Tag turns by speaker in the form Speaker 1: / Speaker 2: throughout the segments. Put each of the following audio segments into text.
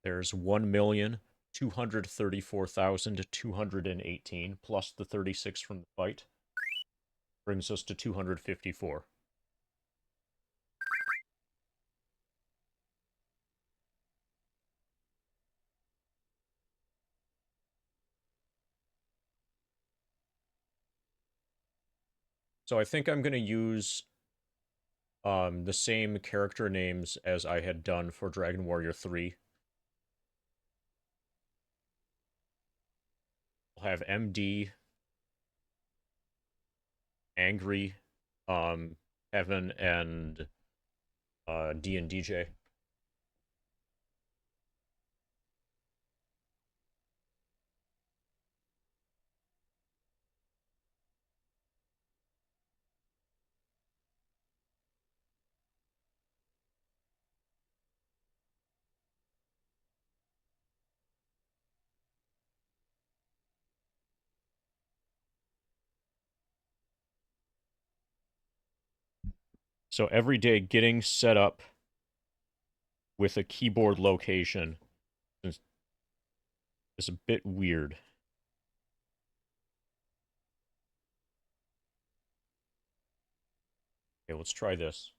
Speaker 1: There's 1,234,218 plus the 36 from the fight. Brings us to 254. So I think I'm going to use the same character names as I had done for Dragon Warrior 3. I'll have MD, Angry, Evan, and D and DJ. So every day getting set up with a keyboard location is a bit weird. Okay, let's try this.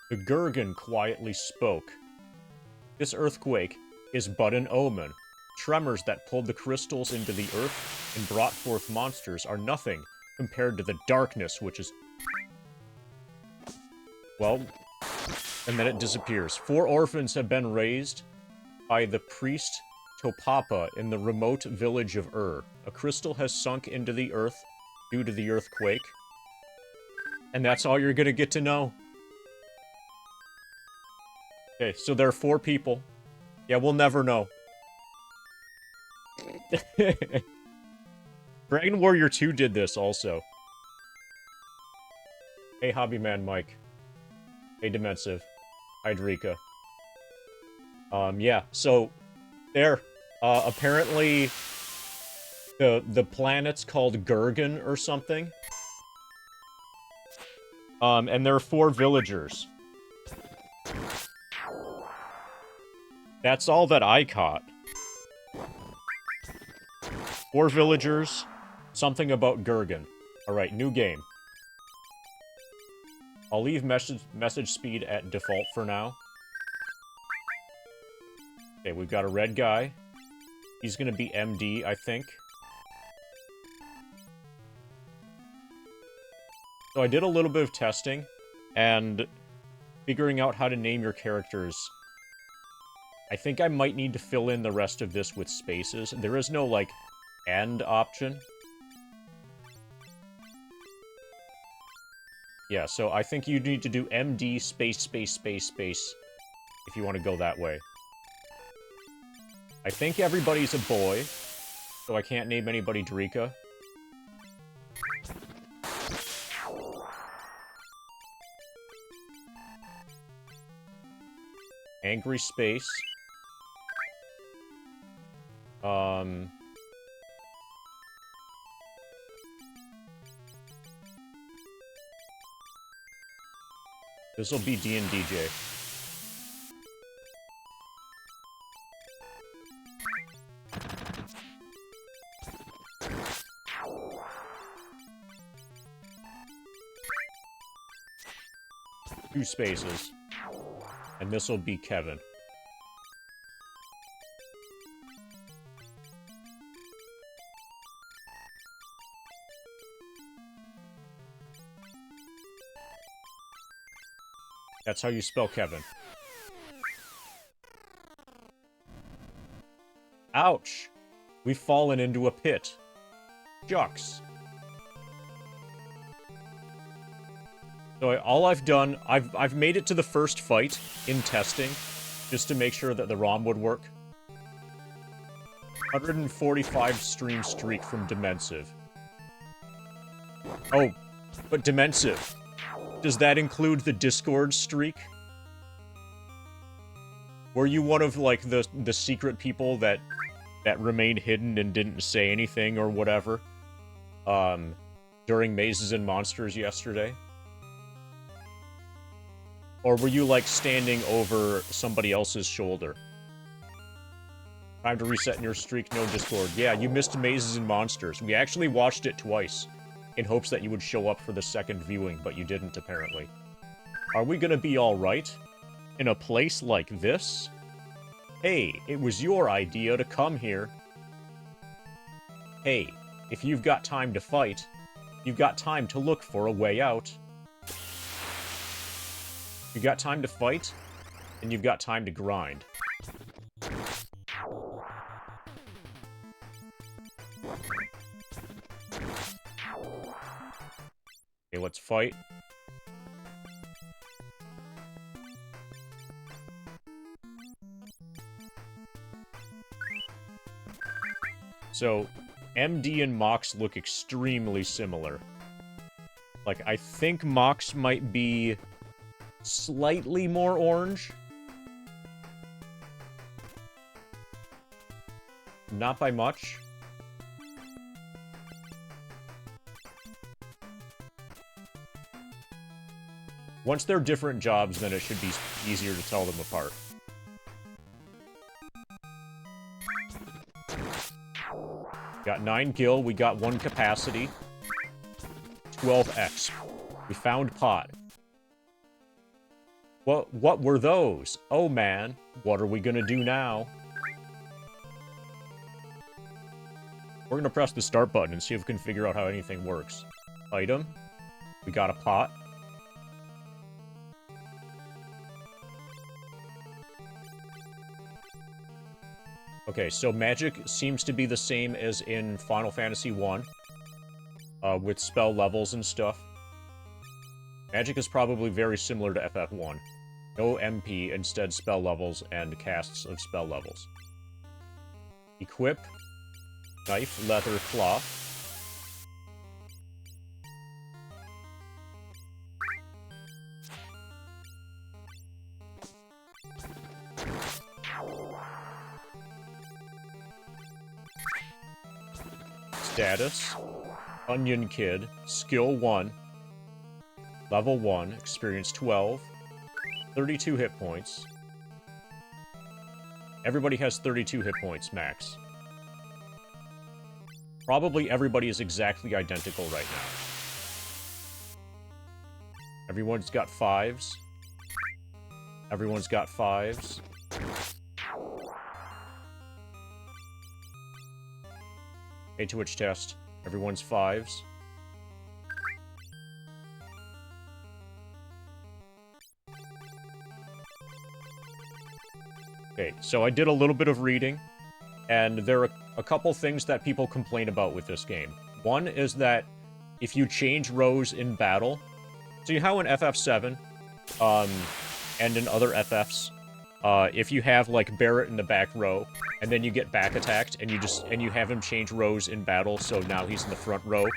Speaker 1: The Gurgan quietly spoke. This earthquake is but an omen. Tremors that pulled the crystals into the earth and brought forth monsters are nothing compared to the darkness which is... Well, and then it disappears. 4 orphans have been raised by the priest Topapa in the remote village of A crystal has sunk into the earth due to the earthquake. And that's all you're gonna get to know. Okay, so there are 4 people. Yeah, we'll never know. Dragon Warrior 2 did this also. Hey, Hobbyman Mike. Hey, Dimensive. Hi, Drika. Yeah, so there. Apparently the planet's called Gurgan or something. And there are 4 villagers. That's all that I caught. 4 villagers, something about Gurgan. Alright, new game. I'll leave message speed at default for now. Okay, we've got a red guy. He's gonna be MD, I think. So I did a little bit of testing, and figuring out how to name your characters. I think I might need to fill in the rest of this with spaces. There is no, like, and option. Yeah, so I think you need to do MD space space space space if you want to go that way. I think everybody's a boy, so I can't name anybody Drika. Angry space. This'll be D and DJ. Two spaces. And this'll be Kevin. That's how you spell Kevin. Ouch! We've fallen into a pit. Shucks. So all I've done, I've made it to the first fight in testing, just to make sure that the ROM would work. 145 stream streak from Dimensive. Oh, but Dimensive. Does that include the Discord streak? Were you one of, like, the secret people that remained hidden and didn't say anything or whatever? During Mazes and Monsters yesterday? Or were you, like, standing over somebody else's shoulder? Time to reset in your streak, no Discord. Yeah, you missed Mazes and Monsters. We actually watched it twice, in hopes that you would show up for the second viewing, but you didn't, apparently. Are we gonna be alright? In a place like this? Hey, it was your idea to come here. Hey, if you've got time to fight, you've got time to look for a way out. You've got time to fight, and you've got time to grind. Okay, let's fight. So, MD and Mox look extremely similar. Like, I think Mox might be slightly more orange. Not by much. Once they're different jobs, then it should be easier to tell them apart. Got 9 gil, we got 1 capacity. 12 X. We found pot. What were those? Oh man, what are we gonna do now? We're gonna press the start button and see if we can figure out how anything works. Item. We got a pot. Okay, so magic seems to be the same as in Final Fantasy 1. With spell levels and stuff. Magic is probably very similar to FF1. No MP, instead spell levels and casts of spell levels. Equip. Knife, leather, cloth. Status. Onion Kid. Skill 1. Level 1. Experience 12. 32 hit points. Everybody has 32 hit points, max. Probably everybody is exactly identical right now. Everyone's got 5s. Everyone's got 5s. A2H test. Everyone's 5s. Okay, so I did a little bit of reading, and there are a couple things that people complain about with this game. One is that if you change rows in battle, so you know how in FF7, and in other FFs, if you have, like, Barrett in the back row, and then you get back attacked, and you have him change rows in battle, so now he's in the front row,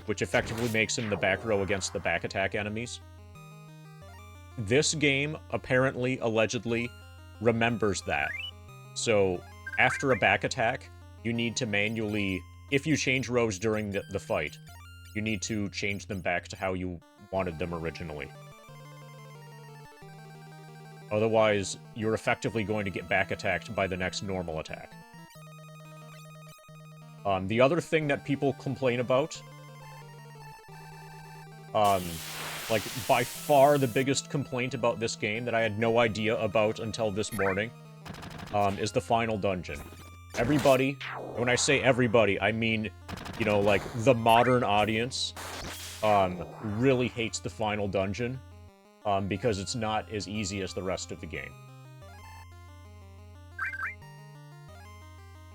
Speaker 1: which effectively makes him the back row against the back attack enemies. This game, apparently, allegedly, remembers that. So, after a back attack, you need to manually, if you change rows during the fight, you need to change them back to how you wanted them originally. Otherwise, you're effectively going to get back attacked by the next normal attack. The other thing that people complain about, like, by far the biggest complaint about this game that I had no idea about until this morning, is the final dungeon. Everybody, and when I say everybody, I mean, you know, like, the modern audience, really hates the final dungeon, because it's not as easy as the rest of the game.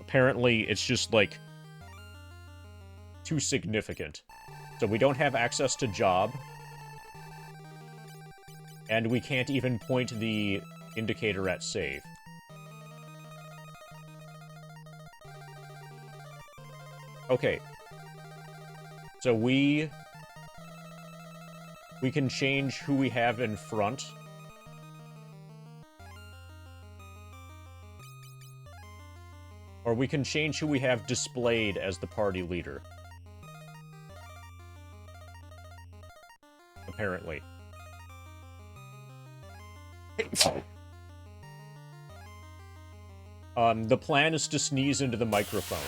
Speaker 1: Apparently, it's just, like, too significant. So we don't have access to job, and we can't even point the indicator at save. Okay. So we can change who we have in front. Or we can change who we have displayed as the party leader. Apparently. The plan is to sneeze into the microphone.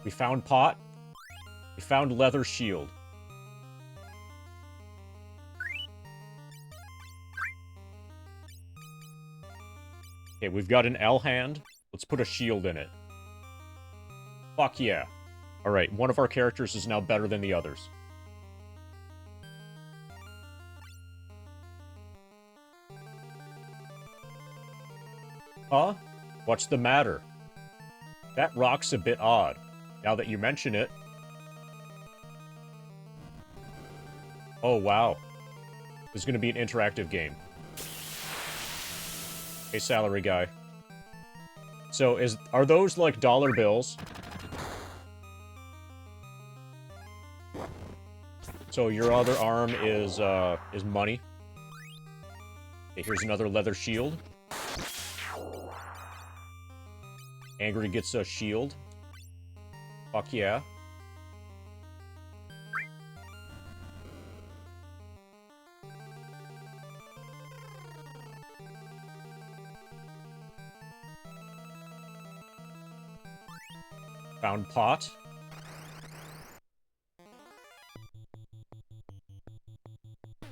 Speaker 1: We found pot. We found leather shield. Okay, we've got an L hand. Let's put a shield in it. Fuck yeah. Alright, one of our characters is now better than the others. Huh? What's the matter? That rock's a bit odd. Now that you mention it. Oh, wow. This is gonna be an interactive game. Hey, salary guy. So, are those, like, dollar bills? So, your other arm is money. Okay, here's another leather shield. Angry gets a shield. Fuck yeah. Found pot.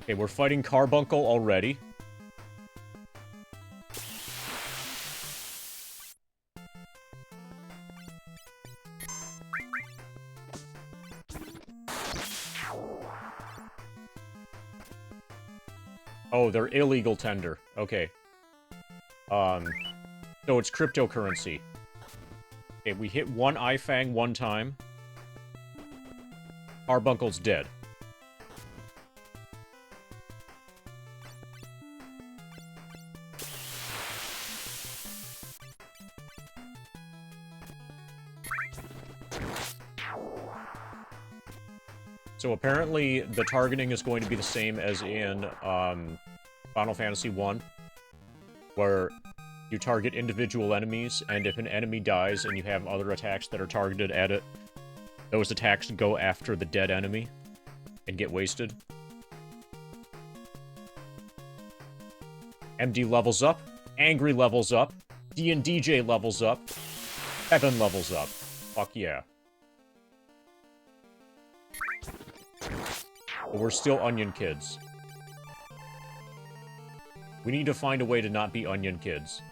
Speaker 1: Okay, we're fighting Carbuncle already. Oh, they're illegal tender. Okay. So it's cryptocurrency. Okay, we hit one Ifang one time. Carbuncle's dead. So apparently, the targeting is going to be the same as in Final Fantasy 1, where you target individual enemies, and if an enemy dies and you have other attacks that are targeted at it, those attacks go after the dead enemy and get wasted. MD levels up, Angry levels up, D and DJ levels up, Evan levels up. Fuck yeah. But we're still Onion Kids. We need to find a way to not be Onion Kids.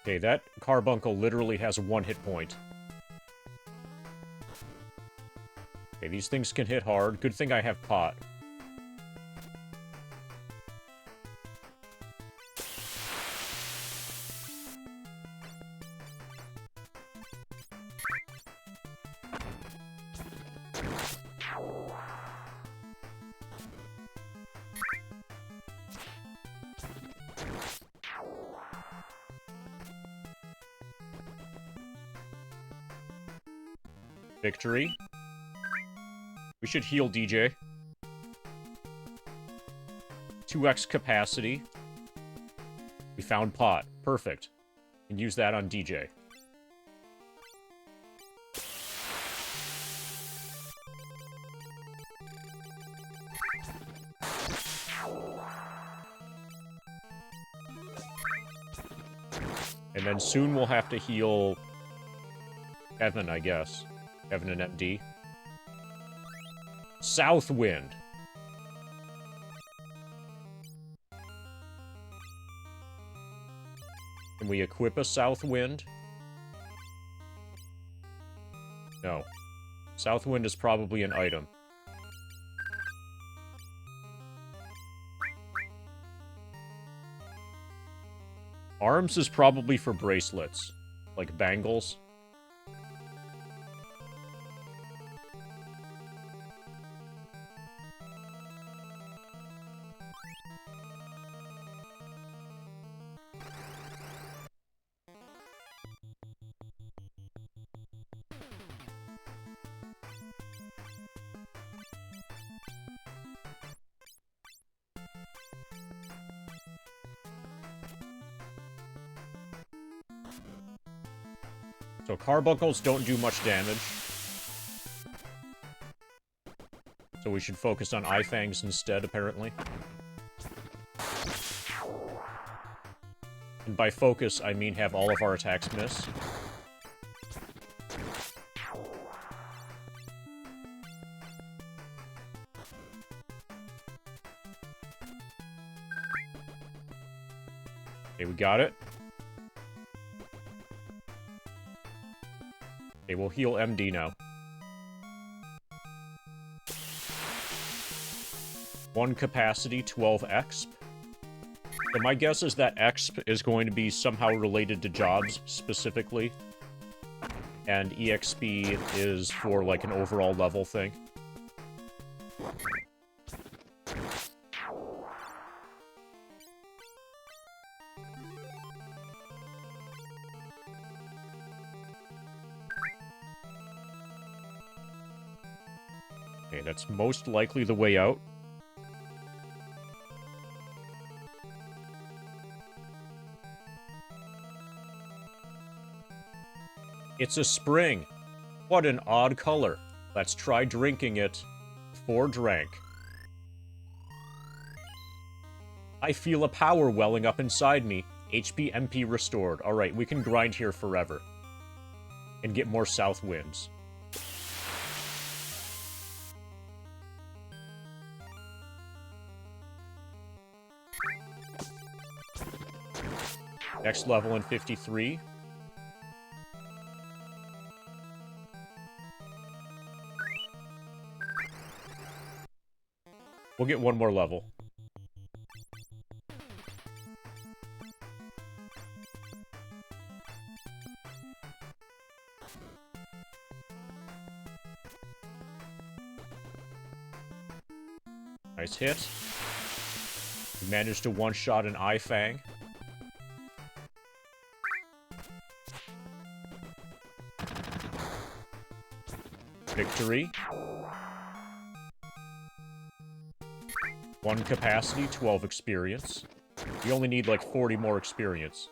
Speaker 1: Okay, that Carbuncle literally has one hit point. Okay, these things can hit hard. Good thing I have pot. Victory. We should heal DJ. 2x capacity. We found pot. Perfect. And use that on DJ. And then soon we'll have to heal Evan, I guess. Evan and MD. South Wind. Can we equip a South Wind? No. Southwind is probably an item. Arms is probably for bracelets. Like bangles. So carbuncles don't do much damage. So we should focus on eye fangs instead, apparently. And by focus, I mean have all of our attacks miss. Okay, we got it. Okay, we'll heal MD now. 1 capacity, 12 exp. So my guess is that exp is going to be somehow related to jobs, specifically. And EXP is for, like, an overall level thing. Okay, that's most likely the way out. It's a spring. What an odd color. Let's try drinking it. 4 drank. I feel a power welling up inside me. HP MP restored. Alright, we can grind here forever. And get more south winds. Next level in 53. We'll get one more level. Nice hit. We managed to one-shot an Eye Fang. Victory. 1 capacity, 12 experience. We only need like 40 more experience.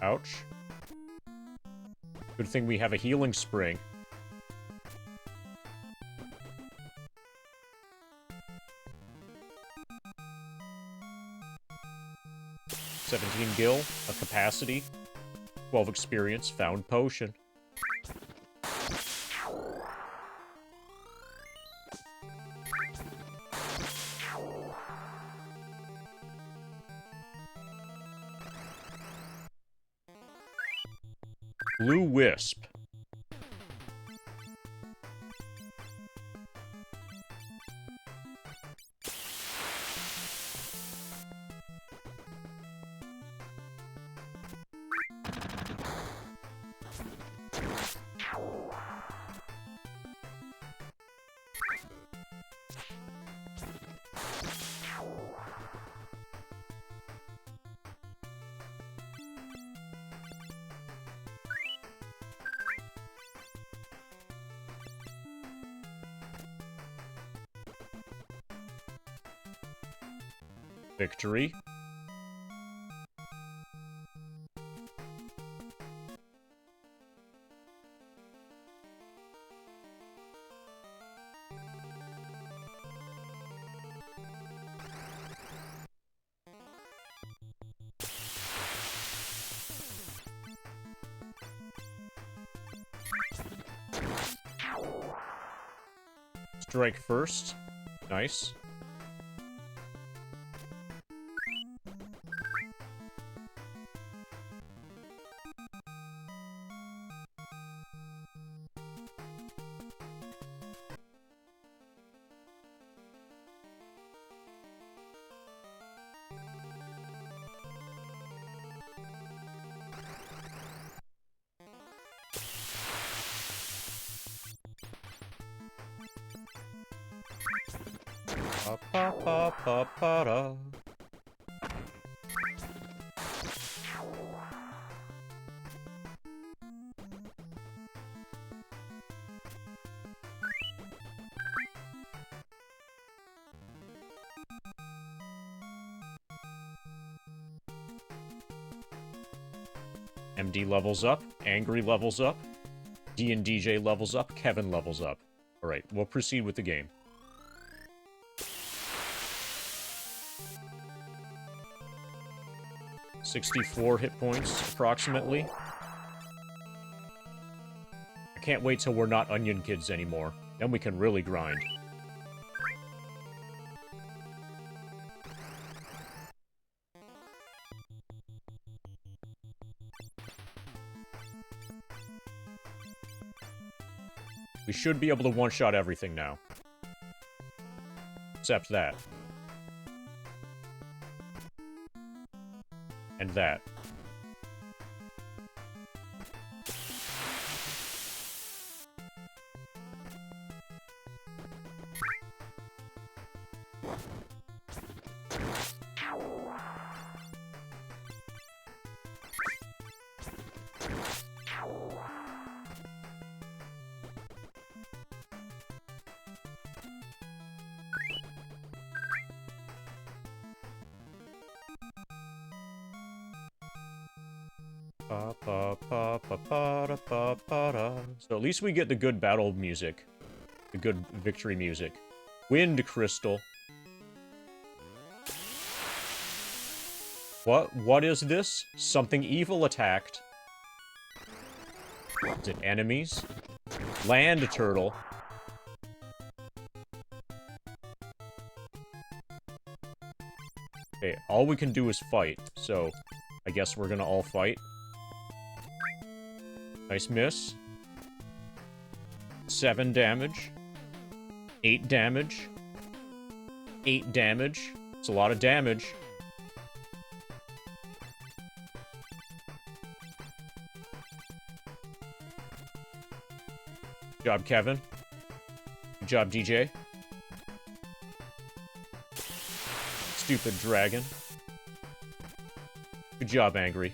Speaker 1: Ouch. Good thing we have a healing spring. $17 gil, a capacity, 12 experience, found potion. Blue Wisp. Victory. Strike first. Nice. Pa-pa-pa-pa-pa-da. MD levels up, Angry levels up, D and DJ levels up, Kevin levels up. Alright, we'll proceed with the game. $64 hit points, approximately. I can't wait till we're not Onion Kids anymore. Then we can really grind. We should be able to one-shot everything now. Except that. And that. So at least we get the good battle music. The good victory music. Wind Crystal. What is this? Something evil attacked. Is it enemies? Land Turtle. Okay, all we can do is fight, so I guess we're gonna all fight. Nice miss. 7 damage. 8 damage. 8 damage. It's a lot of damage. Good job, Kevin. Good job, DJ. Stupid dragon. Good job, Angry.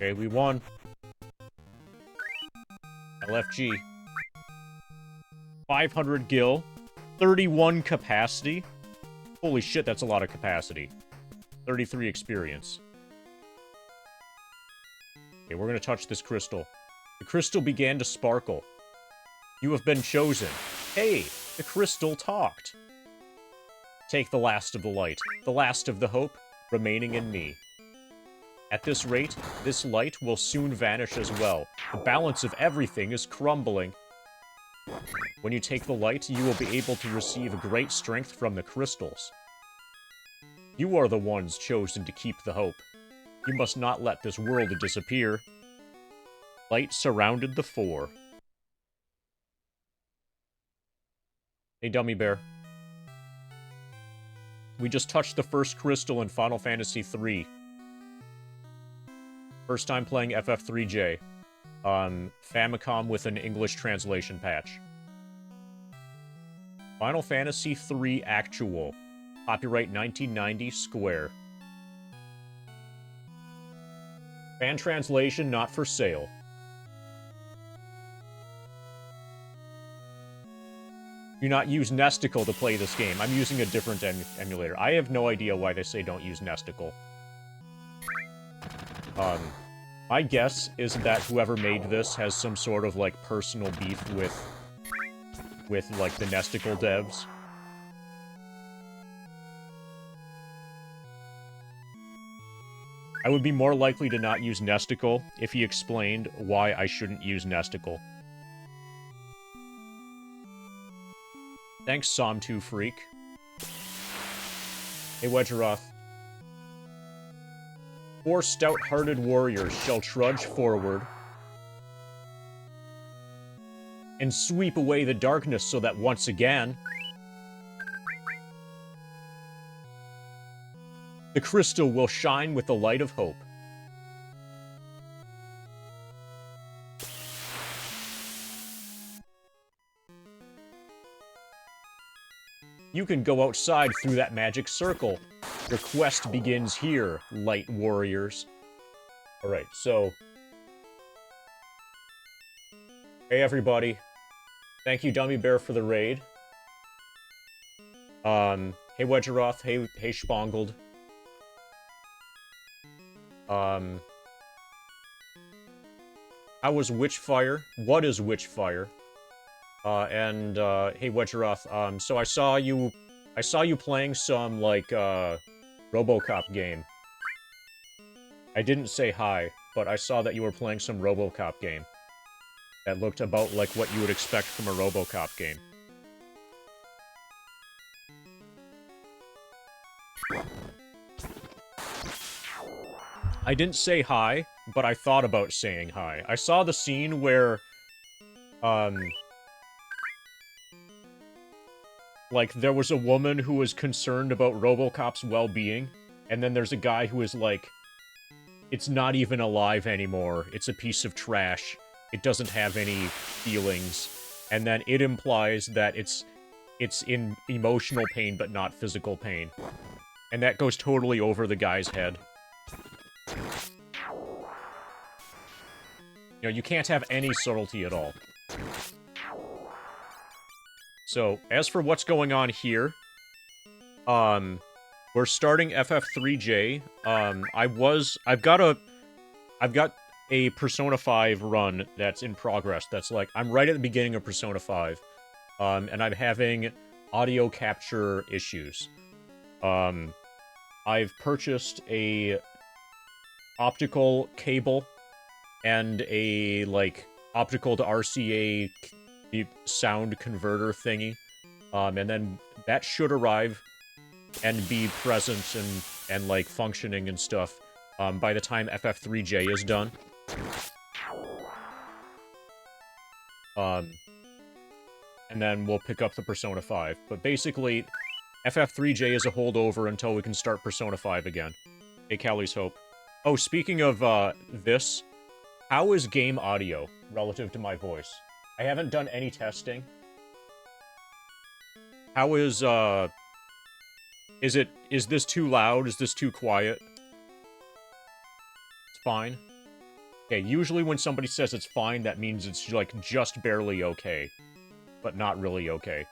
Speaker 1: Okay, we won. LFG. 500 gil. 31 capacity. Holy shit, that's a lot of capacity. 33 experience. Okay, we're gonna touch this crystal. The crystal began to sparkle. You have been chosen. Hey, the crystal talked. Take the last of the light, the last of the hope remaining in me. At this rate, this light will soon vanish as well. The balance of everything is crumbling. When you take the light, you will be able to receive great strength from the crystals. You are the ones chosen to keep the hope. You must not let this world disappear. Light surrounded the four. Hey, Dummy Bear. We just touched the first crystal in Final Fantasy III. First time playing FF3J. Famicom with an English translation patch. Final Fantasy III Actual. Copyright 1990, Square. Fan translation not for sale. Do not use Nesticle to play this game. I'm using a different emulator. I have no idea why they say don't use Nesticle. My guess is that whoever made this has some sort of, like, personal beef with like, the Nesticle devs. I would be more likely to not use Nesticle if he explained why I shouldn't use Nesticle. Thanks, Som2 Freak. Hey, Wedgeroth. 4 stout-hearted warriors shall trudge forward and sweep away the darkness so that once again the crystal will shine with the light of hope. You can go outside through that magic circle. Your quest begins here, light warriors. Alright, so... Hey, everybody. Thank you, Dummy Bear, for the raid. Hey, Wedgeroth. Hey, Spongled. How was Witchfire? What is Witchfire? Hey, Wedgeroth, so I saw you playing some, like, RoboCop game. I didn't say hi, but I saw that you were playing some RoboCop game. That looked about like what you would expect from a RoboCop game. I didn't say hi, but I thought about saying hi. I saw the scene where, like, there was a woman who was concerned about RoboCop's well-being, and then there's a guy who is like, it's not even alive anymore, it's a piece of trash, it doesn't have any feelings, and then it implies that it's in emotional pain but not physical pain. And that goes totally over the guy's head. You know, you can't have any subtlety at all. So, as for what's going on here, we're starting FF3J. I've got a Persona 5 run that's in progress. That's like, I'm right at the beginning of Persona 5. And I'm having audio capture issues. I've purchased a optical cable and a, like, optical to RCA sound converter thingy. And then that should arrive and be present and like, functioning and stuff, by the time FF3J is done. And then we'll pick up the Persona 5. But basically, FF3J is a holdover until we can start Persona 5 again. Hey, Callie's Hope. Oh, speaking of, this, how is game audio relative to my voice? I haven't done any testing. How is this too loud? Is this too quiet? It's fine. Okay, usually when somebody says it's fine, that means it's, like, just barely okay. But not really okay.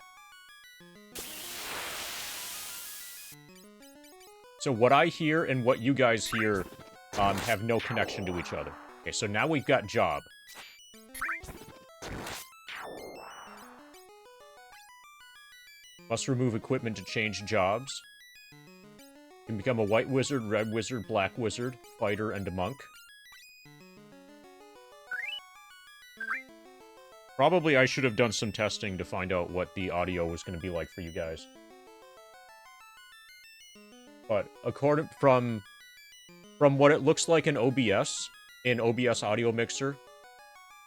Speaker 1: So what I hear and what you guys hear, have no connection to each other. Okay, so now we've got job. Must remove equipment to change jobs. You can become a white wizard, red wizard, black wizard, fighter, and a monk. Probably I should have done some testing to find out what the audio was going to be like for you guys. But according from what it looks like in OBS Audio Mixer,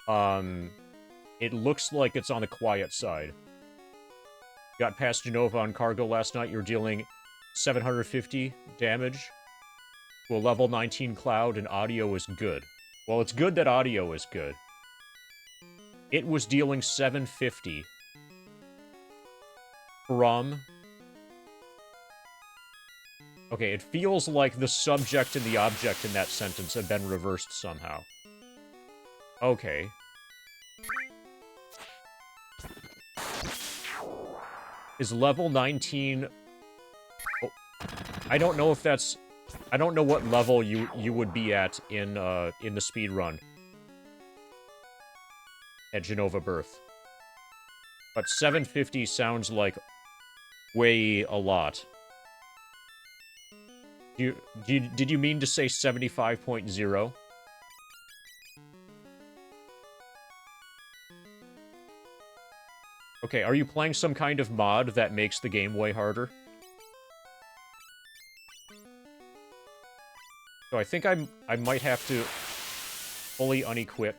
Speaker 1: it looks like it's on the quiet side. Got past Genova on cargo last night, you're dealing 750 damage. to a level 19 Cloud, and audio is good. Well, it's good that audio is good. It was dealing 750 from... Okay, it feels like the subject and the object in that sentence have been reversed somehow. Okay. Is level 19... Oh, I don't know if that's... I don't know what level you would be at in the speedrun at Genova Birth. But 750 sounds like way a lot. Did you mean to say 75.0? Okay, are you playing some kind of mod that makes the game way harder? So I think I might have to fully unequip.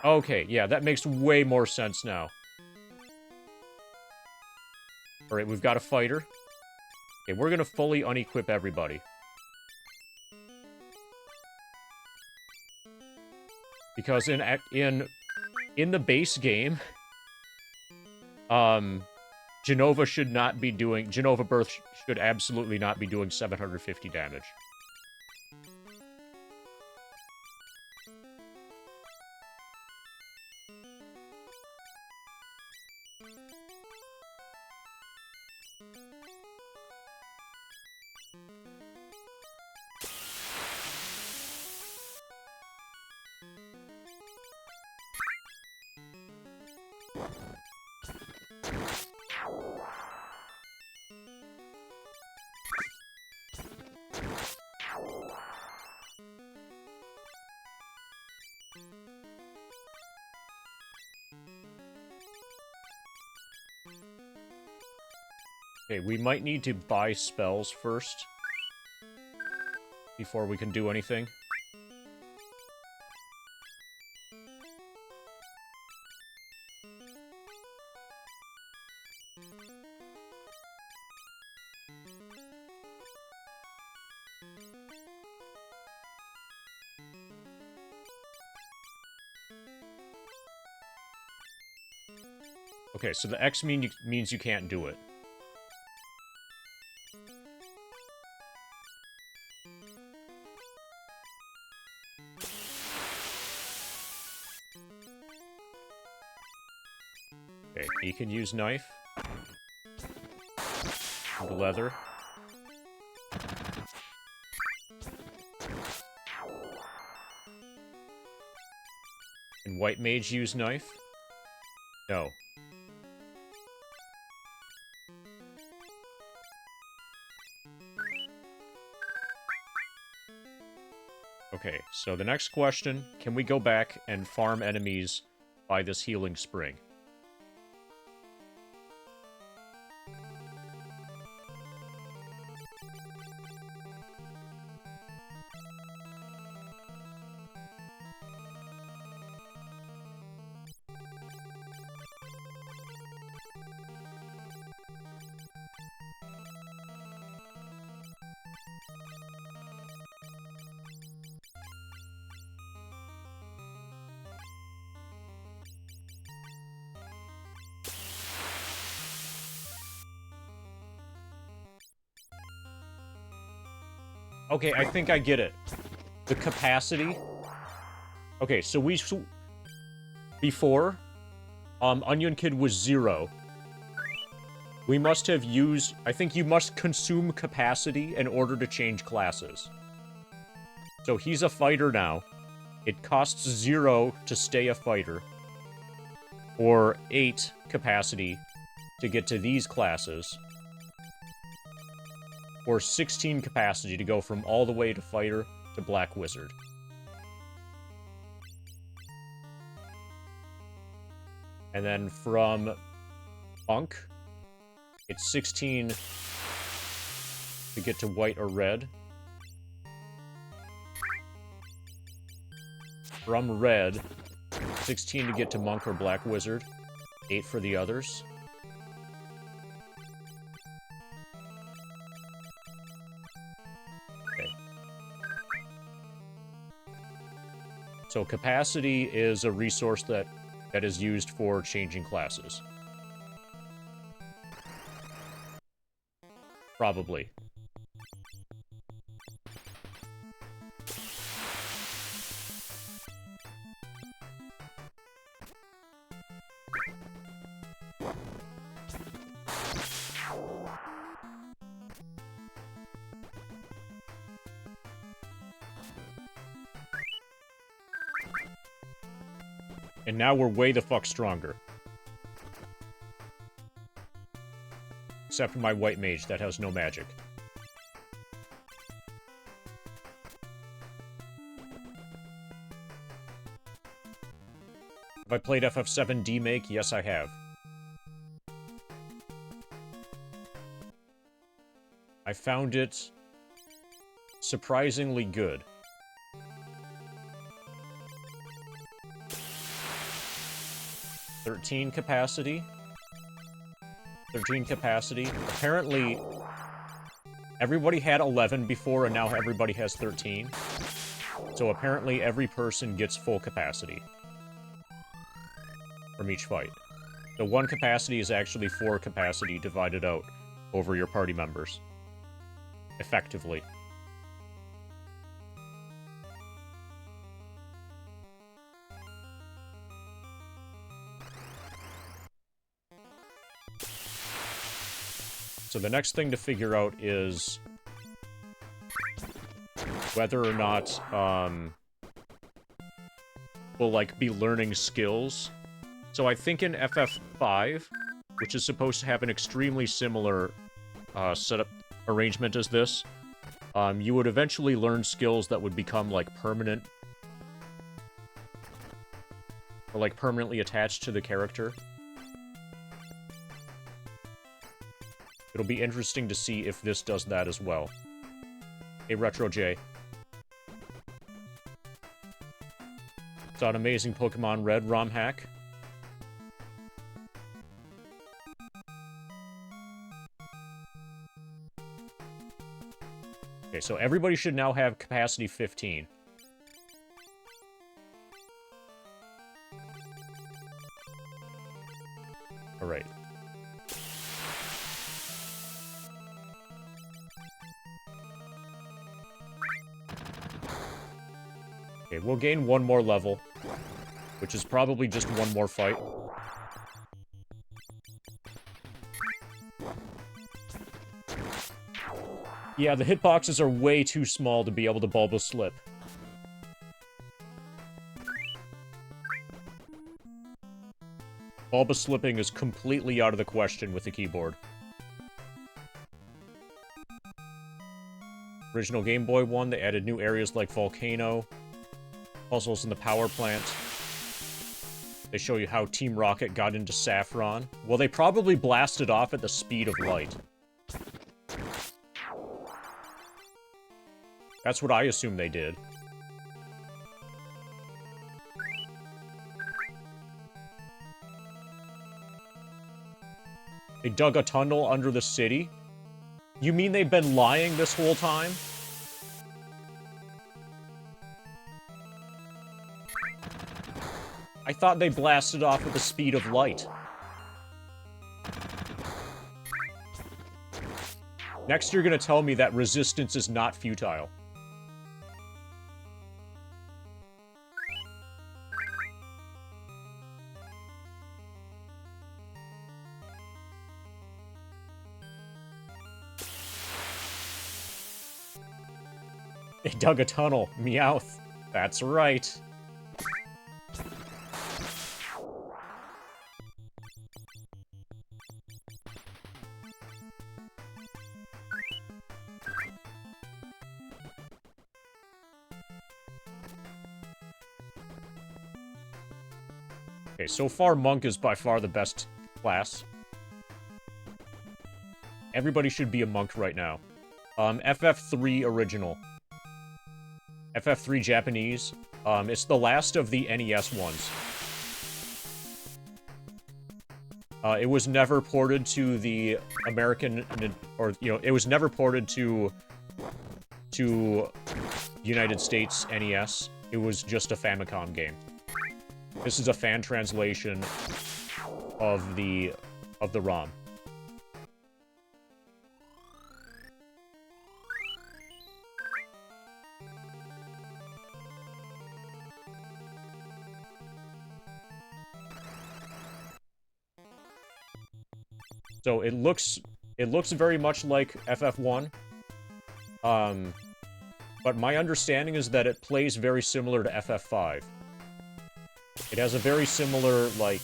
Speaker 1: Okay, yeah, that makes way more sense now. Alright, we've got a fighter. Okay, we're gonna fully unequip everybody. Because in the base game, Genova should not be doing... Genova Birth should absolutely not be doing 750 damage. Okay, we might need to buy spells first before we can do anything. Okay, so the X means you can't do it. Okay, he can use knife. The leather. Can white mage use knife? No. Okay, so the next question, can we go back and farm enemies by this healing spring? Okay, I think I get it. The capacity. Okay, so before, Onion Kid was 0. We must have used... I think you must consume capacity in order to change classes. So he's a fighter now. It costs 0 to stay a fighter. Or 8 capacity to get to these classes. Or 16 capacity to go from all the way to fighter to Black Wizard. And then from Monk, it's 16 to get to white or red. From red, 16 to get to Monk or Black Wizard. 8 for the others. So capacity is a resource that is used for changing classes. Probably. And now we're way the fuck stronger. Except for my white mage that has no magic. Have I played FF7 Demake? Yes, I have. I found it surprisingly good. $13 capacity. 13 capacity. Apparently, everybody had 11 before, and now everybody has 13. So apparently every person gets full capacity from each fight. The 1 capacity is actually 4 capacity divided out over your party members. Effectively. So the next thing to figure out is whether or not we'll, like, be learning skills. So I think in FF5, which is supposed to have an extremely similar setup arrangement as this, you would eventually learn skills that would become, like, permanent. Or, like, permanently attached to the character. It'll be interesting to see if this does that as well. Hey, Retro J. Saw an amazing Pokemon Red ROM hack. Okay, so everybody should now have capacity 15. Alright. Okay, we'll gain 1 more level, which is probably just 1 more fight. Yeah, the hitboxes are way too small to be able to Bulba Slip. Bulba Slipping is completely out of the question with the keyboard. Original Game Boy one, they added new areas like Volcano, puzzles in the power plant. They show you how Team Rocket got into Saffron. Well, they probably blasted off at the speed of light. That's what I assume they did. They dug a tunnel under the city? You mean they've been lying this whole time? I thought they blasted off at the speed of light. Next, you're gonna tell me that resistance is not futile. They dug a tunnel. Meowth. That's right. Okay, so far Monk is by far the best class. Everybody should be a Monk right now. FF3 original. FF3 Japanese. It's the last of the NES ones. It was never ported to the American, or, you know, it was never ported to United States NES. it was just a Famicom game. This is a fan translation of the ROM. So it looks very much like FF1. But my understanding is that it plays very similar to FF5. It has a very similar, like,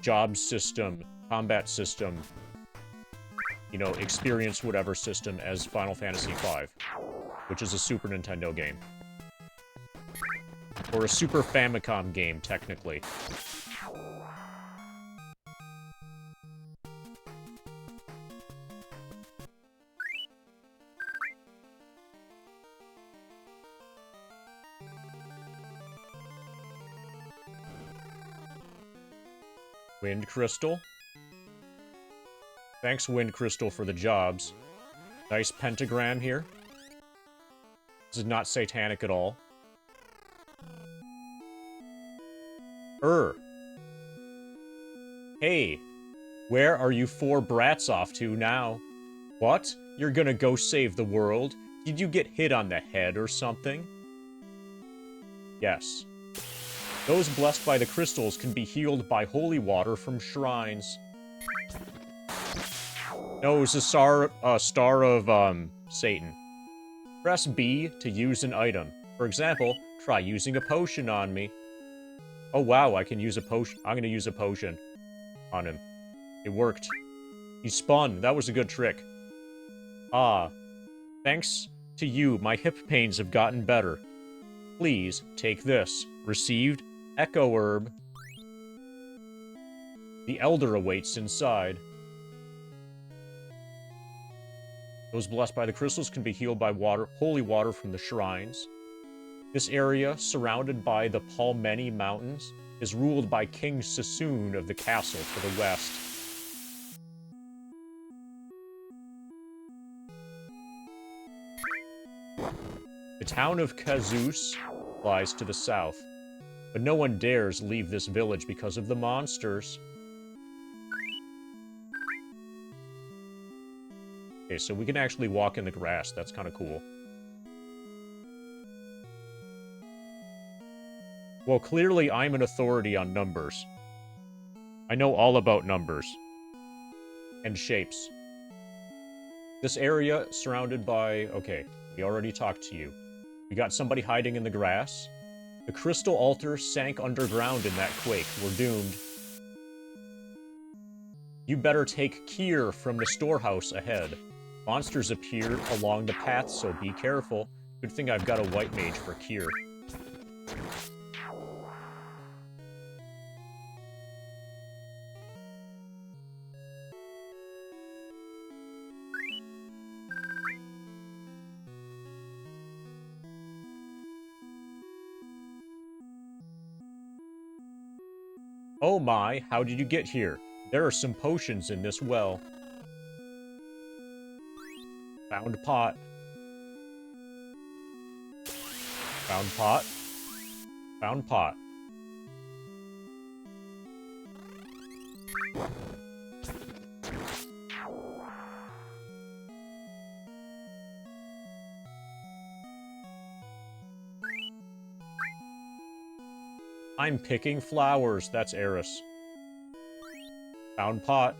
Speaker 1: job system, combat system, you know, experience whatever system as Final Fantasy V, which is a Super Nintendo game. Or a Super Famicom game, technically. Wind Crystal. Thanks, Wind Crystal, for the jobs. Nice pentagram here. This is not satanic at all. Hey, where are you four brats off to now? What? You're gonna go save the world? Did you get hit on the head or something? Yes. Those blessed by the crystals can be healed by holy water from shrines. No, it's a star of, Satan. Press B to use an item. For example, try using a potion on me. Oh wow, I can use a potion. I'm gonna use a potion on him. It worked. He spun. That was a good trick. Ah. Thanks to you, my hip pains have gotten better. Please, take this. Received. Echo Herb. The Elder awaits inside. Those blessed by the crystals can be healed by water, holy water from the shrines. This area, surrounded by the Palmeni Mountains, is ruled by King Sassoon of the castle to the west. The town of Kazus lies to the south. But no one dares leave this village because of the monsters. Okay, so we can actually walk in the grass. That's kind of cool. Well, clearly I'm an authority on numbers. I know all about numbers. And shapes. This area surrounded by... Okay, we already talked to you. We got somebody hiding in the grass. The crystal altar sank underground in that quake. We're doomed. You better take Kier from the storehouse ahead. Monsters appear along the path, so be careful. Good thing I've got a white mage for Kier. Oh my, how did you get here? There are some potions in this well. Found pot. Found pot. Found pot. I'm picking flowers. That's Eris. Found pot.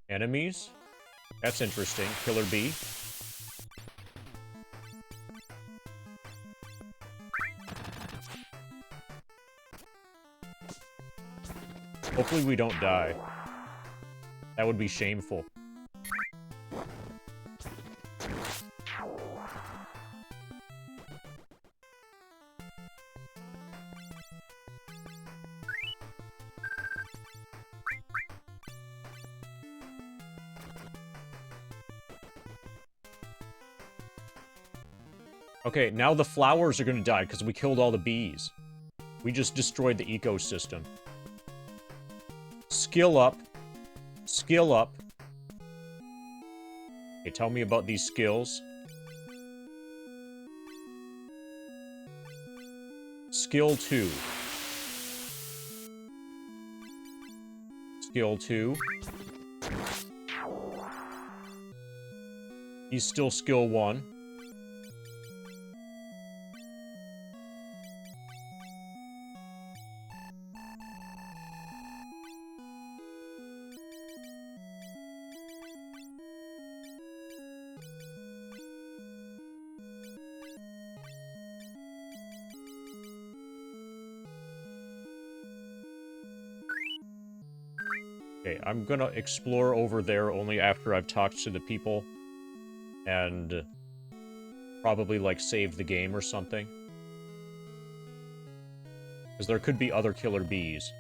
Speaker 1: Enemies? That's interesting. Killer Bee. Hopefully we don't die. That would be shameful. Okay, now the flowers are gonna die because we killed all the bees. We just destroyed the ecosystem. Skill up. Skill up. Okay, tell me about these skills. Skill 2. Skill 2. He's still skill 1. Okay, I'm gonna explore over there only after I've talked to the people and probably, like, save the game or something. Because there could be other killer bees.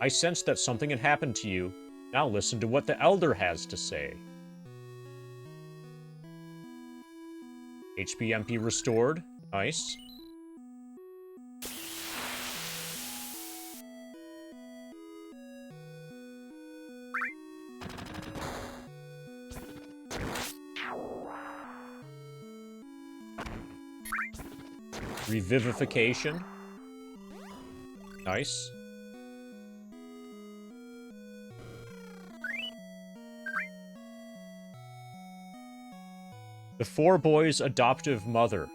Speaker 1: I sense that something had happened to you. Now listen to what the Elder has to say. HP restored. Nice. Revivification. Nice. The four boys' adoptive mother,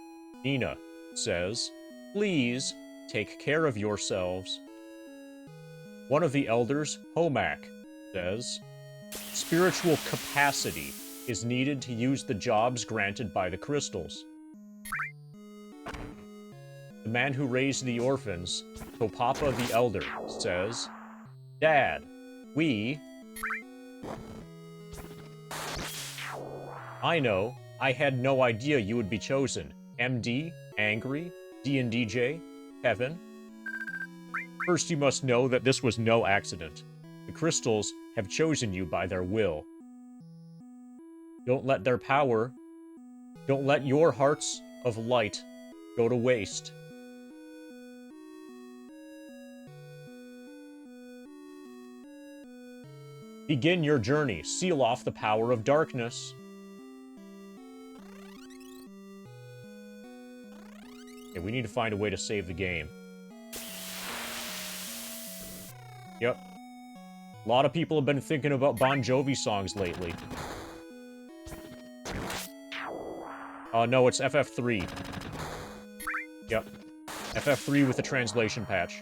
Speaker 1: Nina, says, "Please take care of yourselves." One of the elders, Homak, says, "Spiritual capacity is needed to use the jobs granted by the crystals." The man who raised the orphans, Topapa the Elder, says, "Dad, we..." "I know. I had no idea you would be chosen. MD, Angry, D&DJ, Kevin. First, you must know that this was no accident. The crystals have chosen you by their will. Don't let their power, don't let your hearts of light go to waste." Begin your journey. Seal off the power of darkness. Okay, we need to find a way to save the game. Yep. A lot of people have been thinking about Bon Jovi songs lately. No, it's FF3. Yep. FF3 with a translation patch.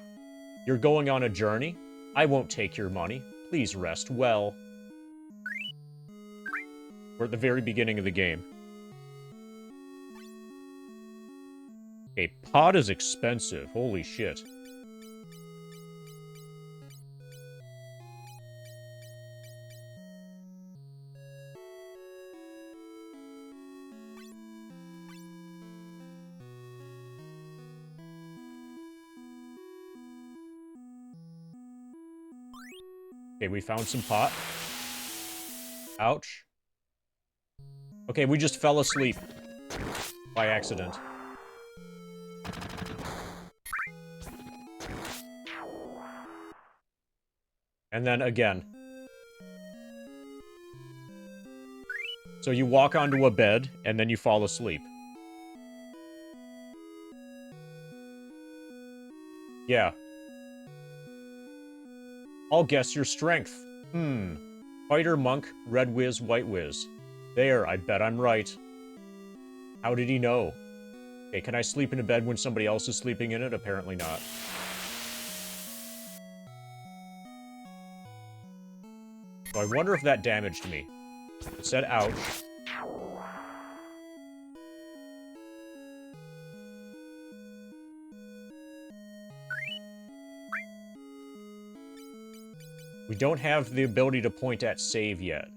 Speaker 1: You're going on a journey? I won't take your money. Please rest well. We're at the very beginning of the game. Okay, pot is expensive. Holy shit. Okay, we found some pot. Ouch. Okay, we just fell asleep. By accident. And then again. So you walk onto a bed, and then you fall asleep. Yeah. I'll guess your strength. Fighter, monk, red whiz, white whiz. There, I bet I'm right. How did he know? Okay, can I sleep in a bed when somebody else is sleeping in it? Apparently not. So I wonder if that damaged me. It said ouch. We don't have the ability to point at save yet.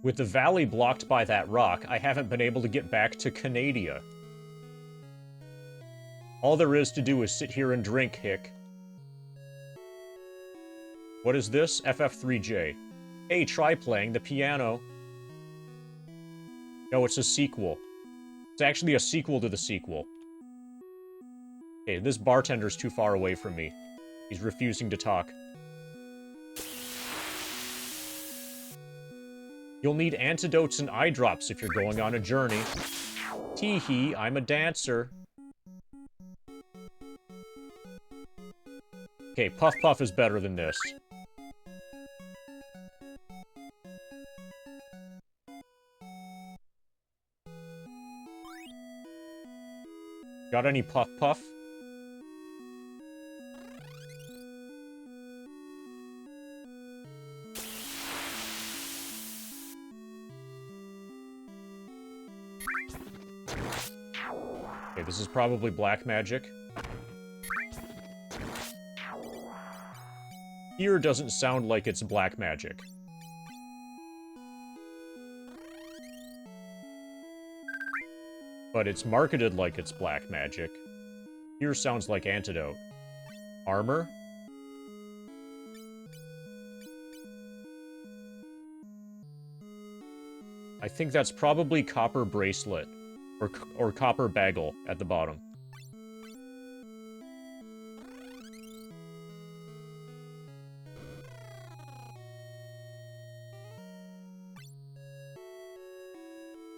Speaker 1: With the valley blocked by that rock, I haven't been able to get back to Canadia. All there is to do is sit here and drink, Hick. What is this? FF3J. Hey, try playing the piano. No, it's a sequel. It's actually a sequel to the sequel. Okay, this bartender's too far away from me. He's refusing to talk. You'll need antidotes and eye drops if you're going on a journey. Tee-hee, I'm a dancer. Okay, Puff Puff is better than this. Got any Puff Puff? Okay, this is probably black magic. Here doesn't sound like it's black magic. But it's marketed like it's black magic. Here sounds like antidote. Armor? I think that's probably copper bracelet. Or copper bagel at the bottom.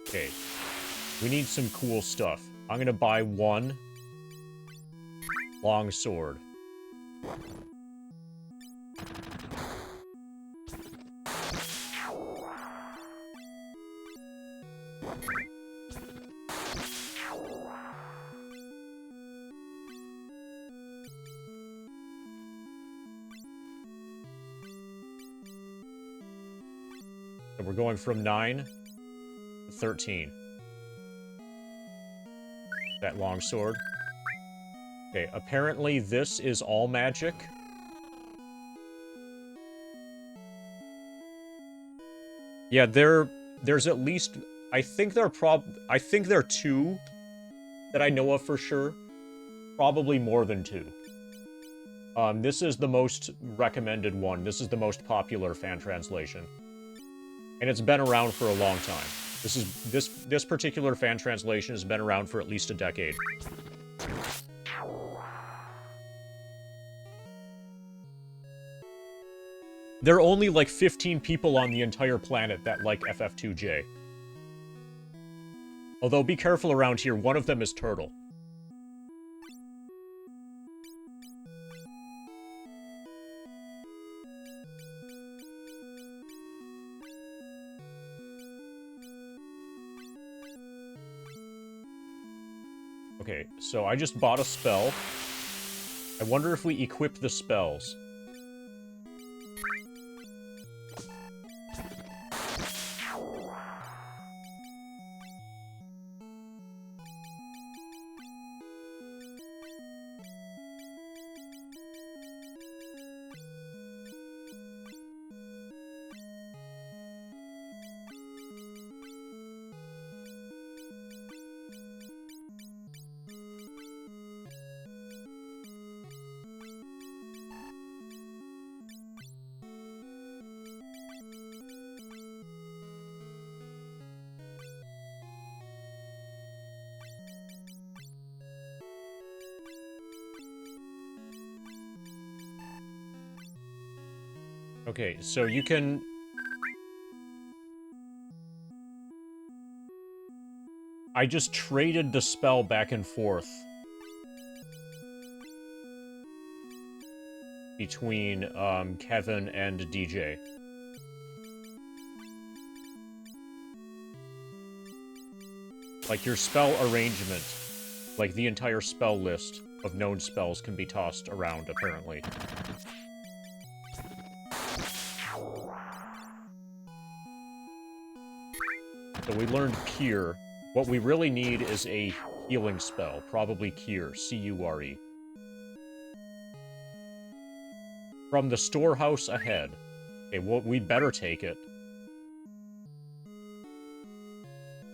Speaker 1: Okay. We need some cool stuff. I'm gonna buy one long sword. So we're going from 9 to 13. That long sword. Okay, apparently this is all magic. Yeah, there's at least... I think there are 2 that I know of for sure. Probably more than 2. This is the most recommended one. This is the most popular fan translation. And it's been around for a long time. This particular fan translation has been around for at least a decade. There are only like 15 people on the entire planet that like FF2J. Although be careful around here, one of them is Turtle. Okay, so I just bought a spell. I wonder if we equip the spells. Okay, so you can... I just traded the spell back and forth between Kevin and DJ. Like, your spell arrangement, like the entire spell list of known spells can be tossed around, apparently. So we learned Cure. What we really need is a healing spell, probably Cure, C-U-R-E. From the storehouse ahead. Okay, well, we better take it.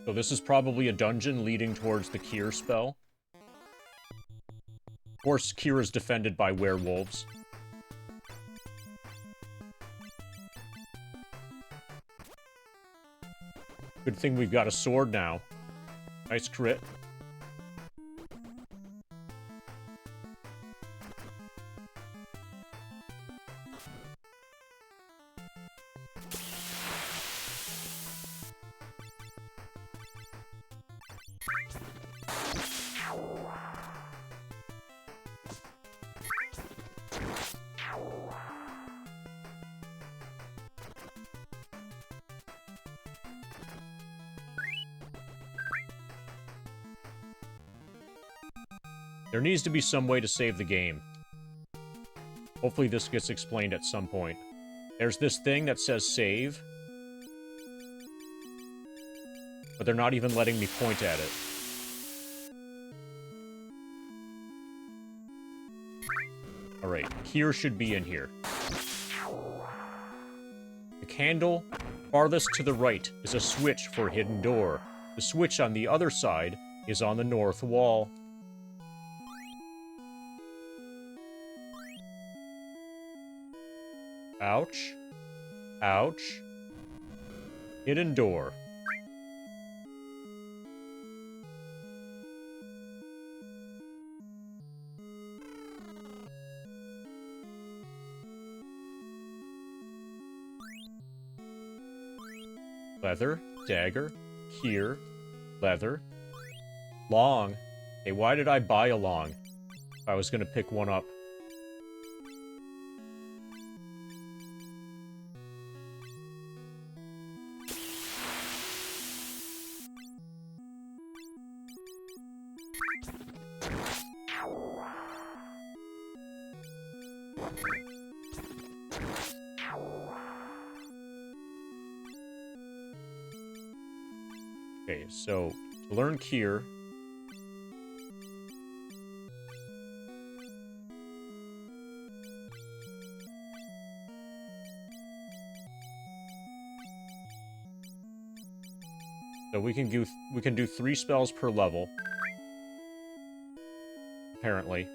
Speaker 1: So this is probably a dungeon leading towards the Cure spell. Of course, Cure is defended by werewolves. Good thing we've got a sword now. Nice crit. There needs to be some way to save the game. Hopefully this gets explained at some point. There's this thing that says save, but they're not even letting me point at it. Alright, Kier should be in here. The candle farthest to the right is a switch for a hidden door. The switch on the other side is on the north wall. Ouch. Ouch. Hidden door. Leather, dagger, Kier, leather, long. Hey, why did I buy a long? If I was gonna pick one up. Okay, so to learn Kier, so we can do 3 spells per level, apparently.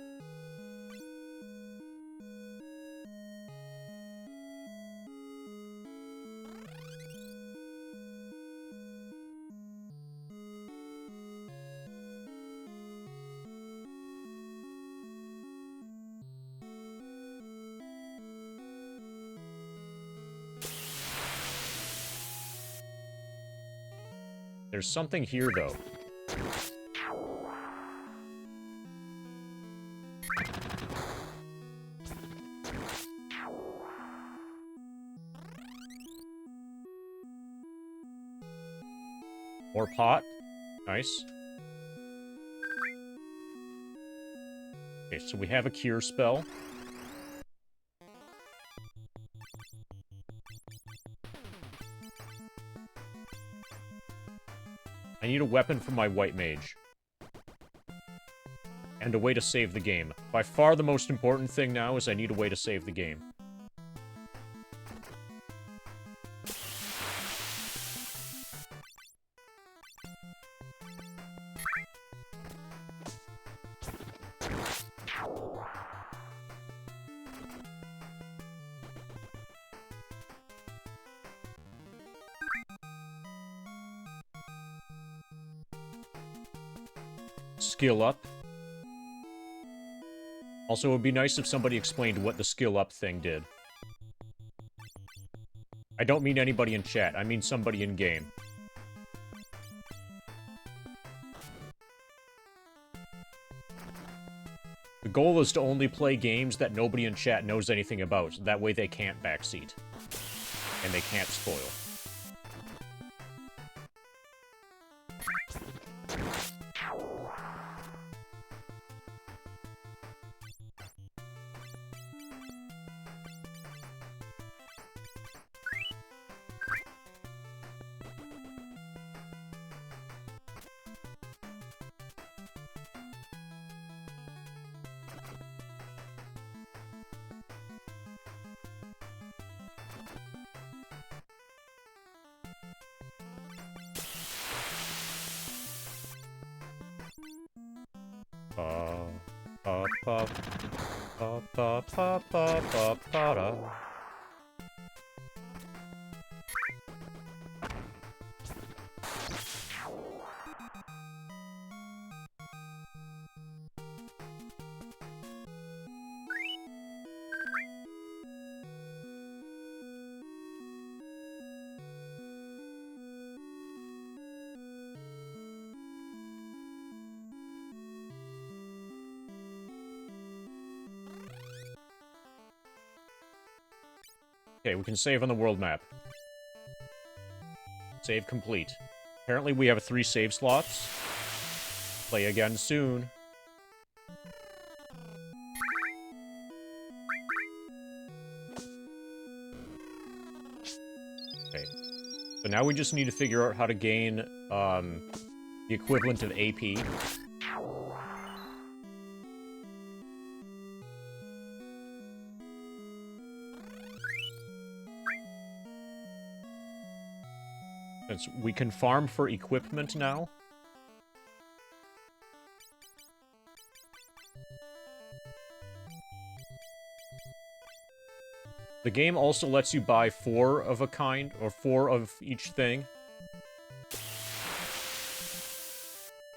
Speaker 1: There's something here, though. More pot. Nice. Okay, so we have a cure spell. I need a weapon for my white mage. And a way to save the game. By far the most important thing now is I need a way to save the game. Skill up. Also, it would be nice if somebody explained what the skill up thing did. I don't mean anybody in chat, I mean somebody in game. The goal is to only play games that nobody in chat knows anything about. That way they can't backseat. And they can't spoil. Okay, we can save on the world map. Save complete. Apparently we have 3 save slots. Play again soon. Okay. So now we just need to figure out how to gain, the equivalent of AP. Since we can farm for equipment now. The game also lets you buy 4 of a kind, or 4 of each thing.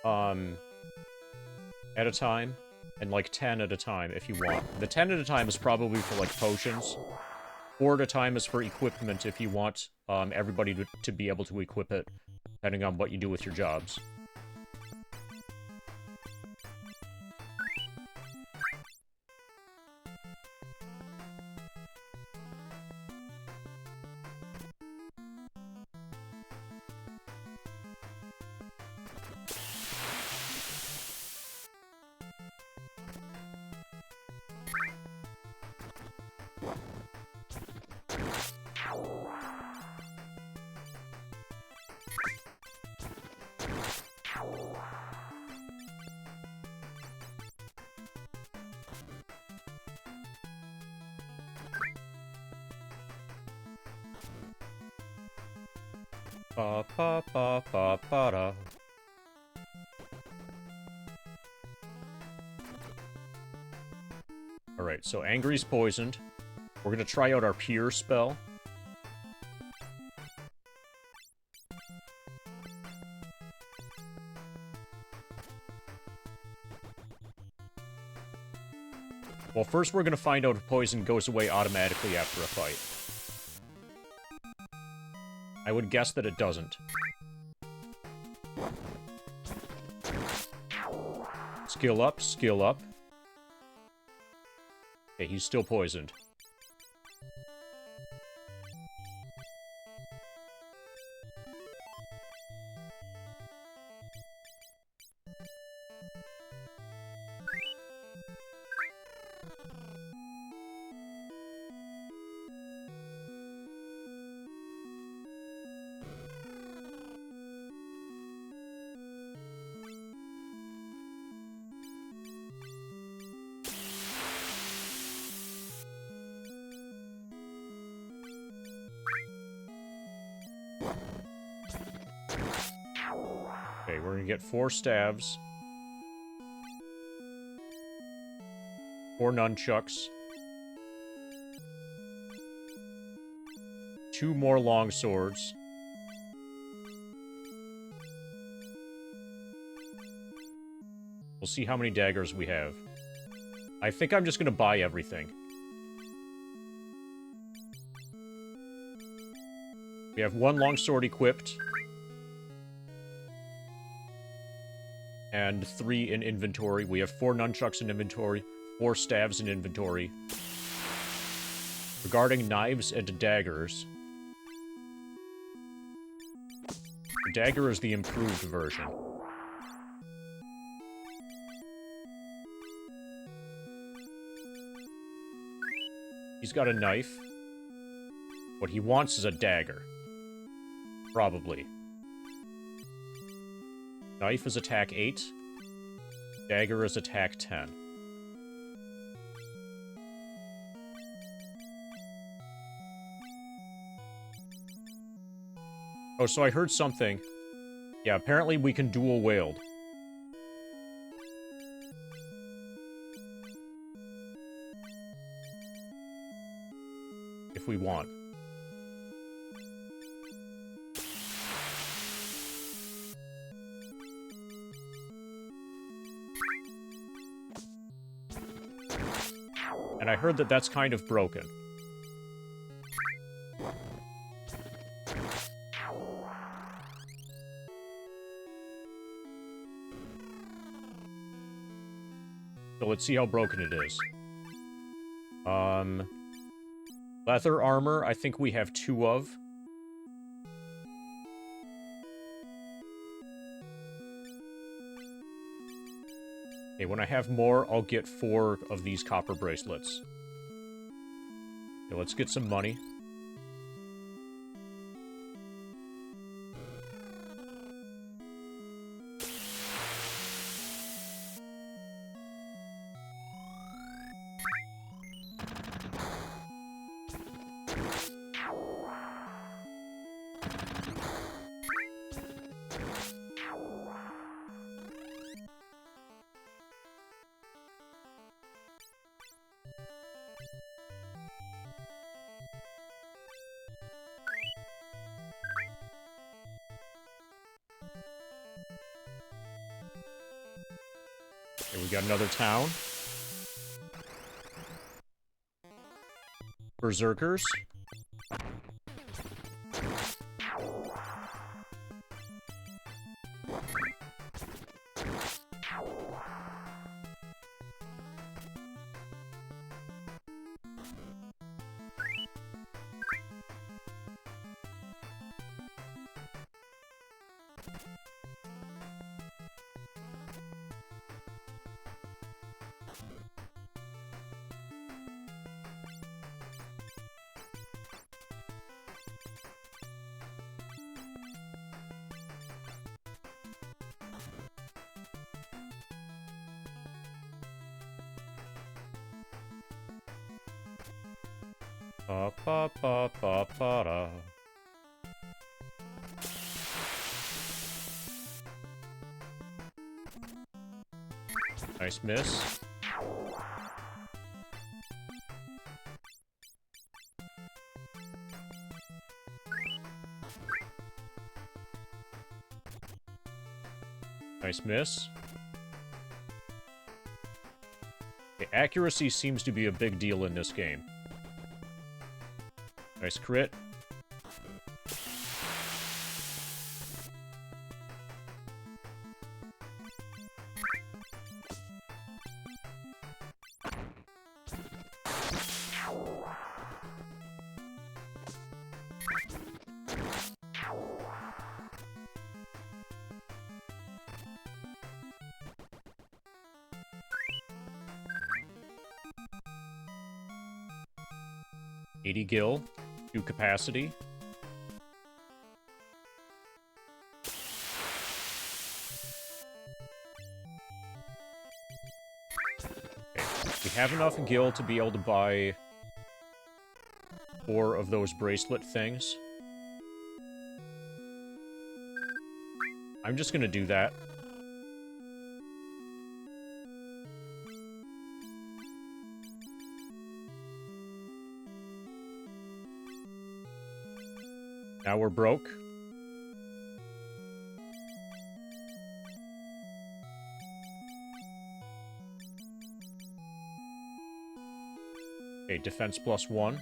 Speaker 1: At a time. And like 10 at a time if you want. The 10 at a time is probably for like potions. 4 at a time is for equipment if you want everybody to be able to equip it, depending on what you do with your jobs. Ba ba ba ba ba da. Alright, so Angry's poisoned. We're gonna try out our Pure spell. Well, first we're gonna find out if poison goes away automatically after a fight. I would guess that it doesn't. Skill up, skill up. Okay, he's still poisoned. Okay, we're gonna get 4 stabs. 4 nunchucks. 2 more long swords. We'll see how many daggers we have. I think I'm just gonna buy everything. We have 1 longsword equipped. And 3 in inventory. We have 4 nunchucks in inventory. 4 staves in inventory. Regarding knives and daggers. The dagger is the improved version. He's got a knife. What he wants is a dagger. Probably. Knife is attack 8. Dagger is attack 10. Oh, so I heard something. Yeah, apparently we can dual wield. If we want. And I heard that that's kind of broken. So let's see how broken it is. Leather armor, I think we have 2 of. Okay, when I have more, I'll get 4 of these copper bracelets. Okay, let's get some money. Okay, we got another town. Berserkers. Pa pa pa pa pa da. Nice miss. Nice miss. Okay, accuracy seems to be a big deal in this game. Nice crit. Gil, 2 capacity. Okay. We have enough gil to be able to buy 4 of those bracelet things. I'm just gonna do that. Now we're broke. Okay, defense +1.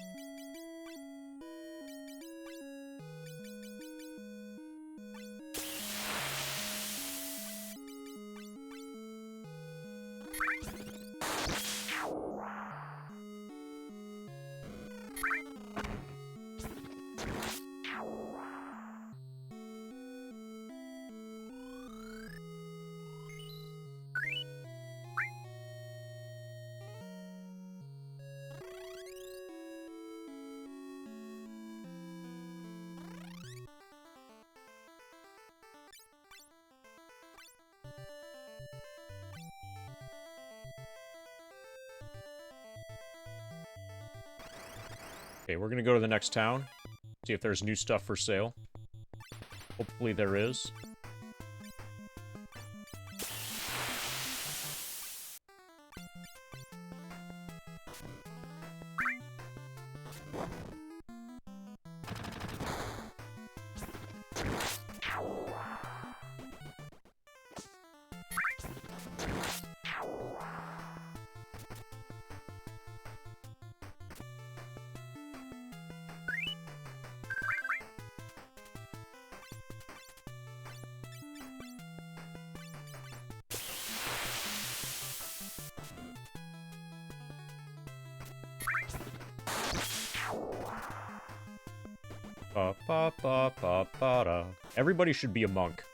Speaker 1: Okay, we're gonna go to the next town. See if there's new stuff for sale. Hopefully there is. Ba, ba, ba, ba, ba, da. Everybody should be a monk.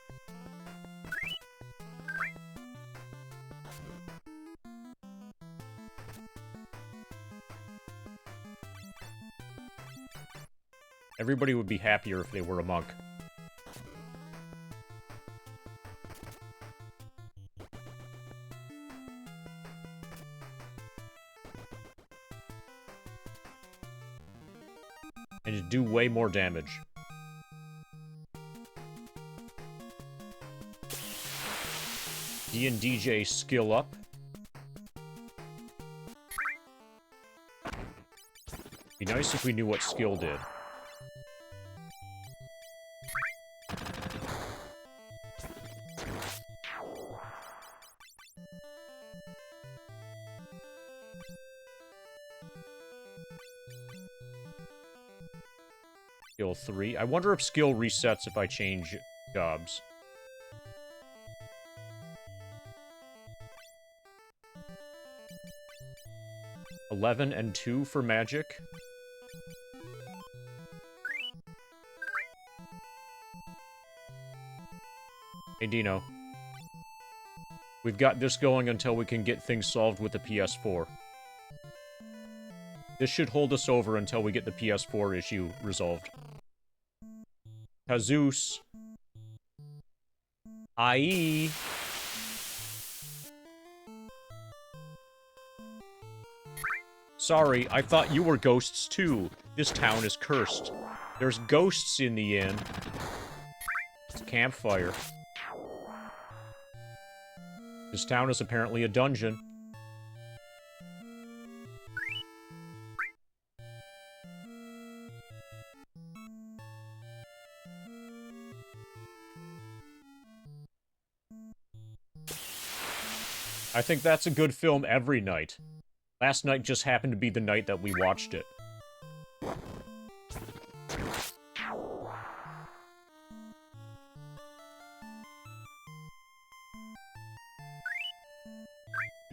Speaker 1: Everybody would be happier if they were a monk. And just do way more damage. D and DJ skill up. Be nice if we knew what skill did. Skill 3. I wonder if skill resets if I change jobs. $11 and $2 for magic. Hey, Dino. We've got this going until we can get things solved with the PS4. This should hold us over until we get the PS4 issue resolved. Jesus. IE. Sorry, I thought you were ghosts too. This town is cursed. There's ghosts in the inn. It's a campfire. This town is apparently a dungeon. I think that's a good film every night. Last night just happened to be the night that we watched it.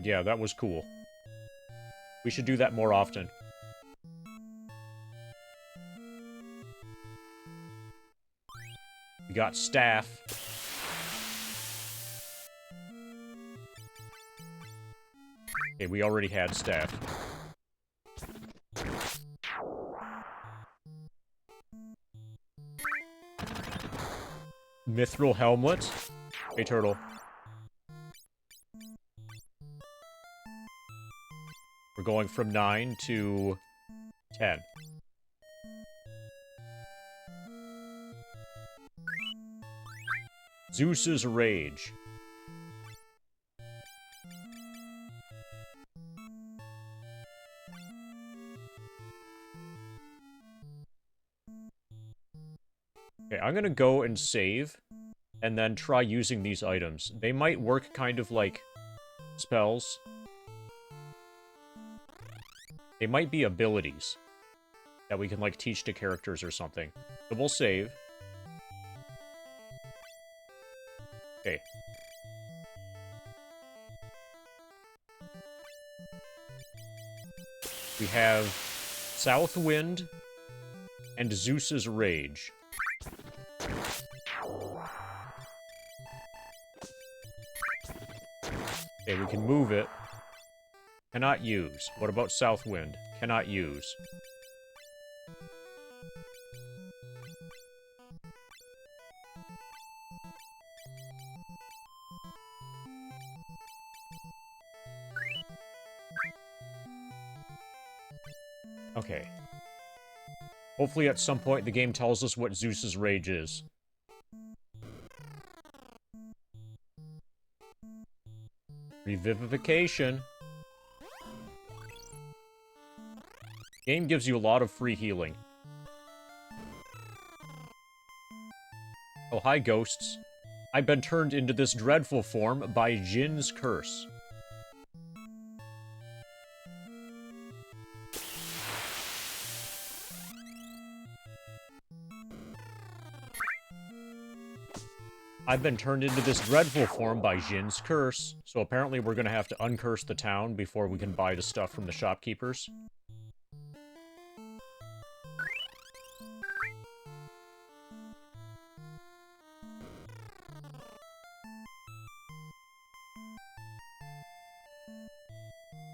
Speaker 1: Yeah, that was cool. We should do that more often. We got staff. Okay, we already had staff. Mithril helmet. Hey, turtle. We're going from 9 to 10. Zeus's Rage. Okay, I'm gonna go and save, and then try using these items. They might work kind of like spells. They might be abilities that we can, like, teach to characters or something. So we'll save. Okay. We have South Wind and Zeus's Rage. Okay, we can move it. Cannot use. What about South Wind? Cannot use. Okay. Hopefully at some point the game tells us what Zeus's Rage is. Revivification. Game gives you a lot of free healing. Oh, hi, ghosts. I've been turned into this dreadful form by Jin's curse. I've been turned into this dreadful form by Jin's curse. So apparently we're gonna have to uncurse the town before we can buy the stuff from the shopkeepers.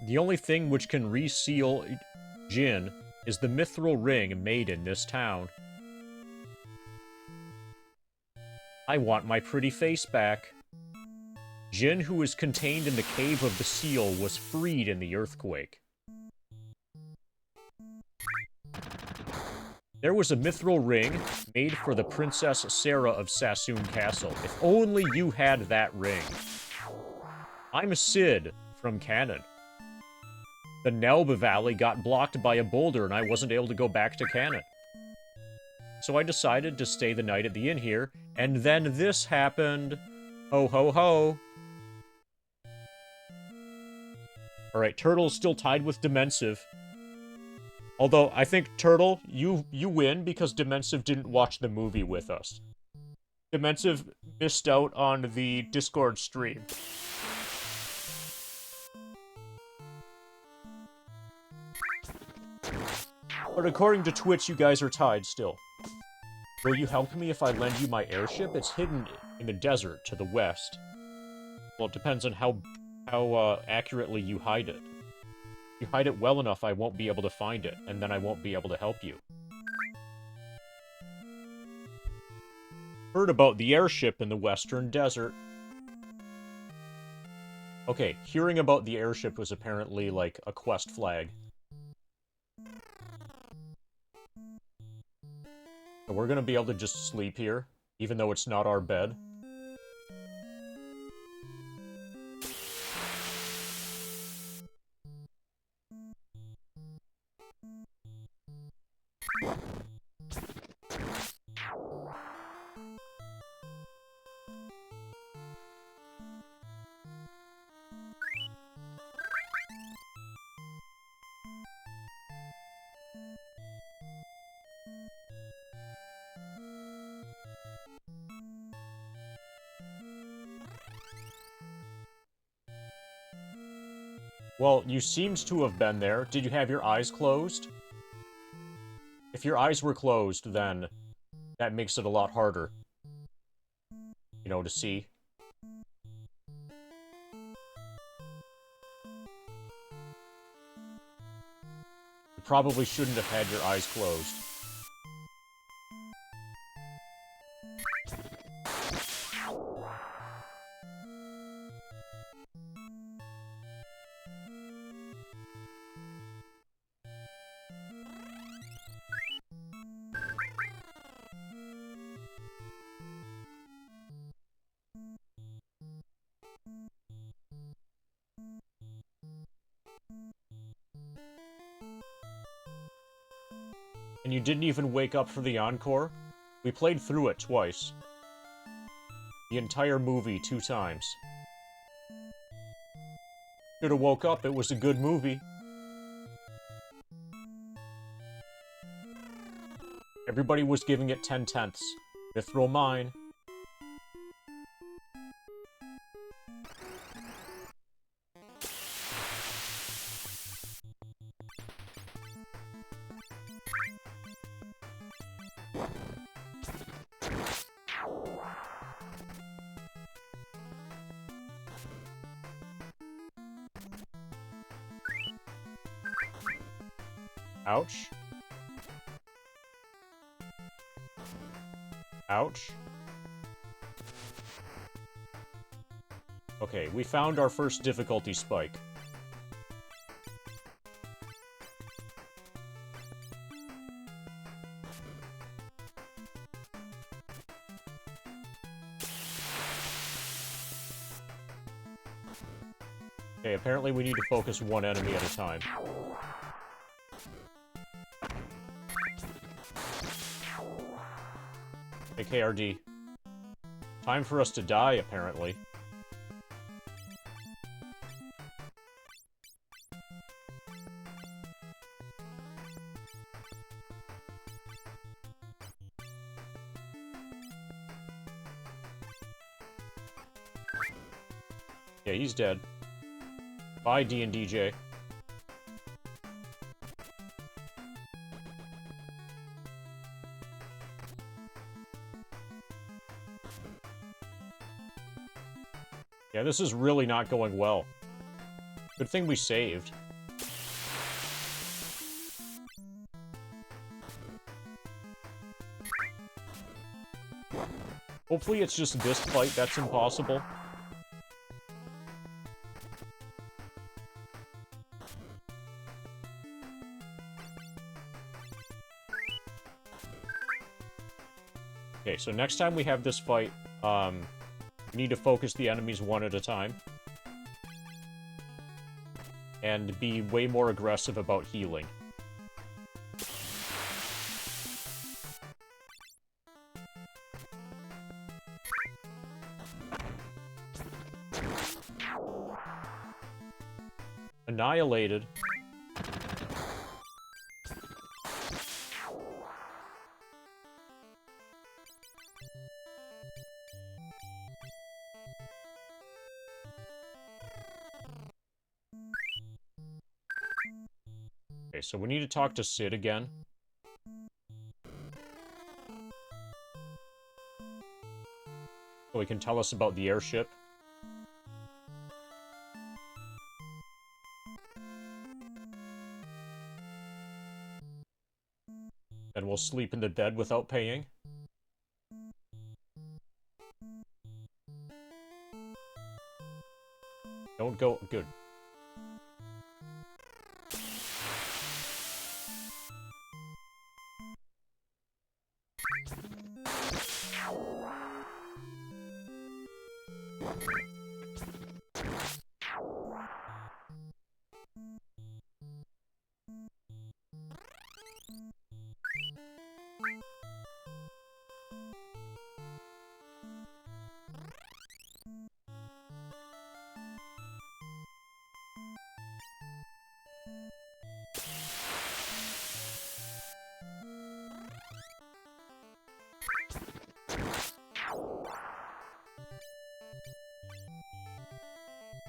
Speaker 1: The only thing which can reseal Jin is the mithril ring made in this town. I want my pretty face back. Jin, who is contained in the cave of the seal, was freed in the earthquake. There was a mithril ring made for the Princess Sarah of Sassoon Castle. If only you had that ring. I'm Sid from Canon. The Nelb Valley got blocked by a boulder and I wasn't able to go back to Canon. So I decided to stay the night at the inn here, and then this happened. Ho ho ho. Alright, Turtle's still tied with Dimensive. Although, I think, Turtle, you win because Dimensive didn't watch the movie with us. Dimensive missed out on the Discord stream. But according to Twitch, you guys are tied still. Will you help me if I lend you my airship? It's hidden in the desert to the west. Well, it depends on how accurately you hide it. If you hide it well enough, I won't be able to find it, and then I won't be able to help you. Heard about the airship in the western desert. Okay, hearing about the airship was apparently, like, a quest flag. So we're gonna be able to just sleep here, even though it's not our bed. Well, you seemed to have been there. Did you have your eyes closed? If your eyes were closed, then that makes it a lot harder, you know, to see. You probably shouldn't have had your eyes closed. And you didn't even wake up for the encore? We played through it twice. The entire movie 2 times. Should have woke up, it was a good movie. Everybody was giving it 10/10. Mithril mine. Ouch. Ouch. Okay, we found our first difficulty spike. Okay, apparently we need to focus one enemy at a time. Hey, KRD. Time for us to die, apparently. Yeah, he's dead. Bye, D&DJ. Yeah, this is really not going well. Good thing we saved. Hopefully it's just this fight that's impossible. Okay, so next time we have this fight, we need to focus the enemies one at a time. And be way more aggressive about healing. Annihilated. Okay, so we need to talk to Sid again. So he can tell us about the airship. And we'll sleep in the bed without paying. Don't go... Good.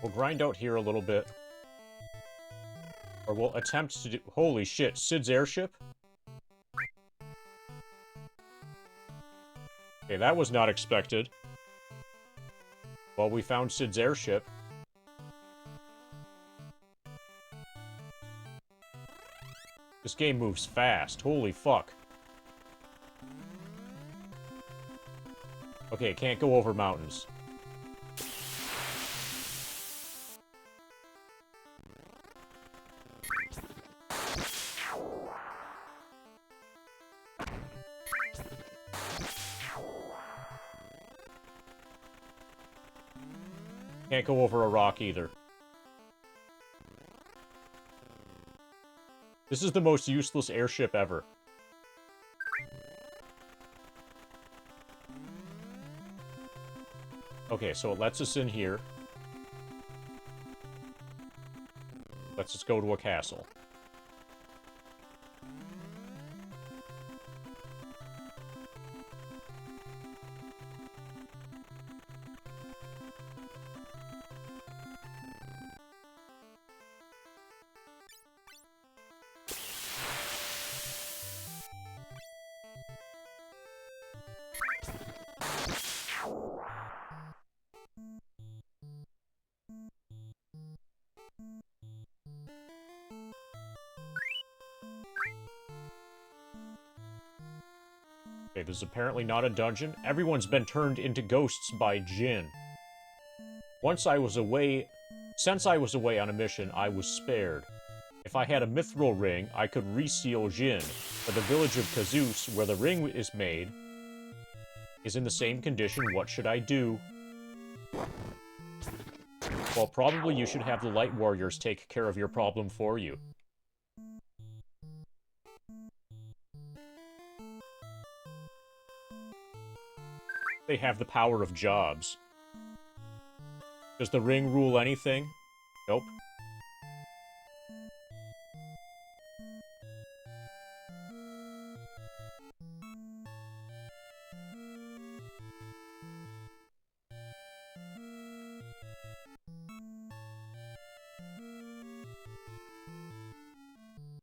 Speaker 1: We'll grind out here a little bit. Or we'll attempt to do... Holy shit, Sid's airship? Okay, that was not expected. Well, we found Sid's airship. This game moves fast. Holy fuck. Okay, can't go over mountains. Can't go over a rock either. This is the most useless airship ever. Okay, so it lets us in here. Lets us go to a castle. Okay, this is apparently not a dungeon. Everyone's been turned into ghosts by Jinn. Since I was away on a mission, I was spared. If I had a mithril ring, I could reseal Jinn, but the village of Kazus, where the ring is made, is in the same condition. What should I do? Well, probably you should have the Light Warriors take care of your problem for you. They have the power of jobs. Does the ring rule anything? Nope.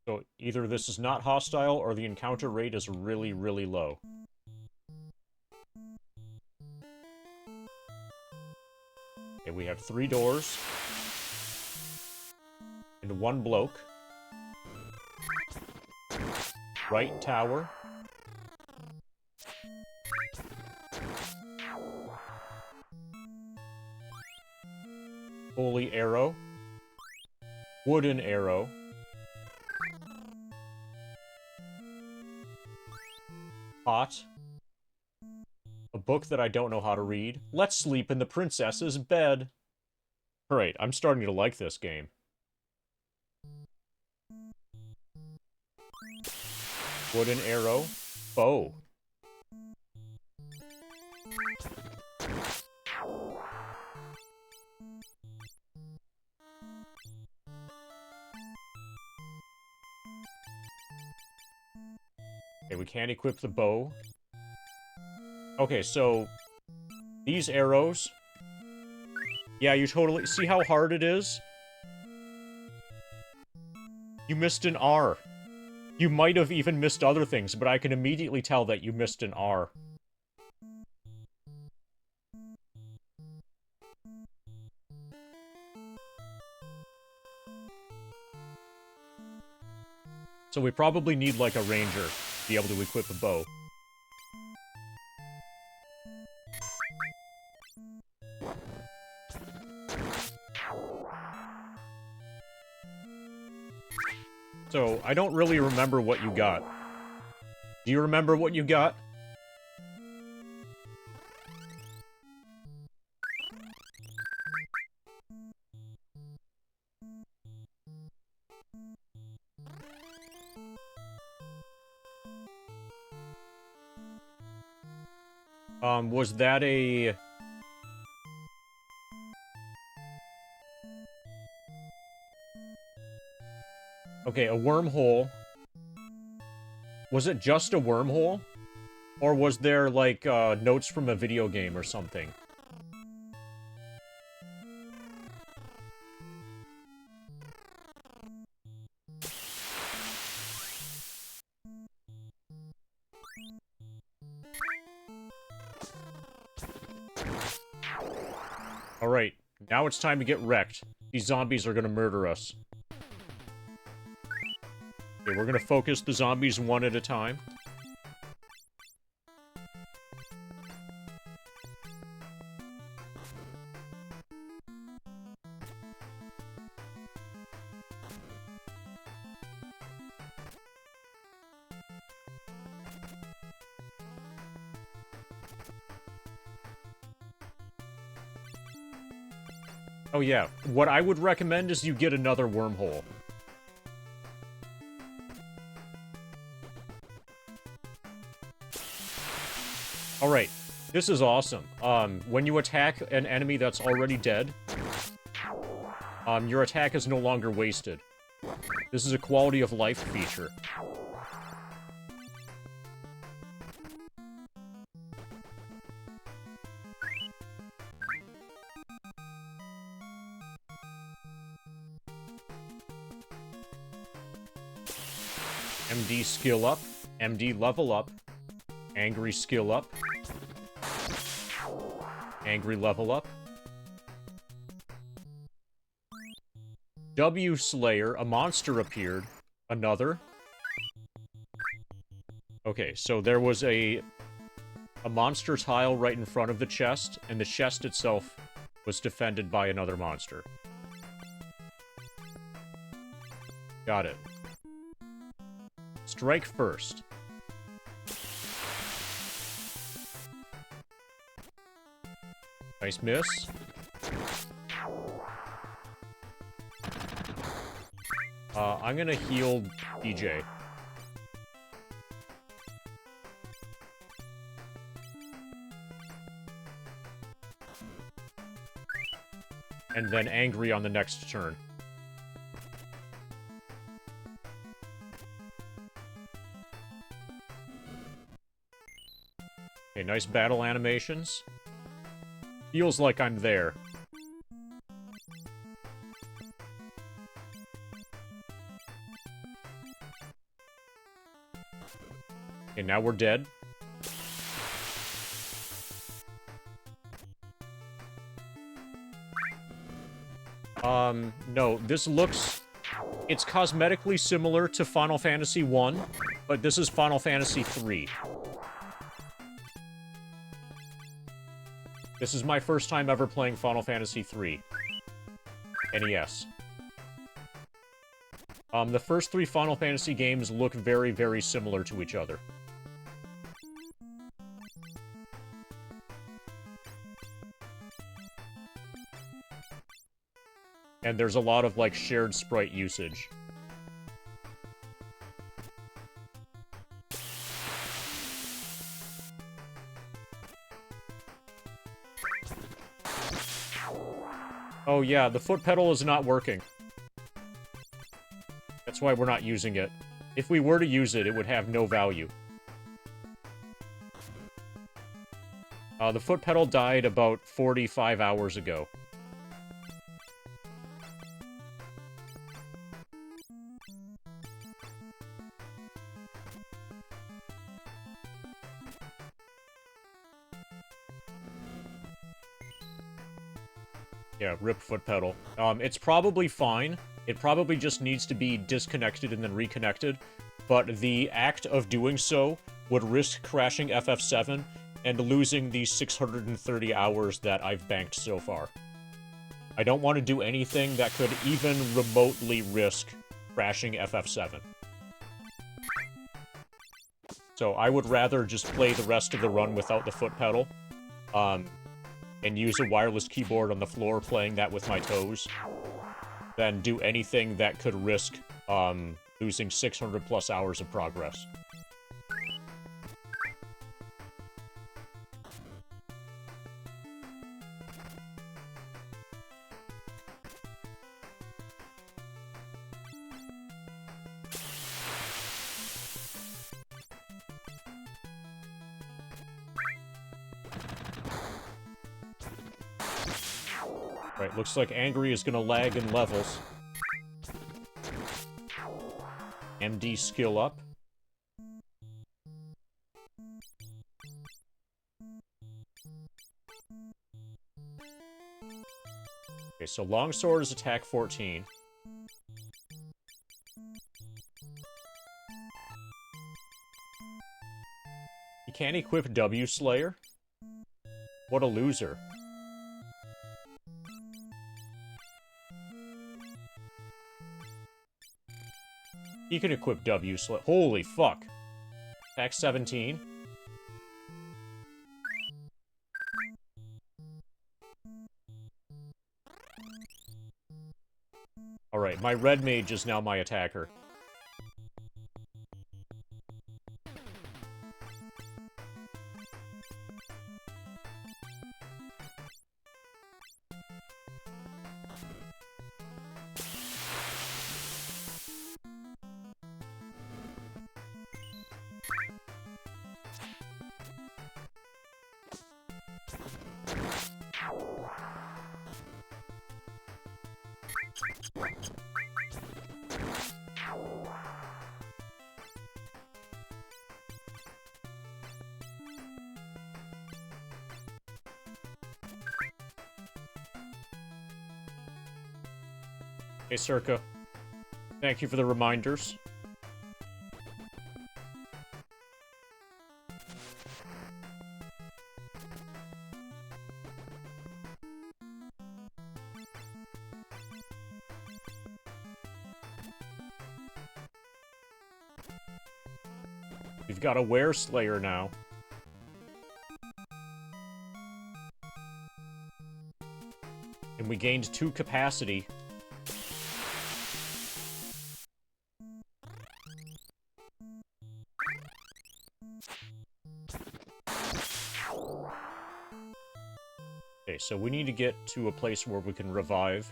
Speaker 1: So either this is not hostile or the encounter rate is really, really low. Okay, we have 3 doors. And one bloke. Right tower. Holy arrow. Wooden arrow. Pot. A book that I don't know how to read. Let's sleep in the princess's bed. Alright, I'm starting to like this game. Wooden arrow. Bow. Okay, we can't equip the bow. Okay, so these arrows. Yeah, you totally see how hard it is? You missed an R. You might have even missed other things, but I can immediately tell that you missed an R. So we probably need, like, a ranger to be able to equip a bow. So, I don't really remember what you got. Do you remember what you got? Was that a... Okay, a wormhole. Was it just a wormhole? Or was there, like, notes from a video game or something? Alright, now it's time to get wrecked. These zombies are gonna murder us. Okay, we're gonna focus the zombies one at a time. Oh yeah, what I would recommend is you get another wormhole. Alright, this is awesome. When you attack an enemy that's already dead, your attack is no longer wasted. This is a quality of life feature. MD skill up, MD level up, angry skill up, angry level up, W Slayer, a monster appeared, another. Okay, so there was a monster tile right in front of the chest, and the chest itself was defended by another monster. Got it. Strike first. Nice miss. I'm gonna heal DJ. And then angry on the next turn. Okay, nice battle animations. Feels like I'm there. Okay, now we're dead. No, this looks... It's cosmetically similar to Final Fantasy 1, but this is Final Fantasy 3. This is my first time ever playing Final Fantasy 3. NES. The first 3 Final Fantasy games look very, very similar to each other. And there's a lot of, like, shared sprite usage. Oh yeah, the foot pedal is not working. That's why we're not using it. If we were to use it, it would have no value. The foot pedal died about 45 hours ago. Yeah, rip foot pedal. It's probably fine. It probably just needs to be disconnected and then reconnected. But the act of doing so would risk crashing FF7 and losing the 630 hours that I've banked so far. I don't want to do anything that could even remotely risk crashing FF7. So I would rather just play the rest of the run without the foot pedal. And use a wireless keyboard on the floor playing that with my toes, than do anything that could risk, losing 600 plus hours of progress. Right, looks like Angry is gonna lag in levels. MD skill up. Okay, so Longsword is attack 14. You can't equip W Slayer? What a loser. He can equip W Slayer. Holy fuck. Attack 17. Alright, my red mage is now my attacker. Hey, Circa. Thank you for the reminders. We've got a Were Slayer now. And we gained 2 capacity. Okay, so we need to get to a place where we can revive.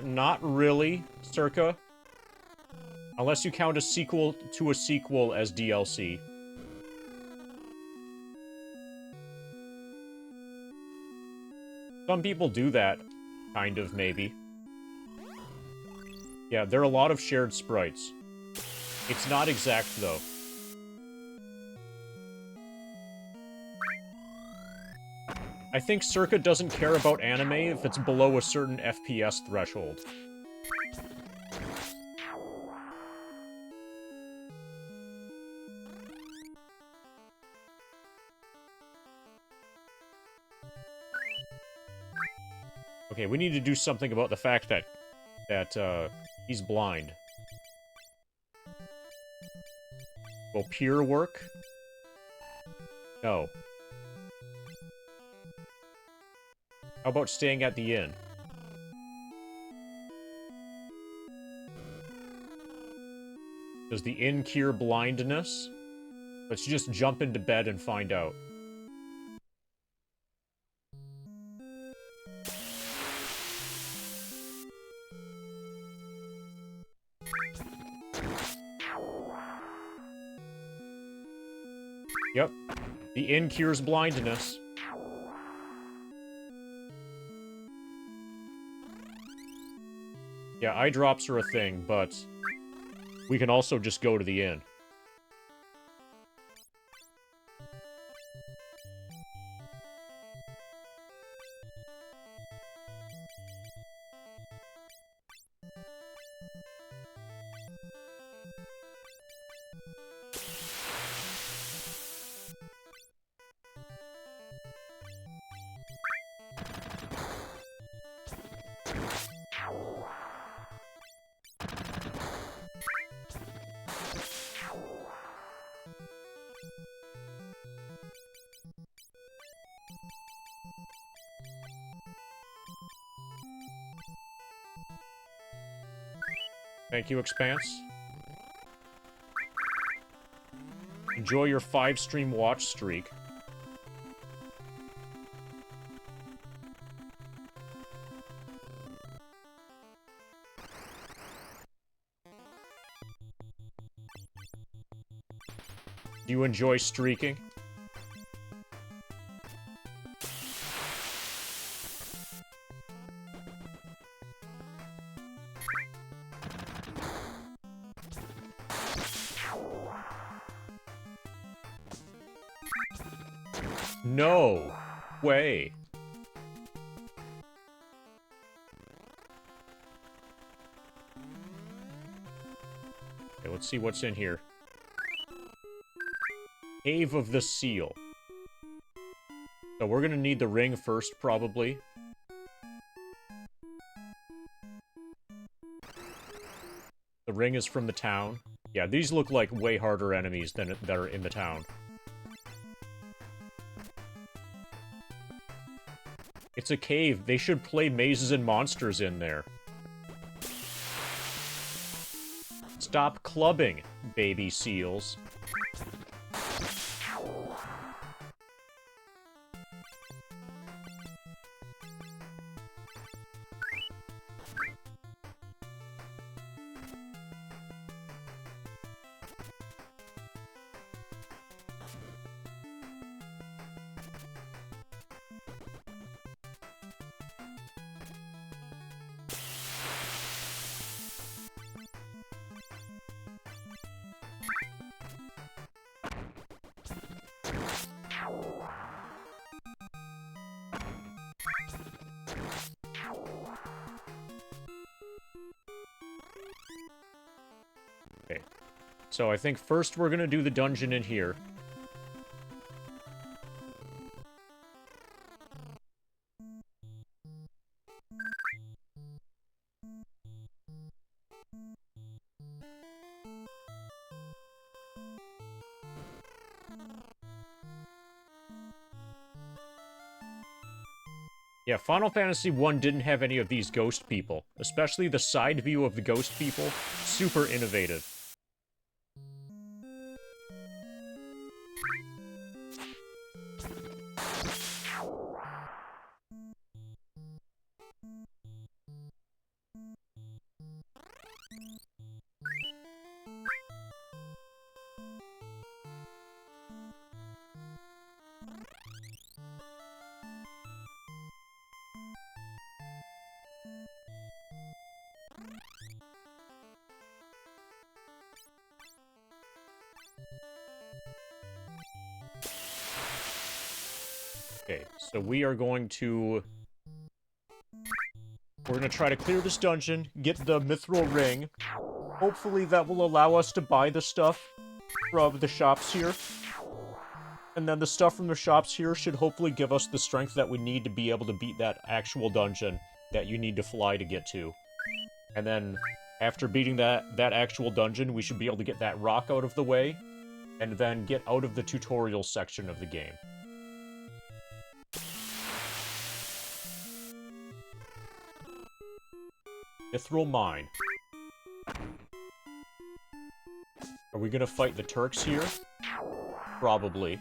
Speaker 1: Not really, Circa. Unless you count a sequel to a sequel as DLC. Some people do that, kind of, maybe. Yeah, there are a lot of shared sprites. It's not exact, though. I think Circuit doesn't care about anime if it's below a certain FPS threshold. Okay, we need to do something about the fact that he's blind. Will Pier work? No. How about staying at the inn? Does the inn cure blindness? Let's just jump into bed and find out. Yep. The inn cures blindness. Yeah, eye drops are a thing, but we can also just go to the inn. Thank you, Expanse. Enjoy your 5-stream watch streak. Do you enjoy streaking? No way. Okay, let's see what's in here. Cave of the Seal. So we're gonna need the ring first, probably. The ring is from the town. Yeah, these look like way harder enemies than that are in the town. It's a cave. They should play Mazes and Monsters in there. Stop clubbing, baby seals. Okay. So I think first we're gonna do the dungeon in here. Yeah, Final Fantasy 1 didn't have any of these ghost people. Especially the side view of the ghost people. Super innovative. Okay, so we are going to... We're gonna try to clear this dungeon, get the mithril ring. Hopefully that will allow us to buy the stuff from the shops here. And then the stuff from the shops here should hopefully give us the strength that we need to be able to beat that actual dungeon that you need to fly to get to. And then, after beating that actual dungeon, we should be able to get that rock out of the way, and then get out of the tutorial section of the game. Mithril Mine. Are we gonna fight the Turks here? Probably.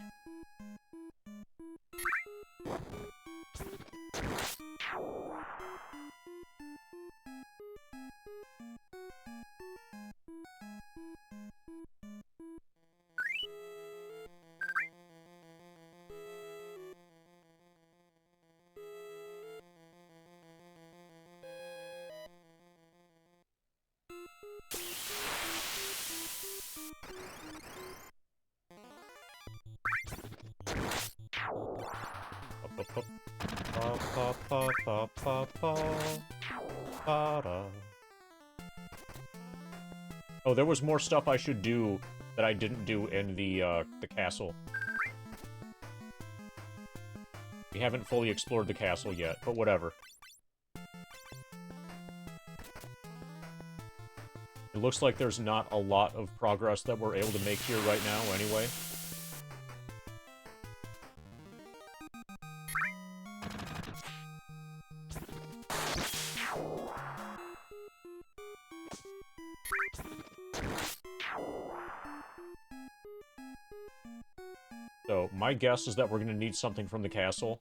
Speaker 1: Oh, there was more stuff I should do that I didn't do in the castle. We haven't fully explored the castle yet, but whatever. It looks like there's not a lot of progress that we're able to make here right now, anyway. So, my guess is that we're gonna need something from the castle.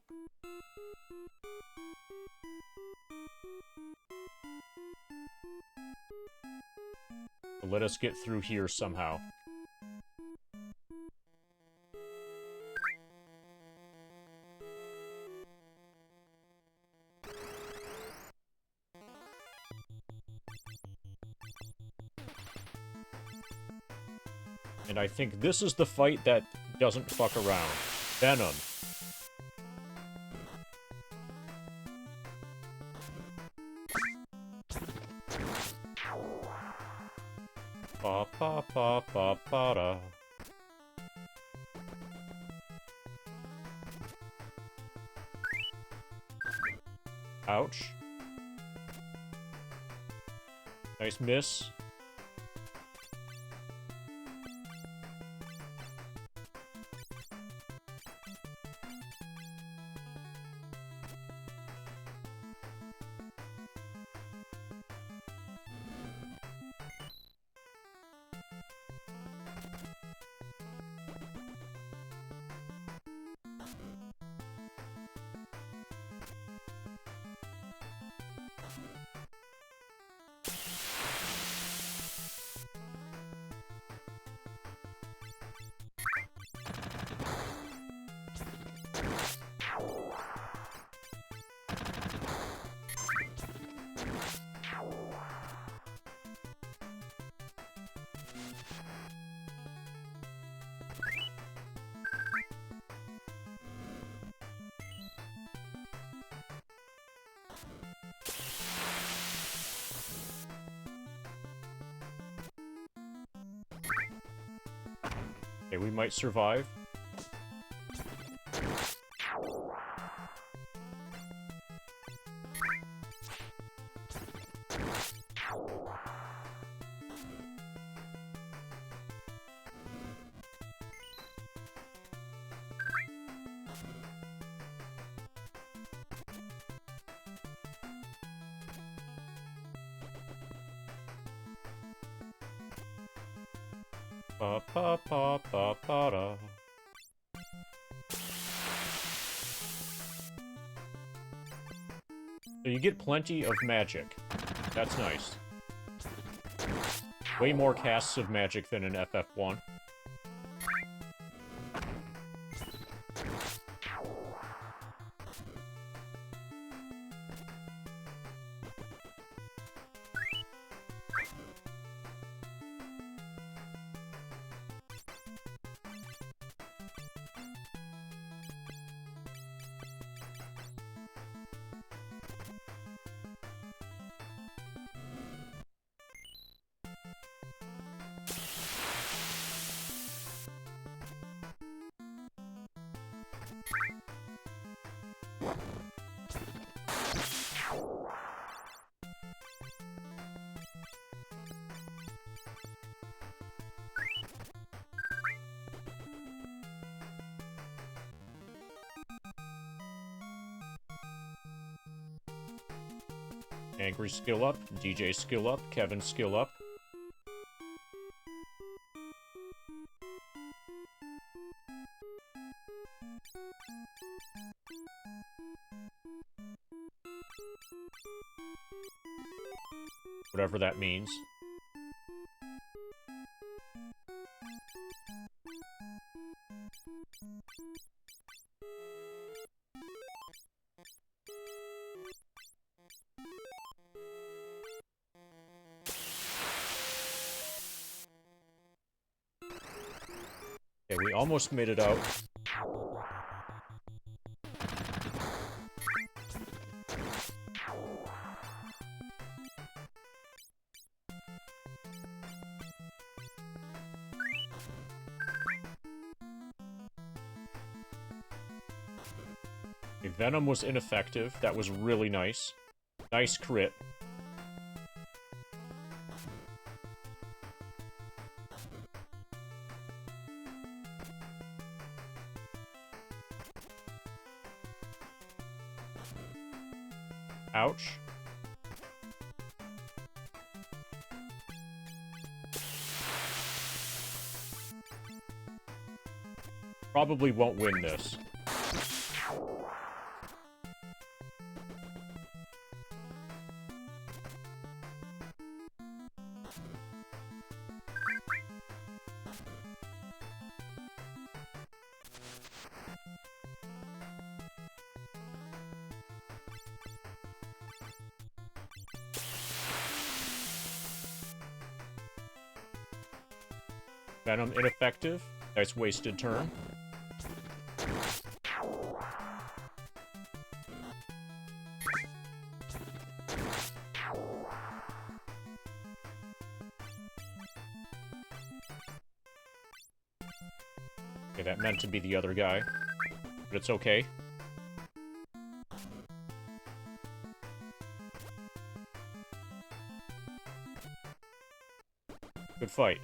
Speaker 1: So let us get through here somehow. And I think this is the fight that doesn't fuck around. Venom. Ba ba ba ba ba da. Ouch. Nice miss. Okay, we might survive. Ba ba ba ba ba da. So you get plenty of magic. That's nice. Way more casts of magic than in FF1. Angry skill up, DJ skill up, Kevin skill up. Whatever that means. Okay, we almost made it out. Okay, Venom was ineffective. That was really nice. Nice crit. Ouch. Probably won't win this. Venom ineffective. Nice wasted turn. Okay, that meant to be the other guy. But it's okay. Good fight.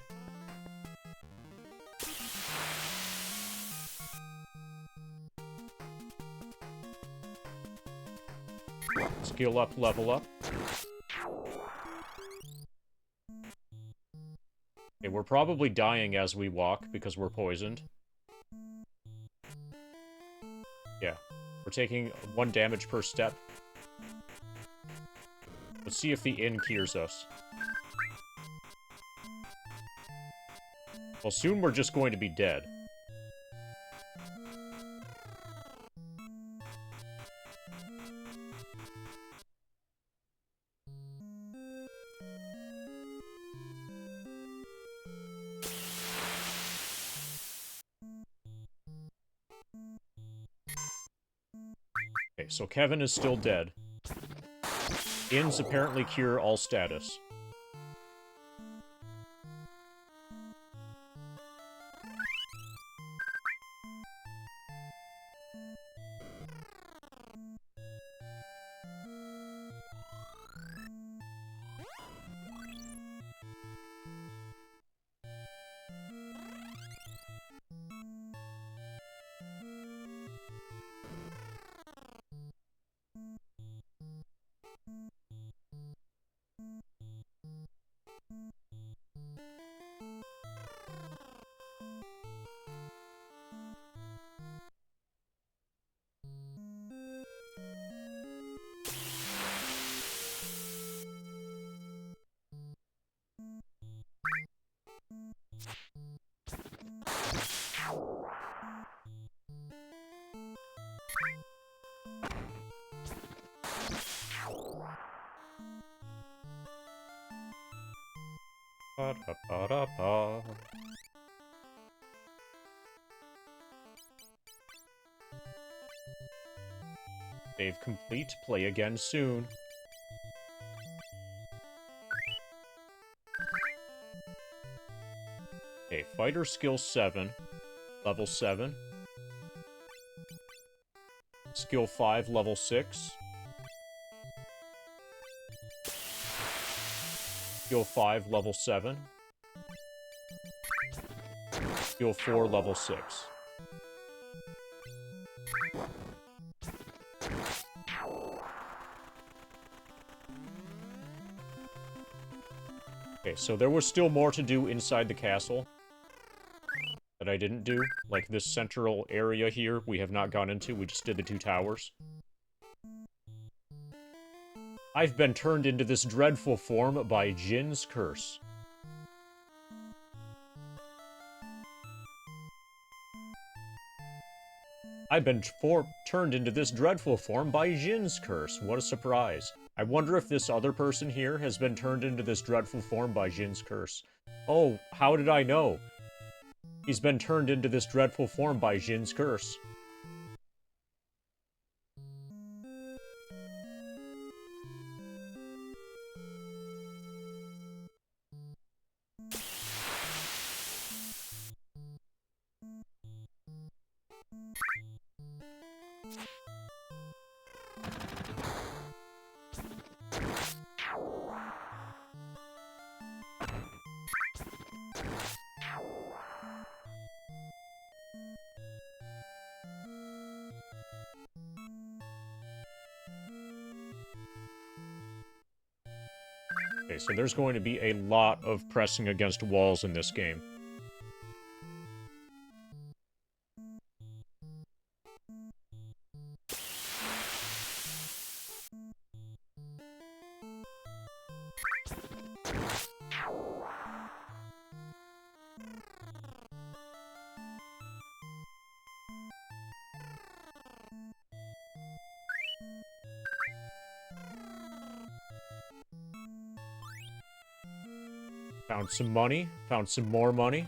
Speaker 1: Skill up, level up. Okay, we're probably dying as we walk because we're poisoned. Yeah, we're taking 1 damage per step. Let's see if the inn cures us. Well, soon we're just going to be dead. Okay, so Kevin is still dead. Inns apparently cure all status. Ba-da-ba-da-ba. Save complete. Play again soon. Okay, fighter skill 7. Level 7. Skill 5, level 6. Skill 5, level 7. Skill 4, level 6. Okay, so there was still more to do inside the castle that I didn't do. Like this central area here, we have not gone into. We just did the 2 towers. I've been turned into this dreadful form by Jin's curse. I've been turned into this dreadful form by Jin's curse. What a surprise. I wonder if this other person here has been turned into this dreadful form by Jin's curse. Oh, how did I know? He's been turned into this dreadful form by Jin's curse. Okay, so there's going to be a lot of pressing against walls in this game. Found some money. Found some more money.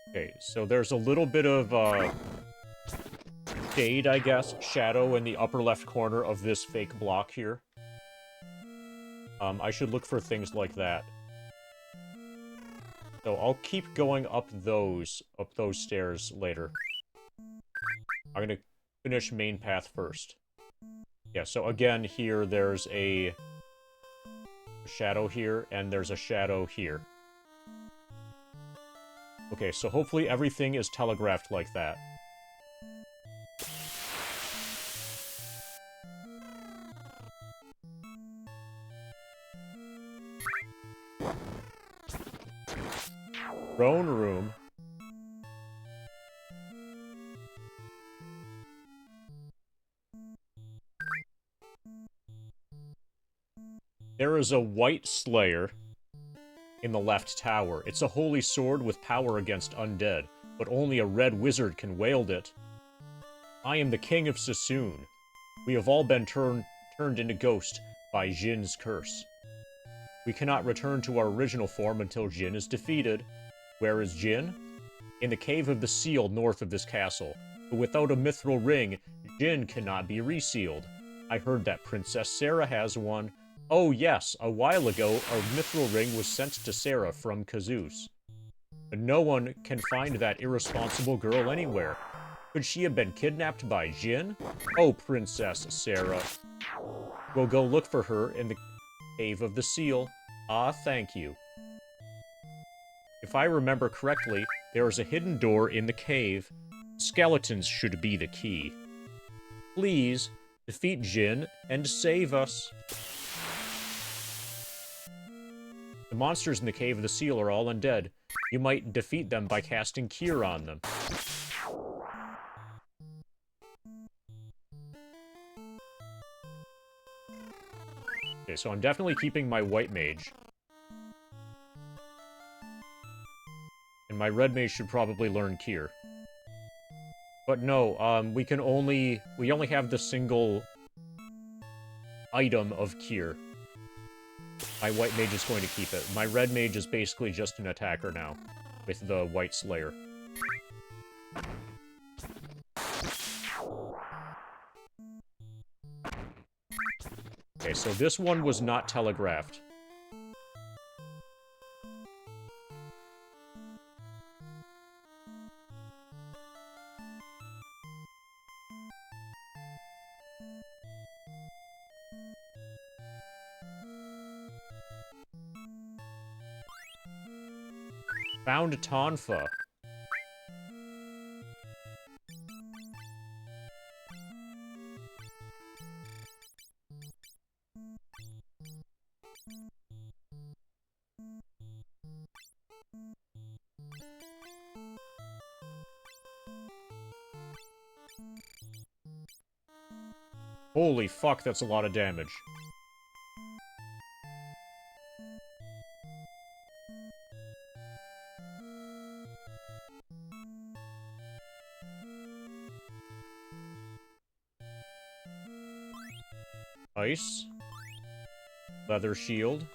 Speaker 1: Okay, so there's a little bit of, shade, I guess, shadow in the upper left corner of this fake block here. I should look for things like that. So I'll keep going up those stairs later. I'm gonna finish main path first. Yeah, so again, here there's a shadow here, and there's a shadow here. Okay, so hopefully everything is telegraphed like that. Throne room. There is a white slayer in the left tower. It's a holy sword with power against undead, but only a red wizard can wield it. I am the king of Sassoon. We have all been turned into ghost by Jin's curse. We cannot return to our original form until Jin is defeated. Where is Jin? In the Cave of the Seal north of this castle. But without a mithril ring, Jin cannot be resealed. I heard that Princess Sarah has one. Oh yes, a while ago, a mithril ring was sent to Sarah from Kazus. But no one can find that irresponsible girl anywhere. Could she have been kidnapped by Jin? Oh, Princess Sarah. We'll go look for her in the Cave of the Seal. Ah, thank you. If I remember correctly, there is a hidden door in the cave. Skeletons should be the key. Please, defeat Jin and save us. The monsters in the Cave of the Seal are all undead. You might defeat them by casting Cure on them. Okay, so I'm definitely keeping my white mage. And my red mage should probably learn Cure. But no, we only have the single item of Cure. My white mage is going to keep it. My red mage is basically just an attacker now, with the white slayer. Okay, so this one was not telegraphed. Found Tonfa. Holy fuck, that's a lot of damage. Ice. Leather shield.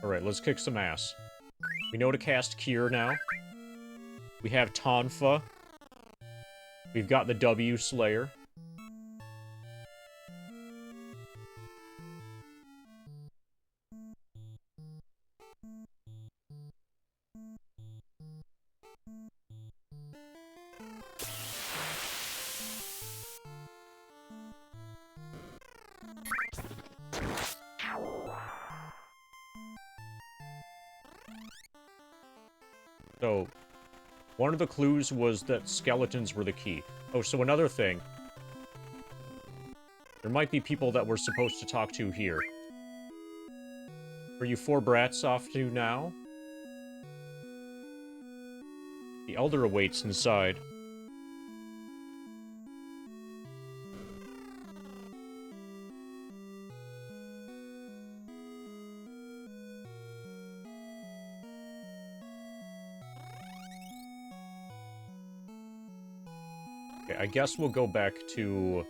Speaker 1: Alright, let's kick some ass. We know to cast Cure now. We have Tonfa. We've got the W Slayer. So, one of the clues was that skeletons were the key. Oh, so another thing. There might be people that we're supposed to talk to here. Are you 4 brats off to now? The Elder awaits inside. I guess we'll go back to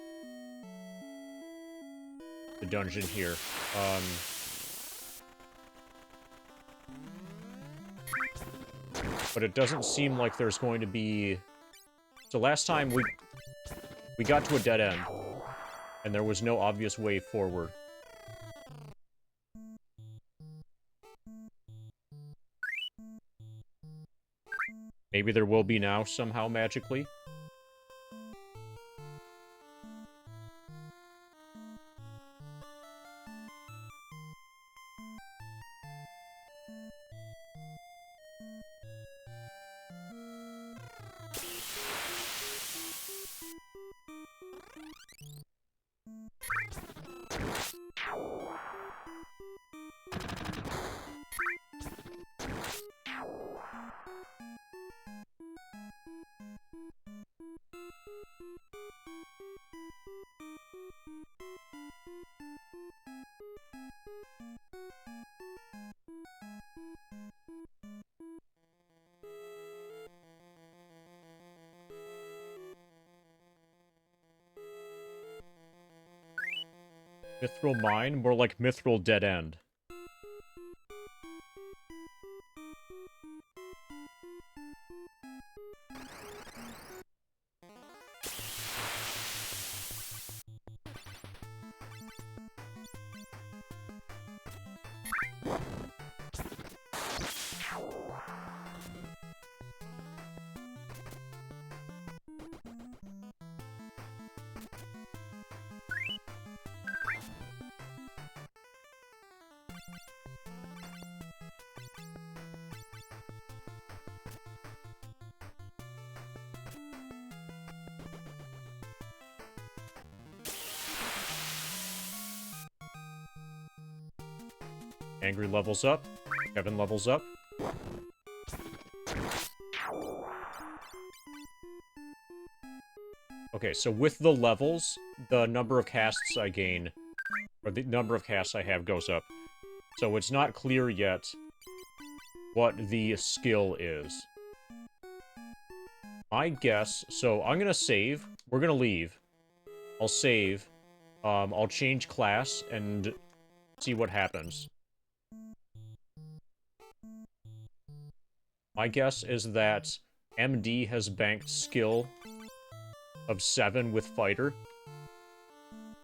Speaker 1: the dungeon here. But it doesn't seem like there's going to be... So last time we got to a dead end, and there was no obvious way forward. Maybe there will be now, somehow, magically. Mithril Mine? More like Mithril Dead End. Angry levels up. Kevin levels up. Okay, so with the levels, the number of casts I gain, or the number of casts I have goes up. So it's not clear yet what the skill is. My guess, so I'm gonna save. We're gonna leave. I'll save. I'll change class and see what happens. My guess is that MD has banked skill of 7 with fighter.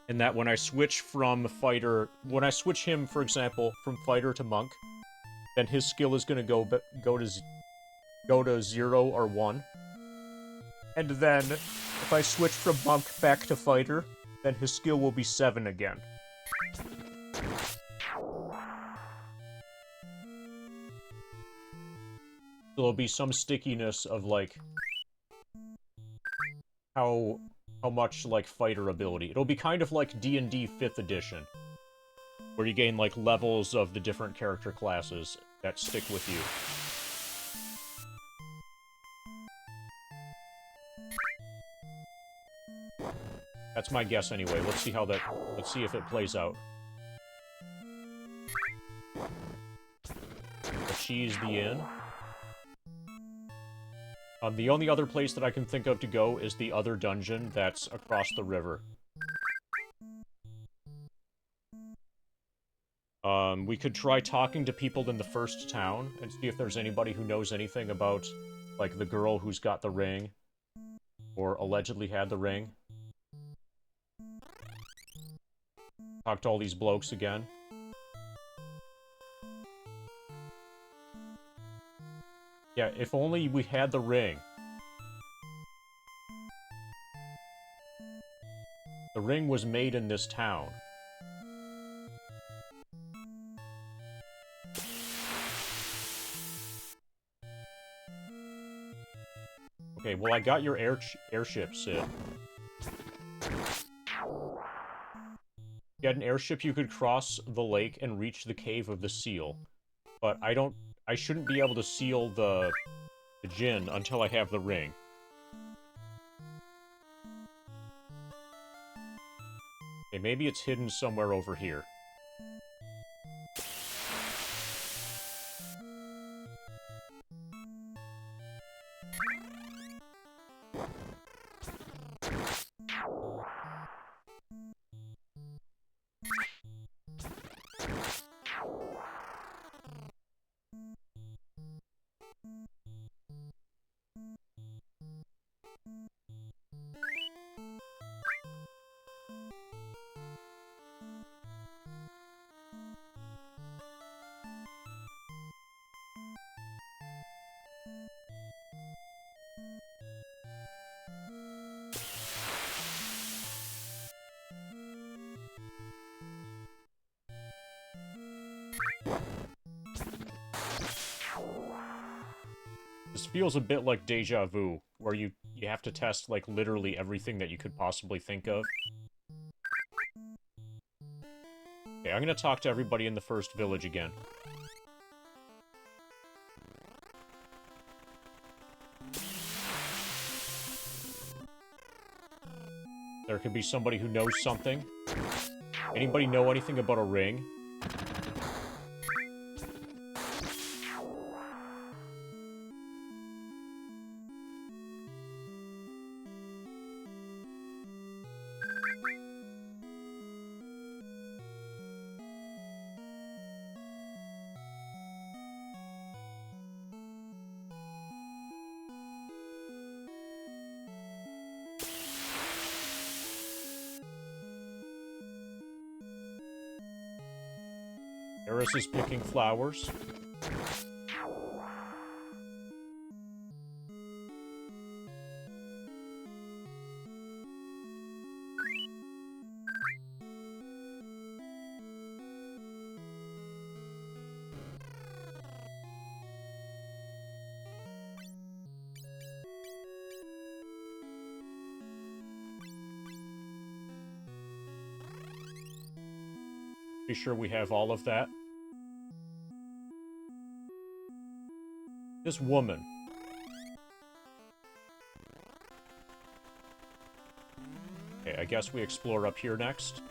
Speaker 1: And that when I switch from fighter, when I switch him, for example, from fighter to monk, then his skill is going to go to 0 or 1. And then if I switch from monk back to fighter, then his skill will be 7 again. So there'll be some stickiness of, like, how much, like, fighter ability. It'll be kind of like D&D 5th edition, where you gain, like, levels of the different character classes that stick with you. That's my guess anyway. Let's see if it plays out. Achieve the inn. The only other place that I can think of to go is the other dungeon that's across the river. We could try talking to people in the first town and see if there's anybody who knows anything about, like, the girl who's got the ring, or allegedly had the ring. Talk to all these blokes again. Yeah, if only we had the ring. The ring was made in this town. Okay, well, I got your airship, Sid. If you had an airship, you could cross the lake and reach the Cave of the Seal. But I shouldn't be able to seal the Djinn until I have the ring. Okay, maybe it's hidden somewhere over here. This feels a bit like Deja Vu, where you have to test, like, literally everything that you could possibly think of. Okay, I'm gonna talk to everybody in the first village again. There could be somebody who knows something. Anybody know anything about a ring? Eris is picking flowers. Be sure we have all of that. This woman. guess we explore up here next.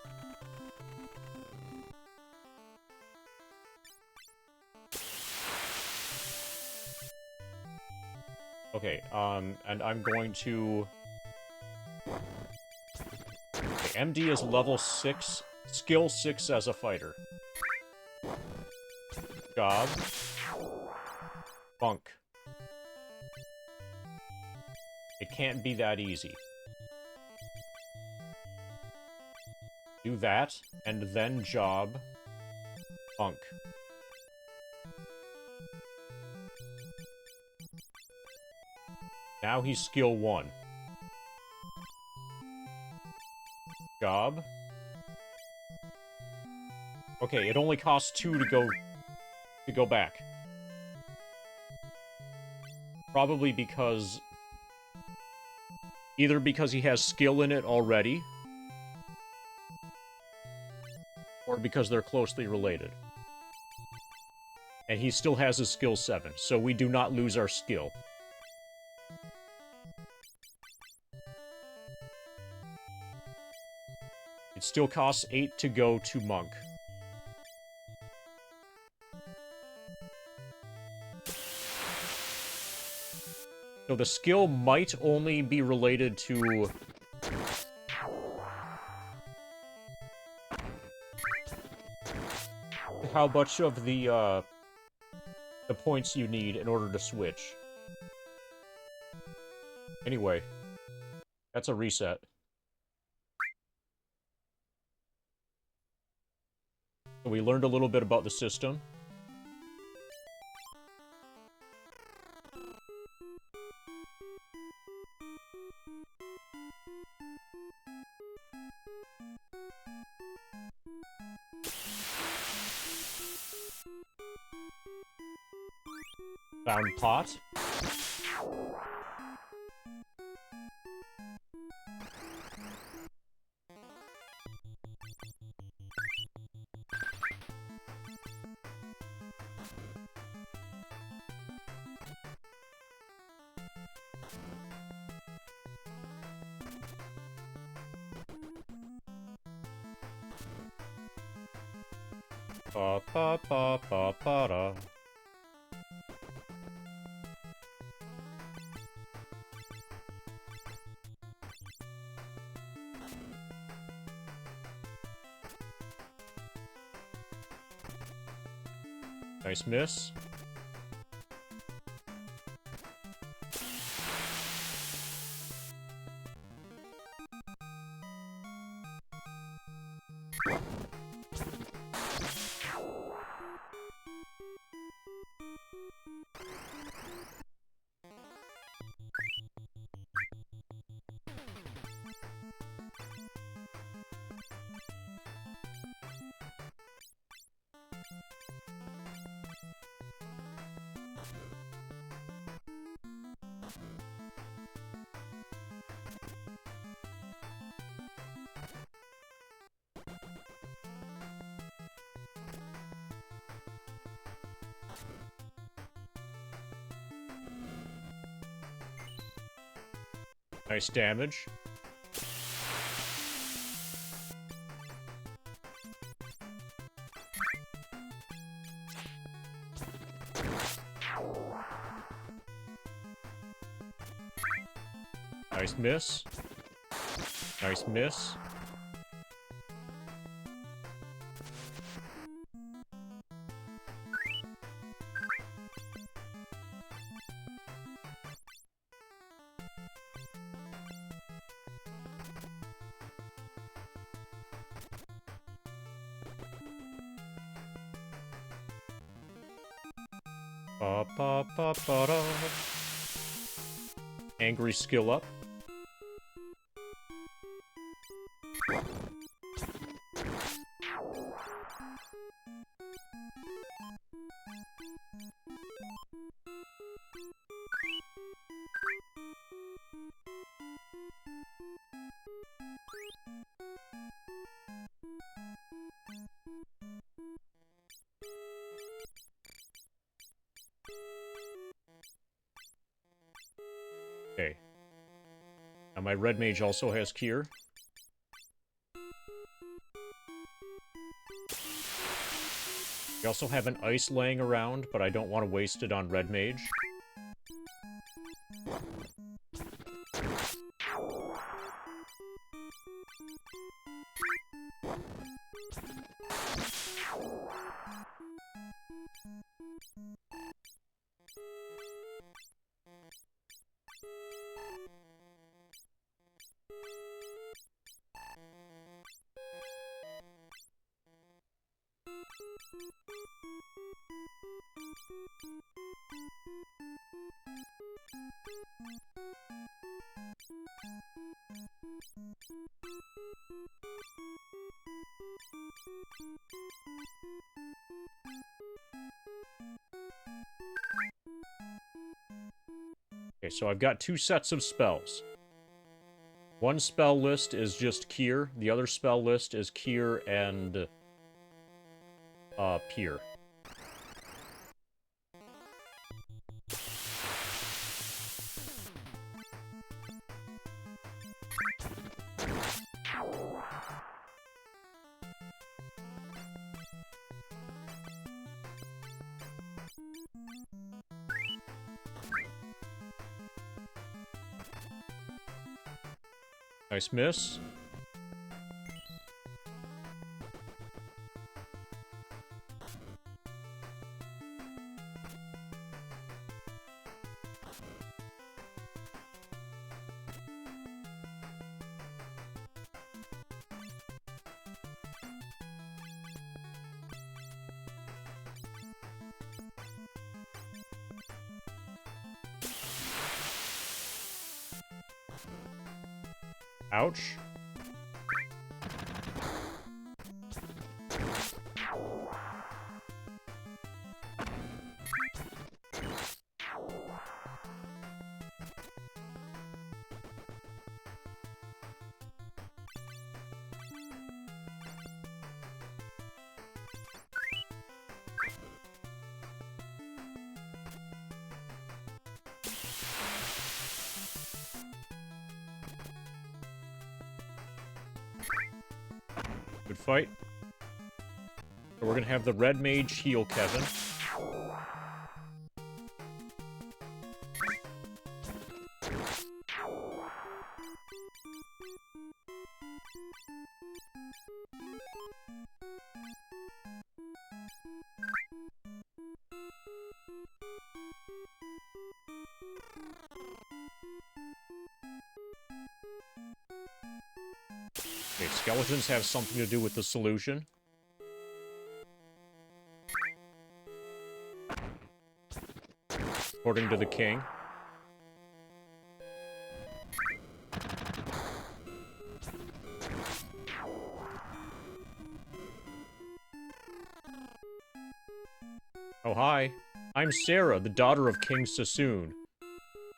Speaker 1: Okay, and I'm going to... Okay, MD is level 6, skill 6 as a fighter. Job. Bunk. It can't be that easy. Do that, and then job. Bunk. Now he's skill 1. Job. Okay, it only costs 2 to go back. Probably because... Either because he has skill in it already, or because they're closely related. And he still has his skill 7, so we do not lose our skill. It still costs 8 to go to Monk. So the skill might only be related to... how much of the points you need in order to switch. Anyway, that's a reset. So we learned a little bit about the system. Found pot. Ba ba ba ba ba da. Nice miss. Nice damage. Nice miss. Nice miss. Ba ba ba ba da. Angry skill up. Okay. Now my red mage also has cure. We also have an ice laying around, but I don't want to waste it on Red Mage. Okay, so I've got 2 sets of spells. One spell list is just Kier. The other spell list is Kier and Pier. Nice miss. Ouch. Good fight. So we're gonna have the Red Mage heal Kevin. Okay, skeletons have something to do with the solution. According to the king. Oh, hi. I'm Sarah, the daughter of King Sassoon.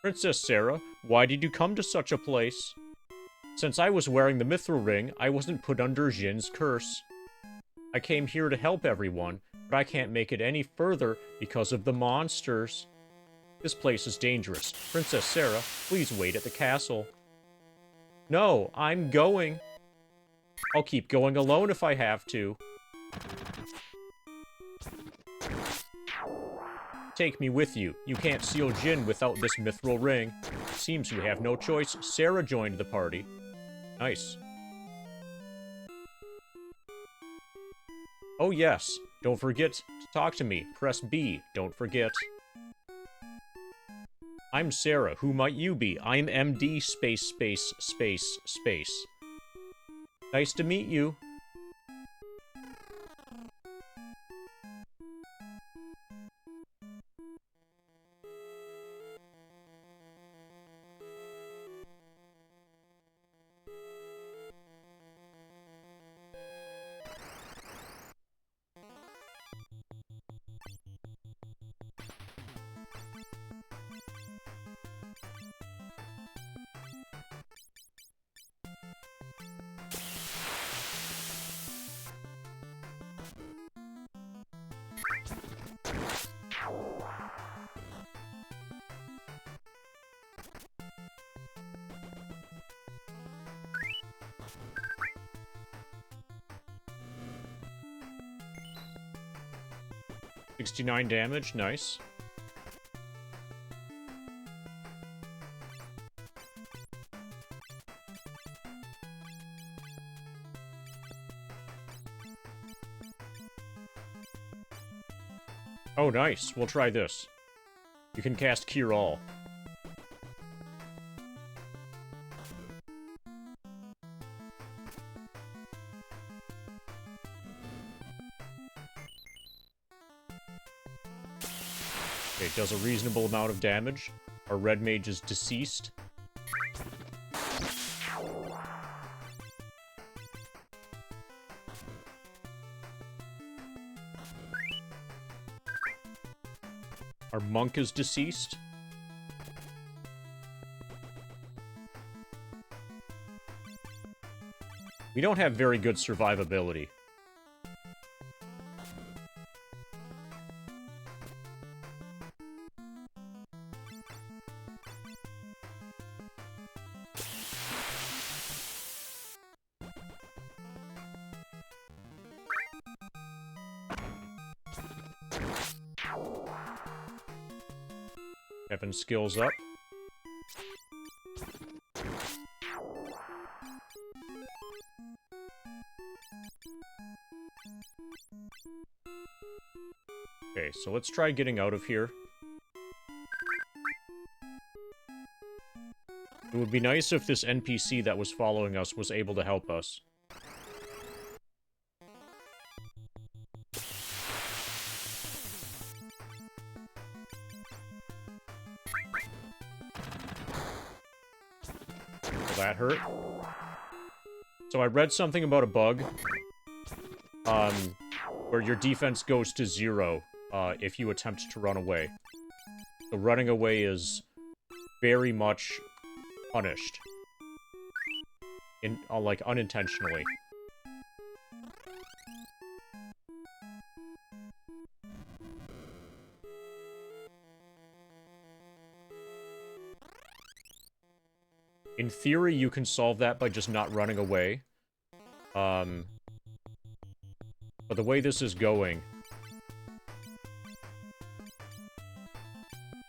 Speaker 1: Princess Sarah, why did you come to such a place? Since I was wearing the mithril ring, I wasn't put under Jin's curse. I came here to help everyone, but I can't make it any further because of the monsters. This place is dangerous. Princess Sarah, please wait at the castle. No, I'm going. I'll keep going alone if I have to. Take me with you. You can't seal Jin without this mithril ring. Seems you have no choice. Sarah joined the party. Nice. Oh yes, don't forget to talk to me. Press B, don't forget. I'm Sarah, who might you be? I'm MD space space space space. Nice to meet you. 69 damage, nice. Oh, nice. We'll try this. You can cast Cure All. Okay, it does a reasonable amount of damage. Our red mage is deceased. Our monk is deceased. We don't have very good survivability. Weapon skills up. Okay, so let's try getting out of here. It would be nice if this NPC that was following us was able to help us. That hurt. So I read something about a bug, where your defense goes to 0, if you attempt to run away. So running away is very much punished. Like, unintentionally. In theory, you can solve that by just not running away. But the way this is going,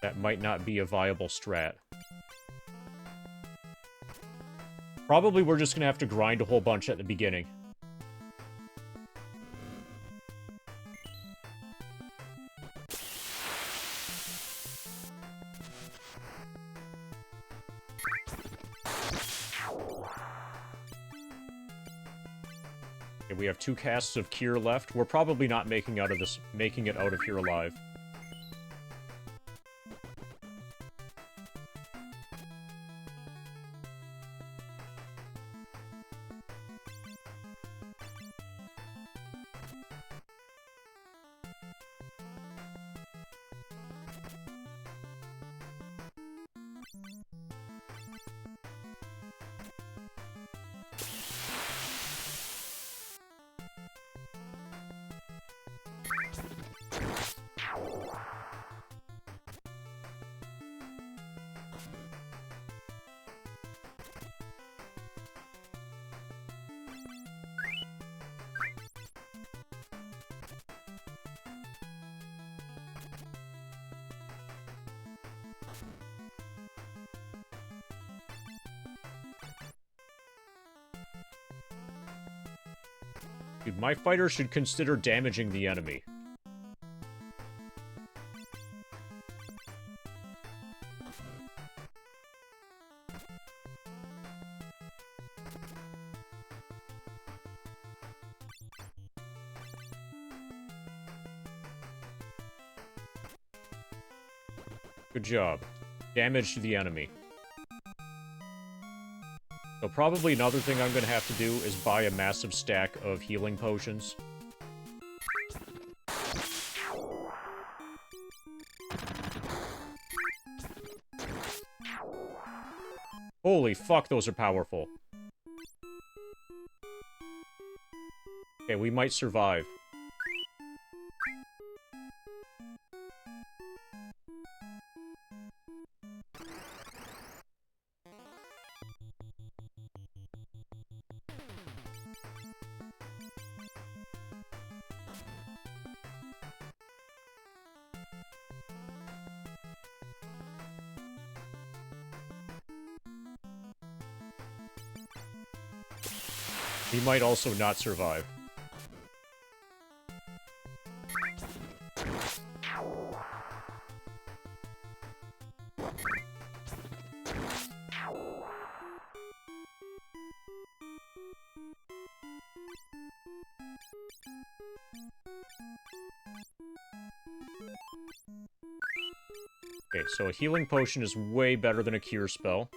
Speaker 1: that might not be a viable strat. Probably we're just gonna have to grind a whole bunch at the beginning. We have 2 casts of Cure left. We're probably not making it out of here alive. Dude, my fighter should consider damaging the enemy. Good job. Damage to the enemy. So probably another thing I'm gonna have to do is buy a massive stack of healing potions. Holy fuck, those are powerful. Okay, we might survive. He might also not survive. Okay, so a healing potion is way better than a cure spell.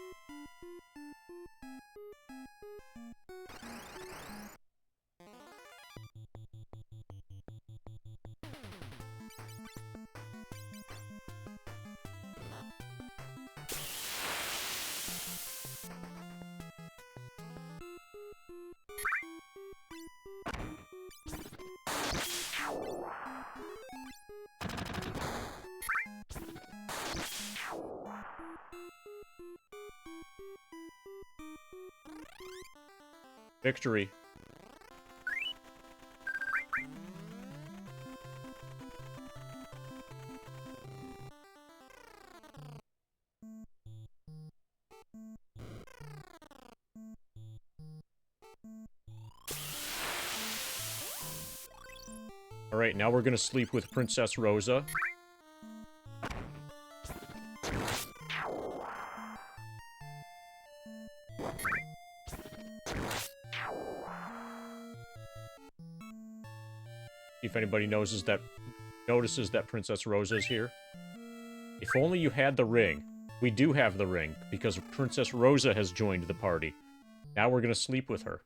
Speaker 1: Victory. Alright, now we're gonna sleep with Princess Rosa. If anybody notices that Princess Rosa is here. If only you had the ring. We do have the ring, because Princess Rosa has joined the party. Now we're gonna sleep with her.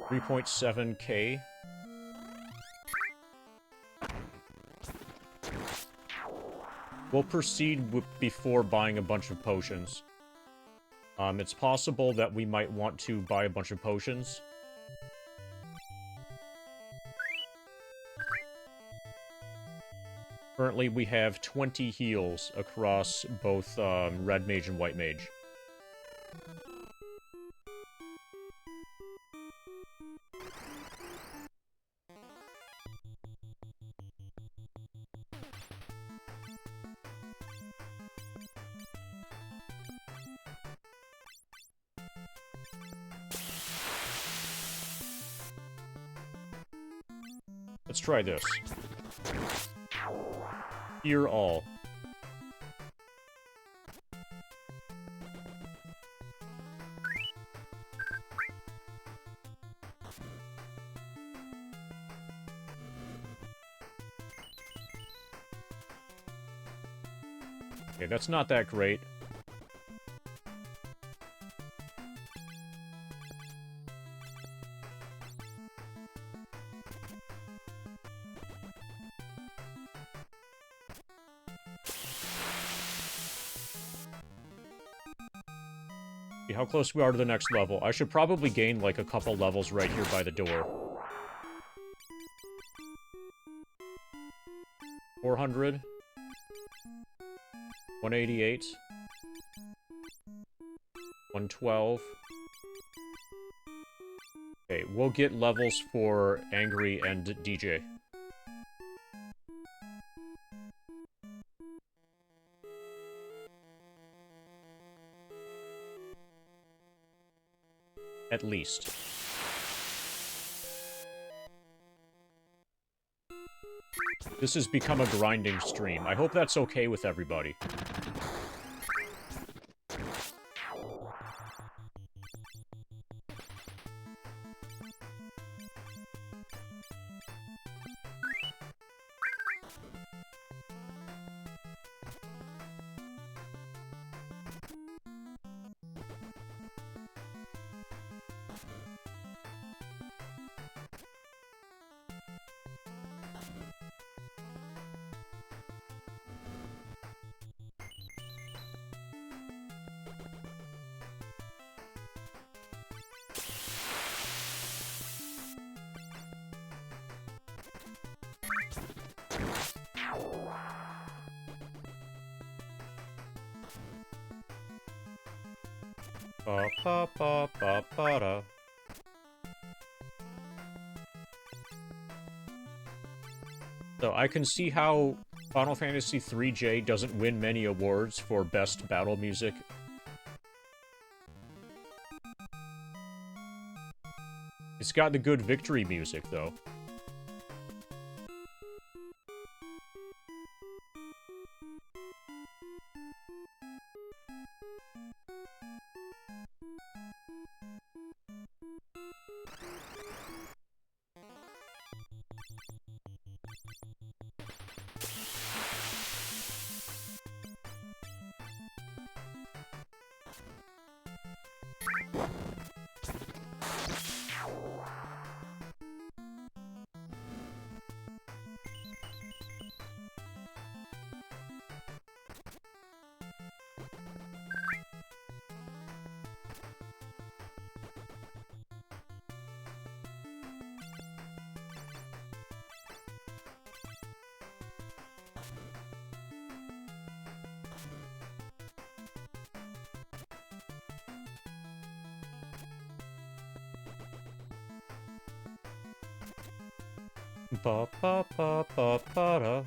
Speaker 1: $3.7K. We'll proceed before buying a bunch of potions. It's possible that we might want to buy a bunch of potions. Currently, we have 20 heals across both Red Mage and White Mage. Let's try this. Hear all. Okay, that's not that great. See how close we are to the next level. I should probably gain, like, a couple levels right here by the door. 400. 188. 112. Okay, we'll get levels for Angry and DJ. At least. This has become a grinding stream. I hope that's okay with everybody. Ba ba ba ba ba da. So I can see how Final Fantasy III-J doesn't win many awards for best battle music. It's got the good victory music, though. Ba ba ba ba ba da.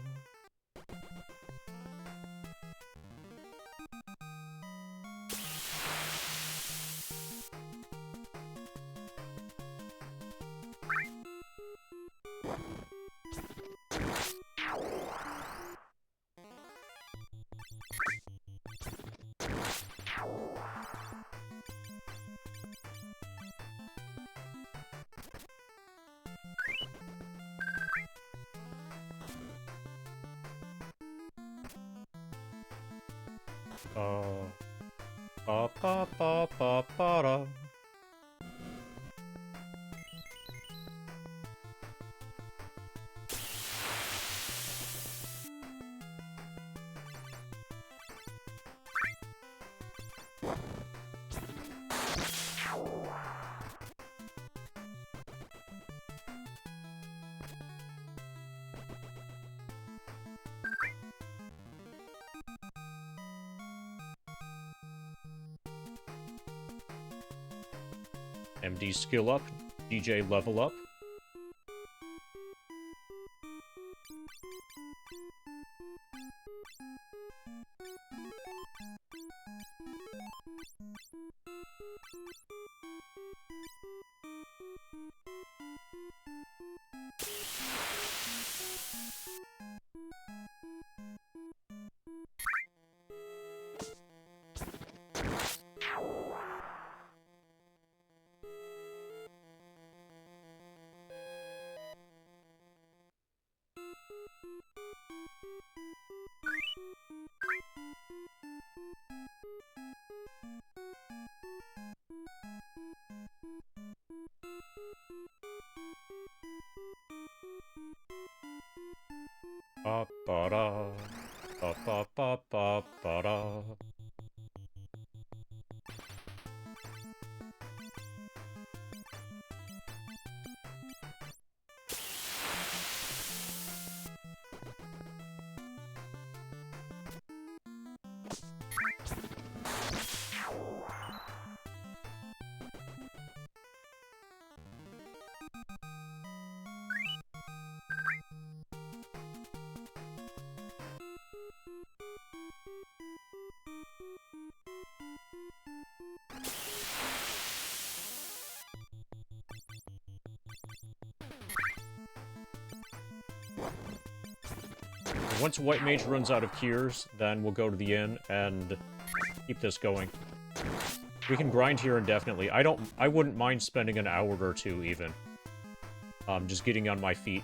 Speaker 1: Ba ba ba ba ba da. MD skill up, DJ level up. Ba ba da. Ba ba ba ba ba da. Once White Mage runs out of cures, then we'll go to the inn and keep this going. We can grind here indefinitely. I wouldn't mind spending an hour or two, even. Just getting on my feet.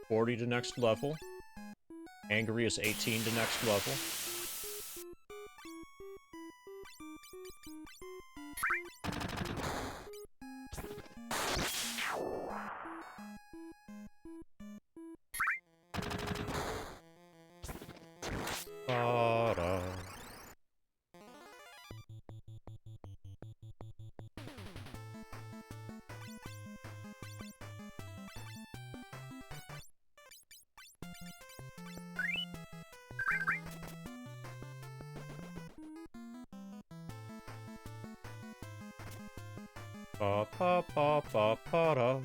Speaker 1: $40 to next level. Angry is 18 to next level. Ba-da. Ba ba ba ba ba da.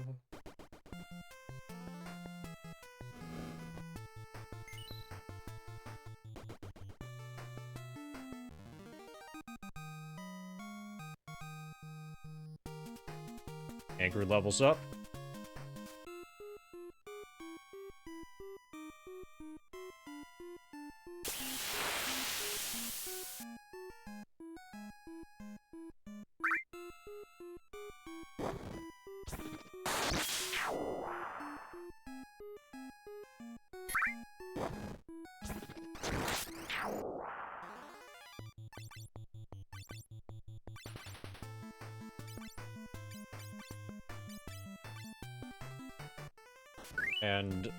Speaker 1: Anger levels up. And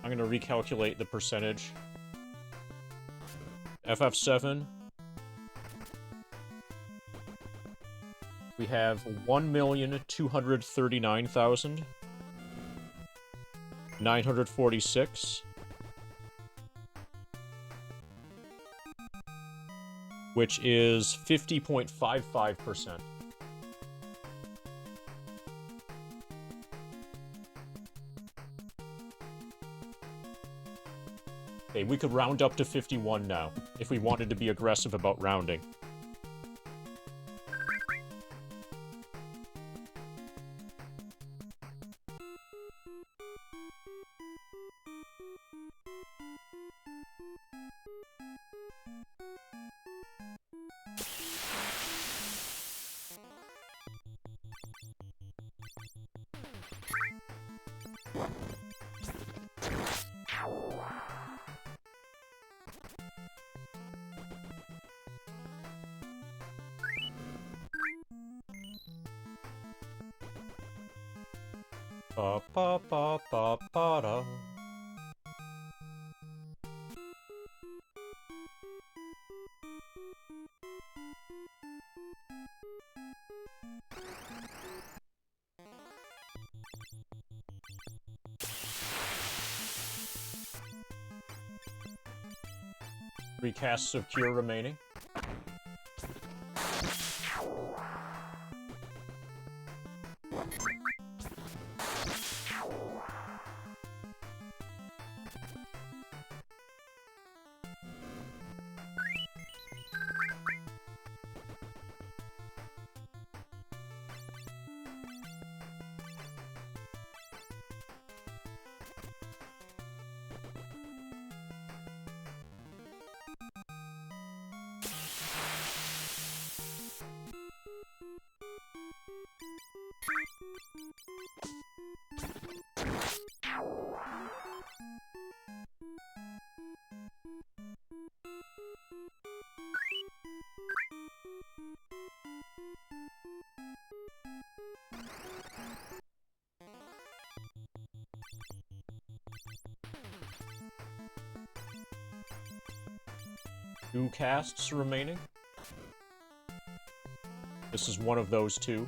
Speaker 1: I'm gonna recalculate the percentage. FF7. We have 1,239,946. Which is 50.55%. Okay, we could round up to 51 now, if we wanted to be aggressive about rounding. Ba ba ba ba ba da. Three casts of cure remaining. Two casts remaining. This is one of those two.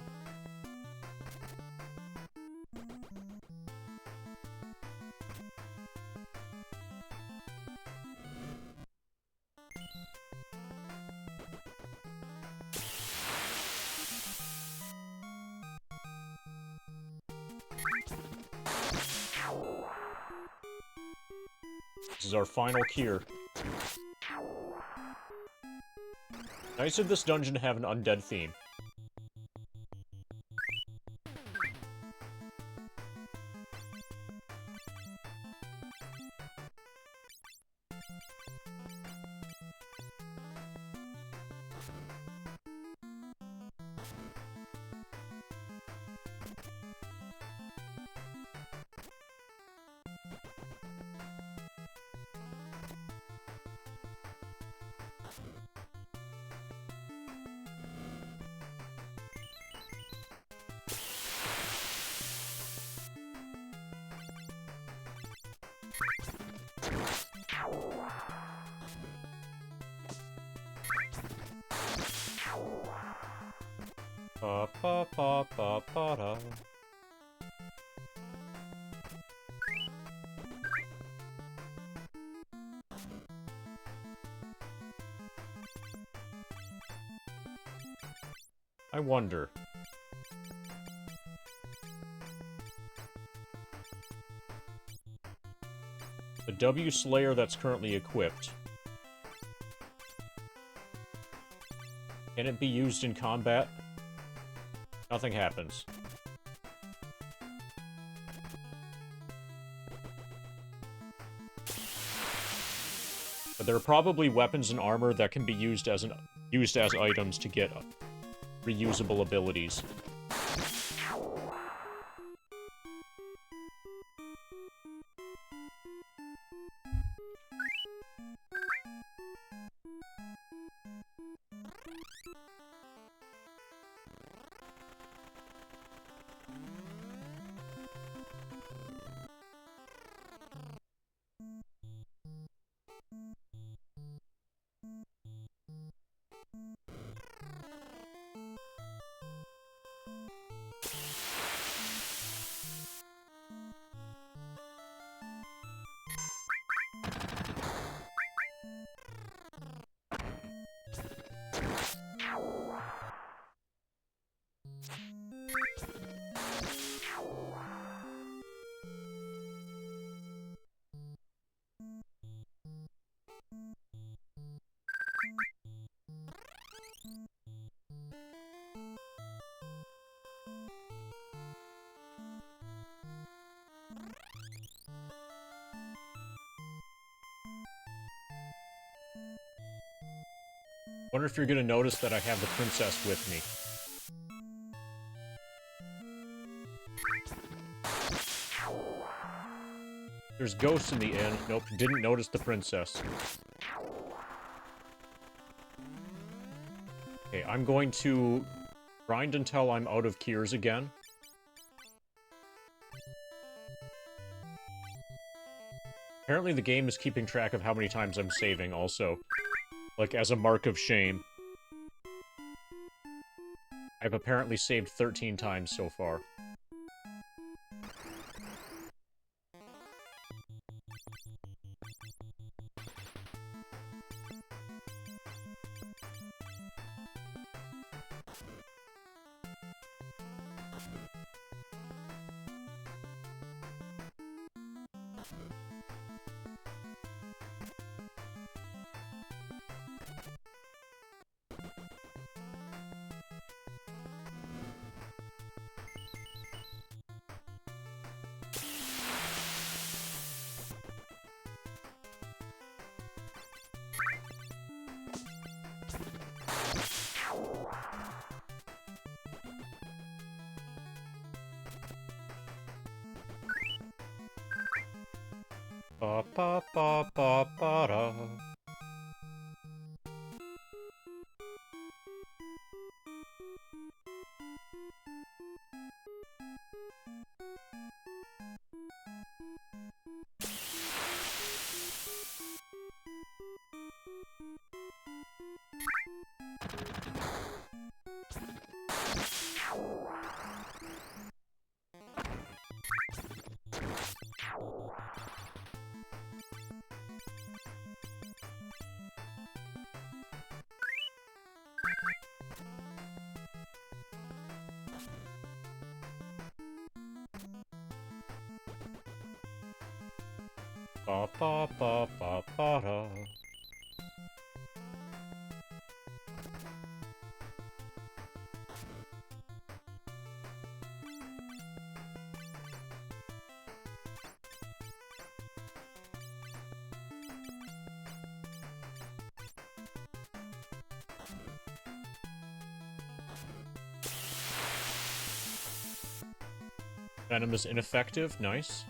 Speaker 1: This is our final cure. Nice of this dungeon to have an undead theme. Ba ba ba ba ba da. I wonder. The W Slayer that's currently equipped. Can it be used in combat? Nothing happens. But there are probably weapons and armor that can be used as items to get reusable abilities. Wonder if you're gonna notice that I have the princess with me. There's ghosts in the inn. Nope, didn't notice the princess. Okay, I'm going to grind until I'm out of cures again. Apparently the game is keeping track of how many times I'm saving also. Like, as a mark of shame. I've apparently saved 13 times so far. Ba ba ba ba ba da. Ba ba ba ba ba da. Venom is ineffective, nice.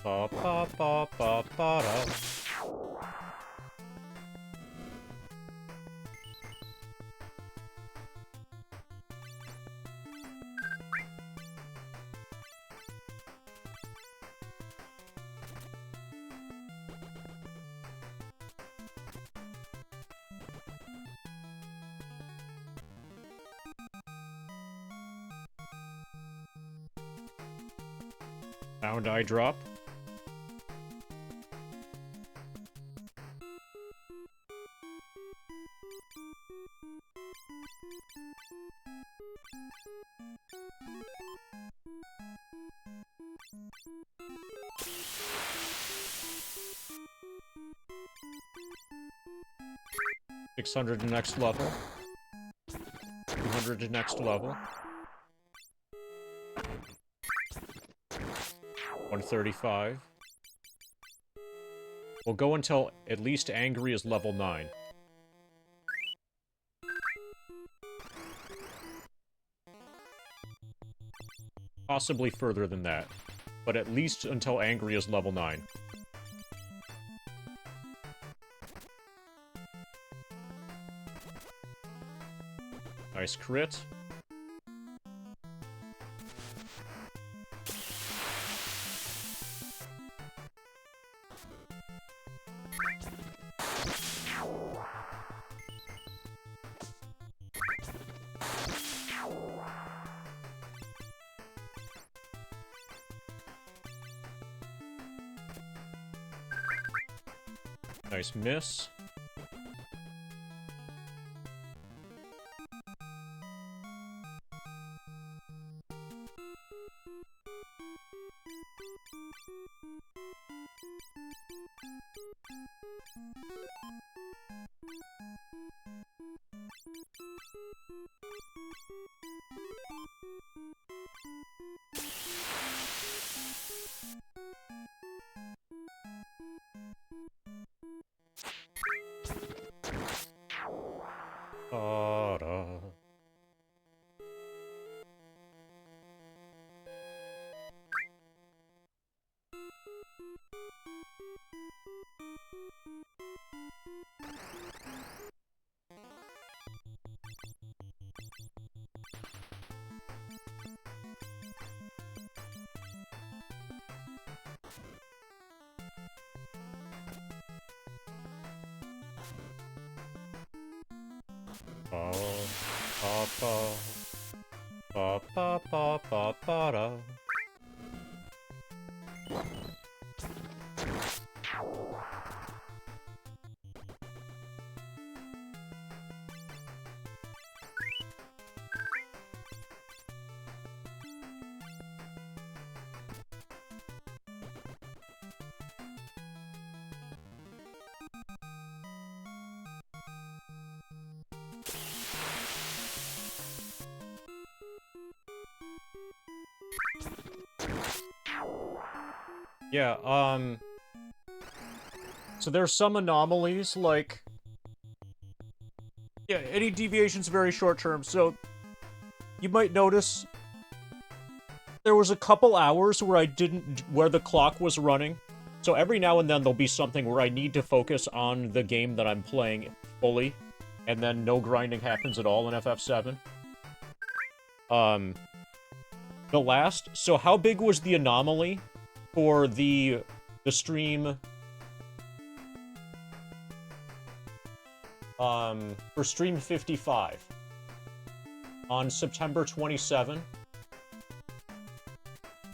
Speaker 1: Ba ba ba ba ba da. Found eye drop. $600 to next level. $200 to next level. 135. We'll go until at least Angry is level 9. Possibly further than that, but at least until Angry is level 9. Nice crit. Nice miss. Ta-da. Ba ba ba ba ba ba ba da. Yeah, so there's some anomalies, like... Yeah, any deviation's very short-term, so... You might notice... There was a couple hours where where the clock was running. So every now and then there'll be something where I need to focus on the game that I'm playing fully, and then no grinding happens at all in FF7. So how big was the anomaly for the stream, for stream 55 on September 27,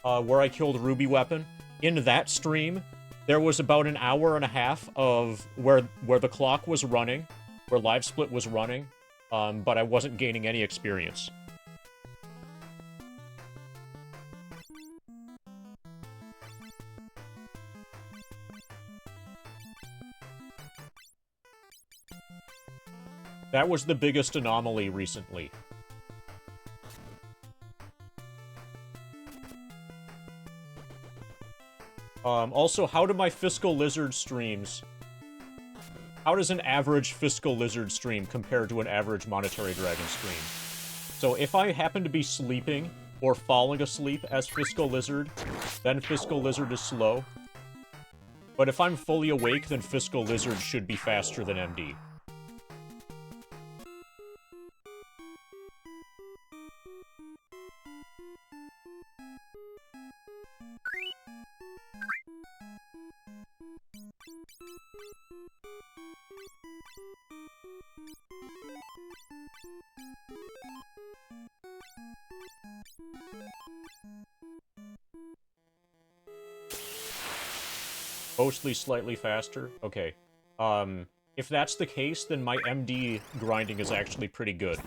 Speaker 1: where I killed Ruby Weapon? In that stream, there was about an hour and a half of where the clock was running, where Live Split was running, but I wasn't gaining any experience. That was the biggest anomaly recently. Also, how do my Fiscal Lizard streams... How does an average Fiscal Lizard stream compare to an average Monetary Dragon stream? So if I happen to be sleeping or falling asleep as Fiscal Lizard, then Fiscal Lizard is slow. But if I'm fully awake, then Fiscal Lizard should be faster than MD. Mostly slightly faster? Okay. If that's the case, then my MD grinding is actually pretty good.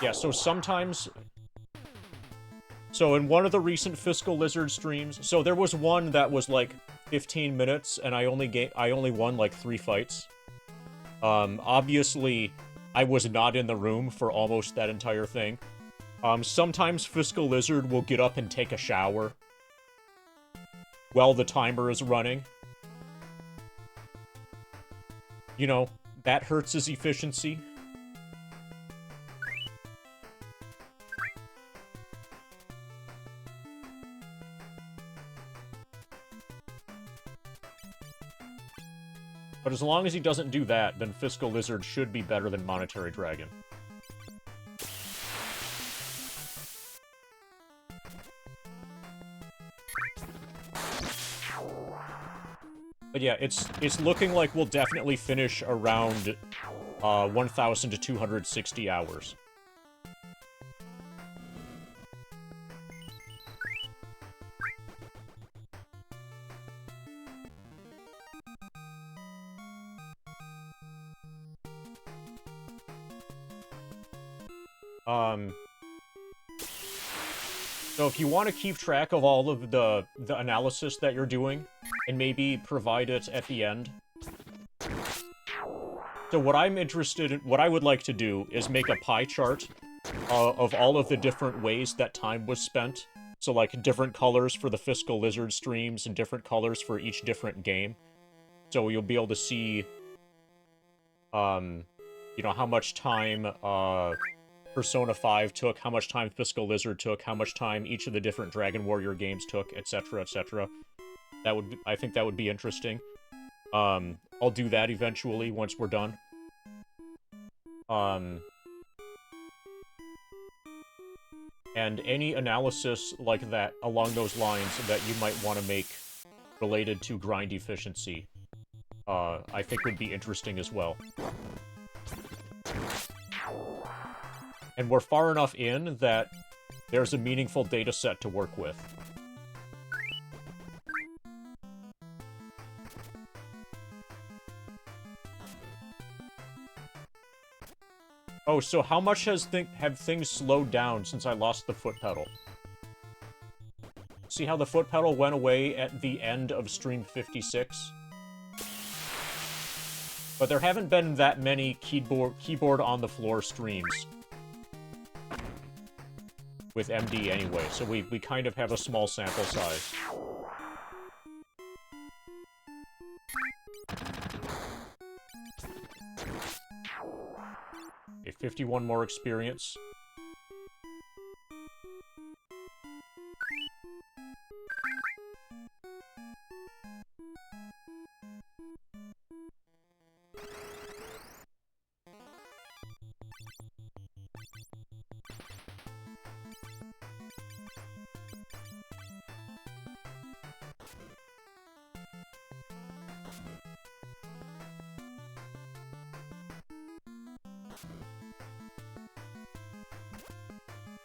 Speaker 1: Yeah, so sometimes... So in one of the recent Fiscal Lizard streams... So there was one that was like 15 minutes, and I only won like 3 fights. Obviously, I was not in the room for almost that entire thing. Sometimes Fiscal Lizard will get up and take a shower while the timer is running. You know, that hurts his efficiency. But as long as he doesn't do that, then Fiscal Lizard should be better than Monetary Dragon. But yeah, it's looking like we'll definitely finish around 1,000 to 260 hours. So if you want to keep track of all of the analysis that you're doing, and maybe provide it at the end. So what I'm interested in, what I would like to do is make a pie chart of all of the different ways that time was spent. So like different colors for the Fiscal Lizard streams and different colors for each different game. So you'll be able to see, you know, how much time, Persona 5 took, how much time Fiscal Lizard took, how much time each of the different Dragon Warrior games took, etc., etc. That would, I think that would be interesting. I'll do that eventually once we're done. And any analysis like that along those lines that you might want to make related to grind efficiency, I think would be interesting as well. And we're far enough in that there's a meaningful data set to work with. Oh, so how much have things slowed down since I lost the foot pedal? See how the foot pedal went away at the end of stream 56? But there haven't been that many keyboard on the floor streams with MD anyway, so we kind of have a small sample size. Okay, 51 more experience.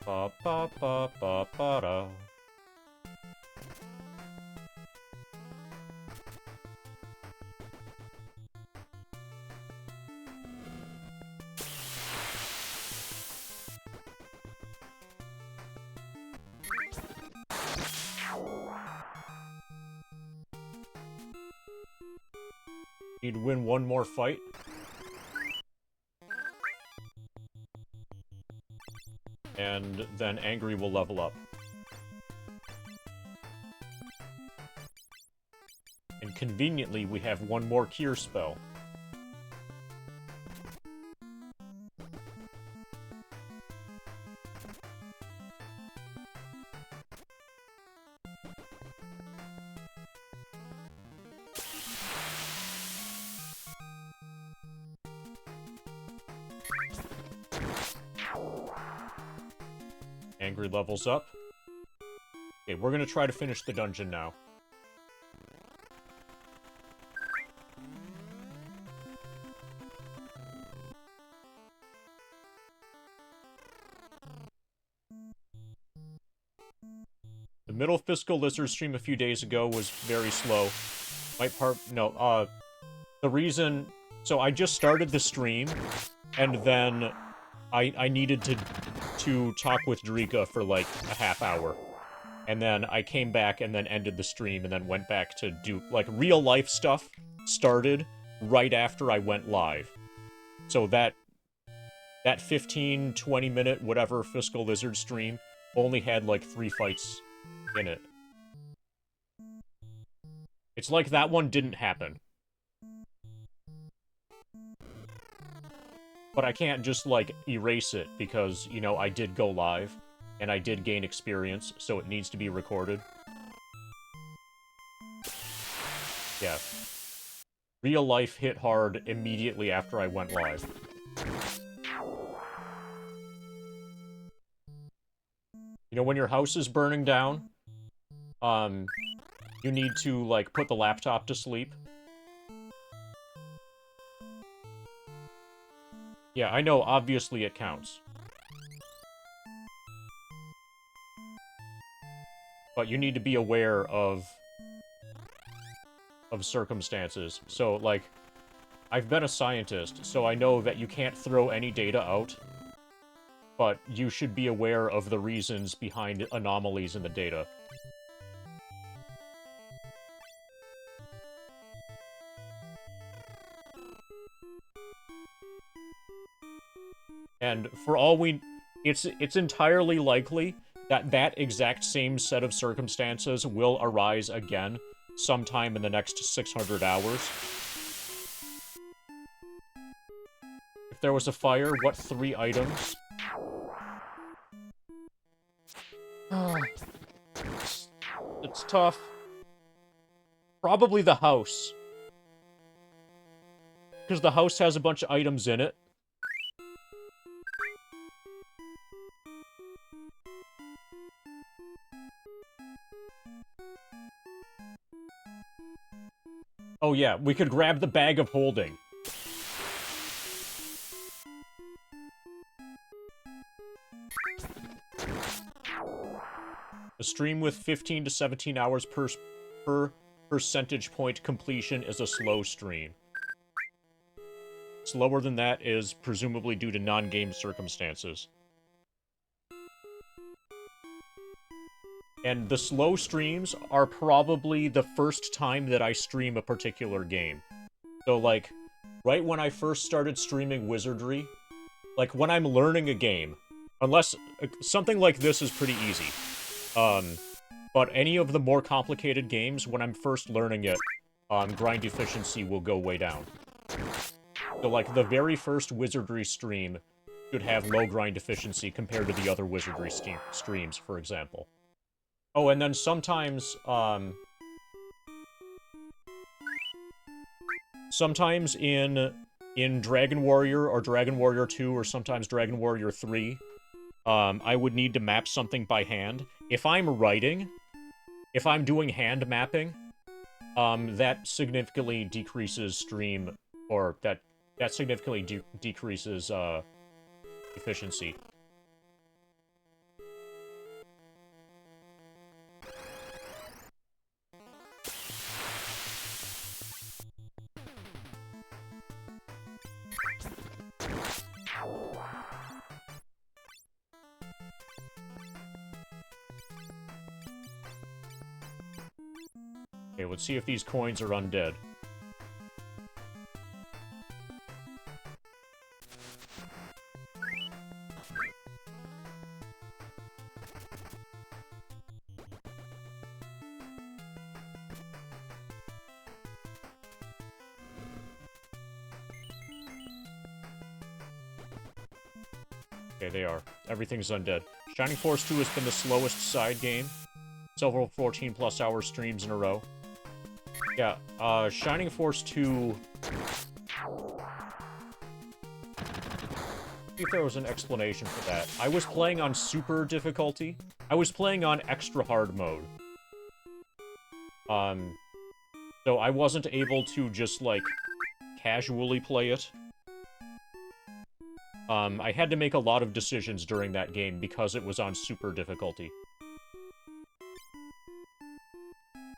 Speaker 1: Ba ba ba ba ba da. Need to win one more fight. And then Angry will level up. And conveniently, we have one more cure spell. Angry levels up. Okay, we're gonna try to finish the dungeon now. The middle Fiscal Lizard stream a few days ago was very slow. The reason... So I just started the stream, and then I needed to talk with Drika for, like, a half hour. And then I came back and then ended the stream and then went back to do, like, real-life stuff started right after I went live. So that 15, 20-minute, whatever, Fiscal Lizard stream only had, like, 3 fights in it. It's like that one didn't happen. But I can't just, like, erase it because, you know, I did go live. And I did gain experience, so it needs to be recorded. Yeah. Real life hit hard immediately after I went live. You know, when your house is burning down, you need to, like, put the laptop to sleep. Yeah, I know, obviously it counts. But you need to be aware of circumstances. So, like, I've been a scientist, so I know that you can't throw any data out, but you should be aware of the reasons behind anomalies in the data. And for all we... It's entirely likely that exact same set of circumstances will arise again sometime in the next 600 hours. If there was a fire, what 3 items? It's tough. Probably the house. Because the house has a bunch of items in it. Oh yeah, we could grab the bag of holding. A stream with 15 to 17 hours per percentage point completion is a slow stream. Slower than that is presumably due to non-game circumstances. And the slow streams are probably the first time that I stream a particular game. So, like, right when I first started streaming Wizardry, like, when I'm learning a game, unless... something like this is pretty easy. But any of the more complicated games, when I'm first learning it, grind efficiency will go way down. So, like, the very first Wizardry stream should have low grind efficiency compared to the other Wizardry streams, for example. Oh, and then sometimes, sometimes in Dragon Warrior or Dragon Warrior 2 or sometimes Dragon Warrior 3, I would need to map something by hand. If I'm writing, if I'm doing hand mapping, that significantly decreases stream, or that significantly decreases, efficiency. Okay, let's see if these coins are undead. Okay, they are. Everything's undead. Shining Force 2 has been the slowest side game. Several 14-plus hour streams in a row. Yeah, Shining Force 2... If there was an explanation for that. I was playing on super difficulty. I was playing on extra hard mode. So I wasn't able to just, like, casually play it. I had to make a lot of decisions during that game because it was on super difficulty.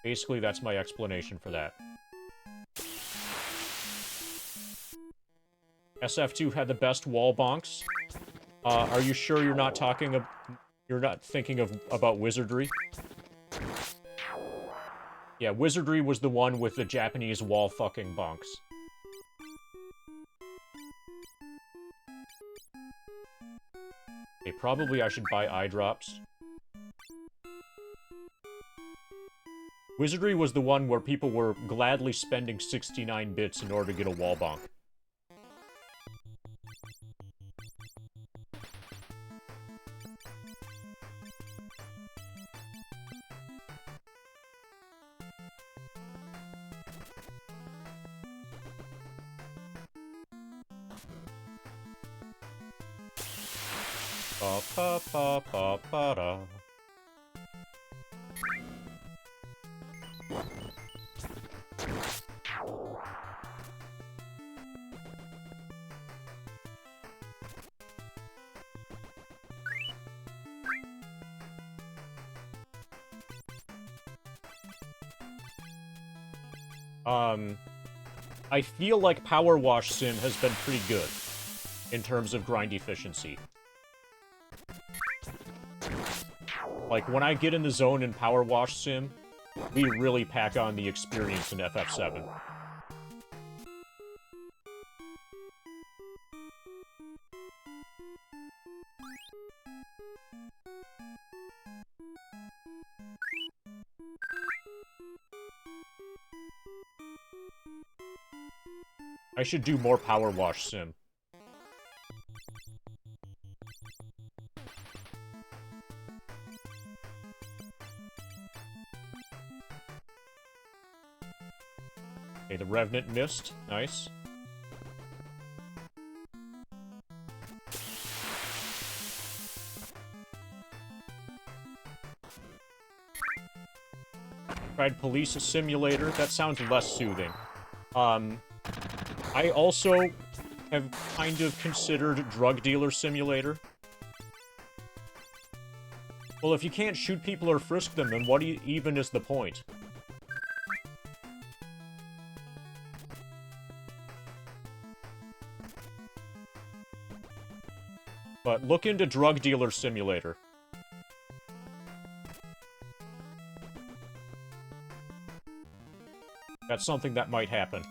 Speaker 1: Basically, that's my explanation for that. SF2 had the best wall bonks. Are you sure you're not talking of... You're not thinking about Wizardry? Yeah, Wizardry was the one with the Japanese wall fucking bonks. Okay, probably I should buy eye drops. Wizardry was the one where people were gladly spending 69 bits in order to get a wall bonk. Pa-pa-pa-pa-pa-da. I feel like Power Wash Sim has been pretty good in terms of grind efficiency. Like, when I get in the zone in Power Wash Sim, we really pack on the experience in FF7. I should do more Power Wash Sim. Okay, the Revenant missed. Nice. Tried Police Simulator. That sounds less soothing. I also have kind of considered Drug Dealer Simulator. Well, if you can't shoot people or frisk them, then what even is the point? But look into Drug Dealer Simulator. That's something that might happen.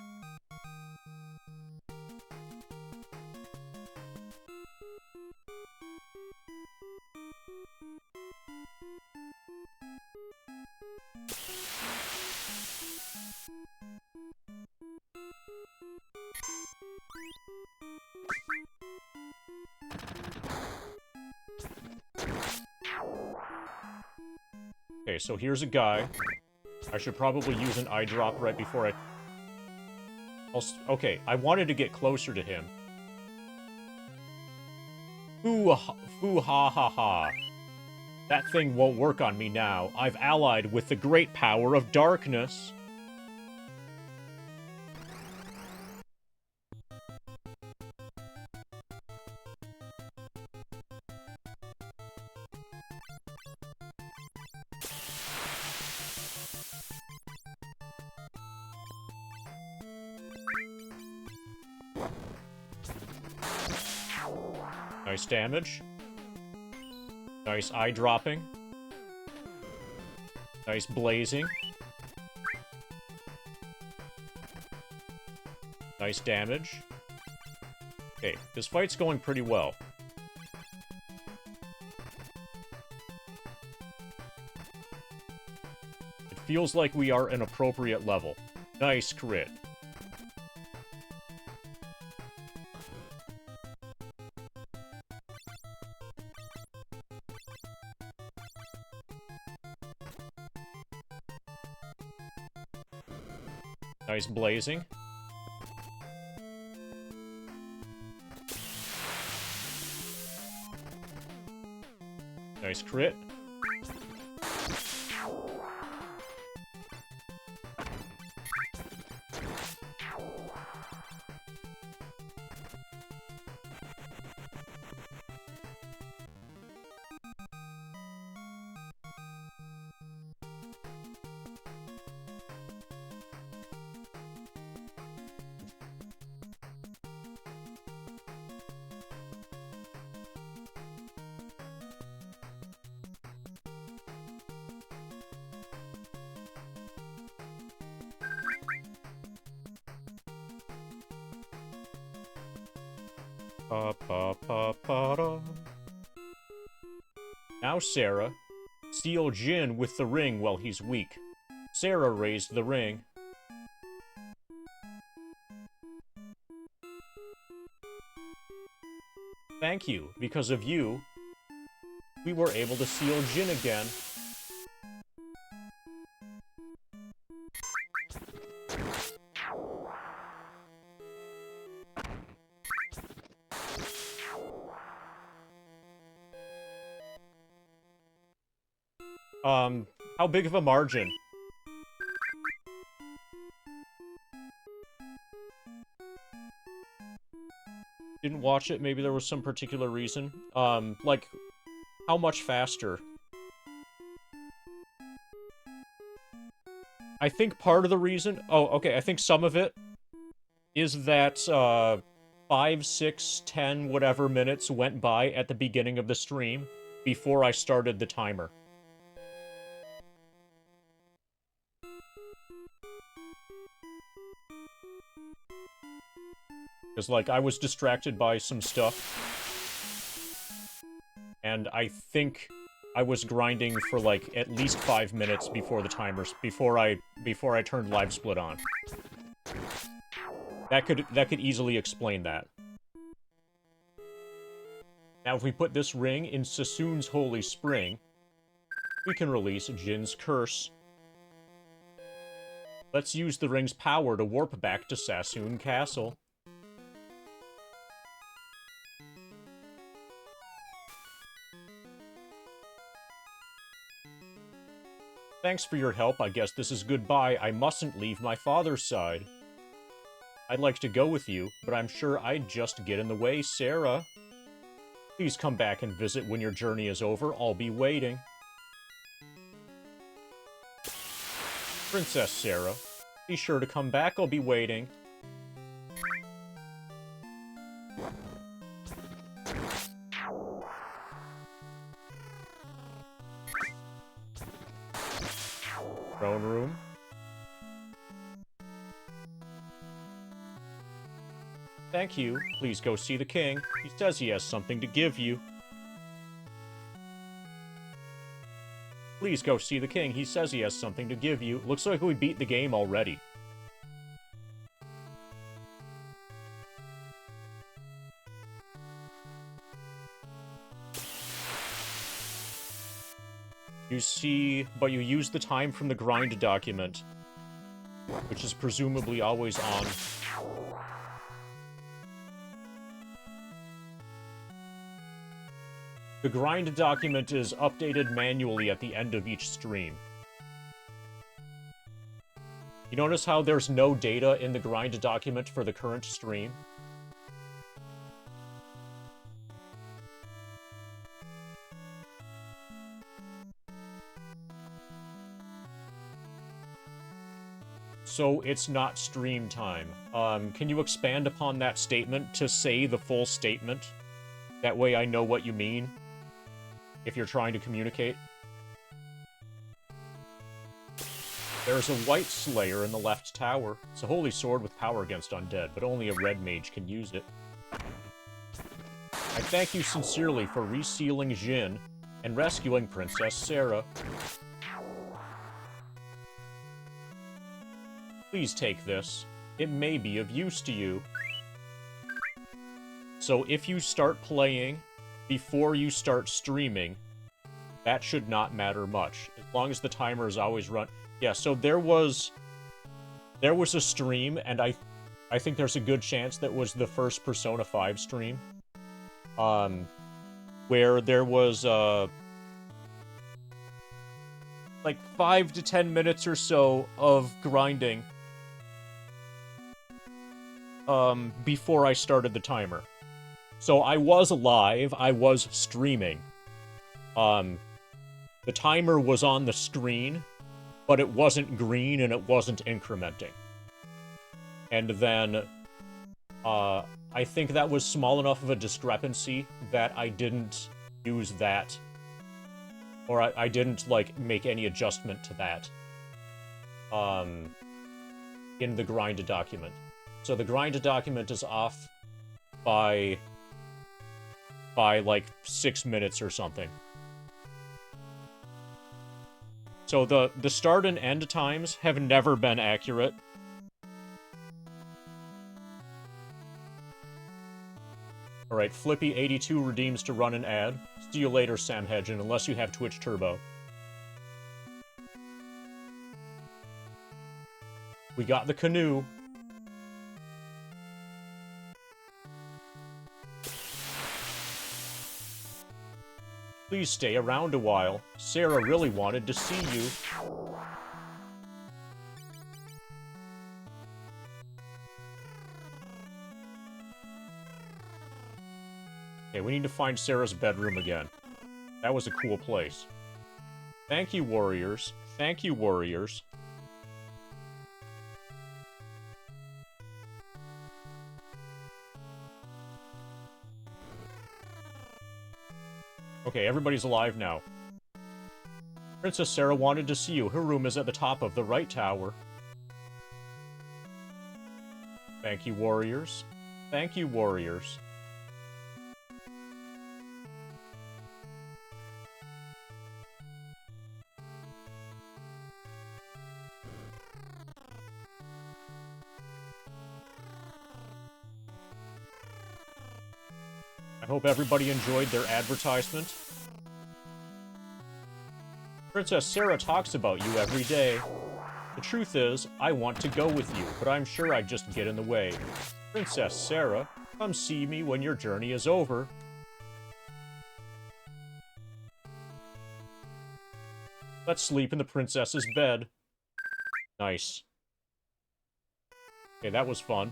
Speaker 1: Okay, so here's a guy. I should probably use an eye drop right before I... Okay, I wanted to get closer to him. Foo-ha-ha-ha. That thing won't work on me now. I've allied with the great power of darkness. Nice damage. Nice eye dropping. Nice blazing. Nice damage. Okay, this fight's going pretty well. It feels like we are an appropriate level. Nice crit. Nice blazing. Nice crit. Now Sarah, steal Jin with the ring while he's weak. Sarah raised the ring. Thank you. Because of you, we were able to seal Jin again. How big of a margin? Didn't watch it, maybe there was some particular reason. Like, how much faster? I think part of the reason... Oh, okay, I think some of it is that, 5, 6, 10, whatever minutes went by at the beginning of the stream before I started the timer. Because, like, I was distracted by some stuff. And I think I was grinding for, like, at least 5 minutes before the timers, before I turned live split on. That could easily explain that. Now, if we put this ring in Sassoon's Holy Spring, we can release Jin's curse. Let's use the ring's power to warp back to Sassoon Castle. Thanks for your help. I guess this is goodbye. I mustn't leave my father's side. I'd like to go with you, but I'm sure I'd just get in the way, Sarah. Please come back and visit when your journey is over. I'll be waiting. Princess Sarah, be sure to come back. I'll be waiting. Throne room. Thank you. Please go see the king. He says he has something to give you. Please go see the king. He says he has something to give you. Looks like we beat the game already. You see, but you use the time from the grind document, which is presumably always on. The grind document is updated manually at the end of each stream. You notice how there's no data in the grind document for the current stream? So it's not stream time. Can you expand upon that statement to say the full statement? That way I know what you mean, if you're trying to communicate. There's a white slayer in the left tower. It's a holy sword with power against undead, but only a red mage can use it. I thank you sincerely for resealing Jin and rescuing Princess Sarah. Please take this. It may be of use to you. So if you start playing before you start streaming, that should not matter much, as long as the timer is always run. Yeah, so there was There was a stream, and I think there's a good chance that was the first Persona 5 stream. Where there was, like 5 to 10 minutes or so of grinding, before I started the timer. So I was live, I was streaming. The timer was on the screen, but it wasn't green and it wasn't incrementing. And then, I think that was small enough of a discrepancy that I didn't use that. Or I didn't, like, make any adjustment to that. In the grind document. So the grind document is off by like 6 minutes or something. So the start and end times have never been accurate. Alright, Flippy82 redeems to run an ad. See you later, Sam Hedgen, unless you have Twitch Turbo. We got the canoe. Please stay around a while. Sarah really wanted to see you. Okay, we need to find Sarah's bedroom again. That was a cool place. Thank you, warriors. Thank you, warriors. Okay, everybody's alive now. Princess Sarah wanted to see you. Her room is at the top of the right tower. Thank you, warriors. Thank you, warriors. I hope everybody enjoyed their advertisement. Princess Sarah talks about you every day. The truth is, I want to go with you, but I'm sure I'd just get in the way. Princess Sarah, come see me when your journey is over. Let's sleep in the princess's bed. Nice. Okay, that was fun.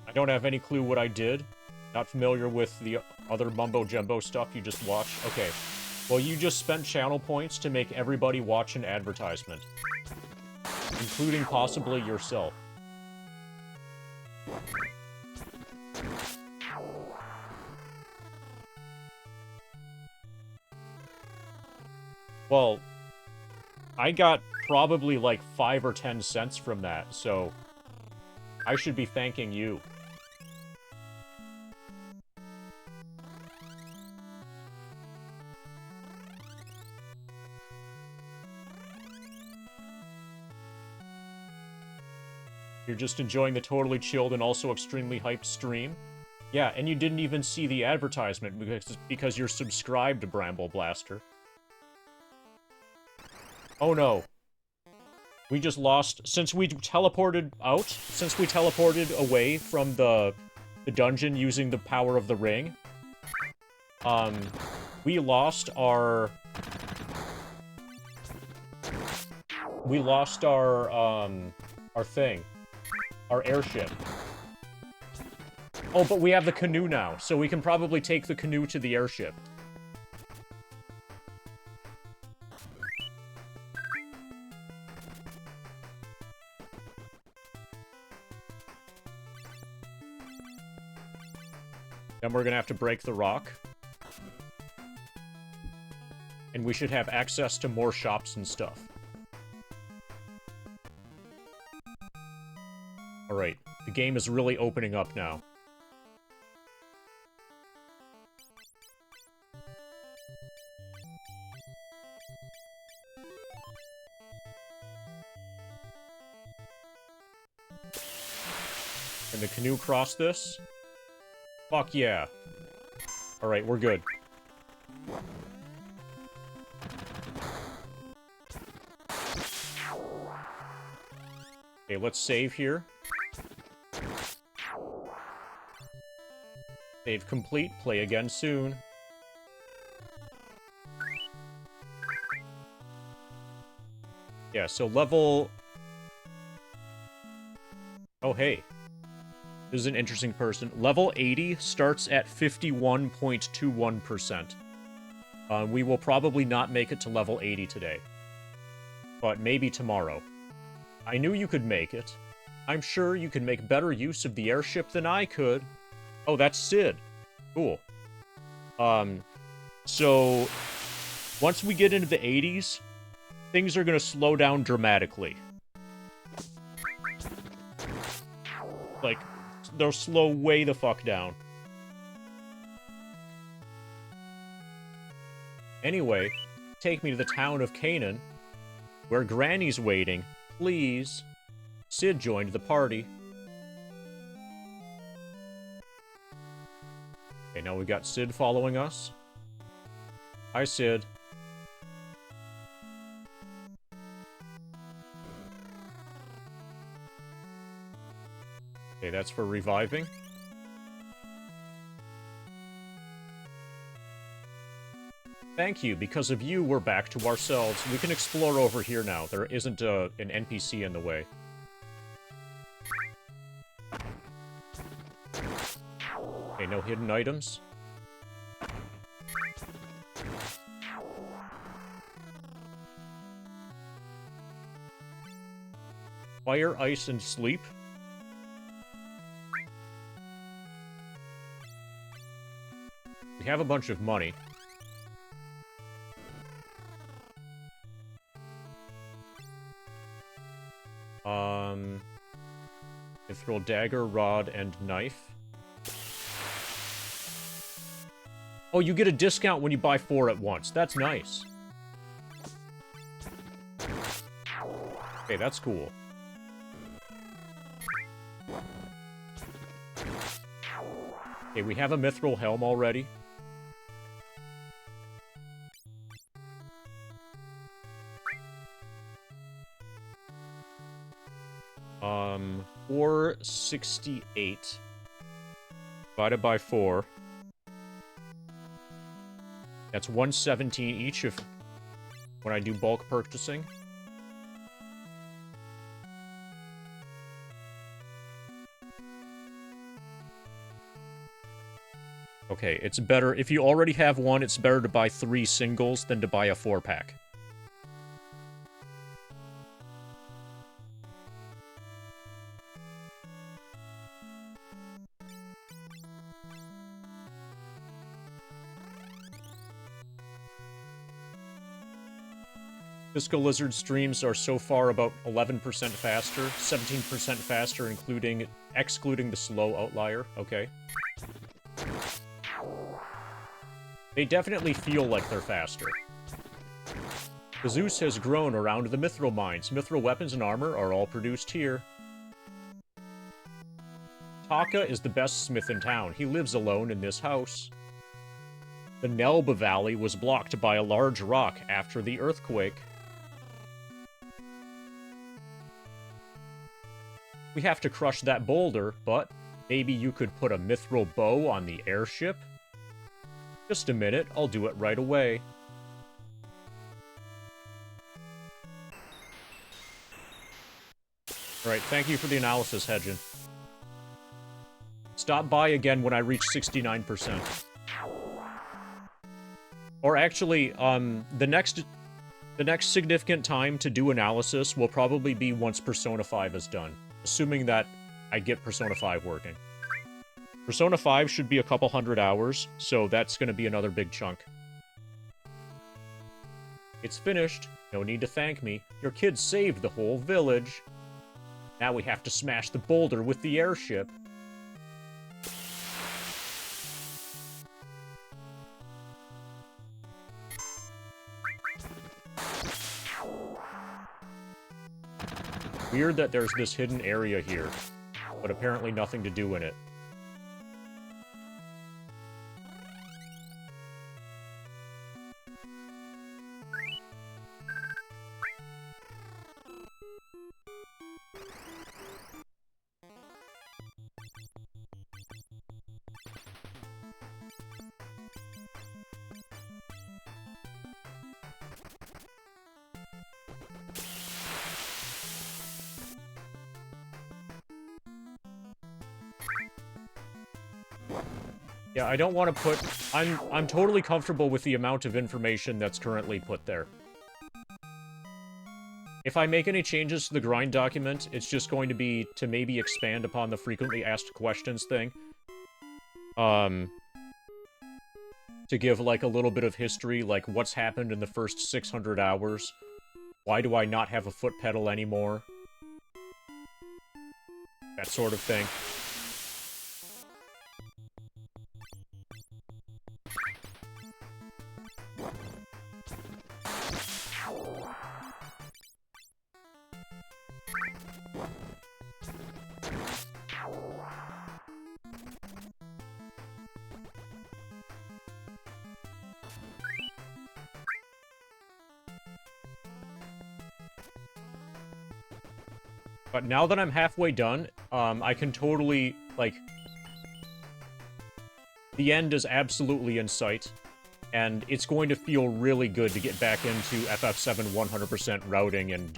Speaker 1: I don't have any clue what I did. Not familiar with the other mumbo-jumbo stuff you just watched. Okay. Well, you just spent channel points to make everybody watch an advertisement. Including possibly yourself. Well, I got probably like 5 or 10 cents from that, so I should be thanking you. You're just enjoying the totally chilled and also extremely hyped stream? Yeah, and you didn't even see the advertisement because you're subscribed to Bramble Blaster. Oh no. We just lost... Since we teleported away from the dungeon using the power of the ring, we lost our... our thing. Our airship. Oh, but we have the canoe now, so we can probably take the canoe to the airship. Then we're gonna have to break the rock. And we should have access to more shops and stuff. Alright, the game is really opening up now. Can the canoe cross this? Fuck yeah. Alright, we're good. Okay, let's save here. Save complete. Play again soon. Yeah, so level... Oh, hey. This is an interesting person. Level 80 starts at 51.21%. We will probably not make it to level 80 today. But maybe tomorrow. I knew you could make it. I'm sure you can make better use of the airship than I could. Oh, that's Sid. Cool. So... Once we get into the 80s, things are gonna slow down dramatically. Like, they'll slow way the fuck down. Anyway, take me to the town of Canaan, where Granny's waiting. Please. Sid joined the party. Okay, now we got Sid following us. Hi, Sid. Okay, that's for reviving. Thank you. Because of you, we're back to ourselves. We can explore over here now. There isn't an NPC in the way. Okay, no hidden items. Fire, ice, and sleep. We have a bunch of money. Mithril dagger, rod, and knife. Oh, you get a discount when you buy 4 at once. That's nice. Okay, that's cool. Okay, we have a mithril helm already. 468 divided by 4. That's 117 each if when I do bulk purchasing. Okay, it's better if you already have one, it's better to buy 3 singles than to buy a 4-pack. Disco Lizard streams are so far about 11% faster, 17% faster, excluding the slow outlier. Okay. They definitely feel like they're faster. The Zeus has grown around the mithril mines. Mithril weapons and armor are all produced here. Taka is the best smith in town. He lives alone in this house. The Nelba Valley was blocked by a large rock after the earthquake. We have to crush that boulder, but maybe you could put a mithril bow on the airship? Just a minute, I'll do it right away. Alright, thank you for the analysis, Hedgen. Stop by again when I reach 69%. Or actually, the next significant time to do analysis will probably be once Persona 5 is done. Assuming that I get Persona 5 working. Persona 5 should be a couple hundred hours, so that's going to be another big chunk. It's finished. No need to thank me. Your kids saved the whole village. Now we have to smash the boulder with the airship. Weird that there's this hidden area here, but apparently nothing to do in it. Yeah, I don't want to put... I'm totally comfortable with the amount of information that's currently put there. If I make any changes to the grind document, it's just going to be to maybe expand upon the frequently asked questions thing. To give, like, a little bit of history, like, what's happened in the first 600 hours. Why do I not have a foot pedal anymore? That sort of thing. But now that I'm halfway done, I can totally, like... The end is absolutely in sight, and it's going to feel really good to get back into FF7 100% routing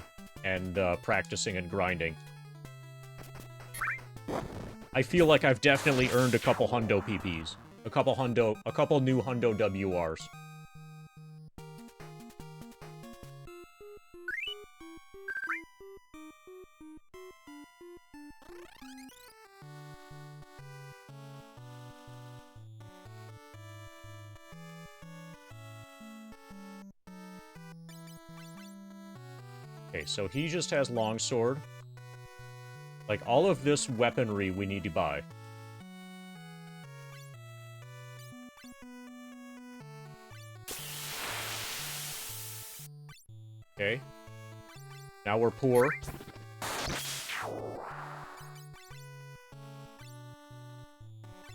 Speaker 1: and practicing and grinding. I feel like I've definitely earned a couple hundo PPs. A couple new hundo WRs. Okay, so he just has longsword. Like, all of this weaponry we need to buy. Okay. Now we're poor.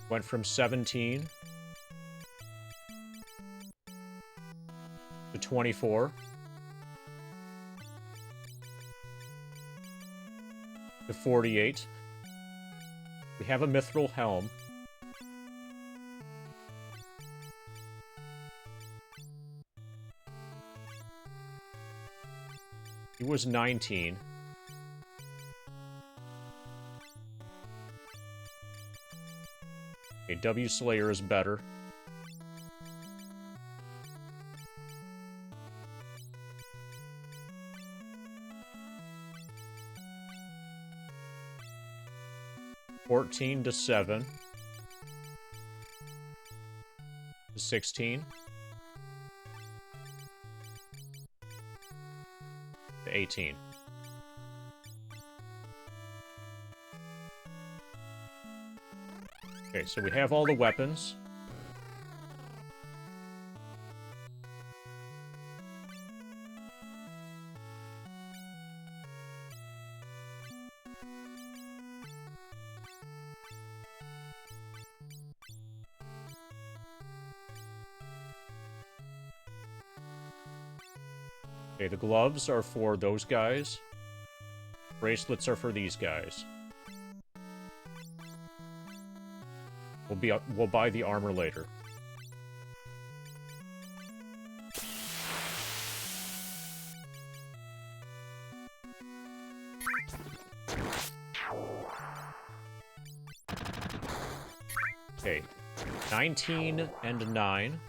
Speaker 1: Went from 17 to 24. To 48. We have a mithril helm. He was 19. Okay, W Slayer is better. $14 to 7. To 16. To 18. Okay, so we have all the weapons. Okay, the gloves are for those guys. Bracelets are for these guys. We'll buy the armor later. Okay, 19 and 9.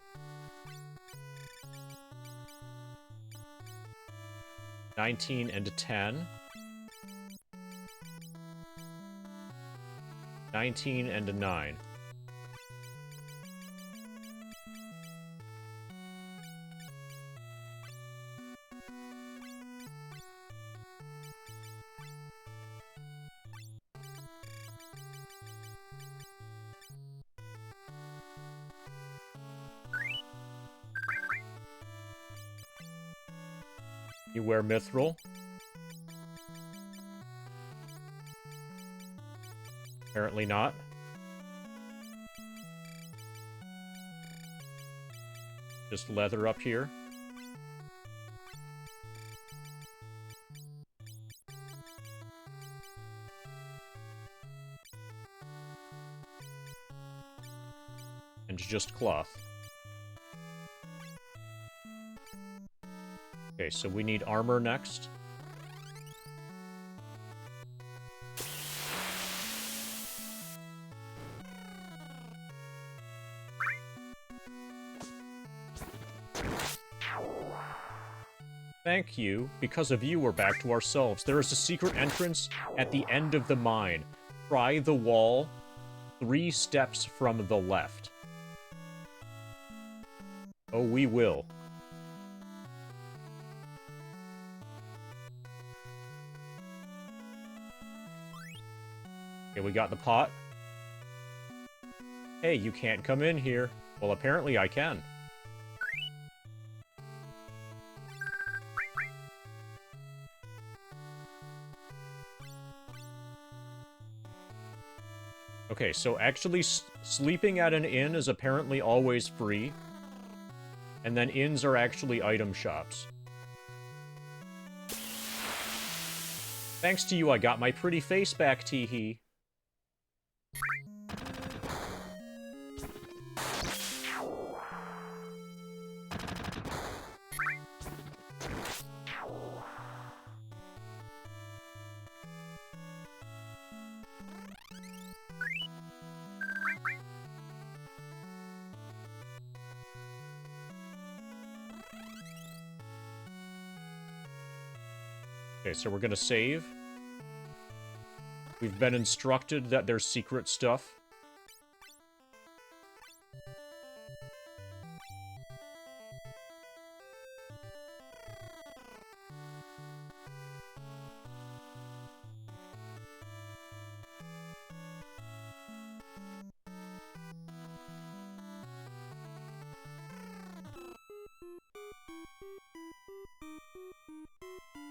Speaker 1: 19 and 10. 19 and 9. You wear mithril. Apparently not. Just leather up here. And just cloth. Okay, so we need armor next. Thank you. Because of you, we're back to ourselves. There is a secret entrance at the end of the mine. Try the wall 3 steps from the left. Oh, we will. Okay, we got the pot. Hey, you can't come in here. Well, apparently I can. Okay, so actually sleeping at an inn is apparently always free. And then inns are actually item shops. Thanks to you, I got my pretty face back, Teehee. Okay, so we're gonna save. We've been instructed that there's secret stuff.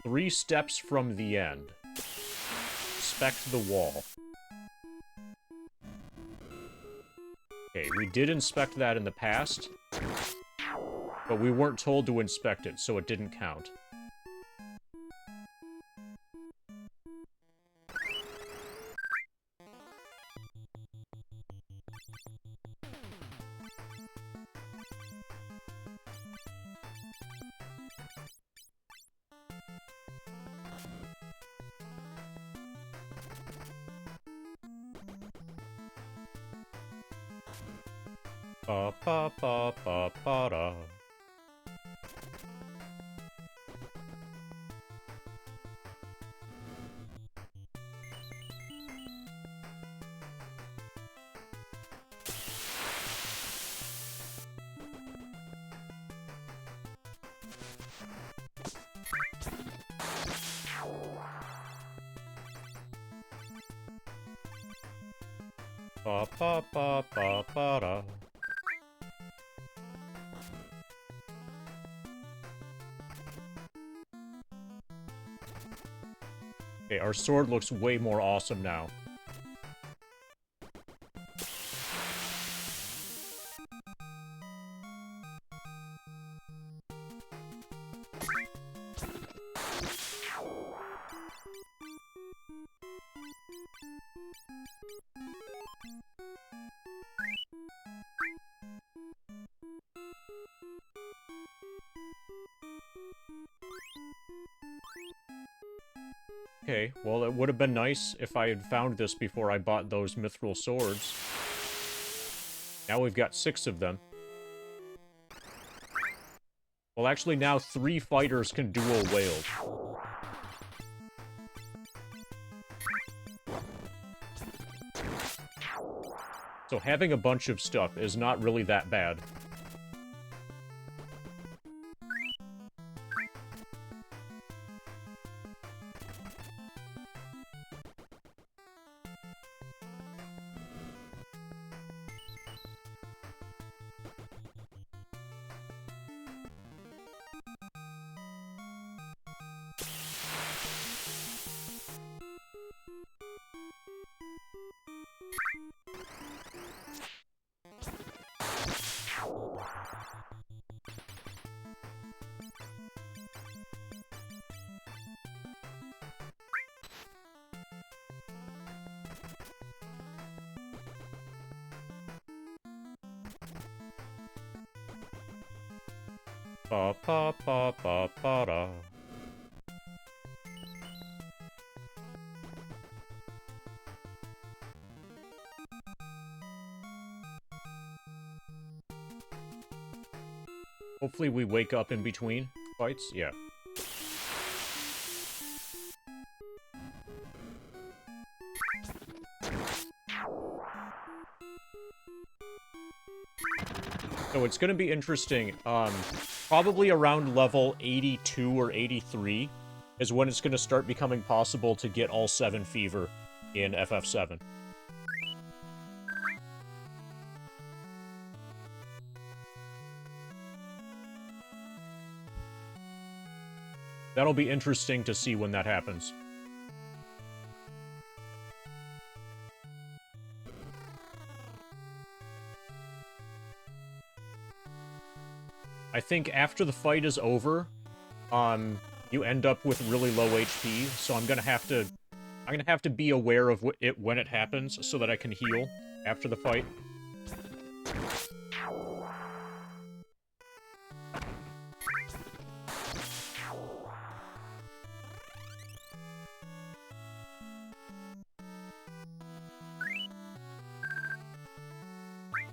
Speaker 1: Three steps from the end. Inspect the wall. Okay, we did inspect that in the past, but we weren't told to inspect it, so it didn't count. Pa pa pa pa pa da. Pa pa pa pa pa da. Okay, our sword looks way more awesome now. Okay, well, it would have been nice if I had found this before I bought those mithril swords. Now we've got 6 of them. Well, actually, now 3 fighters can dual wield. So having a bunch of stuff is not really that bad. Pa pa pa pa pa da. Hopefully we wake up in between fights. Yeah. So it's going to be interesting. Probably around level 82 or 83 is when it's going to start becoming possible to get all 7 fever in FF7. That'll be interesting to see when that happens. I think after the fight is over, you end up with really low HP, so I'm gonna have to be aware of it when it happens so that I can heal after the fight.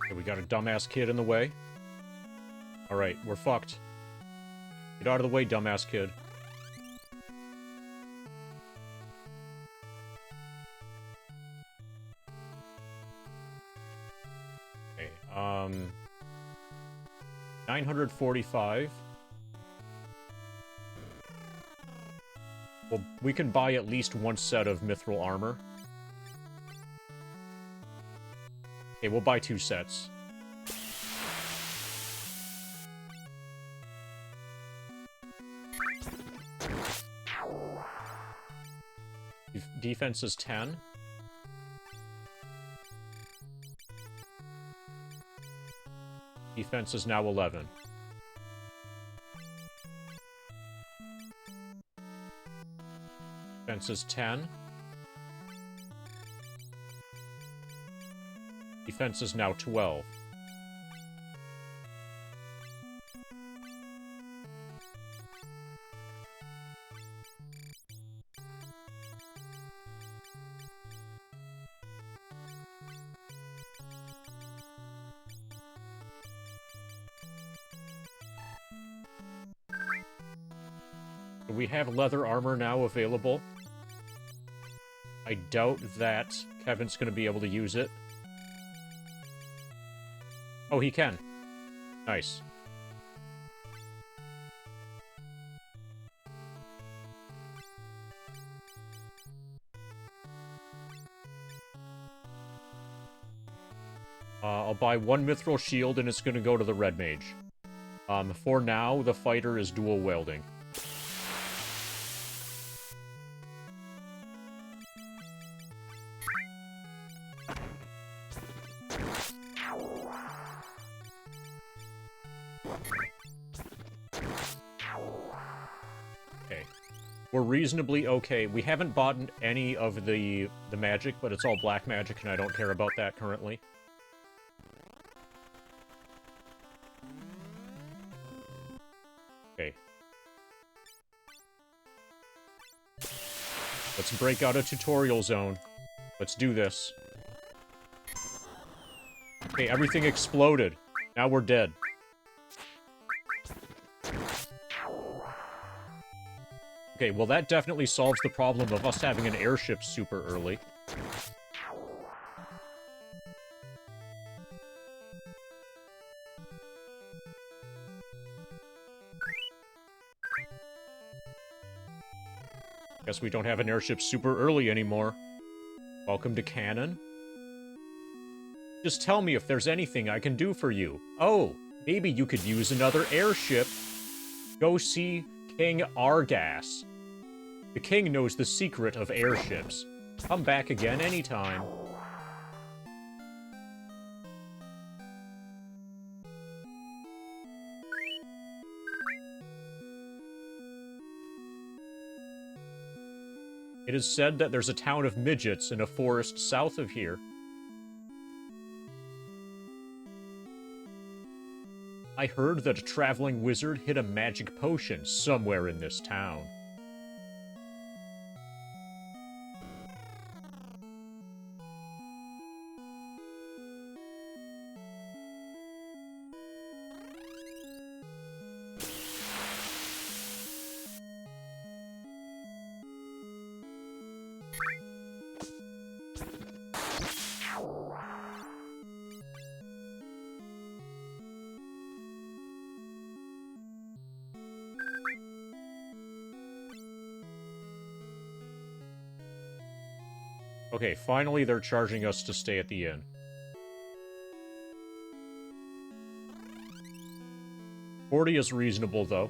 Speaker 1: Okay, we got a dumbass kid in the way. Alright, we're fucked. Get out of the way, dumbass kid. Okay, 945. Well, we can buy at least one set of mithril armor. Okay, we'll buy 2 sets. Defense is 10. Defense is now 11. Defense is 10. Defense is now 12. We have leather armor now available. I doubt that Kevin's going to be able to use it. Oh, he can. Nice. I'll buy 1 mithril shield and it's going to go to the red mage. For now, the fighter is dual wielding. We're reasonably okay. We haven't bought any of the magic, but it's all black magic, and I don't care about that currently. Okay. Let's break out a tutorial zone. Let's do this. Okay, everything exploded. Now we're dead. Okay, well that definitely solves the problem of us having an airship super early. Guess we don't have an airship super early anymore. Welcome to canon. Just tell me if there's anything I can do for you. Oh, maybe you could use another airship. Go see King Argas. The king knows the secret of airships. Come back again anytime. It is said that there's a town of midgets in a forest south of here. I heard that a traveling wizard hid a magic potion somewhere in this town. Okay, finally they're charging us to stay at the inn. $40 is reasonable, though.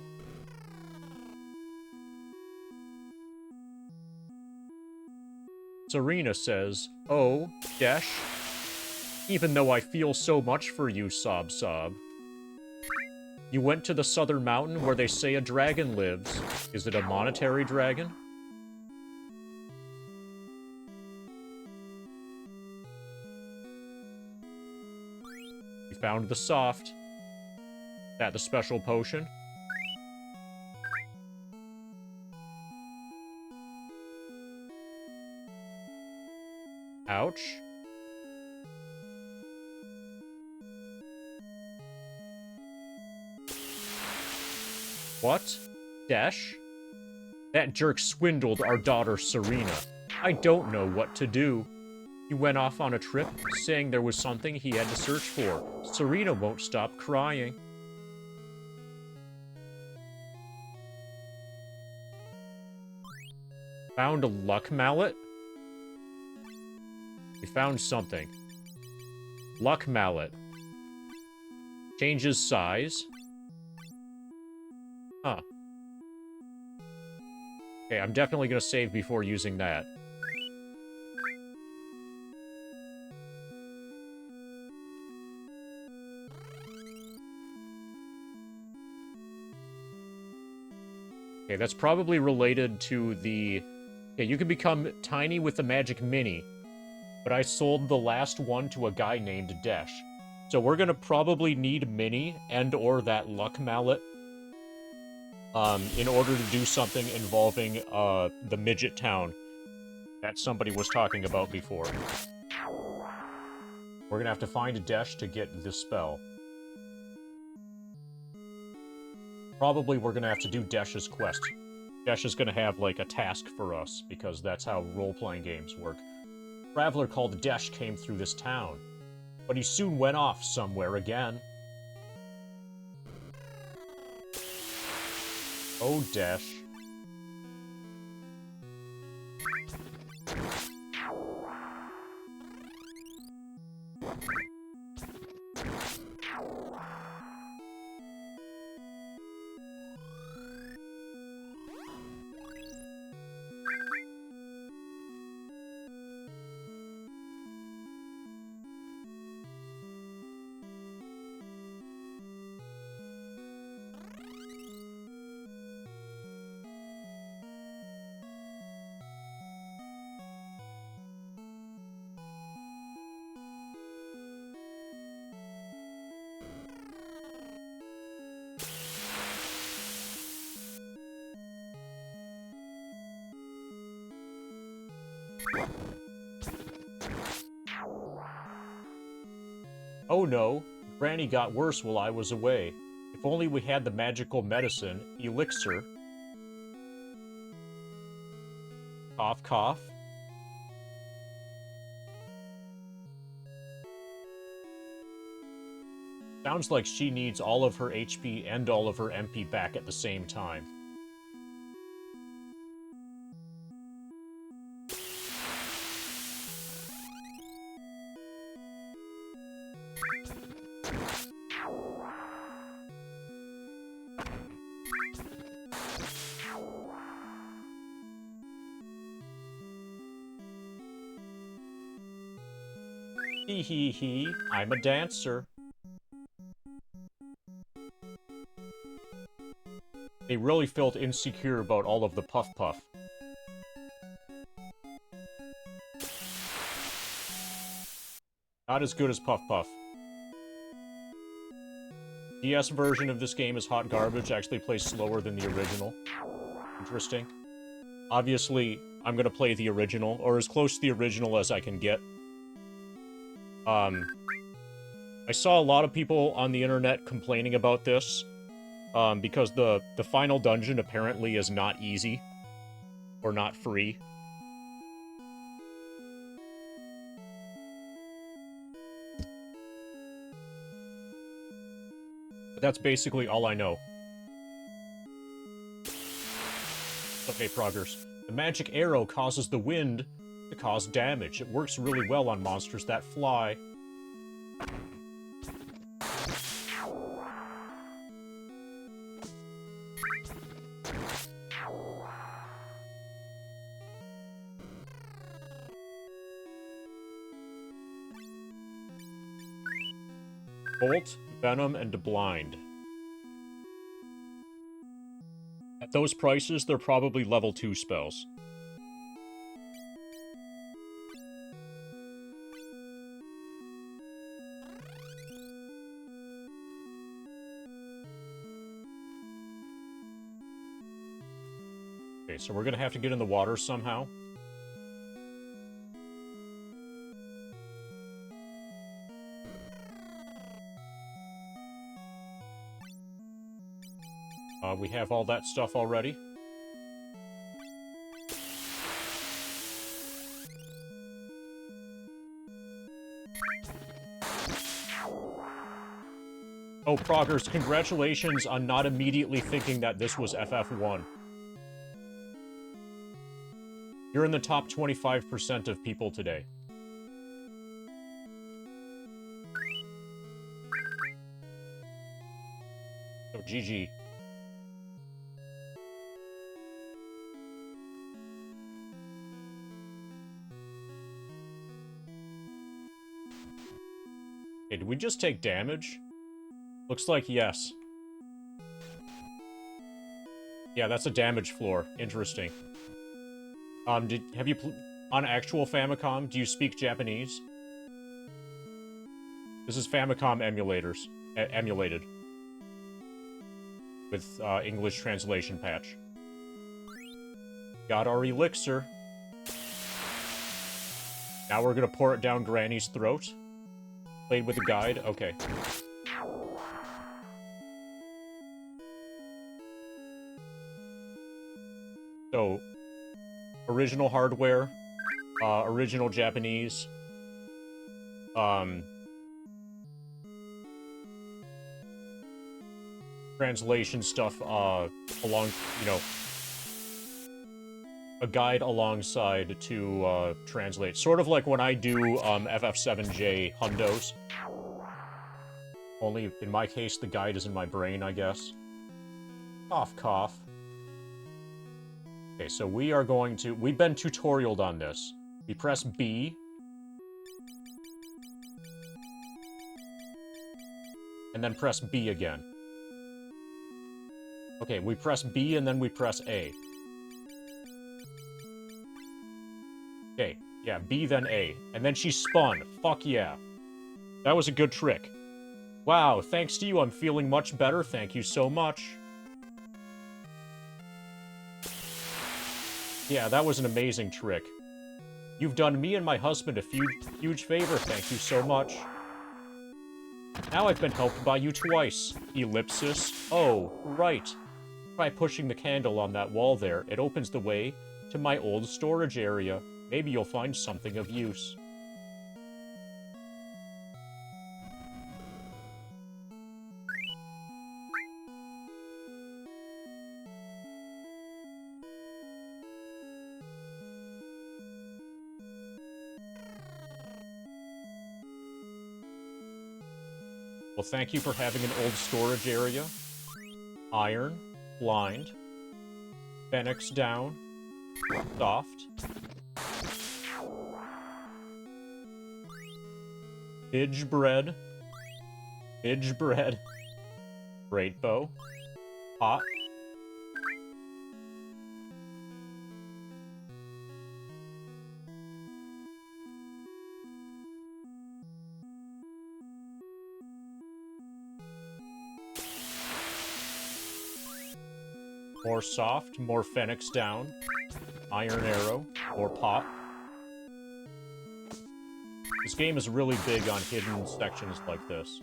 Speaker 1: Serena says, "Oh, Desh, even though I feel so much for you, sob sob. You went to the southern mountain where they say a dragon lives. Is it a monetary dragon?" We found the soft. Is that the special potion? Ouch. What? Desh? That jerk swindled our daughter Serena. I don't know what to do. He went off on a trip, saying there was something he had to search for. Serena won't stop crying. Found a luck mallet? We found something. Luck mallet. Changes size. Huh. Okay, I'm definitely gonna save before using that. Okay, that's probably related to the... Okay, you can become tiny with the magic mini, but I sold the last one to a guy named Desh. So we're gonna probably need mini and or that luck mallet in order to do something involving the midget town that somebody was talking about before. We're gonna have to find a Desh to get this spell. Probably we're gonna have to do Desh's quest. Desh is gonna have, like, a task for us, because that's how role-playing games work. A traveler called Desh came through this town, but he soon went off somewhere again. Oh, Desh. Oh no, Granny got worse while I was away. If only we had the magical medicine, elixir. Cough, cough. Sounds like she needs all of her HP and all of her MP back at the same time. Hee hee hee, I'm a dancer. They really felt insecure about all of the Puff Puff. Not as good as Puff Puff. DS version of this game is hot garbage, actually plays slower than the original. Interesting. Obviously, I'm gonna play the original, or as close to the original as I can get. I saw a lot of people on the internet complaining about this, because the final dungeon apparently is not easy, or not free. But that's basically all I know. Okay, Proggers. The magic arrow causes the wind to cause damage. It works really well on monsters that fly. Bolt, Venom, and Blind. At those prices, they're probably level 2 spells. Okay, so we're gonna have to get in the water somehow. We have all that stuff already. Oh, Proggers, congratulations on not immediately thinking that this was FF1. You're in the top 25% of people today. So, GG. Okay, did we just take damage? Looks like yes. Yeah, that's a damage floor. Interesting. Have you on actual Famicom, do you speak Japanese? This is Famicom emulators. Emulated. With, English translation patch. Got our elixir. Now we're gonna pour it down Granny's throat. Played with a guide? Okay. So, original hardware, original Japanese, translation stuff, along, you know, a guide alongside to, translate. Sort of like when I do, FF7J hundos. Only, in my case, the guide is in my brain, I guess. Cough, cough. Okay, so we are going to... We've been tutorialed on this. We press B. And then press B again. Okay, we press B and then we press A. Okay, yeah, B then A. And then she spun. Fuck yeah. That was a good trick. Wow, thanks to you, I'm feeling much better. Thank you so much. Yeah, that was an amazing trick. You've done me and my husband a huge favor. Thank you so much. Now I've been helped by you twice. Ellipsis. Oh, right. Try pushing the candle on that wall there. It opens the way to my old storage area. Maybe you'll find something of use. Well, thank you for having an old storage area. Iron, blind, Phoenix down, soft, Bidge bread, great bow, hot, more soft, more Phoenix down, iron arrow, more pot. This game is really big on hidden sections like this.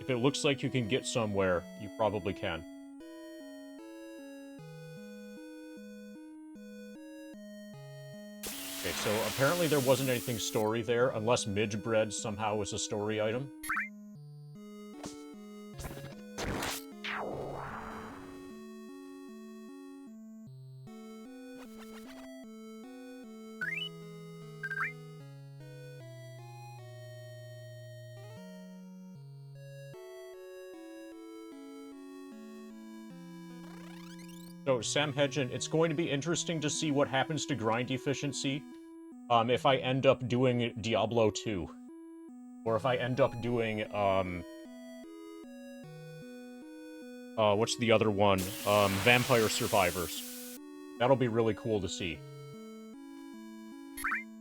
Speaker 1: If it looks like you can get somewhere, you probably can. Okay, so apparently there wasn't anything story there, unless Midge Bread somehow was a story item. So, Sam Hedgen, it's going to be interesting to see what happens to grind efficiency if I end up doing Diablo 2. Or if I end up doing, what's the other one? Vampire Survivors. That'll be really cool to see.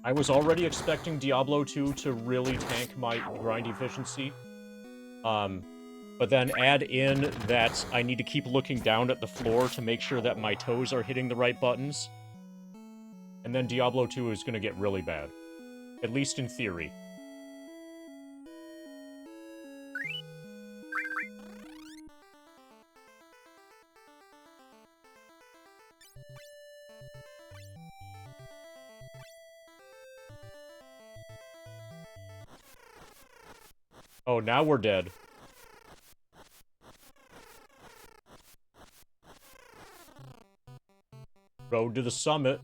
Speaker 1: I was already expecting Diablo 2 to really tank my grind efficiency. But then add in that I need to keep looking down at the floor to make sure that my toes are hitting the right buttons. And then Diablo 2 is going to get really bad. At least in theory. Oh, now we're dead. Road to the summit.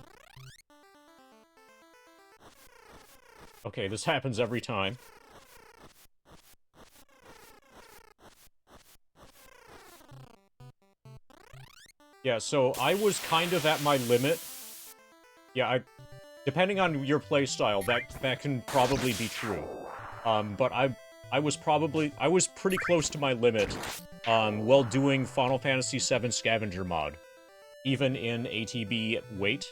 Speaker 1: Okay, this happens every time. Yeah, so I was kind of at my limit. Yeah, depending on your playstyle, that can probably be true. But I was pretty close to my limit, while doing Final Fantasy VII Scavenger mod. Even in ATB wait.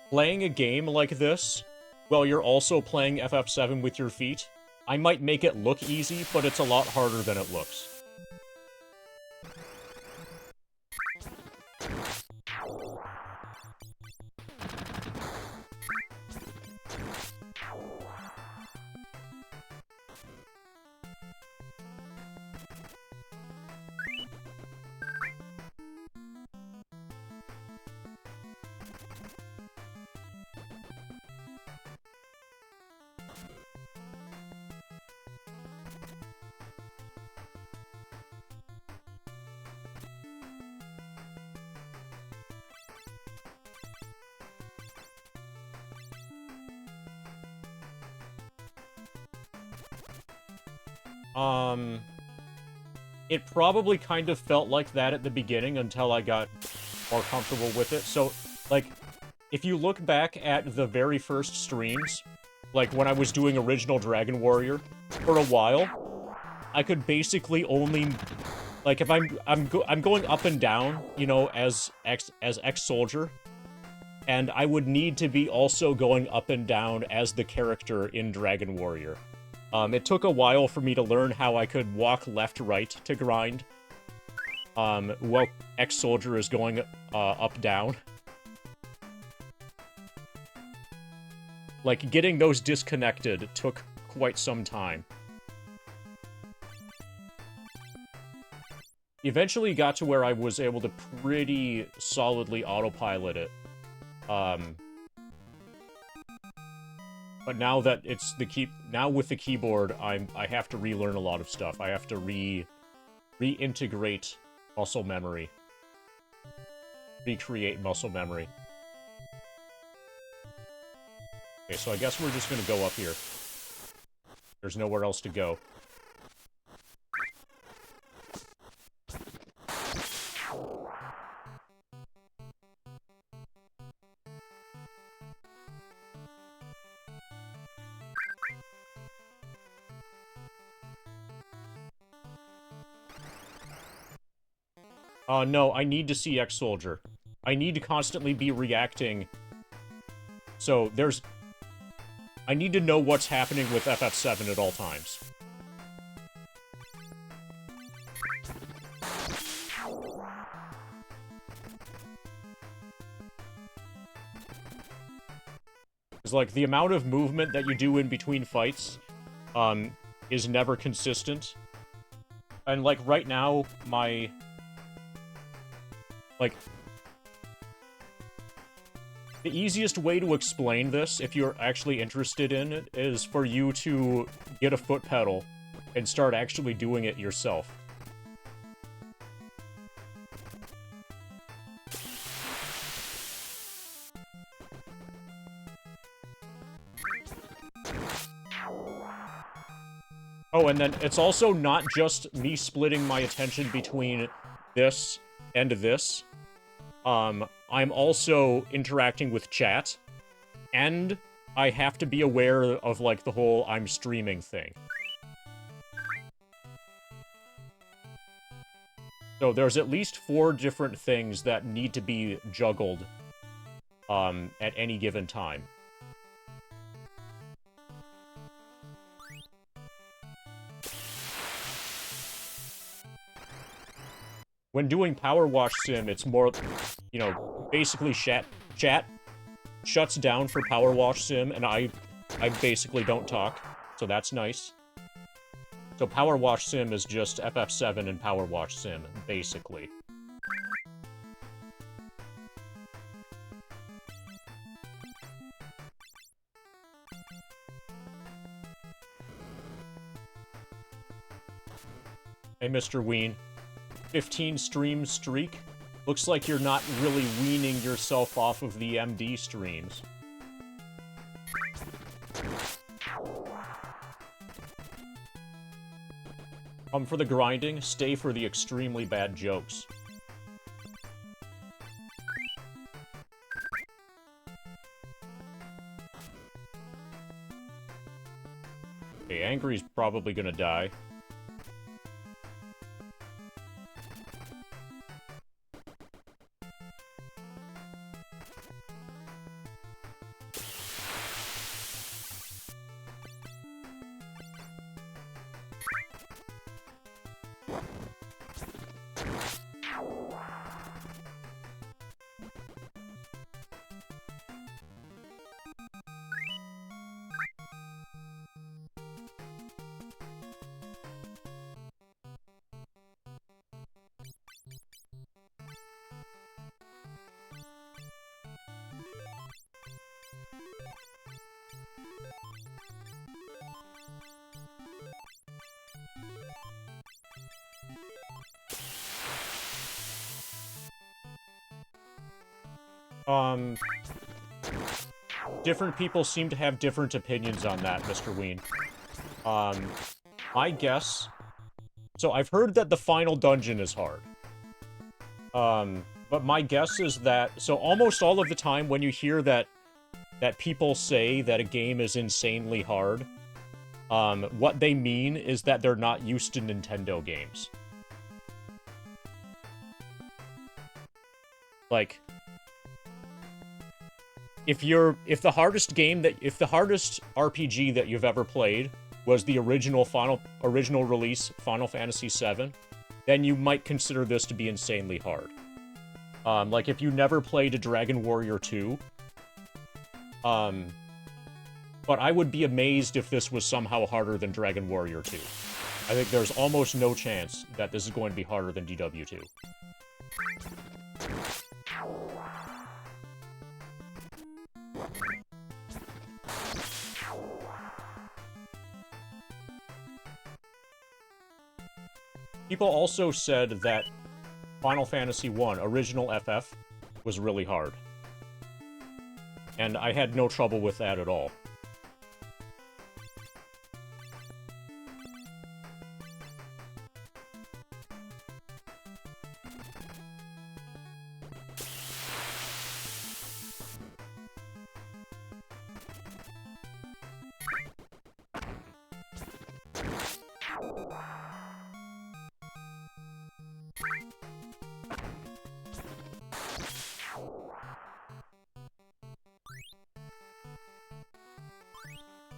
Speaker 1: Playing a game like this, while you're also playing FF7 with your feet, I might make it look easy, but it's a lot harder than it looks. It probably kind of felt like that at the beginning until I got more comfortable with it. So, like, if you look back at the very first streams, like when I was doing original Dragon Warrior, for a while, I could basically only, like, if I'm going up and down, you know, as Ex-Soldier, and I would need to be also going up and down as the character in Dragon Warrior. It took a while for me to learn how I could walk left-right to grind, while Ex-Soldier is going up-down. Like, getting those disconnected took quite some time. Eventually got to where I was able to pretty solidly autopilot it. But now that it's now with the keyboard, I have to relearn a lot of stuff. I have to reintegrate muscle memory. Recreate muscle memory. Okay, so I guess we're just gonna go up here. There's nowhere else to go. No, I need to see Ex-Soldier. I need to constantly be reacting. So, I need to know what's happening with FF7 at all times. It's like, the amount of movement that you do in between fights, is never consistent. And, like, right now, like, The easiest way to explain this, if you're actually interested in it, is for you to get a foot pedal and start actually doing it yourself. Oh, and then it's also not just me splitting my attention between this and this. I'm also interacting with chat, and I have to be aware of, like, the whole I'm streaming thing. So there's at least 4 different things that need to be juggled, at any given time. When doing Power Wash Sim, it's more, you know, basically chat shuts down for Power Wash Sim, and I basically don't talk, so that's nice. So Power Wash Sim is just FF7 and Power Wash Sim, basically. Hey, Mr. Ween. 15 stream streak? Looks like you're not really weaning yourself off of the MD streams. Come for the grinding, stay for the extremely bad jokes. Okay, Angry's probably gonna die. Different people seem to have different opinions on that, Mr. Ween. My guess... So, I've heard that the final dungeon is hard. But my guess is that... So, almost all of the time when you hear that people say that a game is insanely hard, what they mean is that they're not used to Nintendo games. Like... If the hardest RPG that you've ever played was the original release Final Fantasy VII, then you might consider this to be insanely hard. Like if you never played a Dragon Warrior 2, but I would be amazed if this was somehow harder than Dragon Warrior 2. I think there's almost no chance that this is going to be harder than DW2. People also said that Final Fantasy I, original FF, was really hard. And I had no trouble with that at all.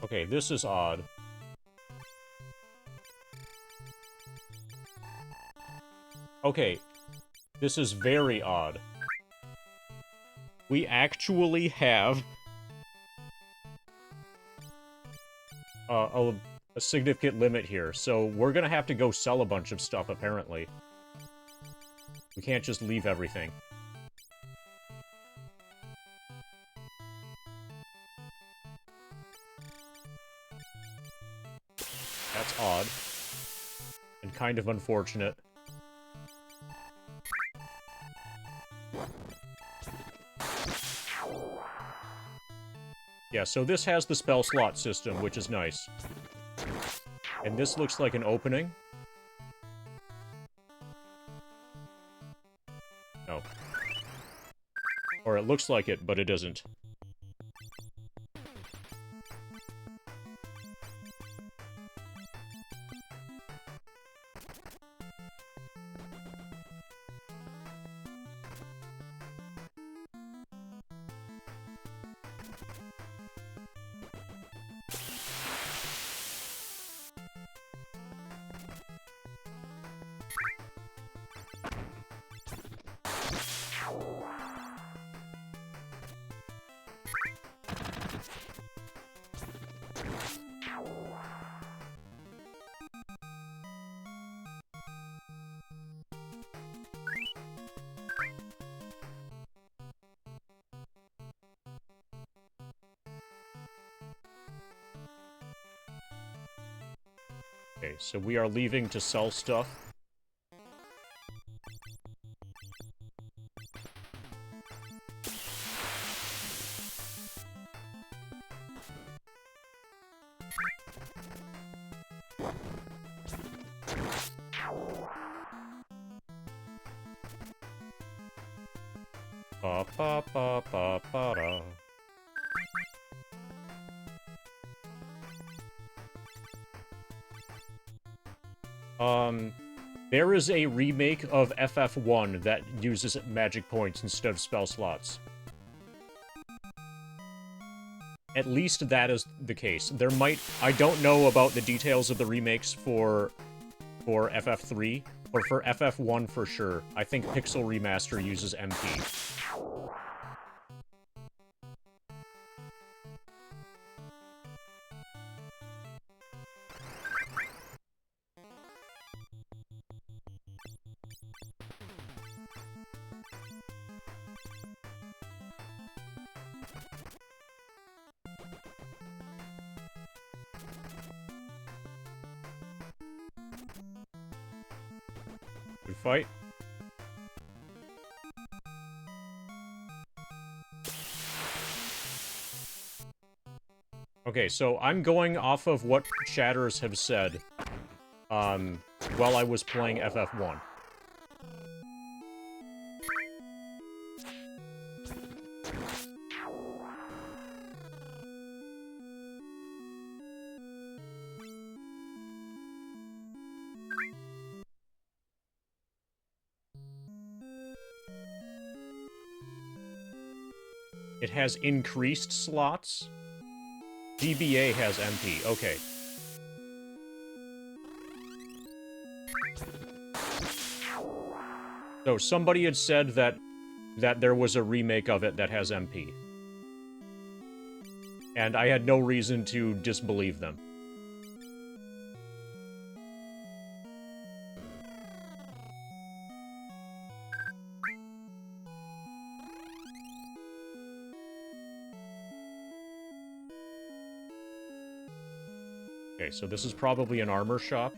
Speaker 1: Okay, this is odd. Okay, this is very odd. We actually have a significant limit here, so we're gonna have to go sell a bunch of stuff, apparently. We can't just leave everything. That's odd. And kind of unfortunate. Yeah, so this has the spell slot system, which is nice. And this looks like an opening. No. Or it looks like it, but it isn't. Okay, so we are leaving to sell stuff. Ba ba ba ba ba da. There is a remake of FF1 that uses magic points instead of spell slots. At least that is the case. There might... I don't know about the details of the remakes for FF3, but for FF1 for sure. I think Pixel Remaster uses MP. Good fight. Okay, so I'm going off of what chatters have said, while I was playing FF1. It has increased slots. DBA has MP. Okay. So somebody had said that there was a remake of it that has MP. And I had no reason to disbelieve them. Okay, so this is probably an armor shop.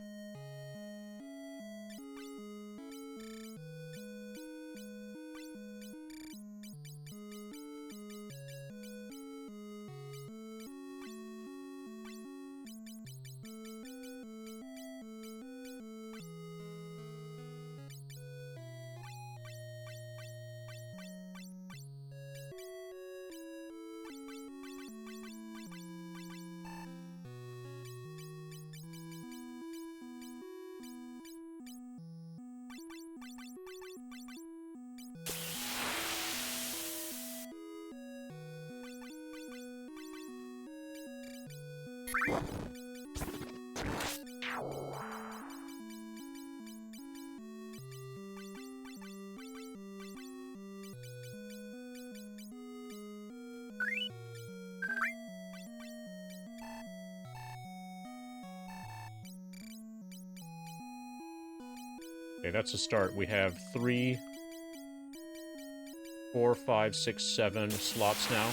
Speaker 1: Okay, that's a start. We have 3, 4, 5, 6, 7 slots now.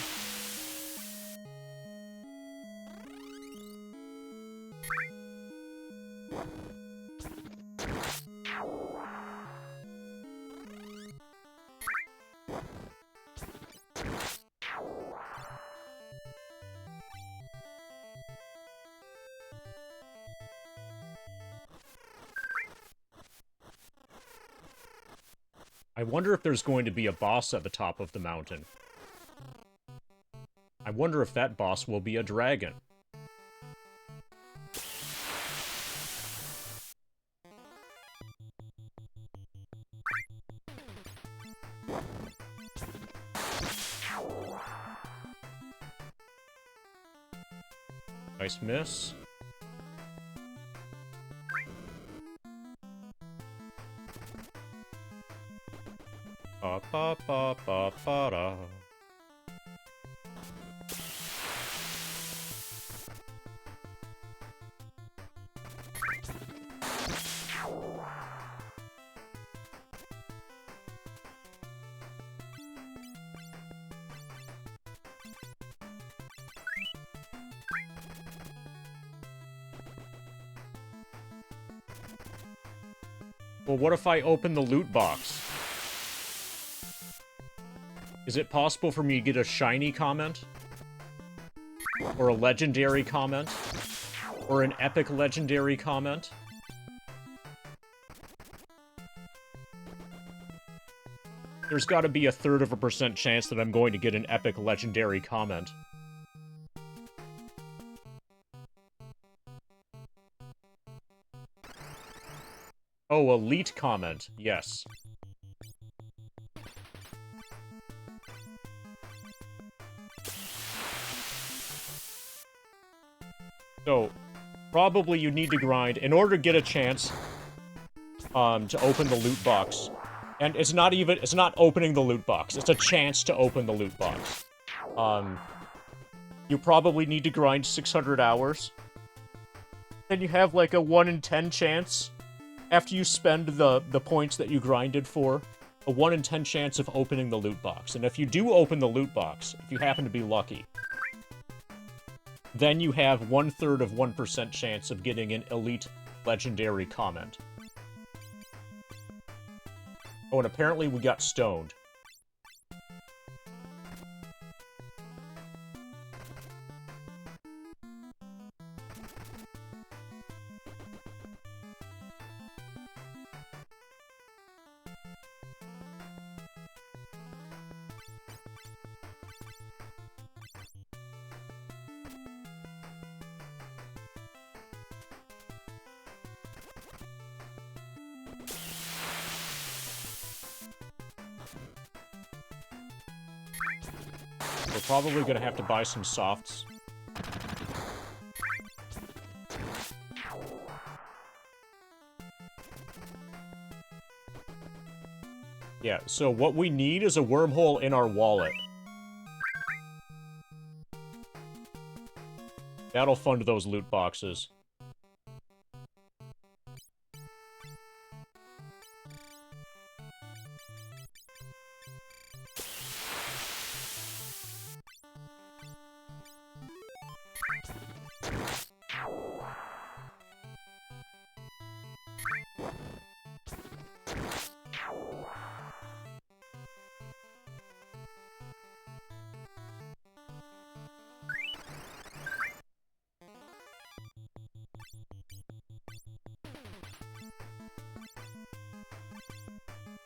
Speaker 1: I wonder if there's going to be a boss at the top of the mountain. I wonder if that boss will be a dragon. Nice miss. Ba ba ba ba ba da. Well, what if I open the loot box? Is it possible for me to get a shiny comment? Or a legendary comment? Or an epic legendary comment? There's gotta be 1/3% chance that I'm going to get an epic legendary comment. Oh, elite comment. Yes. So, probably you need to grind in order to get a chance to open the loot box. And it's not opening the loot box. It's a chance to open the loot box. You probably need to grind 600 hours. Then you have like a 1 in 10 chance after you spend the points that you grinded for, a 1 in 10 chance of opening the loot box. And if you do open the loot box, if you happen to be lucky, then you have 1/3% chance of getting an elite legendary comment. Oh, and apparently we got stoned. We're probably gonna have to buy some softs. Yeah, so what we need is a wormhole in our wallet. That'll fund those loot boxes.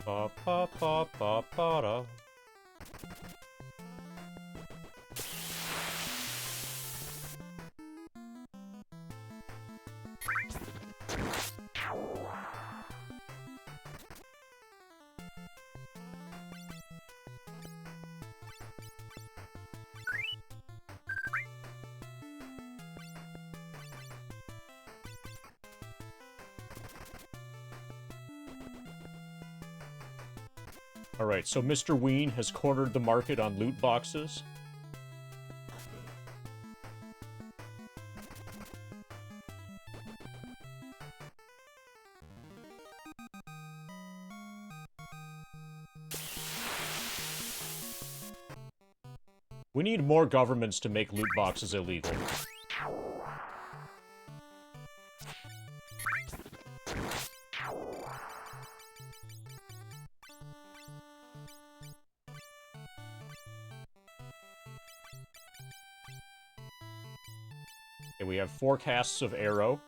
Speaker 1: Ba ba ba ba ba da. Alright, so Mr. Ween has cornered the market on loot boxes. We need more governments to make loot boxes illegal. Okay, we have 4 casts of arrow.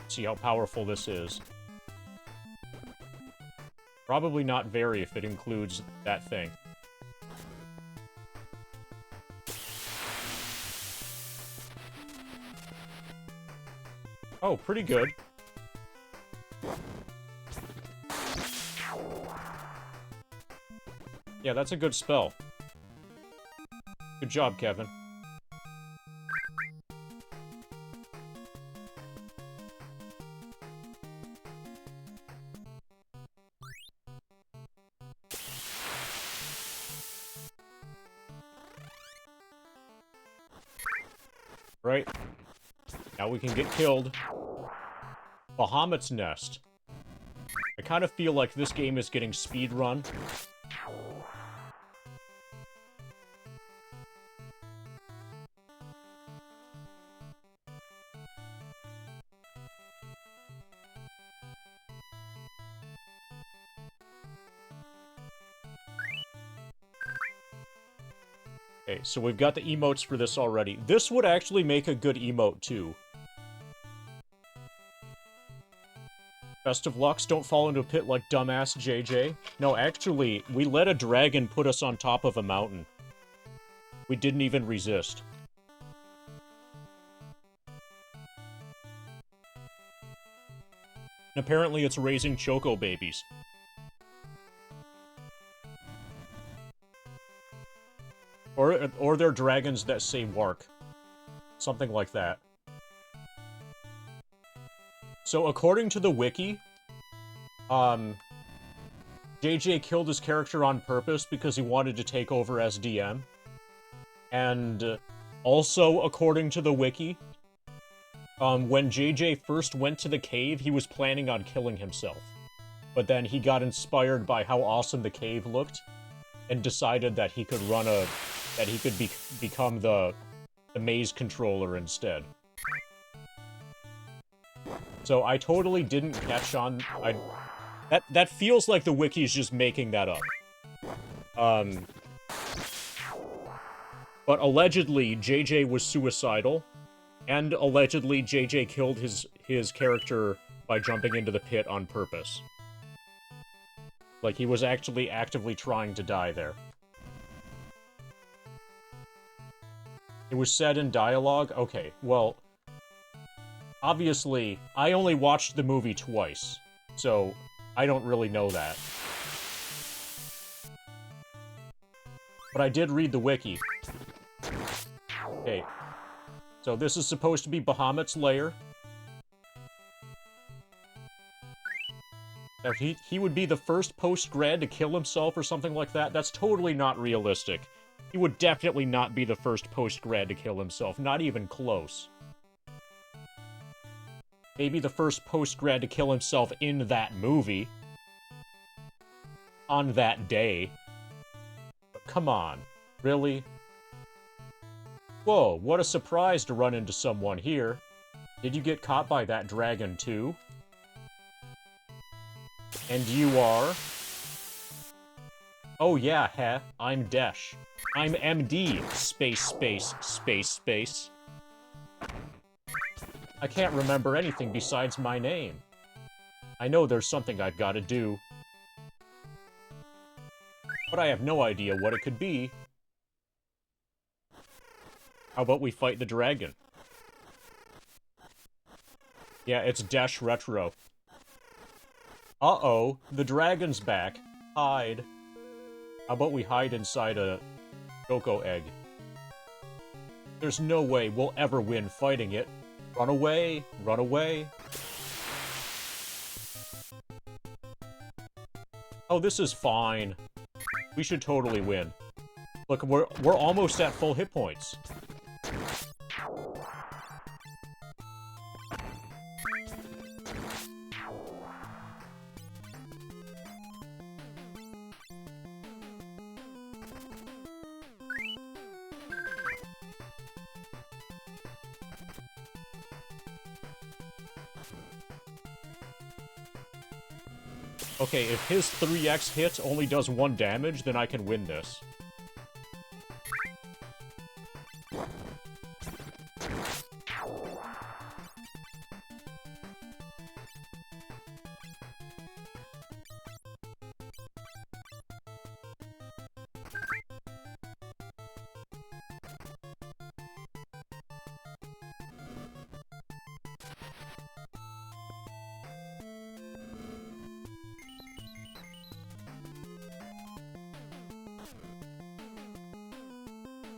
Speaker 1: See how powerful this is. Probably not very if it includes that thing. Oh, pretty good. Yeah, that's a good spell. Good job, Kevin. Right. Now we can get killed. Bahamut's Nest. I kind of feel like this game is getting speedrun. Okay, so we've got the emotes for this already. This would actually make a good emote, too. Best of lucks, don't fall into a pit like dumbass JJ. No, actually, we let a dragon put us on top of a mountain. We didn't even resist. And apparently it's raising choco babies. Or they're dragons that say wark. Something like that. So according to the wiki, JJ killed his character on purpose because he wanted to take over as DM. And also according to the wiki, when JJ first went to the cave, he was planning on killing himself. But then he got inspired by how awesome the cave looked and decided that he could become the maze controller instead. So I totally didn't catch on. That feels like the wiki's just making that up. But allegedly JJ was suicidal, and allegedly JJ killed his character by jumping into the pit on purpose. Like he was actually actively trying to die there. It was said in dialogue? Okay, well, obviously, I only watched the movie twice, so I don't really know that. But I did read the wiki. Okay, so this is supposed to be Bahamut's lair. Now, he would be the first post-grad to kill himself or something like that. That's totally not realistic. He would definitely not be the first post-grad to kill himself, not even close. Maybe the first post-grad to kill himself in that movie. On that day. But come on, really? Whoa, what a surprise to run into someone here. Did you get caught by that dragon too? And you are? Oh yeah, heh, I'm Desh. I'm MD, space, space, space, space. I can't remember anything besides my name. I know there's something I've got to do. But I have no idea what it could be. How about we fight the dragon? Yeah, it's Dash Retro. Uh-oh, the dragon's back. Hide. How about we hide inside a Choco egg? There's no way we'll ever win fighting it. Run away, run away. Oh, this is fine. We should totally win. Look, we're almost at full hit points. Okay, if his 3x hit only does 1 damage, then I can win this.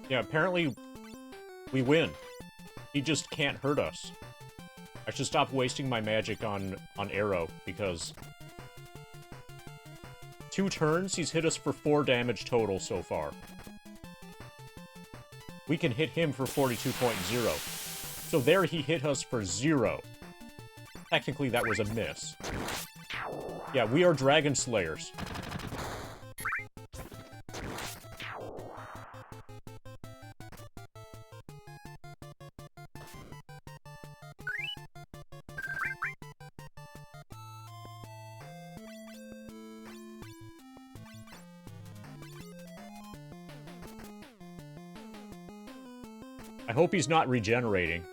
Speaker 1: Yeah, apparently we win. He just can't hurt us. I should stop wasting my magic on Arrow, because 2 turns, he's hit us for 4 damage total so far. We can hit him for 42.0. So there he hit us for 0. Technically, that was a miss. Yeah, we are Dragon Slayers. I hope he's not regenerating.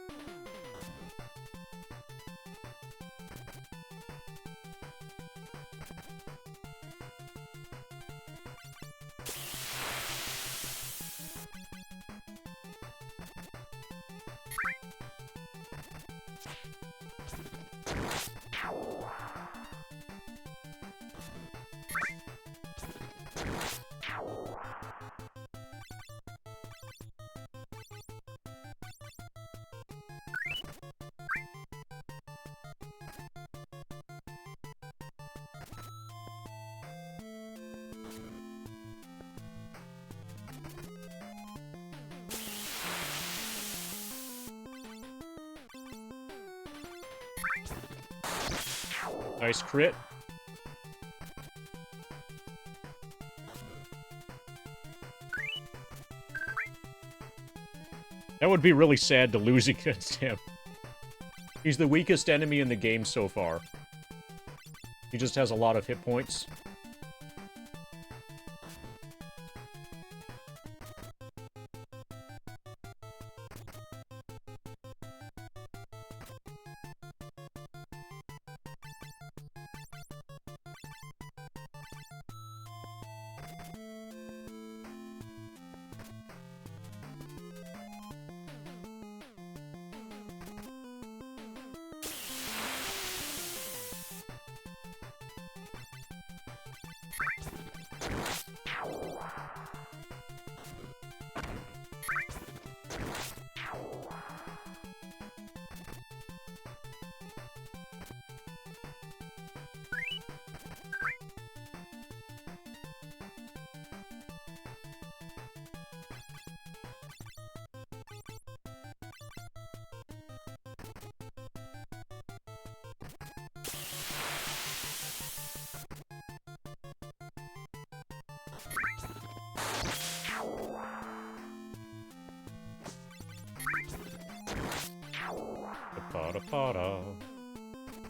Speaker 1: Nice crit. That would be really sad to lose against him. He's the weakest enemy in the game so far. He just has a lot of hit points.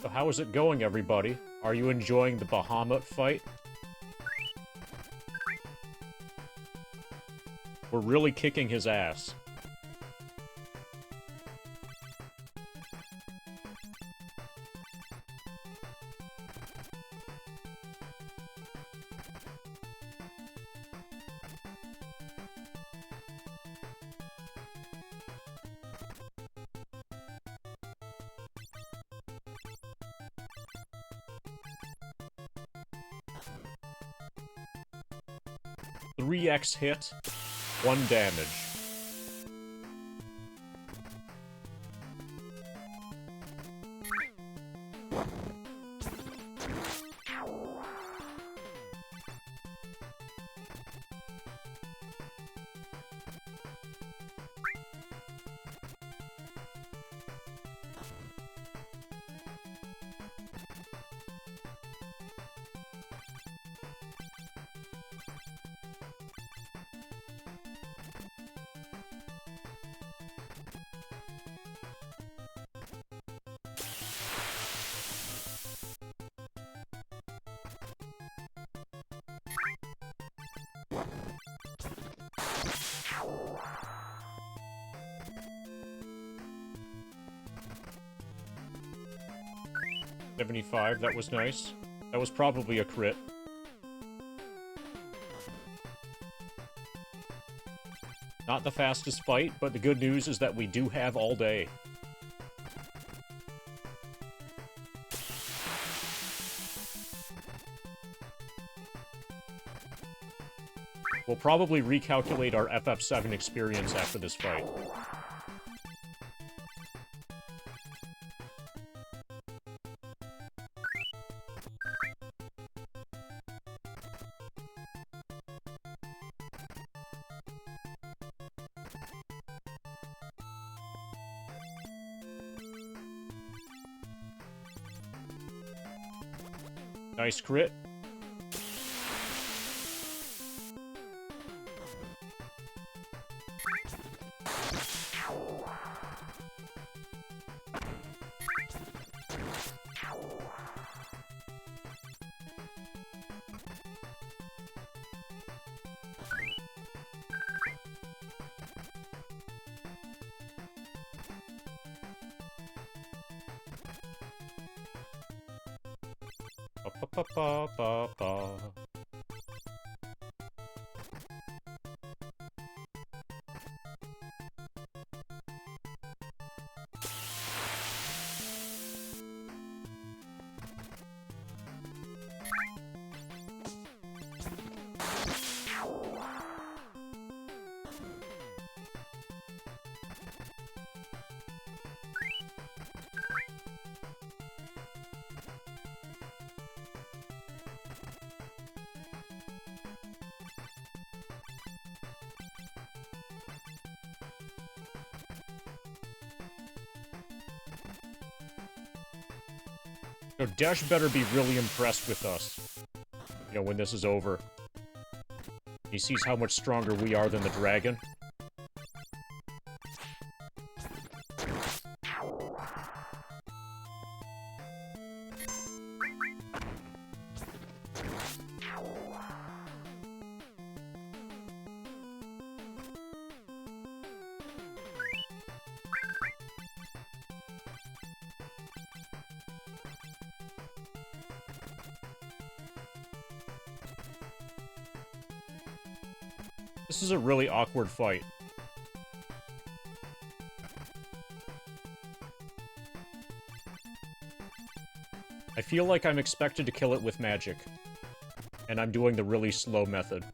Speaker 1: So how is it going, everybody? Are you enjoying the Bahamut fight? We're really kicking his ass. X hit, 1 damage. 75, that was nice. That was probably a crit. Not the fastest fight, but the good news is that we do have all day. We'll probably recalculate our FF7 experience after this fight. Nice crit. Ba-ba-ba-ba-ba. So Desh better be really impressed with us, you know, when this is over. He sees how much stronger we are than the dragon. This is a really awkward fight. I feel like I'm expected to kill it with magic, and I'm doing the really slow method.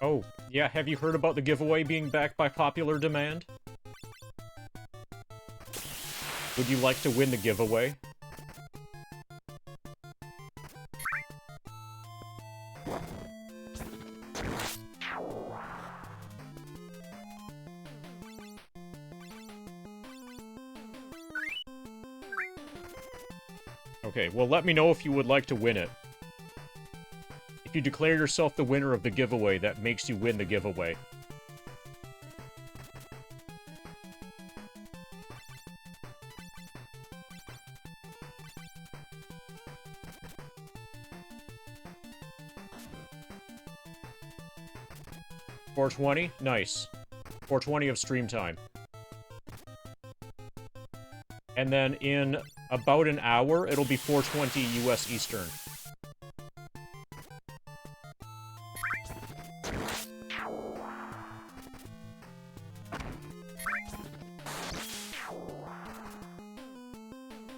Speaker 1: Oh, yeah, have you heard about the giveaway being backed by popular demand? Would you like to win the giveaway? Okay, well let me know if you would like to win it. If you declare yourself the winner of the giveaway, that makes you win the giveaway. $420? Nice. $420 of stream time. And then in about an hour, it'll be $420 US Eastern.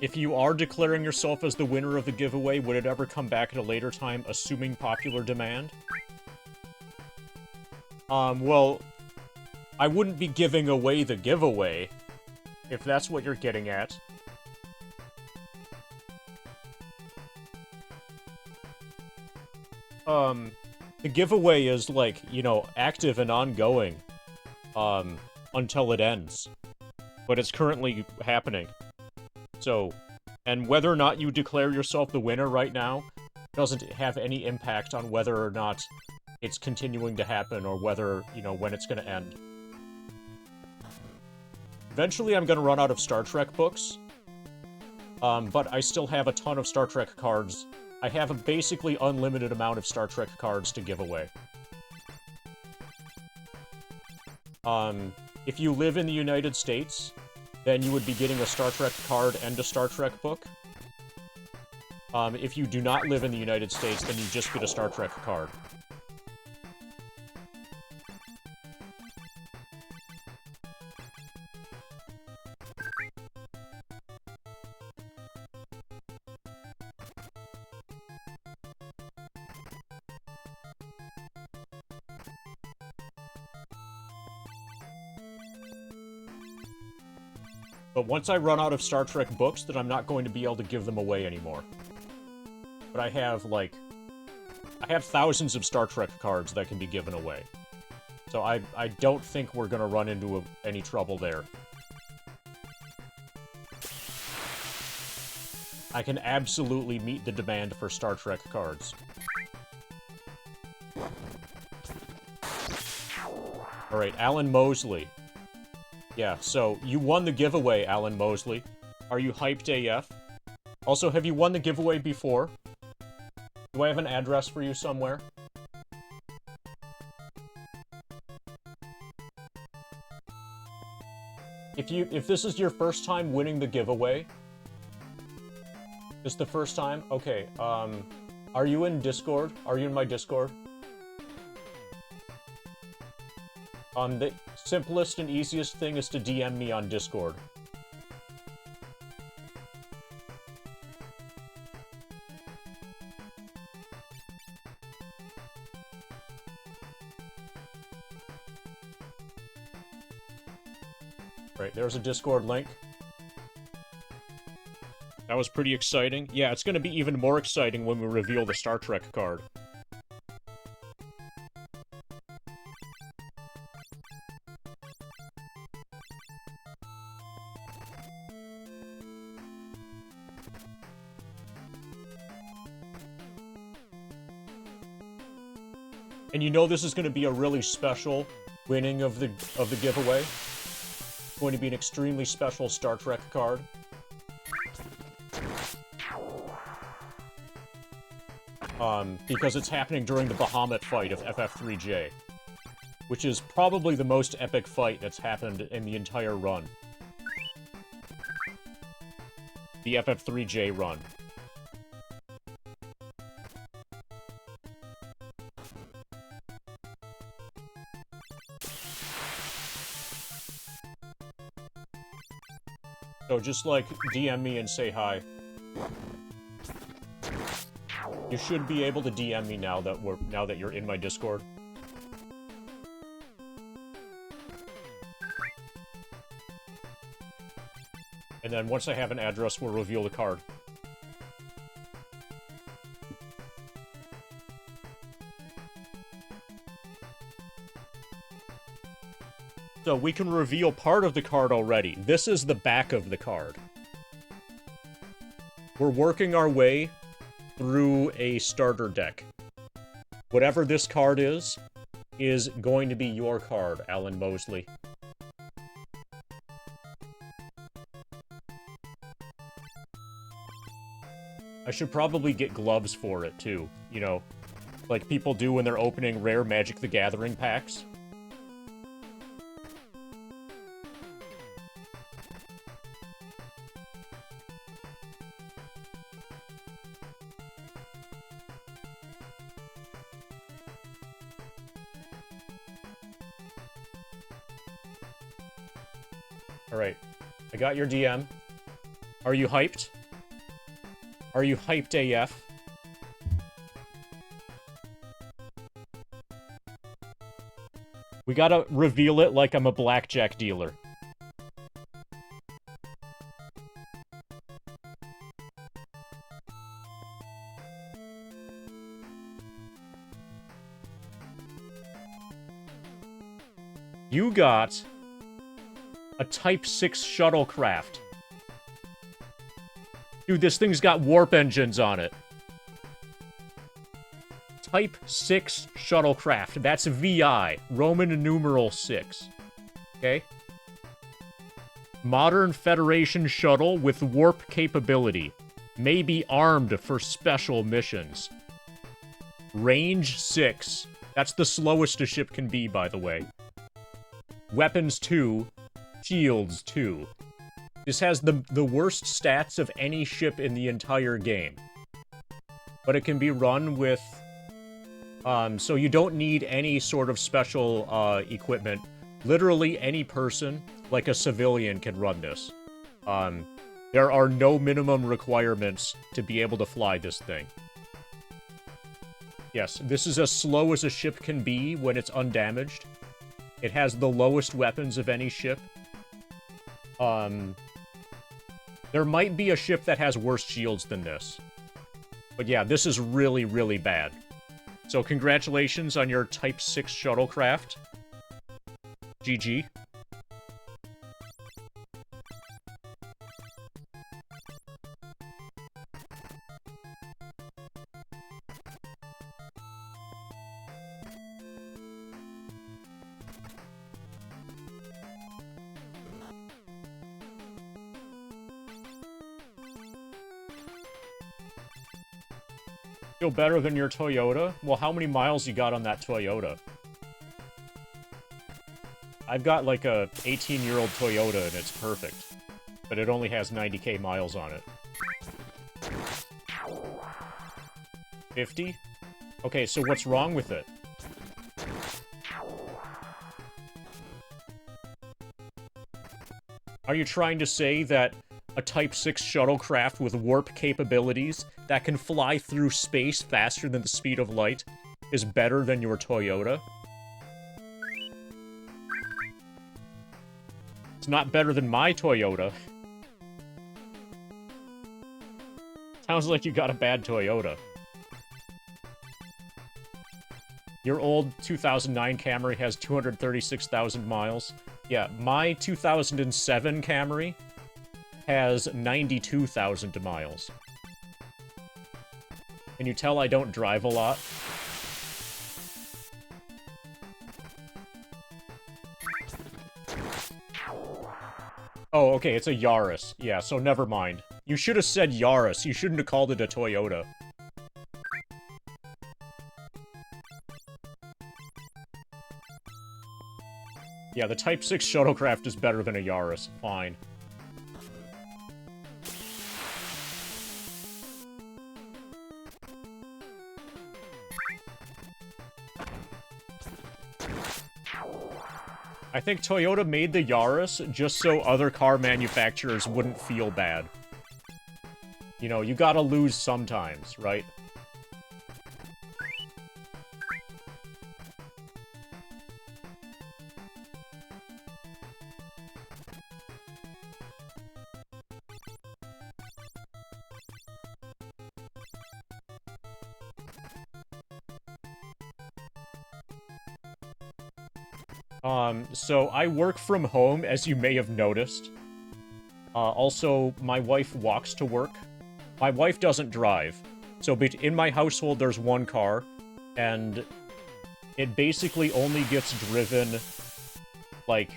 Speaker 1: If you are declaring yourself as the winner of the giveaway, would it ever come back at a later time, assuming popular demand? Well, I wouldn't be giving away the giveaway, if that's what you're getting at. the giveaway is, like, you know, active and ongoing, until it ends. But it's currently happening. So, and whether or not you declare yourself the winner right now doesn't have any impact on whether or not it's continuing to happen or whether, you know, when it's gonna end. Eventually I'm gonna run out of Star Trek books, but I still have a ton of Star Trek cards. I have a basically unlimited amount of Star Trek cards to give away. If you live in the United States, then you would be getting a Star Trek card and a Star Trek book. If you do not live in the United States, then you just get a Star Trek card. But once I run out of Star Trek books, then I'm not going to be able to give them away anymore. But I have, like... I have thousands of Star Trek cards that can be given away. So I don't think we're gonna run into any trouble there. I can absolutely meet the demand for Star Trek cards. Alright, Alan Mosley. Yeah, so you won the giveaway, Alan Mosley. Are you hyped AF? Also, have you won the giveaway before? Do I have an address for you somewhere? If this is your first time winning the giveaway... This the first time? Okay, are you in Discord? Are you in my Discord? The simplest and easiest thing is to DM me on Discord. Right, there's a Discord link. That was pretty exciting. Yeah, it's gonna be even more exciting when we reveal the Star Trek card. And you know this is going to be a really special winning of the giveaway. It's going to be an extremely special Star Trek card. Because it's happening during the Bahamut fight of FF3J. Which is probably the most epic fight that's happened in the entire run. The FF3J run. So just, like, DM me and say hi. You should be able to DM me now that you're in my Discord. And then once I have an address, we'll reveal the card. So we can reveal part of the card already. This is the back of the card. We're working our way through a starter deck. Whatever this card is going to be your card, Alan Mosley. I should probably get gloves for it, too. You know, like people do when they're opening rare Magic the Gathering packs. Alright. I got your DM. Are you hyped? Are you hyped AF? We gotta reveal it like I'm a blackjack dealer. You got a Type 6 shuttlecraft. Dude, this thing's got warp engines on it. Type 6 shuttlecraft. That's VI. Roman numeral 6. Okay? Modern Federation shuttle with warp capability. May be armed for special missions. Range 6. That's the slowest a ship can be, by the way. Weapons 2. Shields 2. This has the worst stats of any ship in the entire game. But it can be run with... so you don't need any sort of special equipment. Literally any person, like a civilian, can run this. There are no minimum requirements to be able to fly this thing. Yes, this is as slow as a ship can be when it's undamaged. It has the lowest weapons of any ship. There might be a ship that has worse shields than this. But yeah, this is really, really bad. So congratulations on your Type 6 shuttlecraft. GG. Feel better than your Toyota? Well, how many miles you got on that Toyota? I've got like a 18-year-old Toyota and it's perfect. But it only has 90k miles on it. 50? Okay, so what's wrong with it? Are you trying to say that a Type 6 shuttlecraft with warp capabilities that can fly through space faster than the speed of light is better than your Toyota? It's not better than my Toyota. Sounds like you got a bad Toyota. Your old 2009 Camry has 236,000 miles. Yeah, my 2007 Camry has 92,000 miles. Can you tell I don't drive a lot? Oh, okay, it's a Yaris. Yeah, so never mind. You should have said Yaris. You shouldn't have called it a Toyota. Yeah, the Type 6 shuttlecraft is better than a Yaris. Fine. I think Toyota made the Yaris just so other car manufacturers wouldn't feel bad. You know, you gotta lose sometimes, right? So I work from home, as you may have noticed. Also, my wife walks to work. My wife doesn't drive. So in my household, there's one car, and it basically only gets driven, like,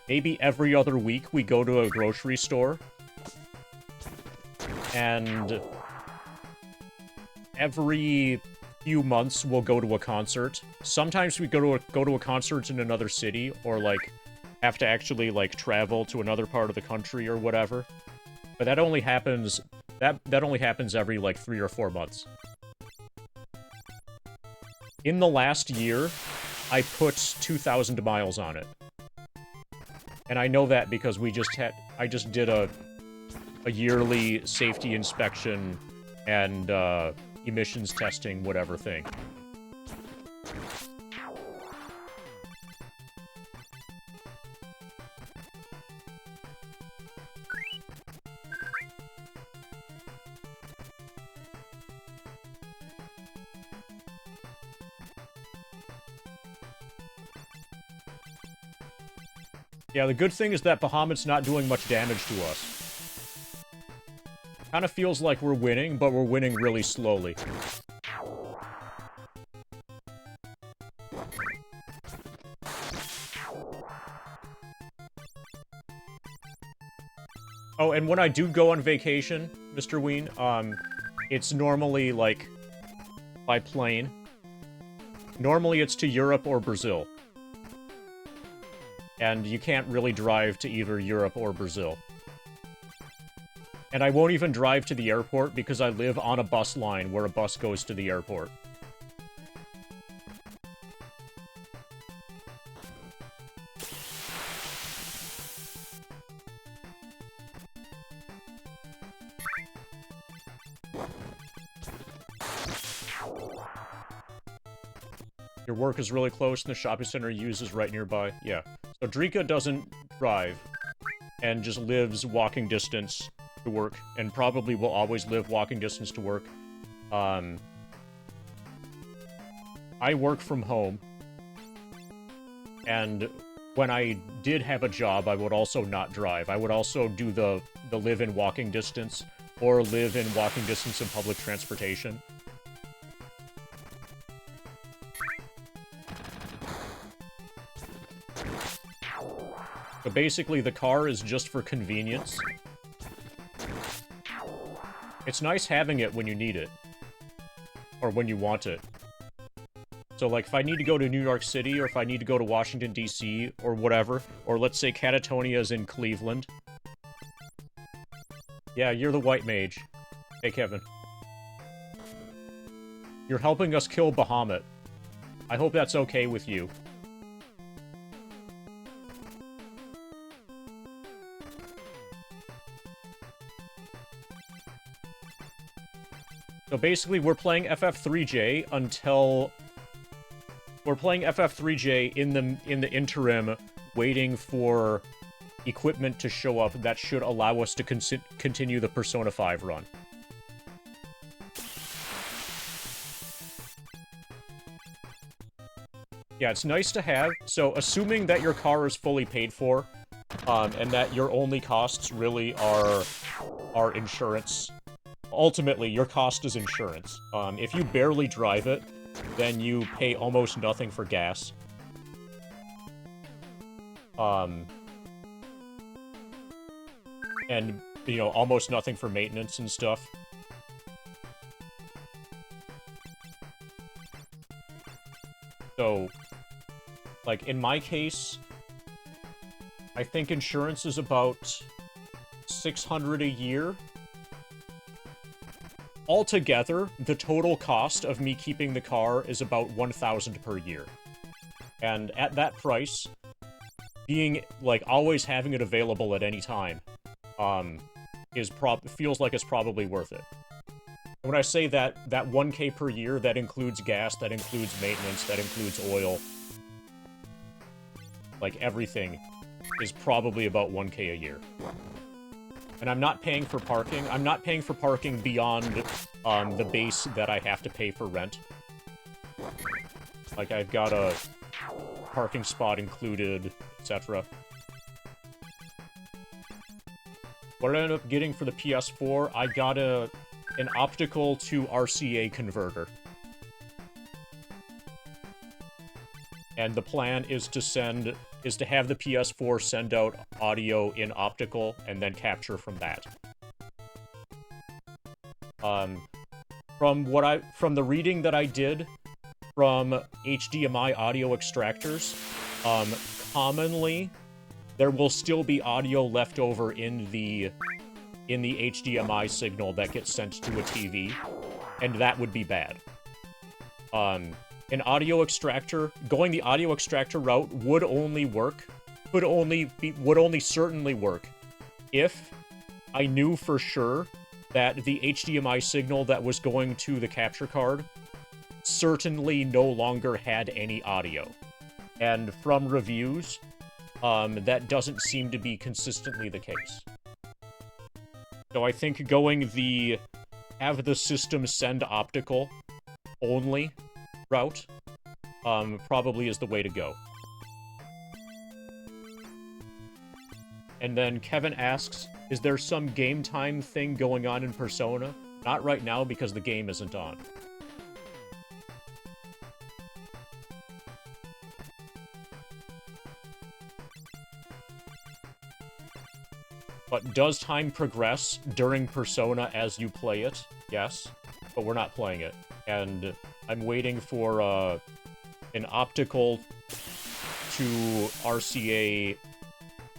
Speaker 1: maybe every other week we go to a grocery store. And every few months we'll go to a concert. Sometimes we go to a concert in another city, or like have to actually like travel to another part of the country or whatever. But that only happens every like 3 or 4 months. In the last year, I put 2,000 miles on it. And I know that because I just did a yearly safety inspection and emissions testing, whatever thing. Yeah, the good thing is that Bahamut's not doing much damage to us. Kind of feels like we're winning, but we're winning really slowly. Oh, and when I do go on vacation, Mr. Ween, it's normally, like, by plane. Normally it's to Europe or Brazil. And you can't really drive to either Europe or Brazil. And I won't even drive to the airport because I live on a bus line where a bus goes to the airport. Your work is really close and the shopping center you use is right nearby. Yeah. So Drika doesn't drive and just lives walking distance to work, and probably will always live walking distance to work. I work from home, and when I did have a job, I would also not drive. I would also do the live in walking distance, or live in walking distance in public transportation. So basically, the car is just for convenience. It's nice having it when you need it. Or when you want it. So, like, if I need to go to New York City, or if I need to go to Washington, D.C., or whatever, or let's say Catatonia's in Cleveland. Yeah, you're the white mage. Hey, Kevin. You're helping us kill Bahamut. I hope that's okay with you. So basically, we're playing FF3J until... We're playing FF3J in the interim, waiting for equipment to show up that should allow us to continue the Persona 5 run. Yeah, it's nice to have. So, assuming that your car is fully paid for, and that your only costs really are insurance. Ultimately, your cost is insurance. If you barely drive it, then you pay almost nothing for gas. And, you know, almost nothing for maintenance and stuff. So, like, in my case, I think insurance is about $600 a year. Altogether, the total cost of me keeping the car is about $1,000 per year. And at that price, being, like, always having it available at any time, feels like it's probably worth it. And when I say that 1K per year, that includes gas, that includes maintenance, that includes oil. Like, everything is probably about 1K a year. And I'm not paying for parking. I'm not paying for parking beyond the base that I have to pay for rent. Like, I've got a parking spot included, etc. What I ended up getting for the PS4, I got an optical to RCA converter. And the plan is to have the PS4 send out audio in optical and then capture from that. From the reading that I did from HDMI audio extractors, commonly there will still be audio left over in the HDMI signal that gets sent to a TV, and that would be bad. An audio extractor, going the audio extractor route would only certainly work if I knew for sure that the HDMI signal that was going to the capture card certainly no longer had any audio. And from reviews, that doesn't seem to be consistently the case. So I think going the have the system send optical only route probably is the way to go. And then Kevin asks, is there some game time thing going on in Persona? Not right now because the game isn't on. But does time progress during Persona as you play it? Yes. But we're not playing it. And I'm waiting for an optical to RCA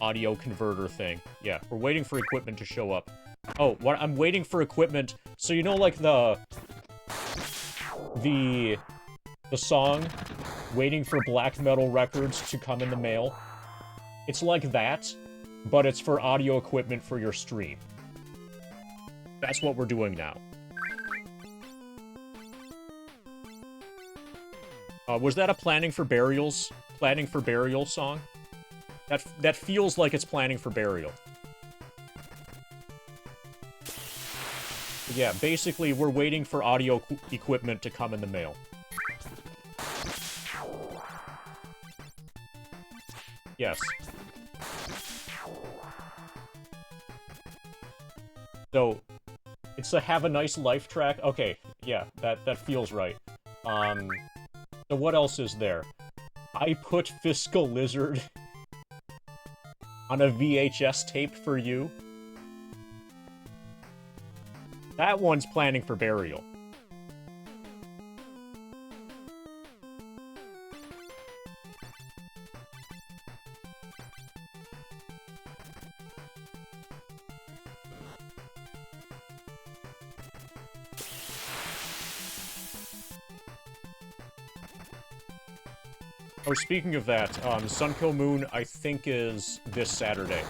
Speaker 1: audio converter thing. Yeah, we're waiting for equipment to show up. Oh, what? I'm waiting for equipment. So you know, like the song, "Waiting for Black Metal Records to come in the mail." It's like that, but it's for audio equipment for your stream. That's what we're doing now. Was that a Planning for Burial song? That feels like it's Planning for Burial. But yeah, basically, we're waiting for audio equipment to come in the mail. Yes. So, it's a Have a Nice Life track? Okay, yeah, that feels right. So what else is there? I put Fiscal Lizard on a VHS tape for you. That one's Planning for Burial. Oh, speaking of that, Sunkill Moon, I think, is this Saturday.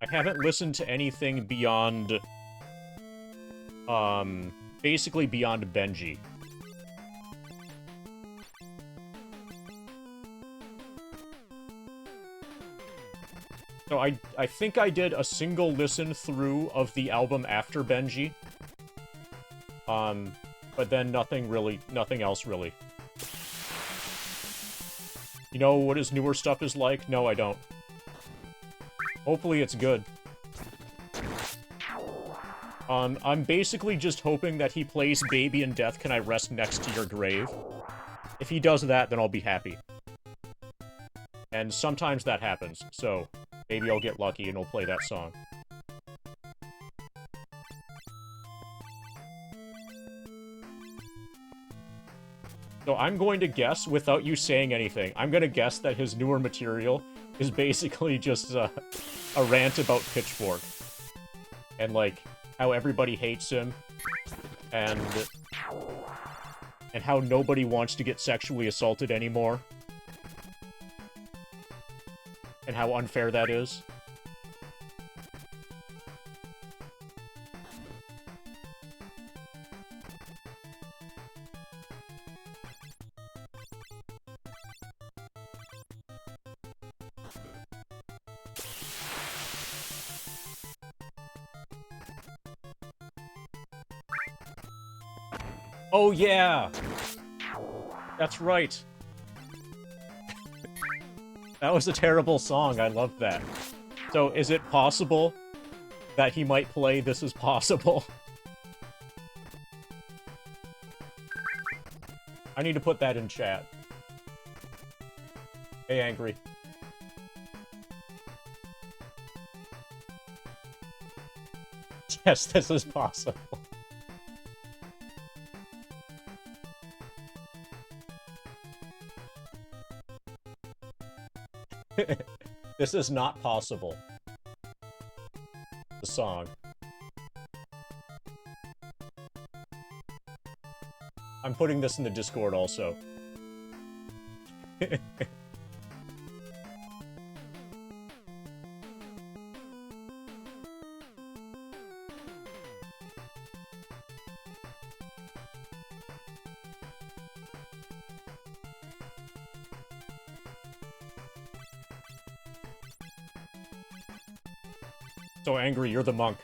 Speaker 1: I haven't listened to anything beyond, basically beyond Benji. So I think I did a single listen through of the album after Benji. But then nothing else really. You know what his newer stuff is like? No, I don't. Hopefully it's good. I'm basically just hoping that he plays Baby in Death Can I Rest Next to Your Grave. If he does that, then I'll be happy. And sometimes that happens, so maybe I'll get lucky and he'll play that song. So I'm going to guess, without you saying anything, I'm going to guess that his newer material is basically just a rant about Pitchfork. And, like, how everybody hates him, and how nobody wants to get sexually assaulted anymore. And how unfair that is. Oh, yeah! That's right. That was a terrible song. I loved that. So, is it possible that he might play This Is Possible? I need to put that in chat. Hey, Angry. Yes, this is possible. This is not possible. The song. I'm putting this in the Discord also. So angry, you're the monk.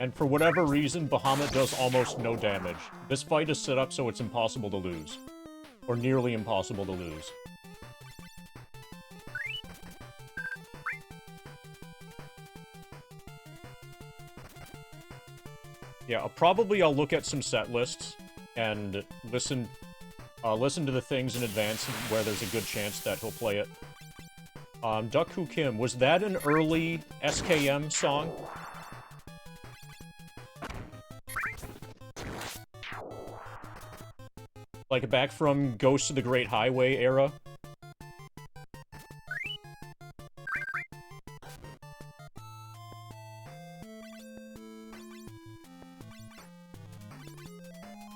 Speaker 1: And for whatever reason, Bahamut does almost no damage. This fight is set up so it's impossible to lose. Or nearly impossible to lose. Yeah, probably I'll look at some set lists and listen to the things in advance where there's a good chance that he'll play it. Duck Kim, was that an early SKM song? Like back from Ghost of the Great Highway era?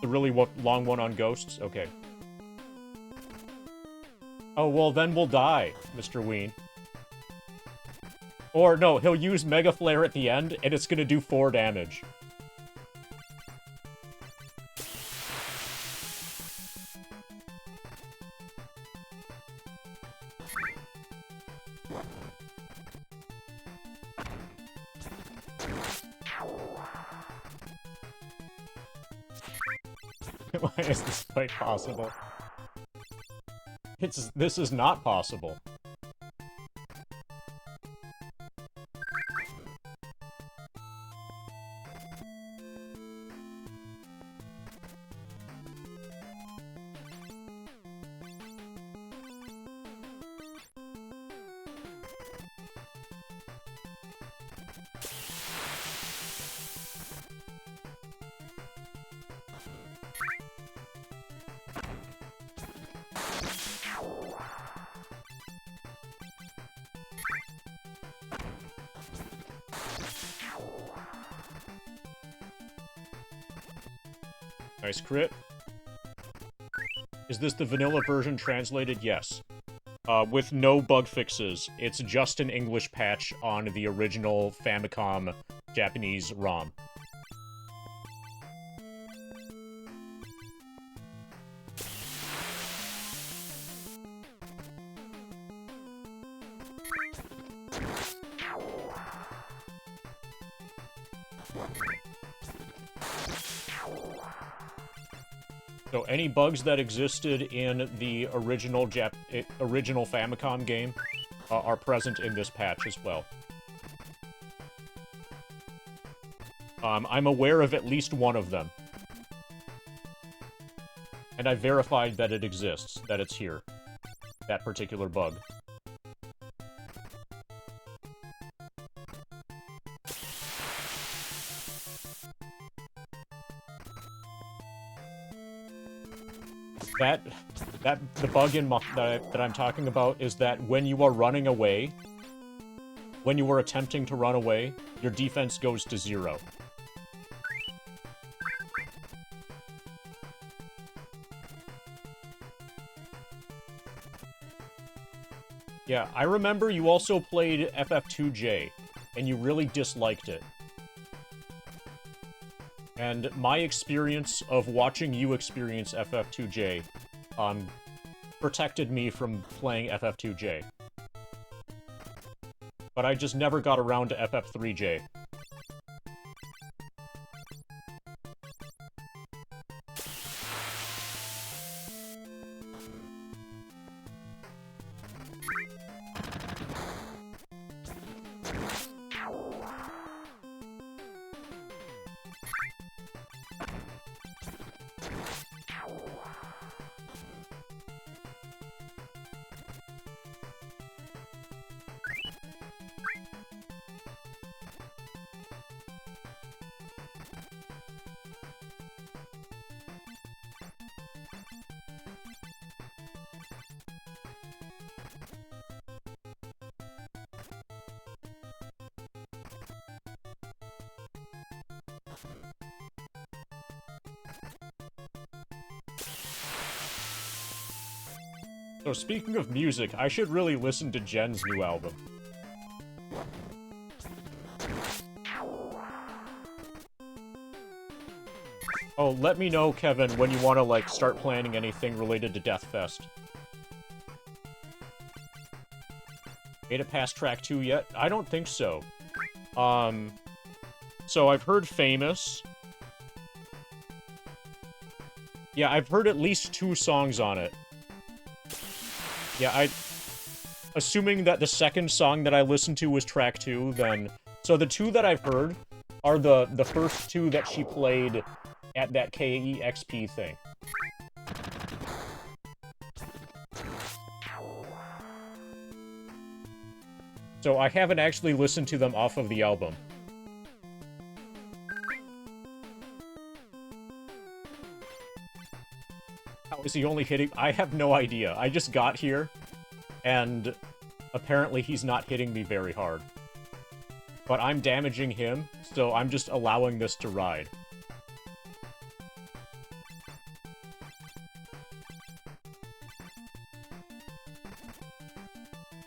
Speaker 1: The really long one on Ghosts? Okay. Oh, well then we'll die, Mr. Ween. Or no, he'll use Mega Flare at the end, and it's gonna do 4 damage. Why is this fight possible? This is not possible. Nice crit. Is this the vanilla version translated? Yes. With no bug fixes. It's just an English patch on the original Famicom Japanese ROM. So any bugs that existed in the original Famicom game are present in this patch as well. I'm aware of at least one of them. And I verified that it exists, that it's here. That particular bug. The bug that I'm talking about is that when you are running away, when you are attempting to run away, your defense goes to 0. Yeah, I remember you also played FF2J, and you really disliked it. And my experience of watching you experience FF2J, protected me from playing FF2J. But I just never got around to FF3J. So speaking of music, I should really listen to Jen's new album. Oh, let me know, Kevin, when you want to, like, start planning anything related to Deathfest. Made it past track 2 yet? I don't think so. So I've heard Famous. Yeah, I've heard at least 2 songs on it. Yeah, assuming that the second song that I listened to was track 2, then... So the 2 that I've heard are the first 2 that she played at that KEXP thing. So I haven't actually listened to them off of the album. How is he only hitting? I have no idea. I just got here, and apparently he's not hitting me very hard. But I'm damaging him, so I'm just allowing this to ride.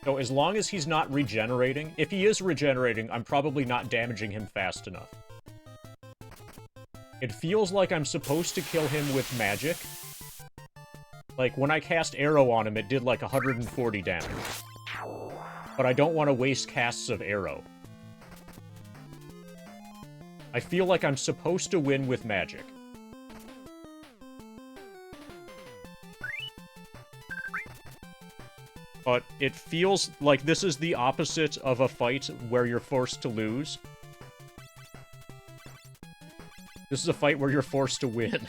Speaker 1: So as long as he's not regenerating, if he is regenerating, I'm probably not damaging him fast enough. It feels like I'm supposed to kill him with magic. Like, when I cast Arrow on him, it did like 140 damage. But I don't want to waste casts of Arrow. I feel like I'm supposed to win with magic. But it feels like this is the opposite of a fight where you're forced to lose. This is a fight where you're forced to win.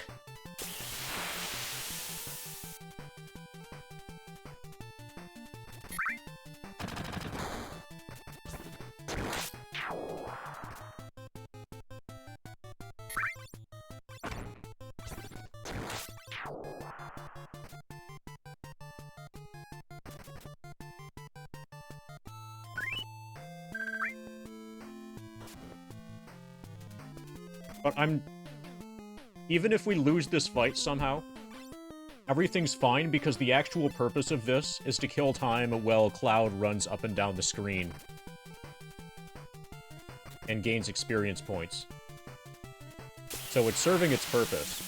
Speaker 1: But even if we lose this fight somehow, everything's fine because the actual purpose of this is to kill time while Cloud runs up and down the screen and gains experience points. So it's serving its purpose.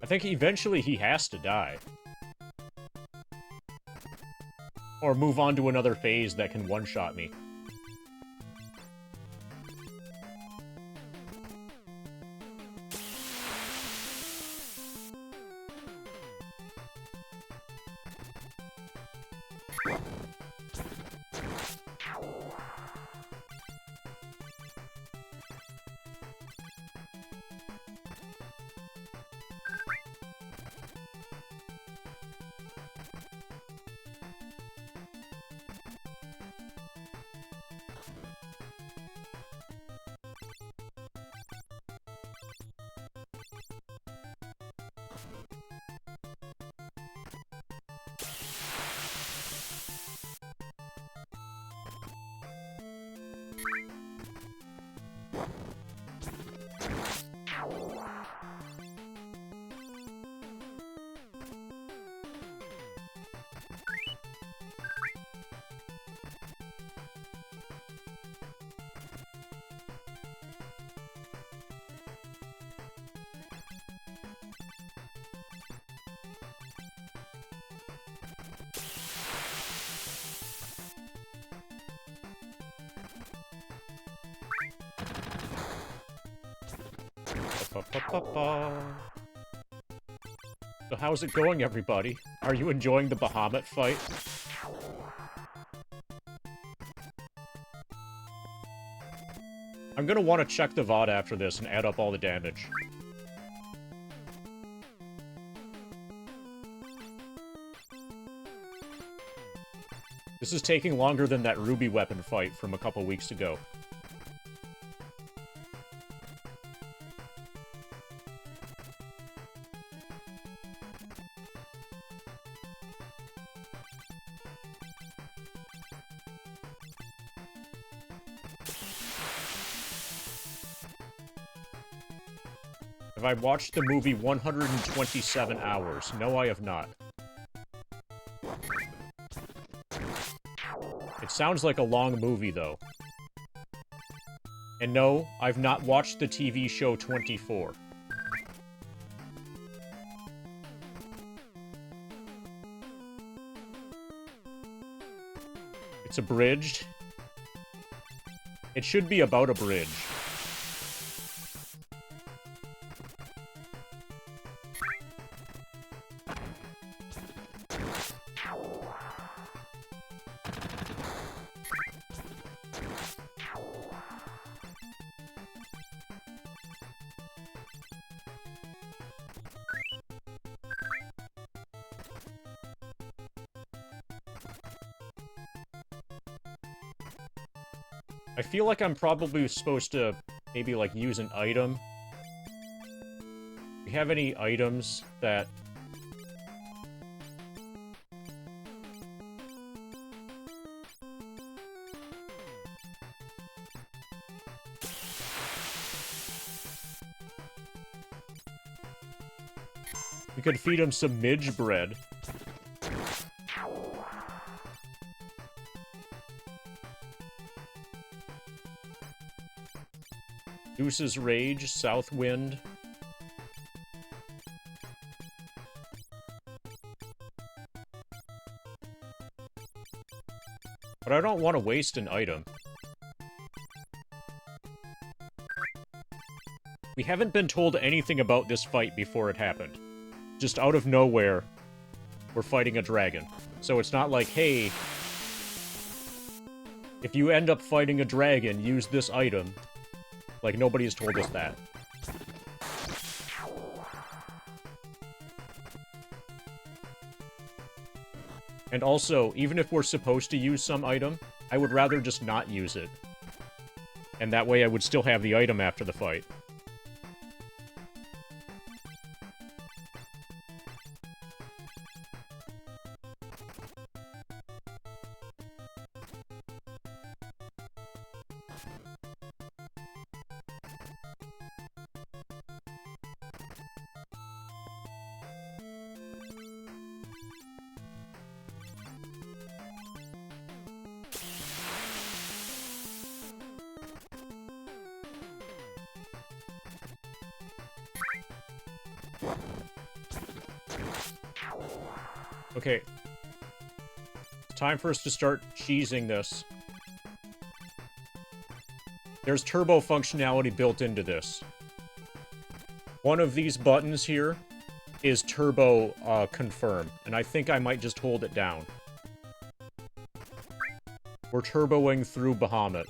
Speaker 1: I think eventually he has to die. Or move on to another phase that can one-shot me. Ba-ba-ba-ba. So how's it going, everybody? Are you enjoying the Bahamut fight? I'm gonna want to check the VOD after this and add up all the damage. This is taking longer than that Ruby weapon fight from a couple weeks ago. Have I watched the movie 127 hours? No, I have not. It sounds like a long movie, though. And no, I've not watched the TV show 24. It's abridged. It should be about a bridge. I feel like I'm probably supposed to maybe, like, use an item. Do you have any items that... We could feed him some midge bread. Deuce's Rage, South Wind. But I don't want to waste an item. We haven't been told anything about this fight before it happened. Just out of nowhere, we're fighting a dragon. So it's not like, hey, if you end up fighting a dragon, use this item. Like, nobody has told us that. And also, even if we're supposed to use some item, I would rather just not use it. And that way I would still have the item after the fight. Okay. It's time for us to start cheesing this. There's turbo functionality built into this. One of these buttons here is turbo confirm, and I think I might just hold it down. We're turboing through Bahamut.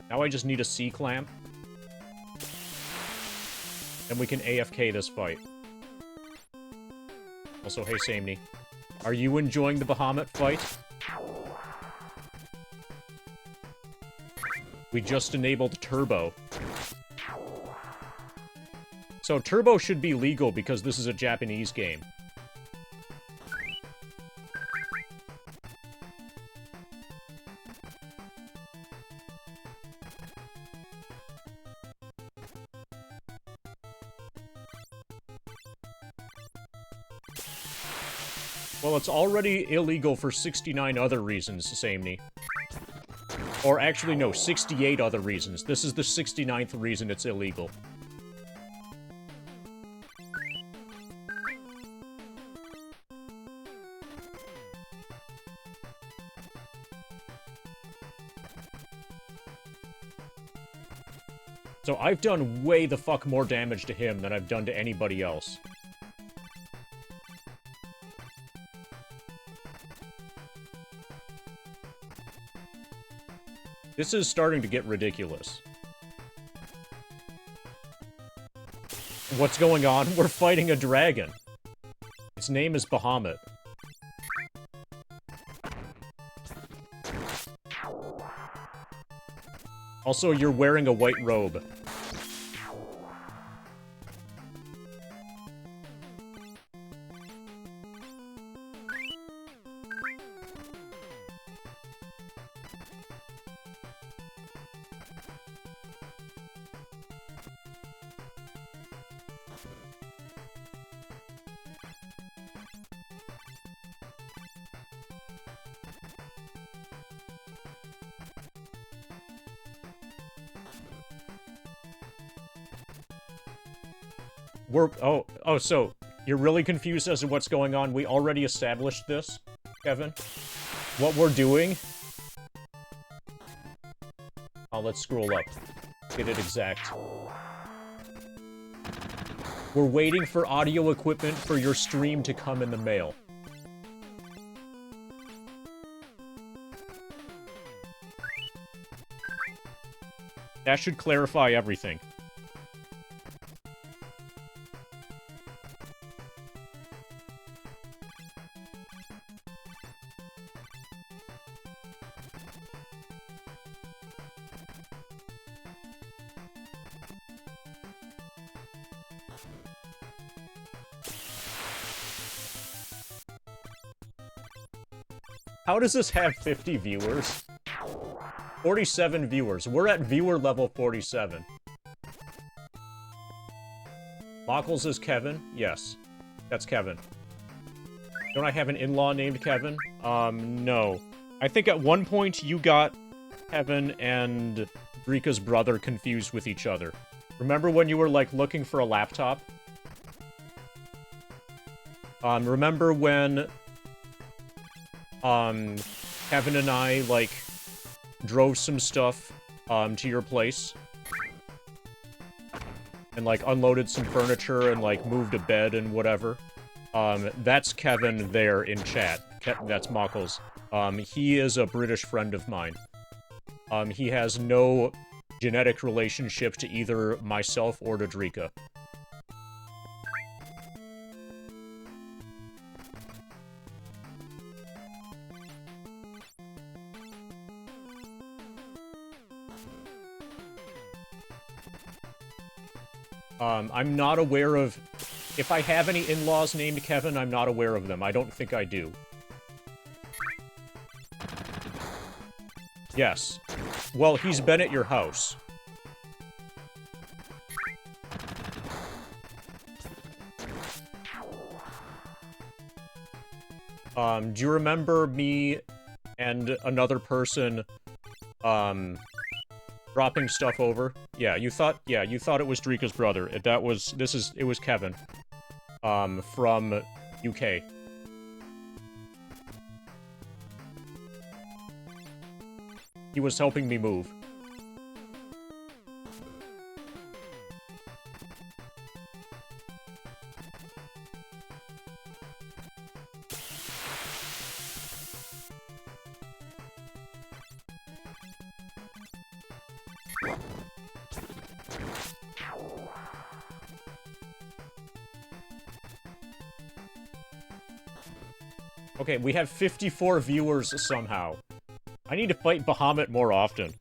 Speaker 1: Now I just need a C-clamp. And we can AFK this fight. Also, hey, Samney. Are you enjoying the Bahamut fight? We just enabled Turbo. So Turbo should be legal because this is a Japanese game. Well, it's already illegal for 69 other reasons, Samney. Or actually, no, 68 other reasons. This is the 69th reason it's illegal. So I've done way the fuck more damage to him than I've done to anybody else. This is starting to get ridiculous. What's going on? We're fighting a dragon. Its name is Bahamut. Also, you're wearing a white robe. So you're really confused as to what's going on? We already established this, Kevin? What we're doing? Oh, let's scroll up. Get it exact. We're waiting for audio equipment for your stream to come in the mail. That should clarify everything. How does this have 50 viewers? 47 viewers. We're at viewer level 47. Mockles is Kevin? Yes. That's Kevin. Don't I have an in-law named Kevin? No. I think at one point you got Kevin and Drika's brother confused with each other. Remember when you were, like, looking for a laptop? Remember when Kevin and I, like, drove some stuff, to your place? And, like, unloaded some furniture and, like, moved a bed and whatever? That's Kevin there in chat. That's Mockles. He is a British friend of mine. He has no genetic relationship to either myself or to Drika. I'm not aware of... If I have any in-laws named Kevin, I'm not aware of them. I don't think I do. Yes. Well, he's been at your house. Do you remember me and another person, dropping stuff over? Yeah, you thought it was Drika's brother. It was Kevin. From UK. He was helping me move. Okay, we have 54 viewers somehow. I need to fight Bahamut more often.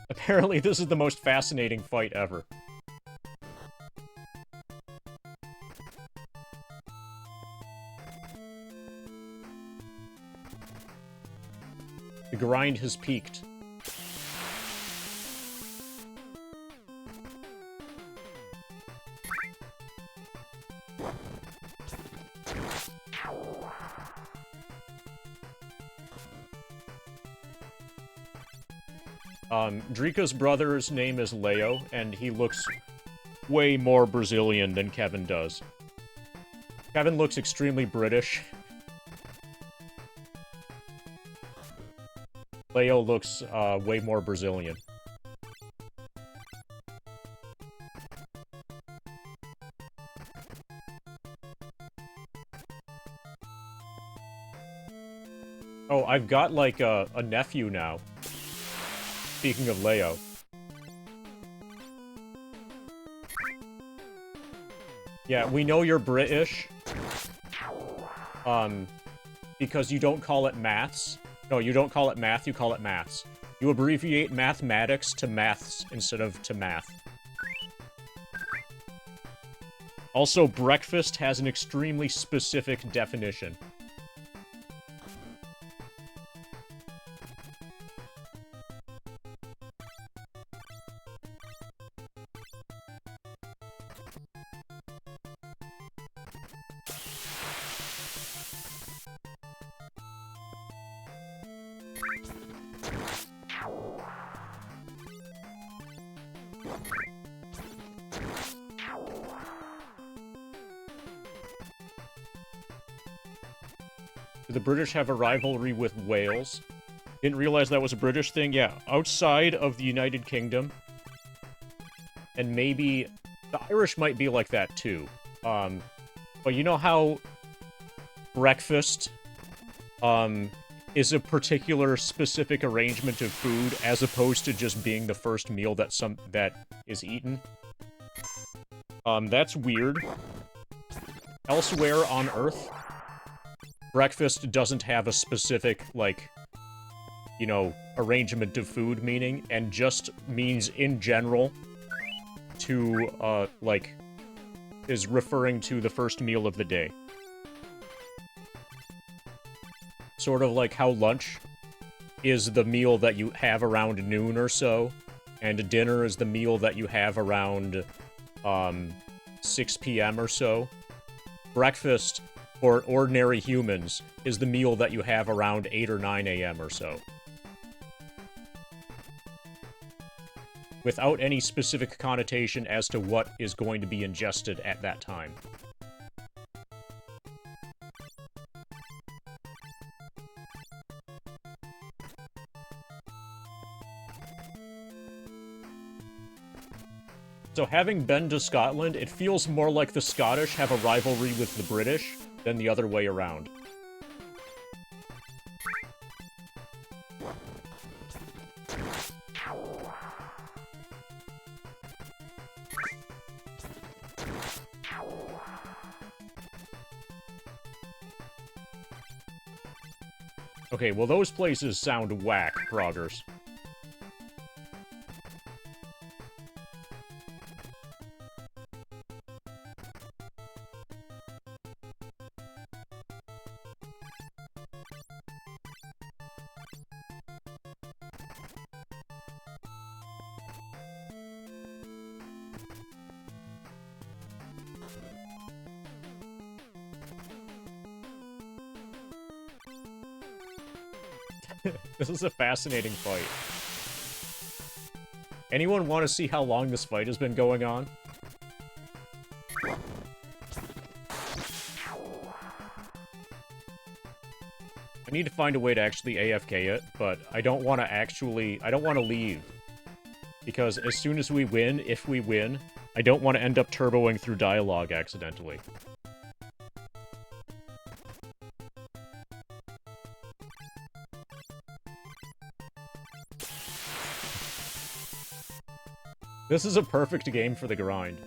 Speaker 1: Apparently, this is the most fascinating fight ever. The grind has peaked. Drika's brother's name is Leo, and he looks way more Brazilian than Kevin does. Kevin looks extremely British. Leo looks, way more Brazilian. Oh, I've got, like, a nephew now. Speaking of Leo. Yeah, we know you're British. Because you don't call it maths. No, you don't call it math, you call it maths. You abbreviate mathematics to maths instead of to math. Also, breakfast has an extremely specific definition. Do the British have a rivalry with Wales? Didn't realize that was a British thing. Yeah, outside of the United Kingdom. And maybe... the Irish might be like that, too. But you know how... breakfast... is a particular specific arrangement of food, as opposed to just being the first meal that is eaten? That's weird. Elsewhere on Earth... breakfast doesn't have a specific, like, you know, arrangement of food meaning, and just means in general to, like, is referring to the first meal of the day. Sort of like how lunch is the meal that you have around noon or so, and dinner is the meal that you have around, 6 p.m. or so. Breakfast, for ordinary humans, is the meal that you have around 8 or 9 a.m. or so. Without any specific connotation as to what is going to be ingested at that time. So having been to Scotland, it feels more like the Scottish have a rivalry with the British than the other way around. Okay, well those places sound whack, proggers. This is a fascinating fight. Anyone want to see how long this fight has been going on? I need to find a way to actually AFK it, but I don't want to leave. Because as soon as we win, if we win, I don't want to end up turboing through dialogue accidentally. This is a perfect game for the grind.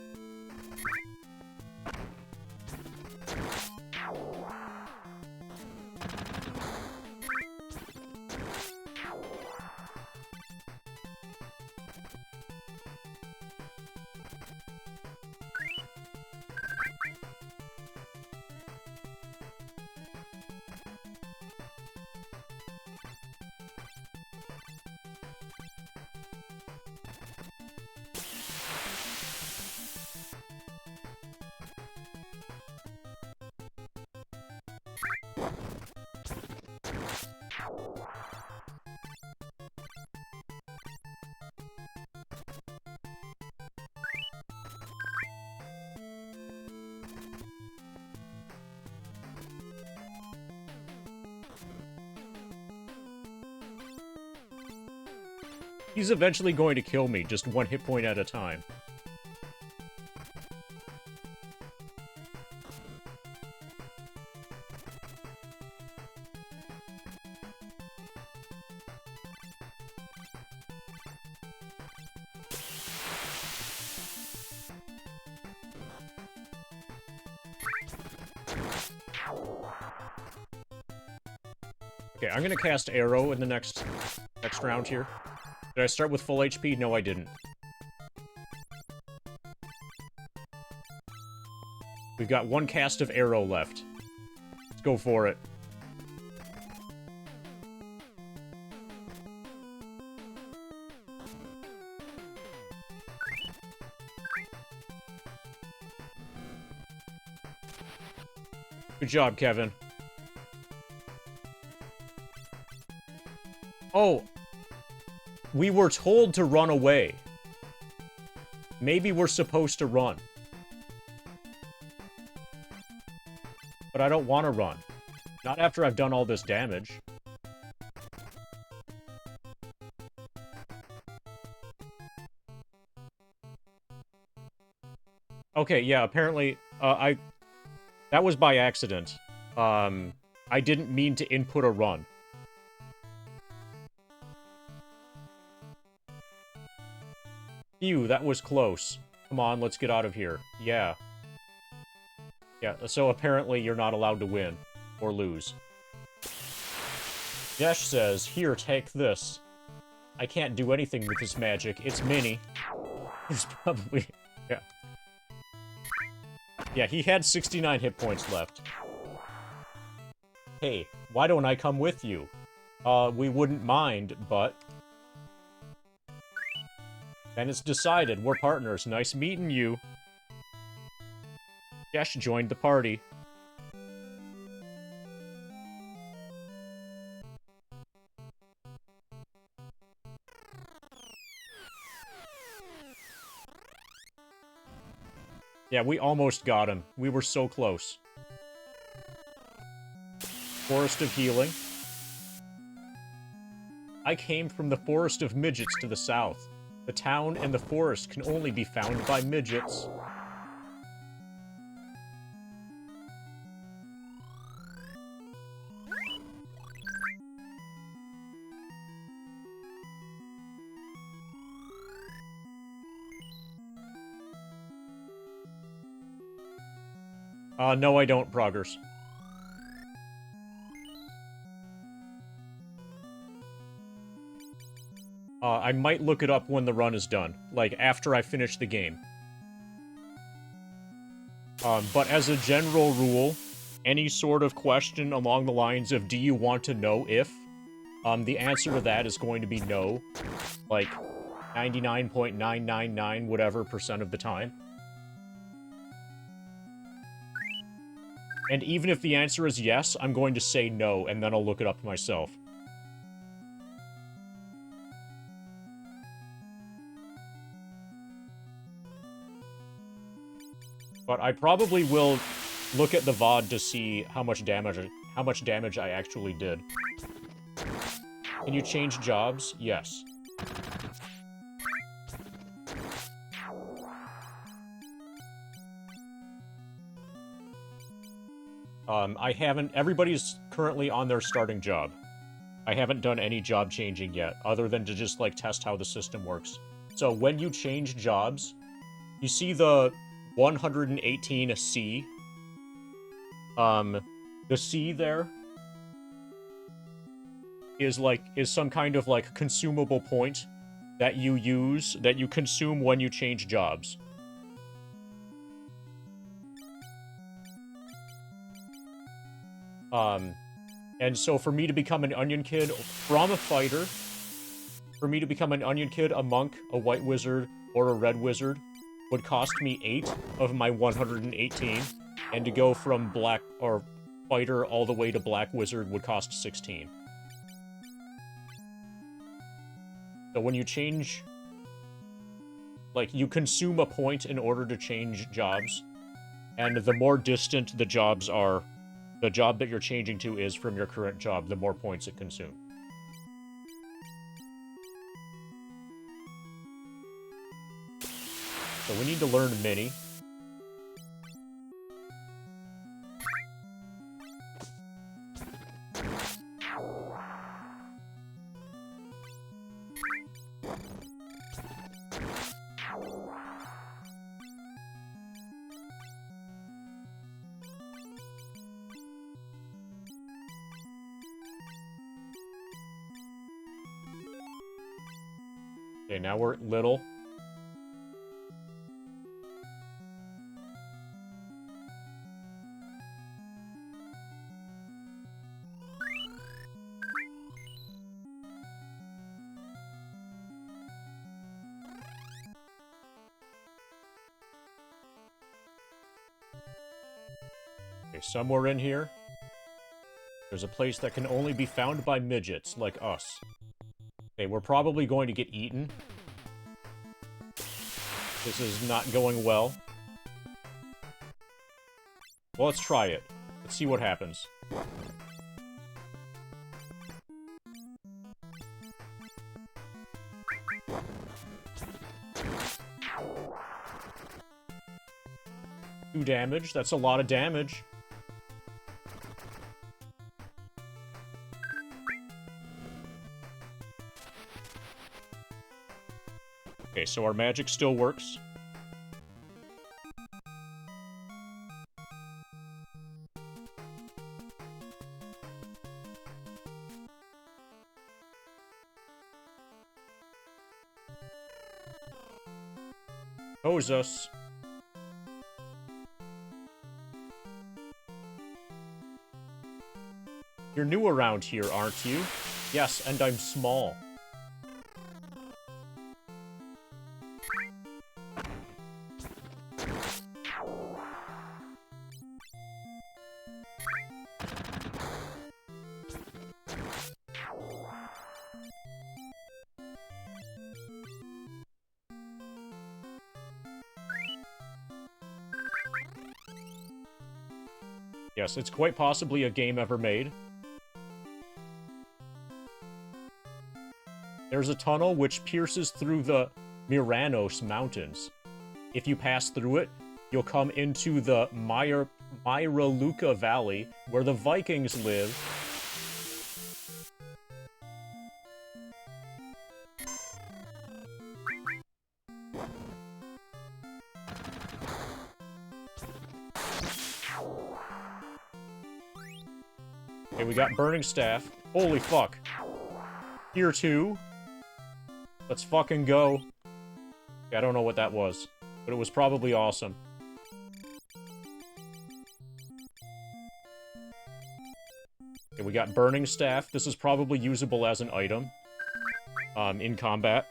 Speaker 1: He's eventually going to kill me, just one hit point at a time. Okay, I'm gonna cast Arrow in the next round here. Did I start with full HP? No, I didn't. We've got one cast of Arrow left. Let's go for it. Good job, Kevin. Oh, we were told to run away. Maybe we're supposed to run. But I don't want to run. Not after I've done all this damage. Okay, yeah, apparently, that was by accident. I didn't mean to input a run. Phew, that was close. Come on, let's get out of here. Yeah. Yeah, so apparently you're not allowed to win. Or lose. Yesh says, here, take this. I can't do anything with this magic. It's mini. It's probably... Yeah. Yeah, he had 69 hit points left. Hey, why don't I come with you? We wouldn't mind, but... Then it's decided. We're partners. Nice meeting you. Yesh joined the party. Yeah, we almost got him. We were so close. Forest of Healing. I came from the Forest of Midgets to the south. The town and the forest can only be found by midgets. No, I don't, Proggers. I might look it up when the run is done. Like, after I finish the game. But as a general rule, any sort of question along the lines of, do you want to know if? The answer to that is going to be no. Like, 99.999 whatever % of the time. And even if the answer is yes, I'm going to say no, and then I'll look it up myself. But I probably will look at the VOD to see how much damage I actually did. Can you change jobs? Yes. I haven't... Everybody's currently on their starting job. I haven't done any job changing yet, other than to just, like, test how the system works. So, when you change jobs, you see the 118 C? The C there is some kind of, like, consumable point that you use, that you consume when you change jobs. And so for me to become an Onion Kid from a fighter, for me to become an Onion Kid, a monk, a white wizard, or a red wizard would cost me 8 of my 118, and to go from black, or fighter all the way to black wizard would cost 16. So when you change, like, you consume a point in order to change jobs, and the more distant the jobs are, the job that you're changing to is from your current job, the more points it consumes. So we need to learn Mini. Okay, now we're little. Okay, somewhere in here, there's a place that can only be found by midgets like us. Okay, we're probably going to get eaten. This is not going well. Well, let's try it. Let's see what happens. Two damage. That's a lot of damage. Okay, so our magic still works. Pose us. You're new around here, aren't you? Yes, and I'm small. Yes, it's quite possibly a game ever made. There's a tunnel which pierces through the Miranos Mountains. If you pass through it, you'll come into the Myraluka Valley, where the Vikings live. Okay, we got Burning Staff. Holy fuck. Tier 2. Let's fucking go. Yeah, I don't know what that was, but it was probably awesome. Okay, we got Burning Staff. This is probably usable as an item in combat.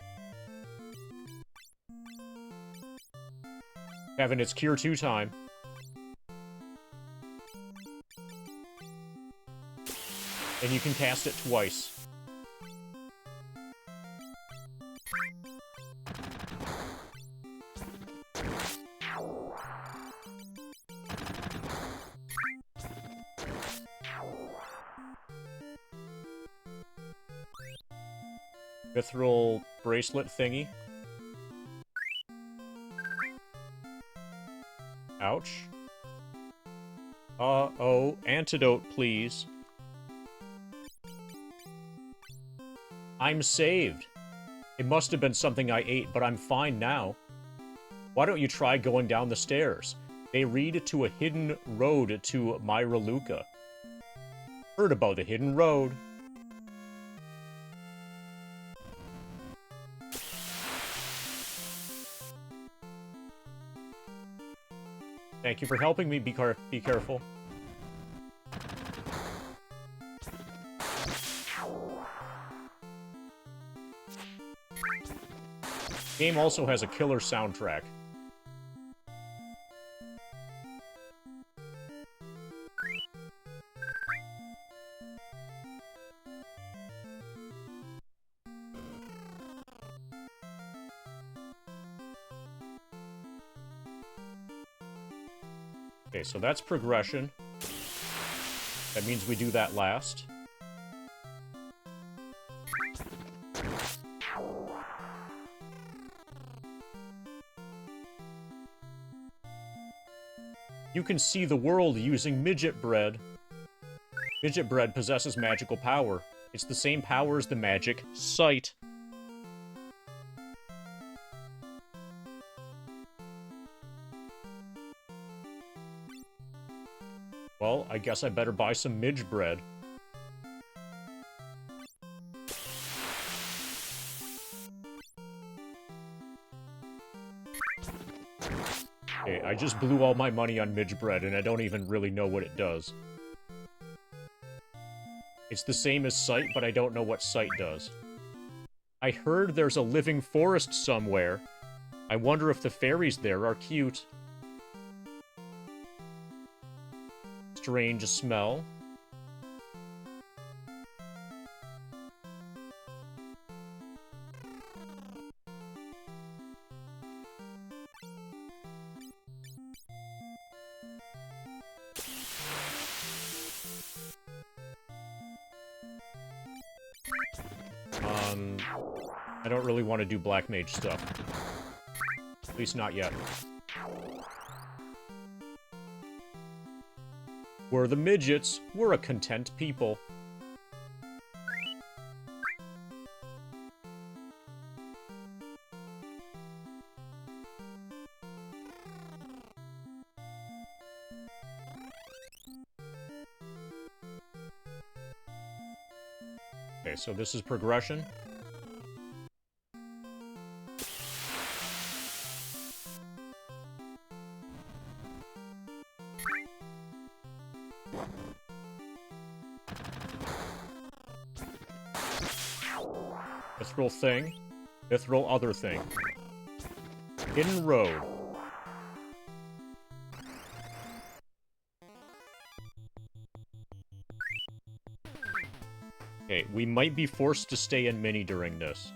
Speaker 1: Having its Cure 2 time. And you can cast it twice. Mithril bracelet thingy. Ouch. Uh-oh. Antidote, please. I'm saved. It must have been something I ate, but I'm fine now. Why don't you try going down the stairs? They lead to a hidden road to Myraluka. Heard about the hidden road. Thank you for helping me. Be careful. Game also has a killer soundtrack. Okay, so that's progression. That means we do that last. You can see the world using midget bread. Midget bread possesses magical power. It's the same power as the magic sight. Well, I guess I better buy some midge bread. just blew all my money on midge bread, and I don't even really know what it does. It's the same as sight, but I don't know what sight does. I heard there's a living forest somewhere. I wonder if the fairies there are cute. Strange smell. I don't really want to do black mage stuff. At least not yet. We're the midgets. We're a content people. Okay, so this is progression. Mithril thing. Mithril other thing. Hidden road. Okay, we might be forced to stay in mini during this.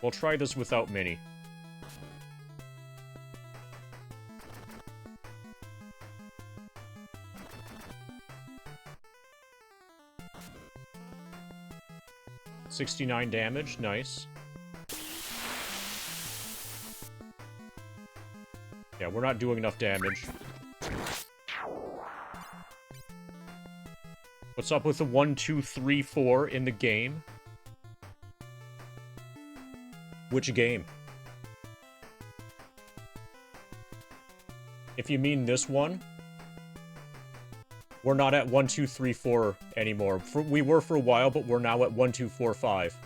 Speaker 1: We'll try this without mini. $69 damage, nice. Yeah, we're not doing enough damage. What's up with the 1, 2, 3, 4 in the game? Which game? If you mean this one, we're not at 1, 2, 3, 4 anymore. We were for a while, but we're now at 1, 2, 4, 5.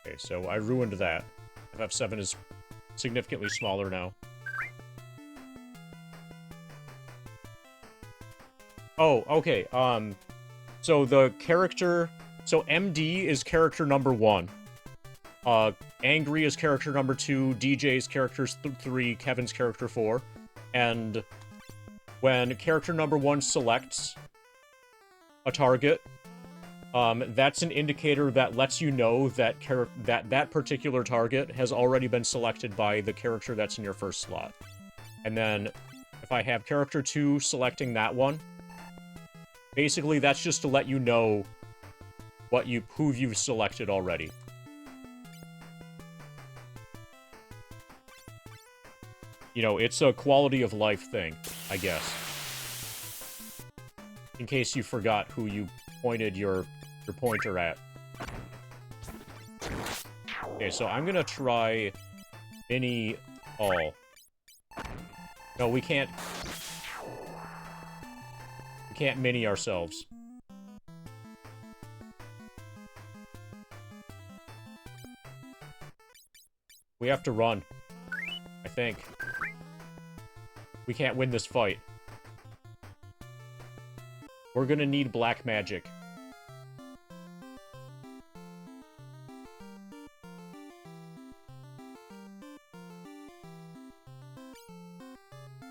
Speaker 1: Okay, so I ruined that. FF7 is significantly smaller now. Oh, okay, so the character... So MD is character number 1. Angry is character number 2, DJ's character 3, Kevin's character 4. And when character number 1 selects a target, that's an indicator that lets you know that that particular target has already been selected by the character that's in your first slot. And then, if I have character 2 selecting that one, basically that's just to let you know who you've selected already. You know, it's a quality of life thing, I guess. In case you forgot who you pointed your pointer at. Okay, so I'm gonna try mini all. No, we can't. We can't mini ourselves. We have to run, I think. We can't win this fight. We're gonna need black magic.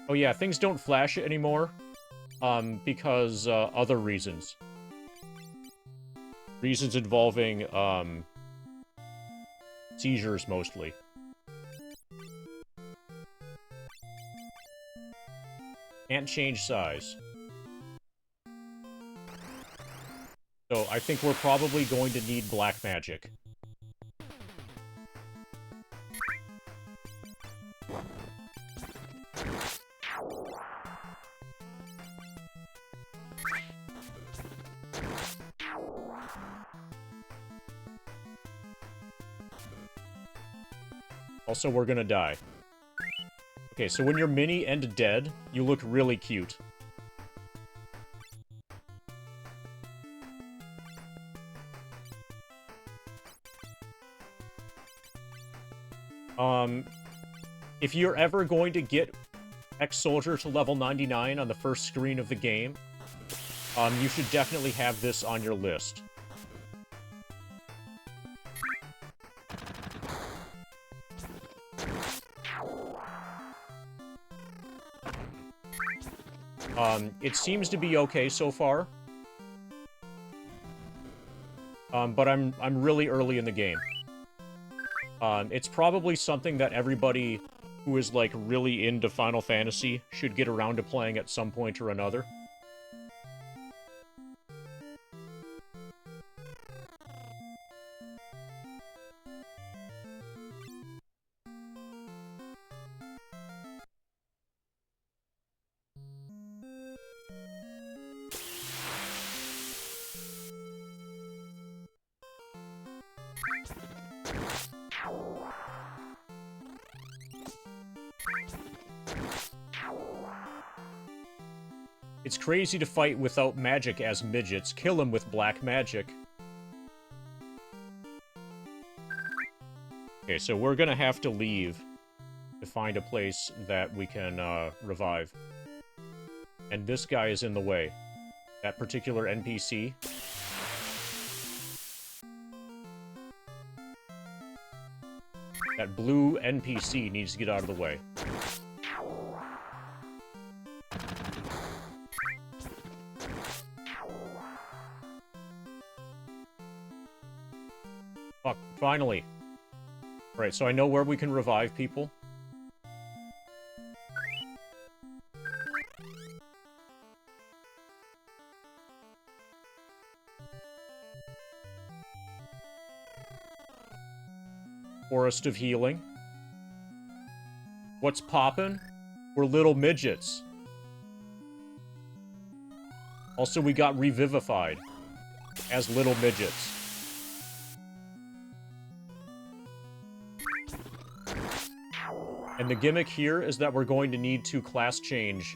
Speaker 1: Oh yeah, things don't flash anymore, because, other reasons. Reasons involving, Seizures, mostly. Can't change size. So I think we're probably going to need black magic. Also, we're gonna die. Okay, so when you're mini and dead, you look really cute. If you're ever going to get Ex-Soldier to level 99 on the first screen of the game, you should definitely have this on your list. It seems to be okay so far. But I'm really early in the game. It's probably something that everybody who is, like, really into Final Fantasy should get around to playing at some point or another. It's crazy to fight without magic as midgets. Kill him with black magic. Okay, so we're gonna have to leave to find a place that we can, revive. And this guy is in the way. That particular NPC. That blue NPC needs to get out of the way. Fuck, finally. Right, so I know where we can revive people. Forest of Healing. What's poppin'? We're little midgets. Also, we got revivified as little midgets. And the gimmick here is that we're going to need to class change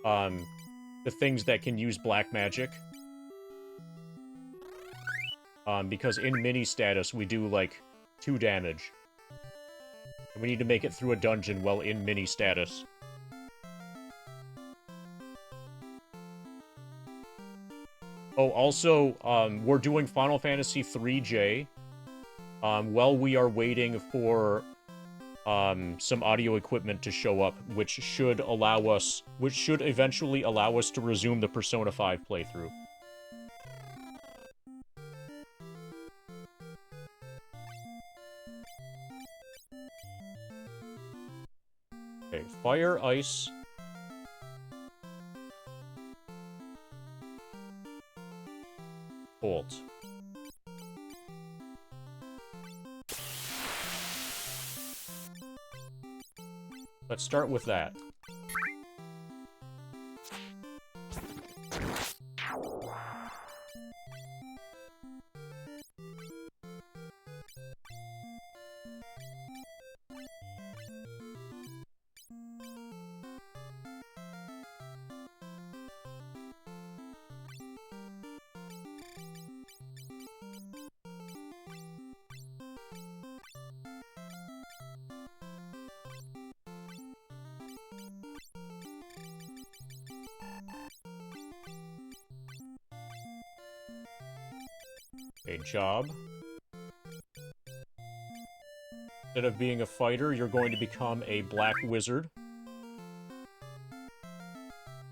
Speaker 1: the things that can use black magic. Because in mini status, we do, like, 2 damage. And we need to make it through a dungeon while in mini status. Oh, also, we're doing Final Fantasy 3J while we are waiting for some audio equipment to show up, which should eventually allow us to resume the Persona 5 playthrough. Okay, fire, ice. Bolt. Let's start with that. A job. Instead of being a fighter, you're going to become a black wizard.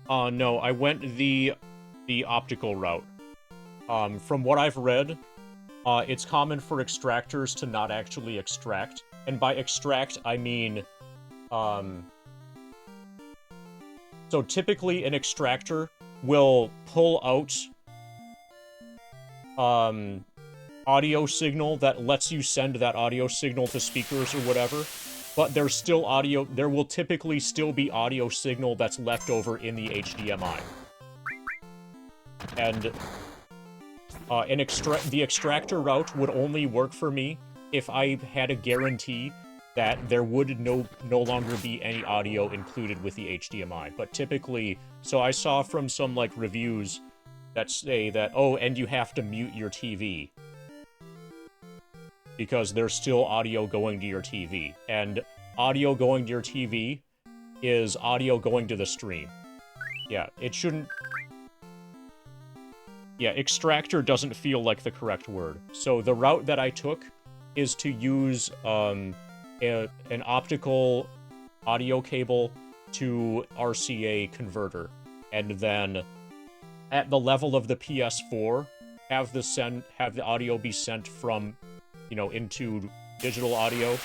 Speaker 1: No, I went the optical route. From what I've read, It's common for extractors to not actually extract. And by extract, I mean, so typically an extractor will pull out, audio signal that lets you send that audio signal to speakers or whatever, but there's still audio, there will typically still be audio signal that's left over in the HDMI. And, the extractor route would only work for me if I had a guarantee that there would no longer be any audio included with the HDMI. But typically, so I saw from some, like, reviews that say that, oh, and you have to mute your TV because there's still audio going to your TV. And audio going to your TV is audio going to the stream. Yeah, it shouldn't... Yeah, extractor doesn't feel like the correct word. So the route that I took is to use an optical audio cable to RCA converter, and then at the level of the PS4, have the audio be sent from, you know, into digital audio,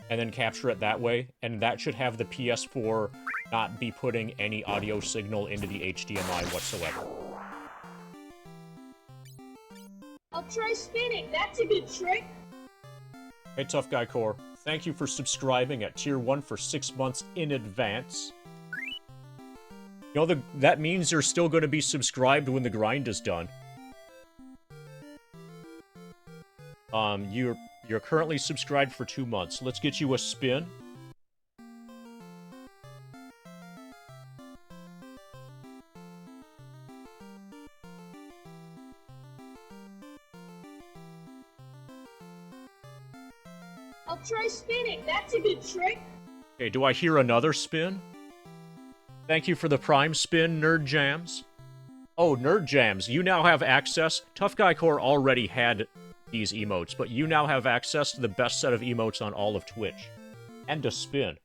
Speaker 1: and then capture it that way, and that should have the PS4 not be putting any audio signal into the HDMI whatsoever.
Speaker 2: I'll try spinning, that's a good trick!
Speaker 1: Hey, Tough Guy Core, thank you for subscribing at Tier 1 for 6 months in advance. You know, that means you're still going to be subscribed when the grind is done. You're currently subscribed for 2 months. Let's get you a spin.
Speaker 2: I'll try spinning, that's a good trick!
Speaker 1: Okay, do I hear another spin? Thank you for the Prime spin, Nerd Jams. Oh, Nerd Jams, you now have access. Tough Guy Core already had these emotes, but you now have access to the best set of emotes on all of Twitch. And a spin.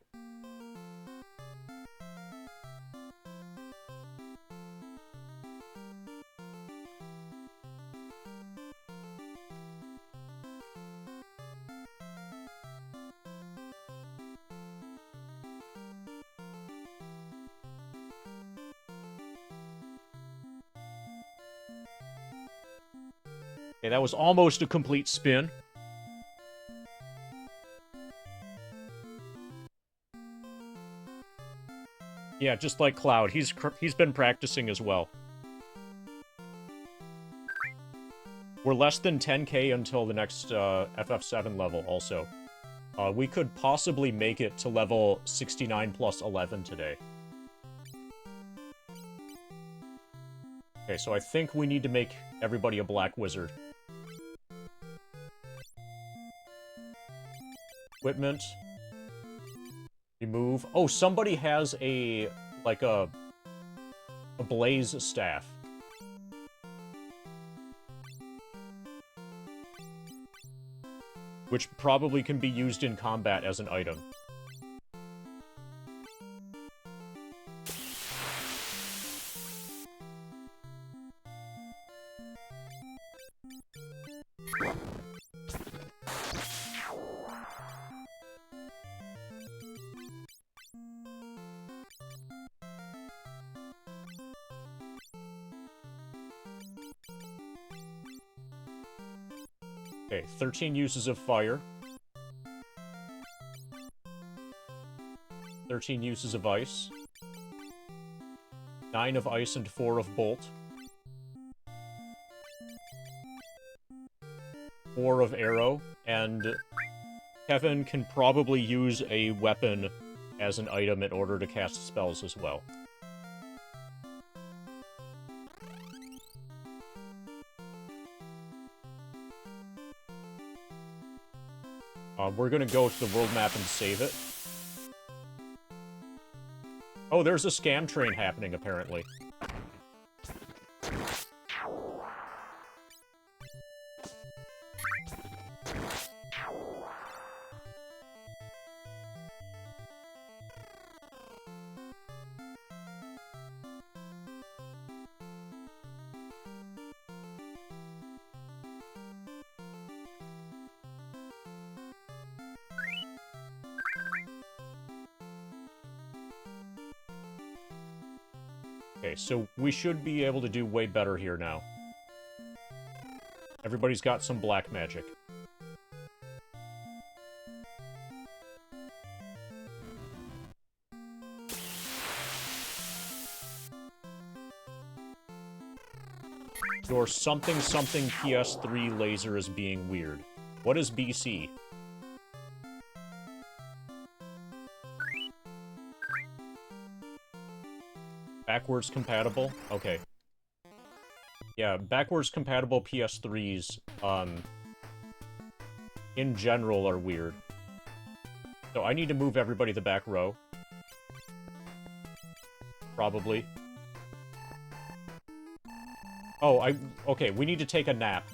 Speaker 1: Okay, that was almost a complete spin. Yeah, just like Cloud. He's been practicing as well. We're less than 10k until the next FF7 level also. We could possibly make it to level 69 plus 11 today. Okay, so I think we need to make everybody a black wizard. Equipment. Remove. Oh, somebody has a blaze staff. Which probably can be used in combat as an item. Okay, 13 uses of fire. 13 uses of ice. 9 of ice and 4 of bolt. 4 of arrow, and Kevin can probably use a weapon as an item in order to cast spells as well. We're gonna go to the world map and save it. Oh, there's a scam train happening, apparently. Okay, so we should be able to do way better here now. Everybody's got some black magic. Your something-something PS3 laser is being weird. What is BC? Backwards compatible? Okay. Yeah, backwards compatible PS3s, in general are weird. So I need to move everybody to the back row. Probably. Oh, okay, we need to take a nap.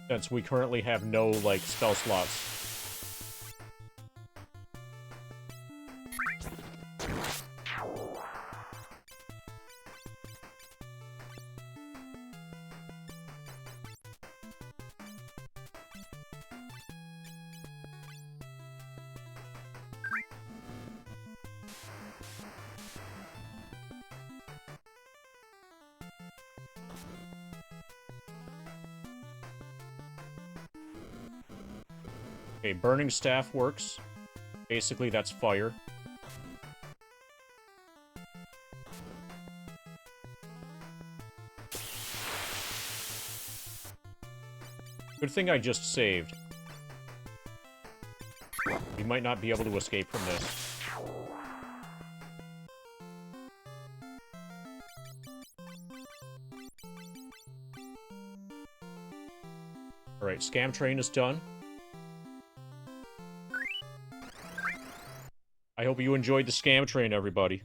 Speaker 1: Since we currently have no, like, spell slots. Okay, burning staff works. Basically, that's fire. Good thing I just saved. We might not be able to escape from this. Alright, Scam Train is done. I hope you enjoyed the Scam Train, everybody.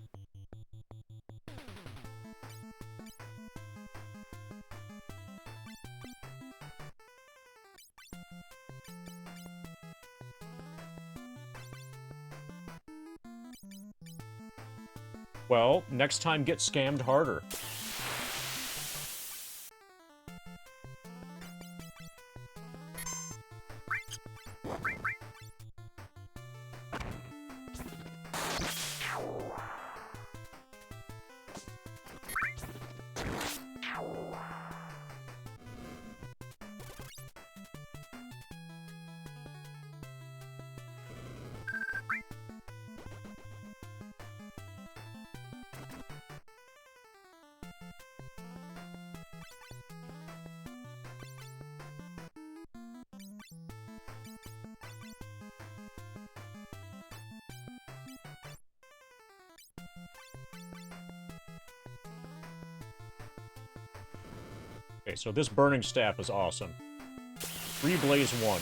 Speaker 1: Well, next time get scammed harder. Okay, so this burning staff is awesome. Reblaze 1.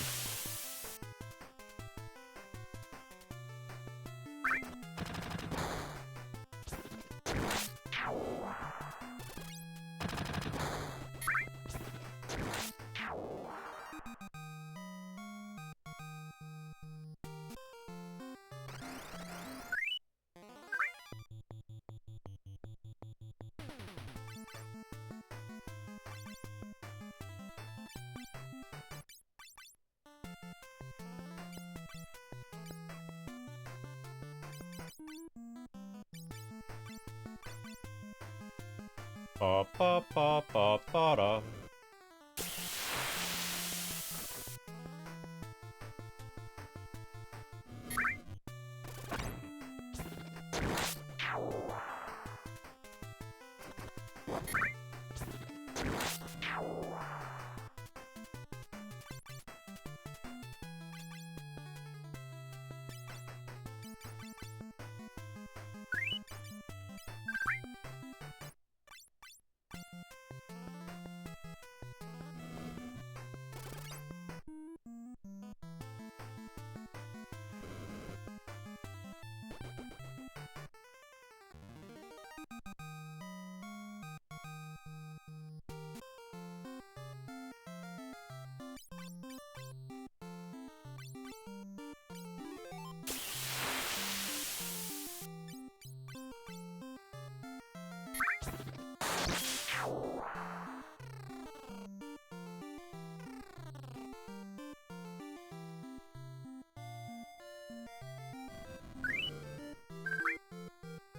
Speaker 1: Ba ba ba ba ba da.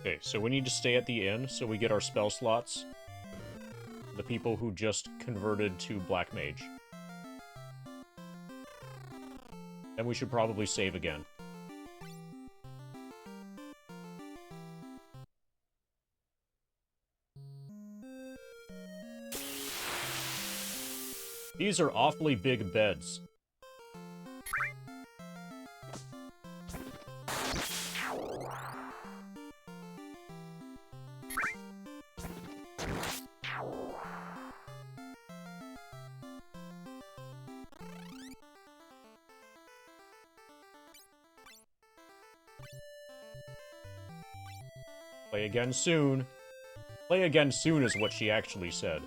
Speaker 1: Okay, so we need to stay at the inn so we get our spell slots. The people who just converted to Black Mage. Then we should probably save again. These are awfully big beds. Play again soon. Play again soon is what she actually said.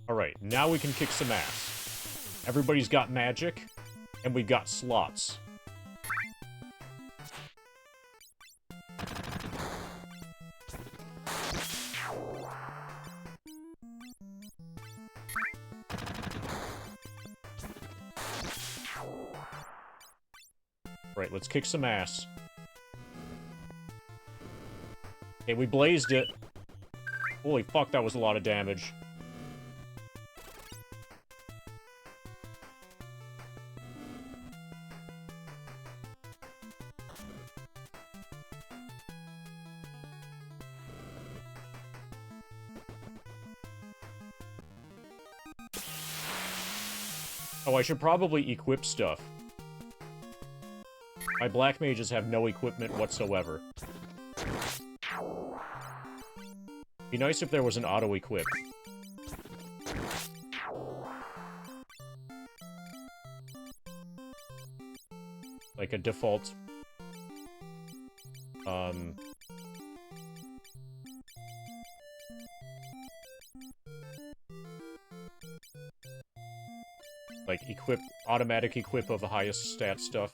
Speaker 1: Alright, now we can kick some ass. Everybody's got magic, and we've got slots. Right, let's kick some ass. Okay, we blazed it. Holy fuck, that was a lot of damage. Oh, I should probably equip stuff. My black mages have no equipment whatsoever. Be nice if there was an auto-equip. Like a default... like, automatic equip of the highest stat stuff.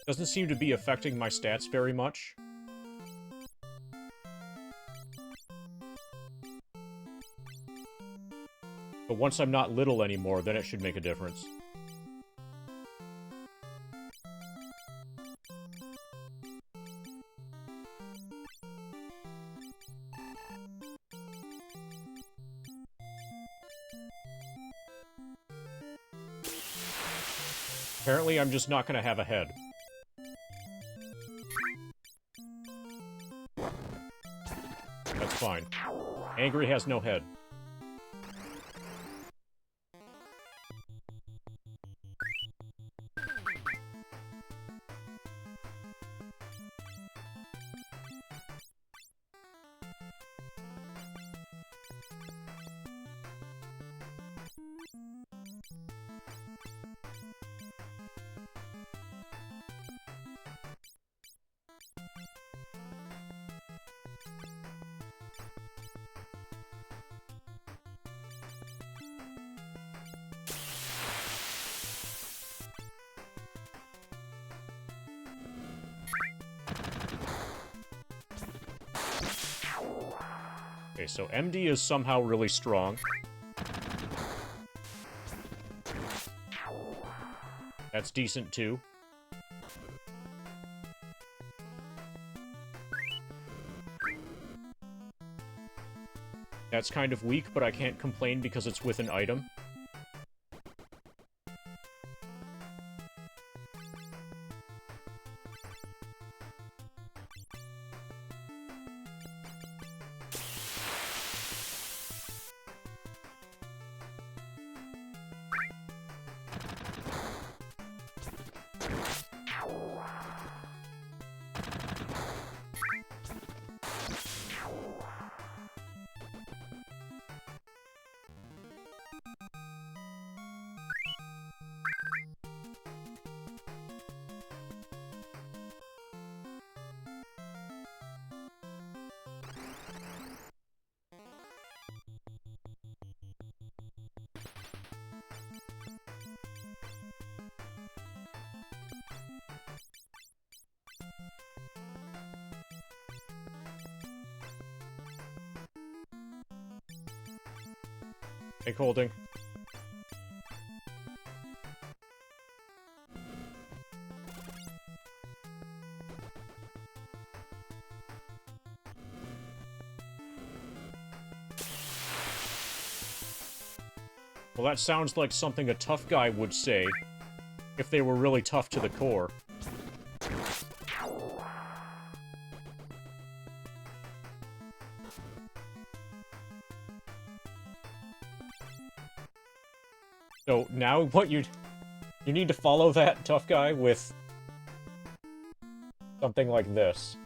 Speaker 1: Doesn't seem to be affecting my stats very much. But once I'm not little anymore, then it should make a difference. Apparently, I'm just not gonna have a head. That's fine. Angry has no head. Okay, so MD is somehow really strong. That's decent, too. That's kind of weak, but I can't complain because it's with an item. Take holding. Well, that sounds like something a tough guy would say if they were really tough to the core. So now what you need to follow that tough guy with something like this.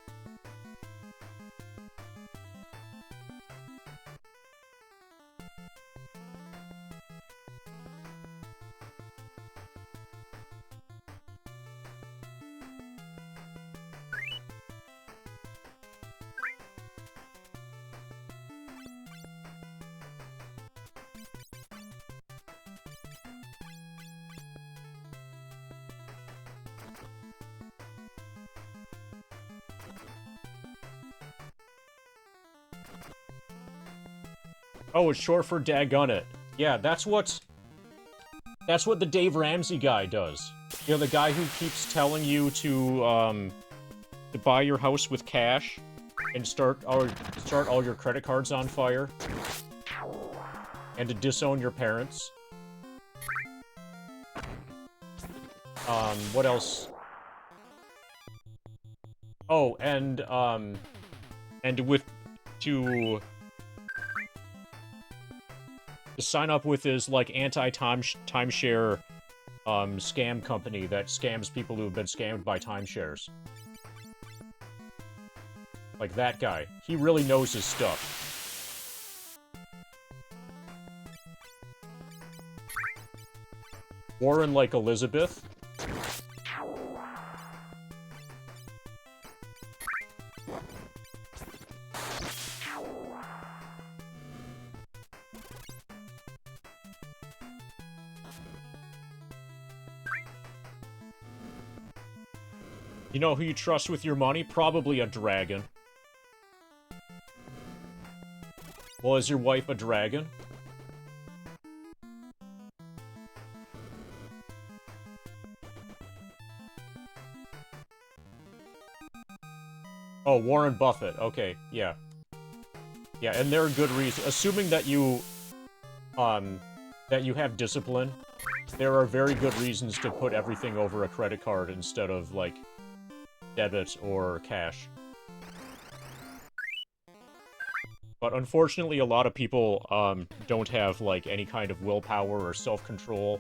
Speaker 1: Oh, it's short for daggone it. Yeah, that's what the Dave Ramsey guy does. You know, the guy who keeps telling you to buy your house with cash and start all your credit cards on fire and to disown your parents. What else? Oh, and to sign up with his, like, anti-timeshare, scam company that scams people who have been scammed by timeshares. Like that guy. He really knows his stuff. Warren like Elizabeth. You know who you trust with your money? Probably a dragon. Well, is your wife a dragon? Oh, Warren Buffett. Okay, yeah. Yeah, and there are good reasons. Assuming that you have discipline, there are very good reasons to put everything over a credit card instead of, like, debit or cash. But unfortunately, a lot of people, don't have, like, any kind of willpower or self-control.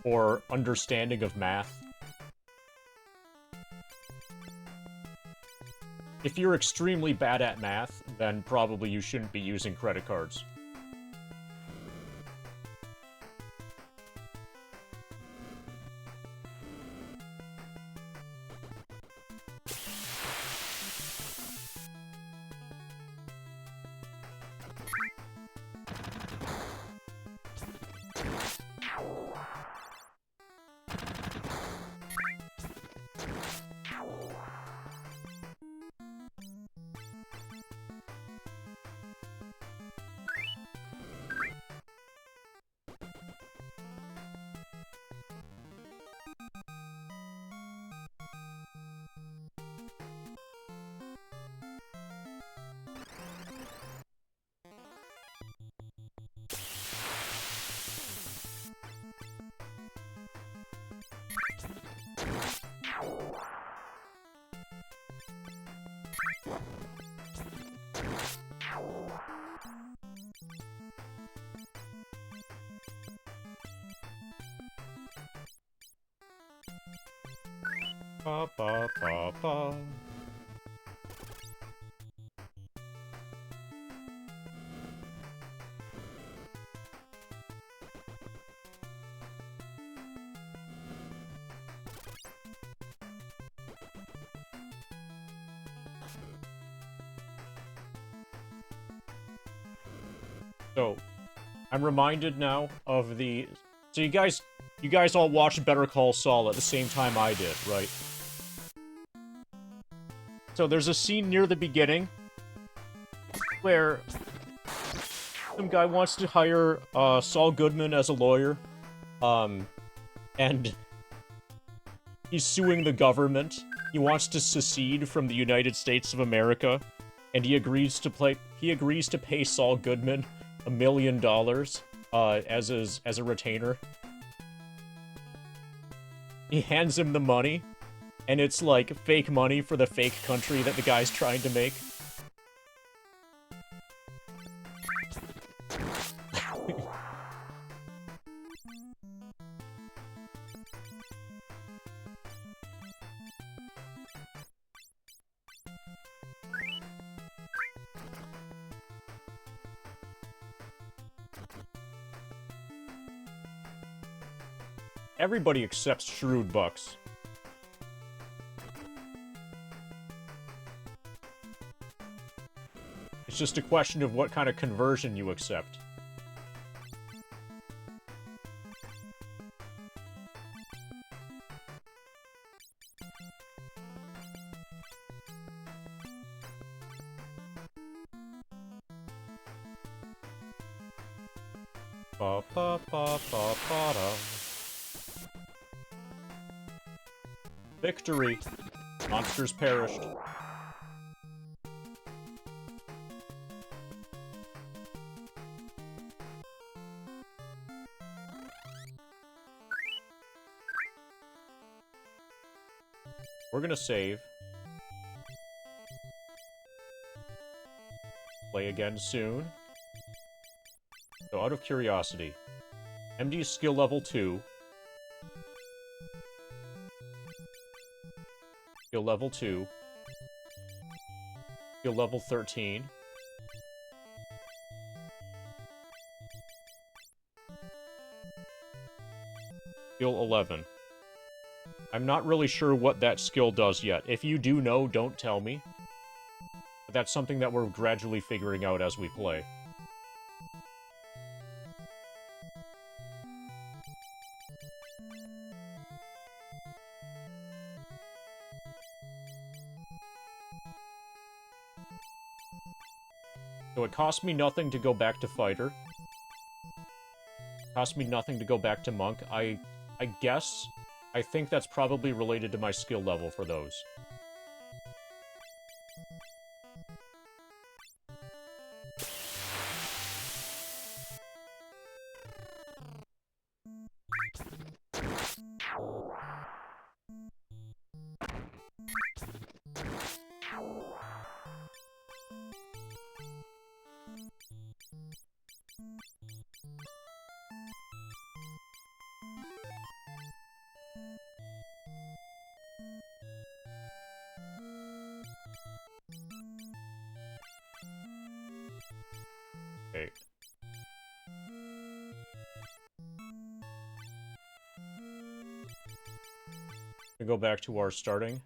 Speaker 1: Or understanding of math. If you're extremely bad at math, then probably you shouldn't be using credit cards. Ba ba ba ba. So, I'm reminded now of the... So you guys You guys all watched Better Call Saul at the same time I did, right? So there's a scene near the beginning where some guy wants to hire Saul Goodman as a lawyer, and he's suing the government. He wants to secede from the United States of America, and he agrees to pay Saul Goodman $1 million as a retainer. He hands him the money, and it's like fake money for the fake country that the guy's trying to make. Everybody accepts shrewd bucks. It's just a question of what kind of conversion you accept. Ba ba ba ba ba da. Victory! Monsters perished. We're gonna save. Play again soon. So, out of curiosity, MD's skill level 2. Skill level 2. Skill level 13. Skill 11. I'm not really sure what that skill does yet. If you do know, don't tell me. But that's something that we're gradually figuring out as we play. So it cost me nothing to go back to Fighter. Cost me nothing to go back to Monk. I think that's probably related to my skill level for those. Okay. We go back to our starting.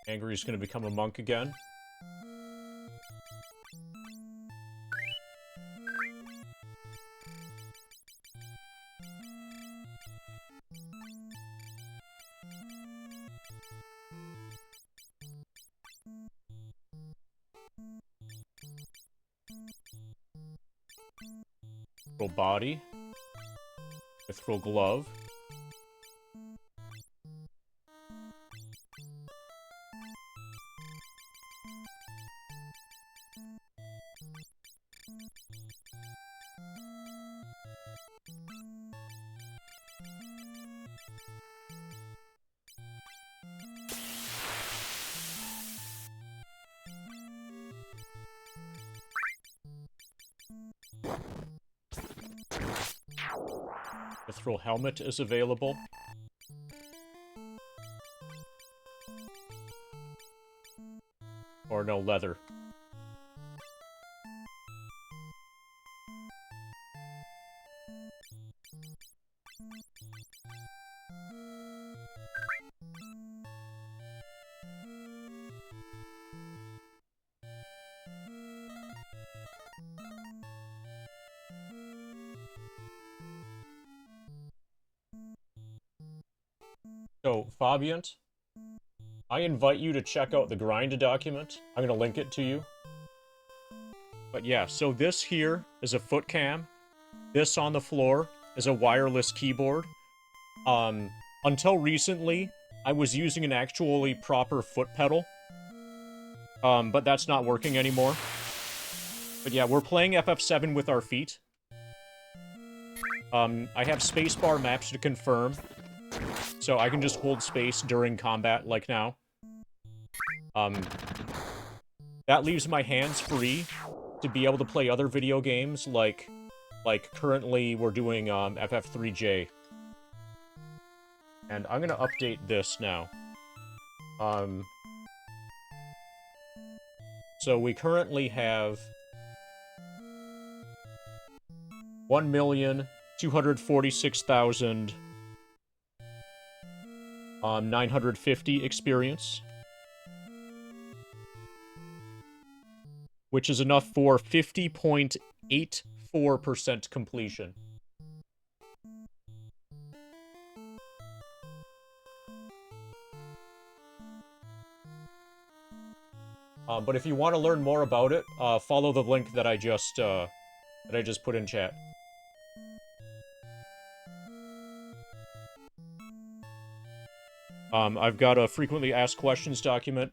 Speaker 1: Angry's gonna become a monk again. Mithril body. Mithril glove. Mithril helmet is available. Or no, leather. So, Fabian, I invite you to check out the grind document. I'm going to link it to you. But yeah, so this here is a foot cam. This on the floor is a wireless keyboard. Until recently, I was using an actually proper foot pedal. But that's not working anymore. But yeah, we're playing FF7 with our feet. I have spacebar maps to confirm. So I can just hold space during combat, like now. That leaves my hands free to be able to play other video games, like currently we're doing, FF3J. And I'm gonna update this now. So we currently have 1,246,950 experience. Which is enough for 50.84% completion. But if you want to learn more about it, follow the link that I just put in chat. I've got a frequently asked questions document,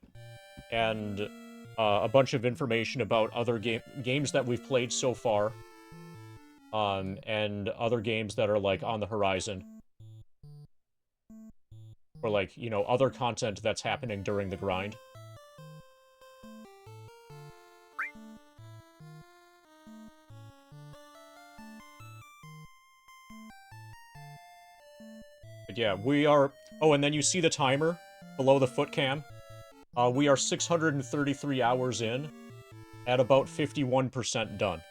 Speaker 1: and a bunch of information about other games that we've played so far, and other games that are, like, on the horizon. Or, like, you know, other content that's happening during the grind. But yeah, we are... Oh, and then you see the timer below the foot cam? We are 633 hours in, at about 51% done.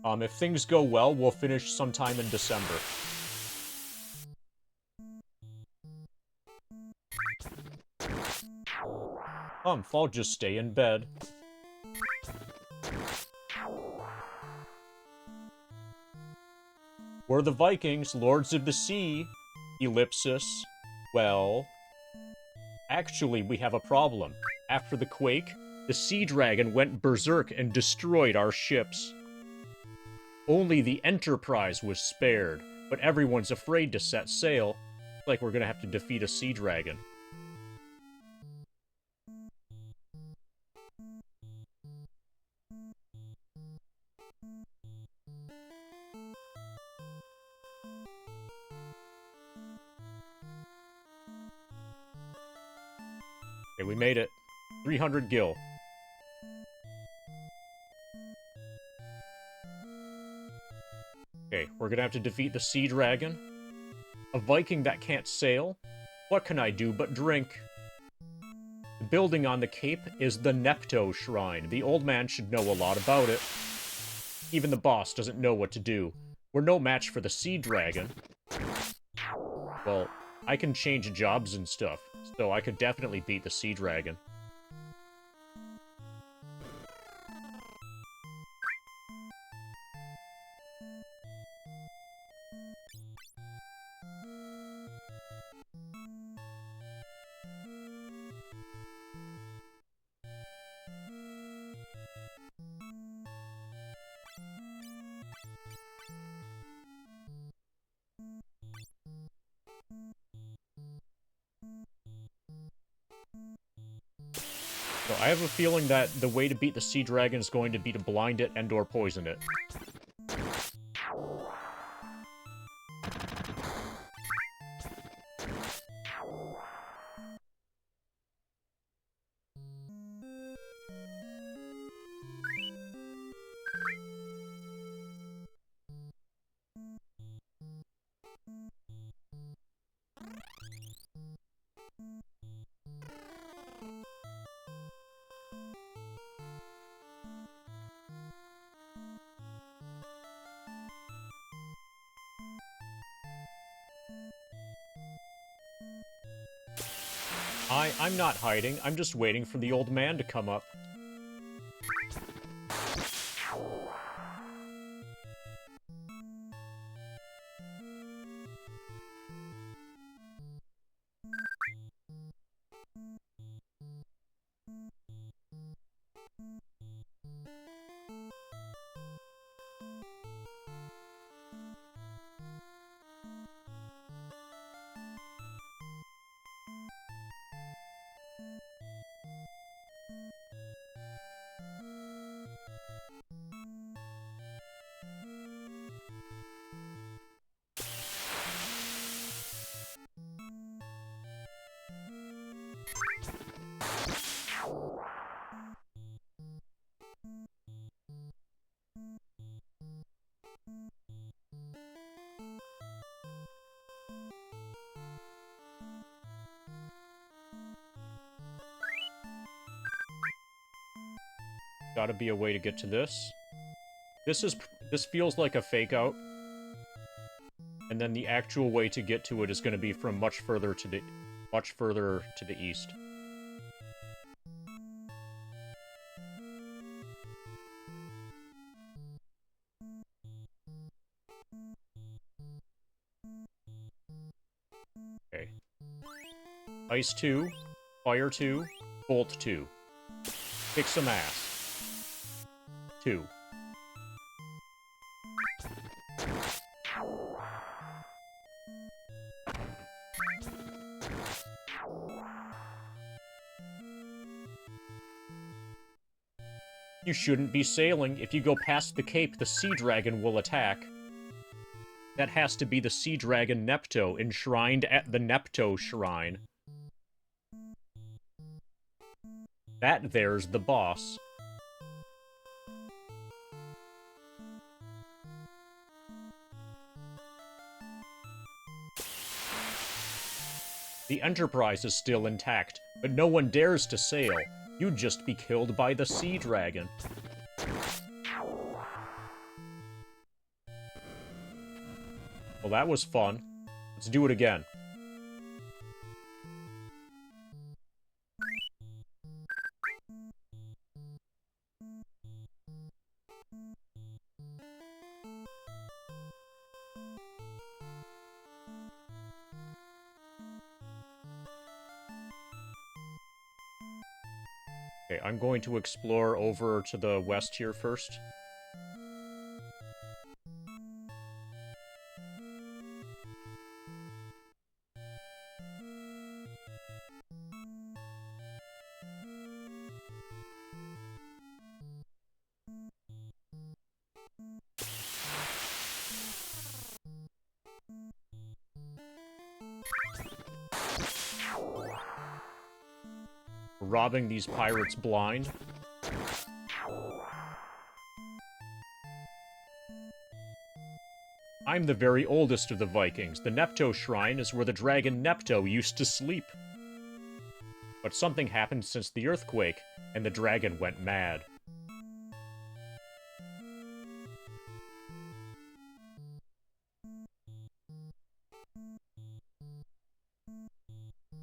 Speaker 1: If things go well, we'll finish sometime in December. I'll just stay in bed. We're the Vikings, Lords of the Sea, ellipsis. Well... Actually, we have a problem. After the quake, the Sea Dragon went berserk and destroyed our ships. Only the Enterprise was spared, but everyone's afraid to set sail. Like we're gonna have to defeat a Sea Dragon. Okay, we made it. 300 gil. Okay, we're gonna have to defeat the Sea Dragon. A Viking that can't sail? What can I do but drink? The building on the cape is the Nepto Shrine. The old man should know a lot about it. Even the boss doesn't know what to do. We're no match for the Sea Dragon. Well, I can change jobs and stuff, so I could definitely beat the Sea Dragon. So I have a feeling that the way to beat the Sea Dragon is going to be to blind it and/or poison it. I'm not hiding. I'm just waiting for the old man to come up. Gotta be a way to get to this. This feels like a fake out. And then the actual way to get to it is gonna be from much further to the east. Okay. Ice 2, Fire 2, Bolt 2. Kick some ass. 2. You shouldn't be sailing. If you go past the cape, the sea dragon will attack. That has to be the sea dragon Nepto, enshrined at the Nepto Shrine. That there's the boss. The Enterprise is still intact, but no one dares to sail. You'd just be killed by the sea dragon. Well, that was fun. Let's do it again. Okay, I'm going to explore over to the west here first. Robbing these pirates blind. I'm the very oldest of the Vikings. The Nepto Shrine is where the dragon Nepto used to sleep. But something happened since the earthquake, and the dragon went mad.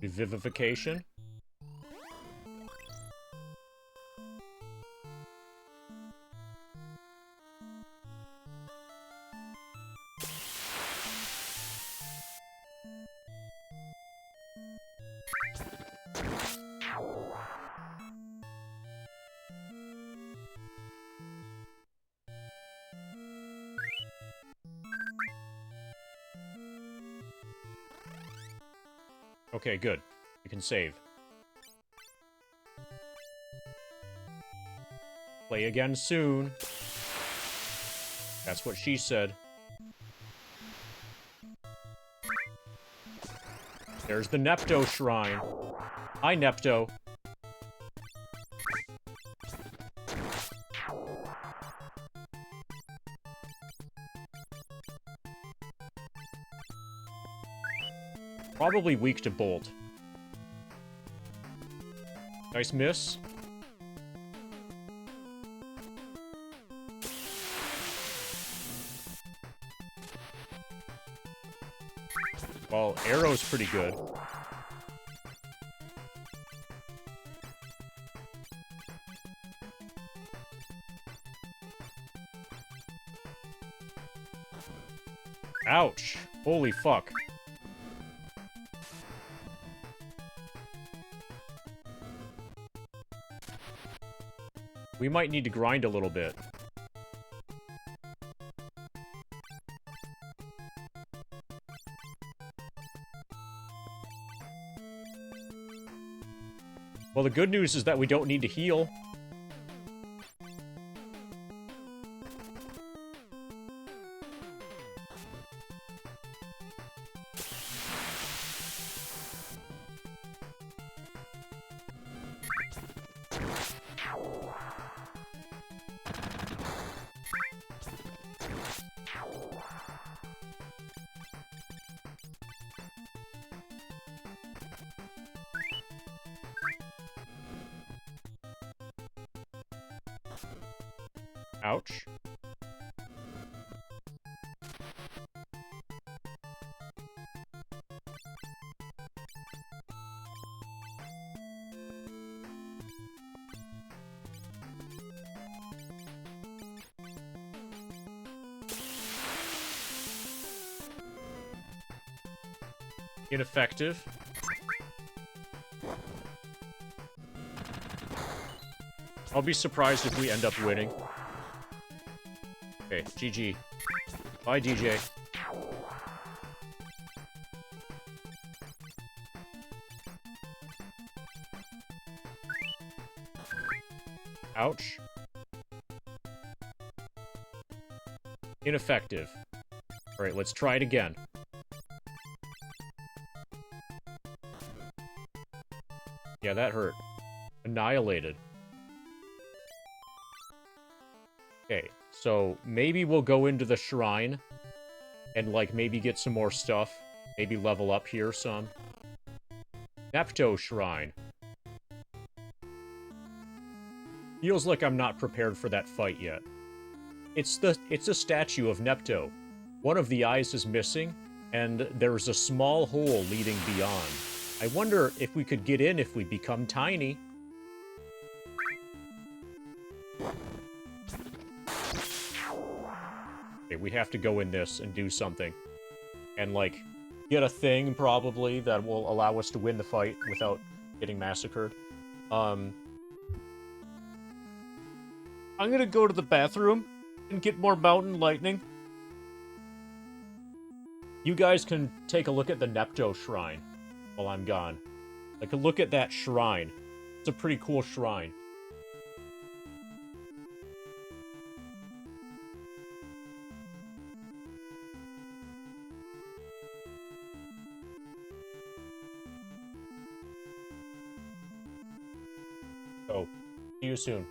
Speaker 1: Revivification? Okay, good. You can save. Play again soon. That's what she said. There's the Nepto Shrine. Hi, Nepto. Probably weak to Bolt. Nice miss. Well, Arrow's pretty good. Ouch! Holy fuck. We might need to grind a little bit. Well, the good news is that we don't need to heal. Ouch. Ineffective. I'll be surprised if we end up winning. Okay, GG. Bye, DJ. Ouch. Ineffective. Alright, let's try it again. Yeah, that hurt. Annihilated. Okay, so maybe we'll go into the shrine and, like, maybe get some more stuff. Maybe level up here some. Nepto Shrine. Feels like I'm not prepared for that fight yet. It's a statue of Nepto. One of the eyes is missing, and there's a small hole leading beyond. I wonder if we could get in if we become tiny. Okay, we have to go in this and do something. And, like, get a thing, probably, that will allow us to win the fight without getting massacred. I'm gonna go to the bathroom and get more mountain lightning. You guys can take a look at the Nepto Shrine while I'm gone. Like, look at that shrine. It's a pretty cool shrine. So, see you soon.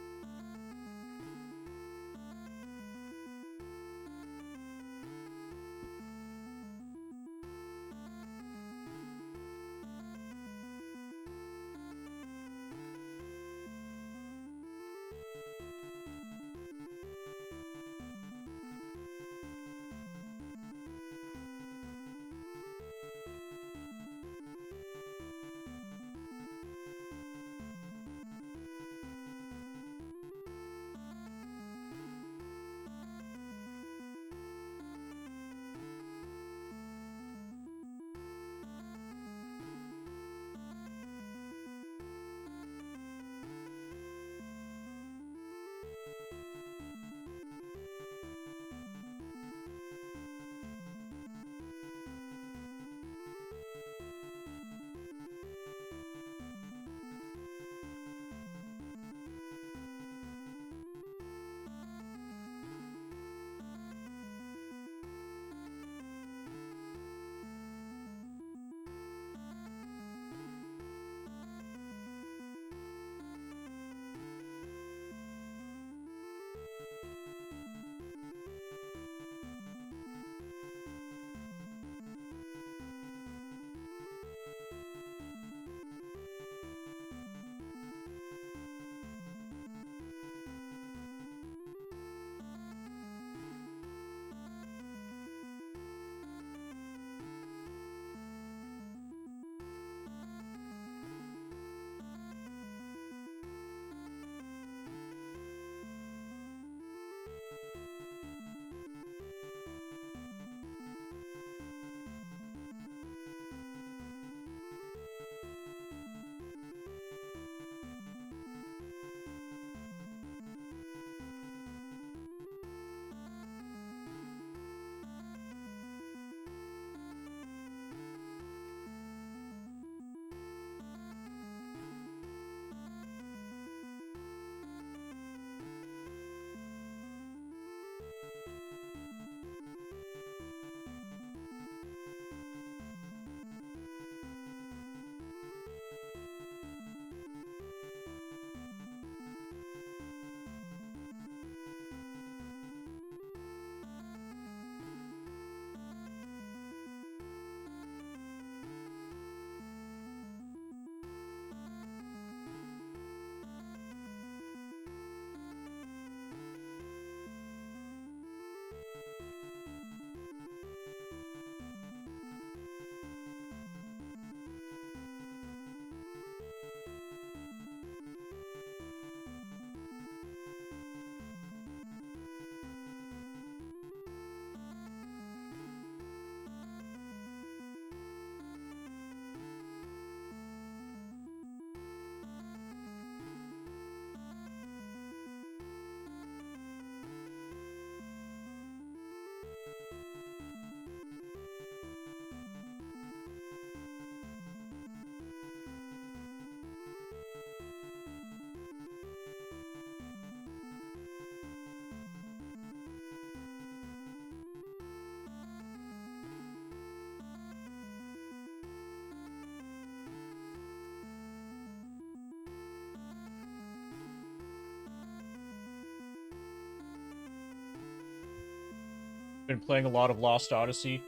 Speaker 1: been playing a lot of Lost Odyssey,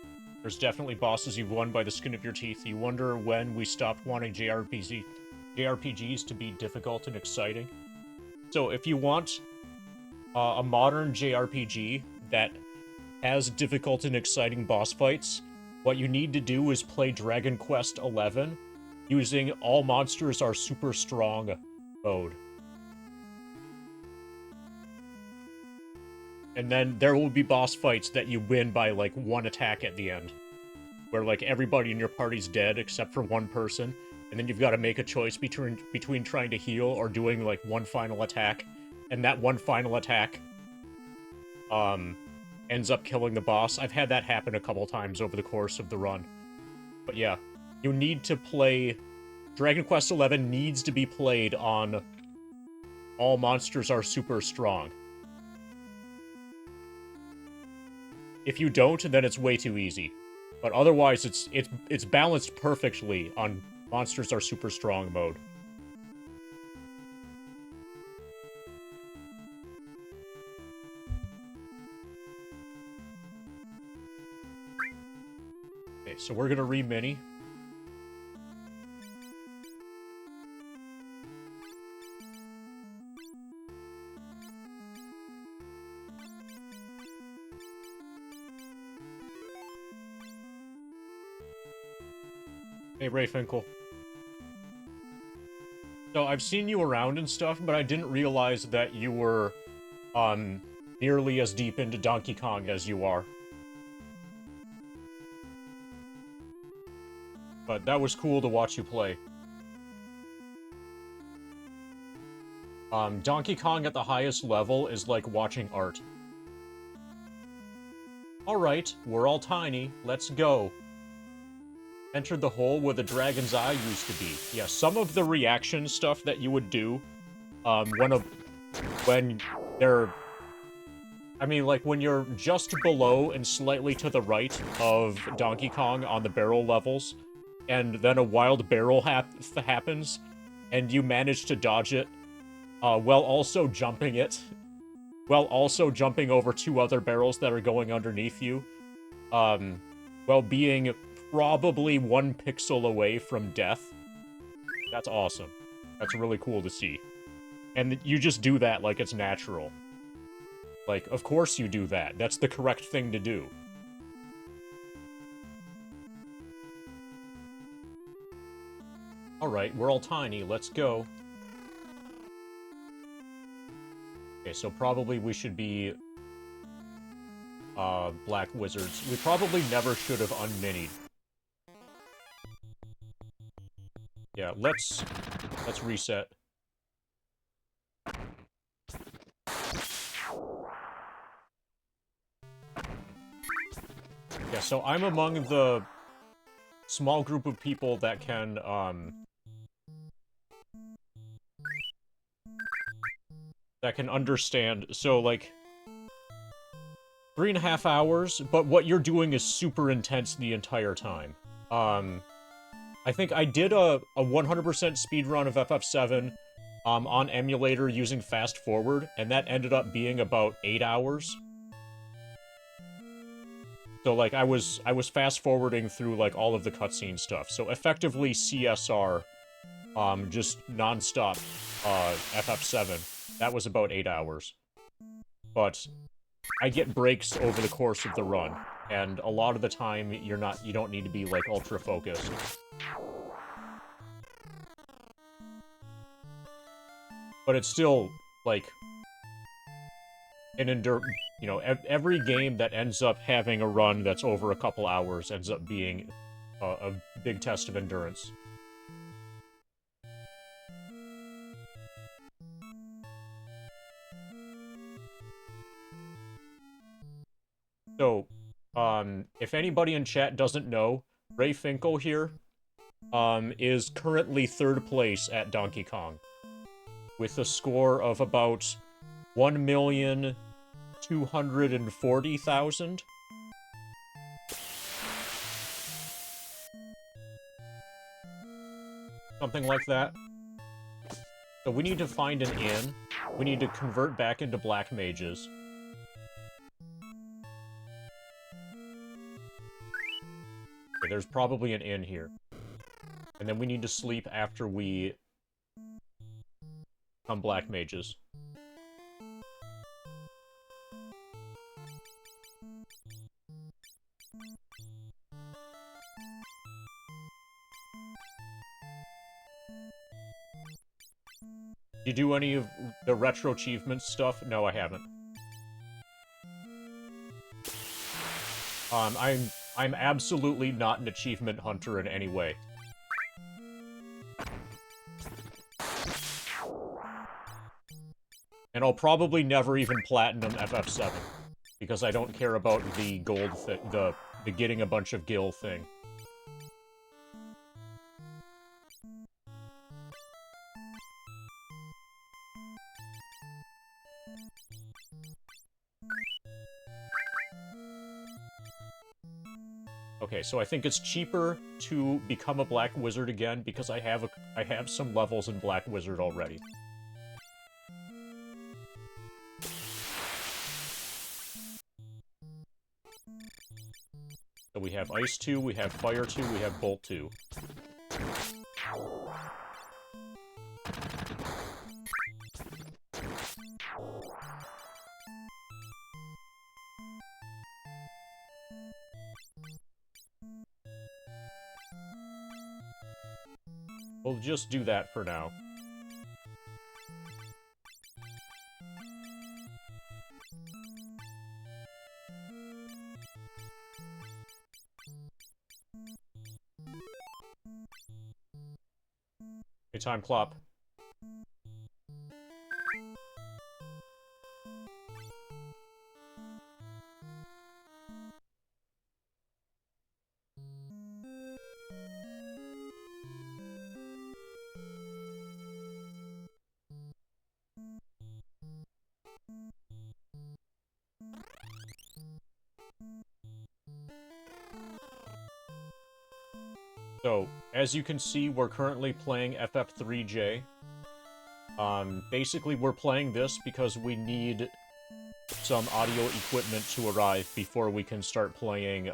Speaker 1: there's definitely bosses you've won by the skin of your teeth. You wonder when we stopped wanting JRPGs to be difficult and exciting. So if you want a modern JRPG that has difficult and exciting boss fights, what you need to do is play Dragon Quest XI using All Monsters Are Super Strong mode. And then there will be boss fights that you win by, like, one attack at the end. Where, like, everybody in your party's dead except for one person. And then you've got to make a choice between trying to heal or doing, like, one final attack. And that one final attack, ends up killing the boss. I've had that happen a couple times over the course of the run. But yeah, you need to play... Dragon Quest XI needs to be played on All Monsters Are Super Strong. If you don't, then it's way too easy. But otherwise, it's balanced perfectly on Monsters Are Super Strong mode. Okay, so we're gonna re-mini. Hey, Ray Finkel. So, I've seen you around and stuff, but I didn't realize that you were, nearly as deep into Donkey Kong as you are. But that was cool to watch you play. Donkey Kong at the highest level is like watching art. Alright, we're all tiny, let's go. Entered the hole where the dragon's eye used to be. Yeah, some of the reaction stuff that you would do, when they're... I mean, like, when you're just below and slightly to the right of Donkey Kong on the barrel levels, and then a wild barrel happens, and you manage to dodge it, while also jumping it, while also jumping over two other barrels that are going underneath you, while being probably 1 pixel away from death. That's awesome. That's really cool to see. And you just do that like it's natural. Like, of course you do that. That's the correct thing to do. Alright, we're all tiny. Let's go. Okay, so probably we should be... Black Wizards. We probably never should have unminied. Yeah, let's reset. Yeah, so I'm among the small group of people that can, understand. So, like, 3.5 hours, but what you're doing is super intense the entire time. I think I did a 100% speedrun of FF7 on emulator using fast forward, and that ended up being about 8 hours. So, like, I was fast forwarding through, like, all of the cutscene stuff. So effectively CSR, just non-stop FF7. That was about 8 hours. But I get breaks over the course of the run, and a lot of the time you don't need to be, like, ultra focused. But it's still, like, you know, every game that ends up having a run that's over a couple hours ends up being a big test of endurance. So, if anybody in chat doesn't know, Ray Finkel here, is currently 3rd place at Donkey Kong, with a score of about 1,240,000. Something like that. So we need to find an inn. We need to convert back into black mages. Okay, there's probably an inn here. And then we need to sleep after we become black mages. Did you do any of the retro achievements stuff? No, I haven't. I'm absolutely not an achievement hunter in any way. And I'll probably never even platinum FF7 because I don't care about the gold the getting a bunch of gil thing. Okay, so I think it's cheaper to become a Black Wizard again because I have some levels in Black Wizard already. So we have Ice 2, we have Fire 2, we have Bolt 2. We'll just do that for now. Hey, time clop. So, as you can see, we're currently playing FF3J. Basically, we're playing this because we need some audio equipment to arrive before we can start playing,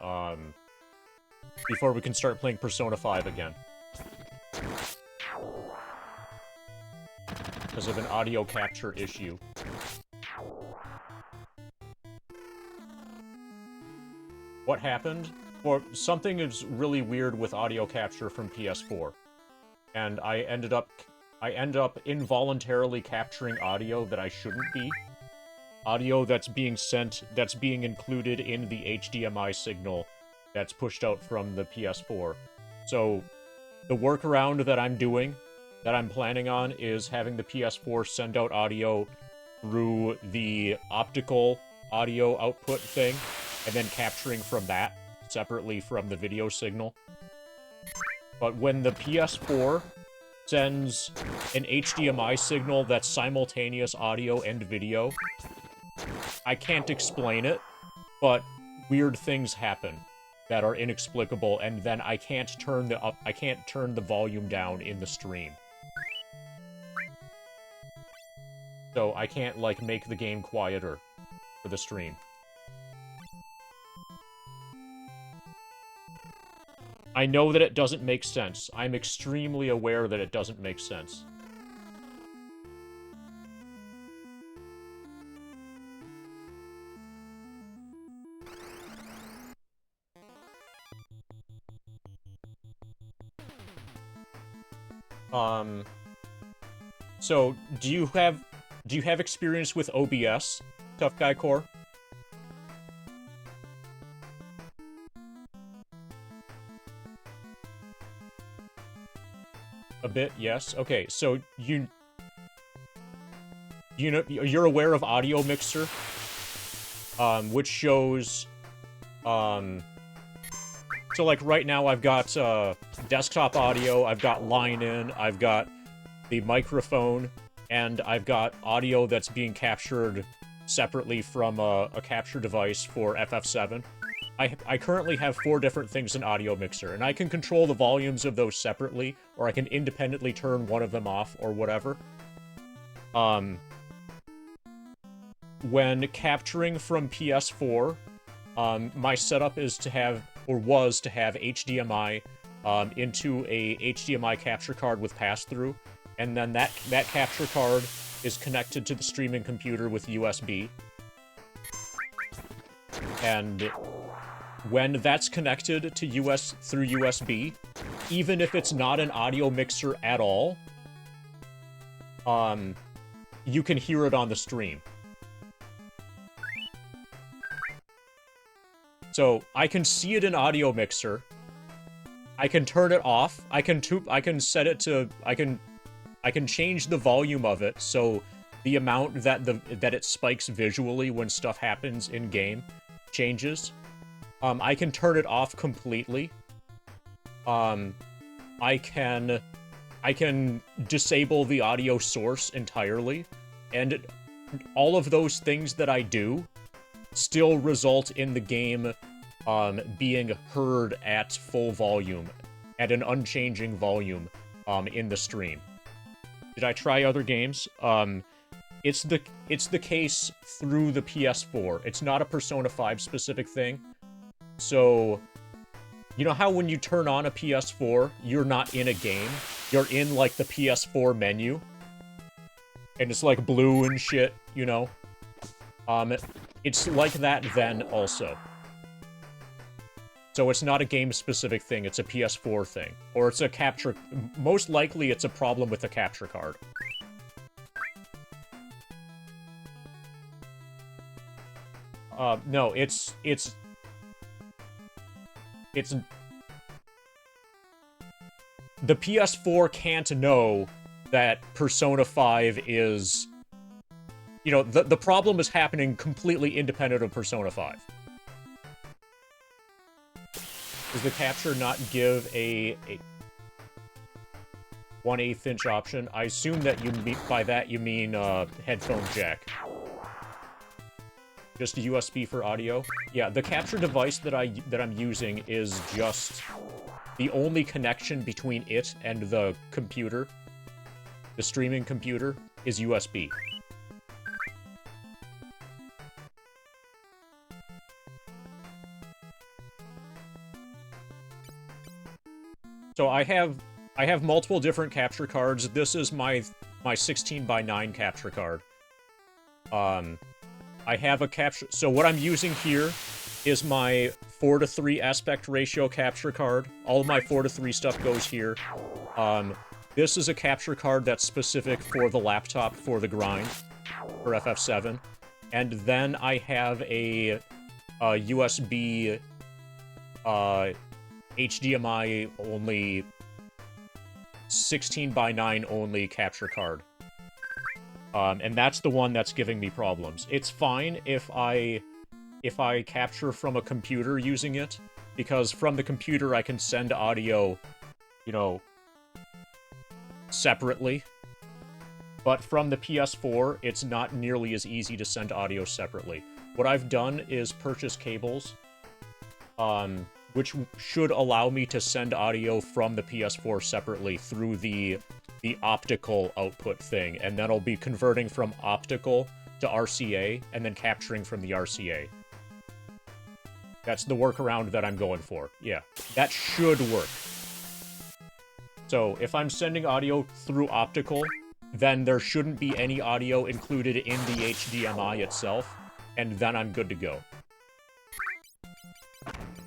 Speaker 1: Persona 5 again. Because of an audio capture issue. What happened? Well, something is really weird with audio capture from PS4. And I end up involuntarily capturing audio that I shouldn't be. Audio that's being included in the HDMI signal that's pushed out from the PS4. So, the workaround that I'm planning on, is having the PS4 send out audio through the optical audio output thing, and then capturing from that, separately from the video signal. But when the PS4 sends an HDMI signal that's simultaneous audio and video, I can't explain it, but weird things happen that are inexplicable, and then I can't turn the volume down in the stream. So I can't, like, make the game quieter for the stream. I know that it doesn't make sense. I'm extremely aware that it doesn't make sense. So, do you have experience with OBS, Tough Guy Core? A bit, yes. Okay, so you know, you're aware of Audio Mixer, which shows, so like right now I've got desktop audio, I've got line in, I've got the microphone, and I've got audio that's being captured separately from a capture device for FF7. I currently have 4 different things in Audio Mixer, and I can control the volumes of those separately, or I can independently turn one of them off, or whatever. When capturing from PS4, my setup is to have or was to have HDMI into a HDMI capture card with pass-through, and then that capture card is connected to the streaming computer with USB. And when that's connected to through USB, even if it's not an audio mixer at all, you can hear it on the stream. So I can see it in audio mixer. I can turn it off. I can set it to I can change the volume of it so the amount that it spikes visually when stuff happens in game changes. I can turn it off completely. I can disable the audio source entirely, and all of those things that I do still result in the game being heard at full volume, at an unchanging volume in the stream. Did I try other games? It's the case through the PS4. It's not a Persona 5 specific thing. So, you know how when you turn on a PS4, you're not in a game? You're in, like, the PS4 menu? And it's, like, blue and shit, you know? It's like that then, also. So it's not a game-specific thing, it's a PS4 thing. Or it's a capture... Most likely, it's a problem with the capture card. No, it's... The PS4 can't know that Persona 5 is... You know, the problem is happening completely independent of Persona 5. Does the capture not give a 1/8 inch option? I assume that by that you mean headphone jack. Just a USB for audio? Yeah, the capture device that I'm using is just the only connection between it and the computer, the streaming computer, is USB. So I have multiple different capture cards. This is my 16:9 capture card. I have a capture... So what I'm using here is my 4:3 aspect ratio capture card. All of my 4:3 stuff goes here. This is a capture card that's specific for the laptop for the grind, for FF7. And then I have a USB HDMI only 16:9 only capture card. And that's the one that's giving me problems. It's fine if I capture from a computer using it, because from the computer I can send audio, you know, separately. But from the PS4, it's not nearly as easy to send audio separately. What I've done is purchase cables, which should allow me to send audio from the PS4 separately through the optical output thing, and then I'll be converting from optical to RCA, and then capturing from the RCA. That's the workaround that I'm going for. Yeah, that should work. So, if I'm sending audio through optical, then there shouldn't be any audio included in the HDMI itself, and then I'm good to go.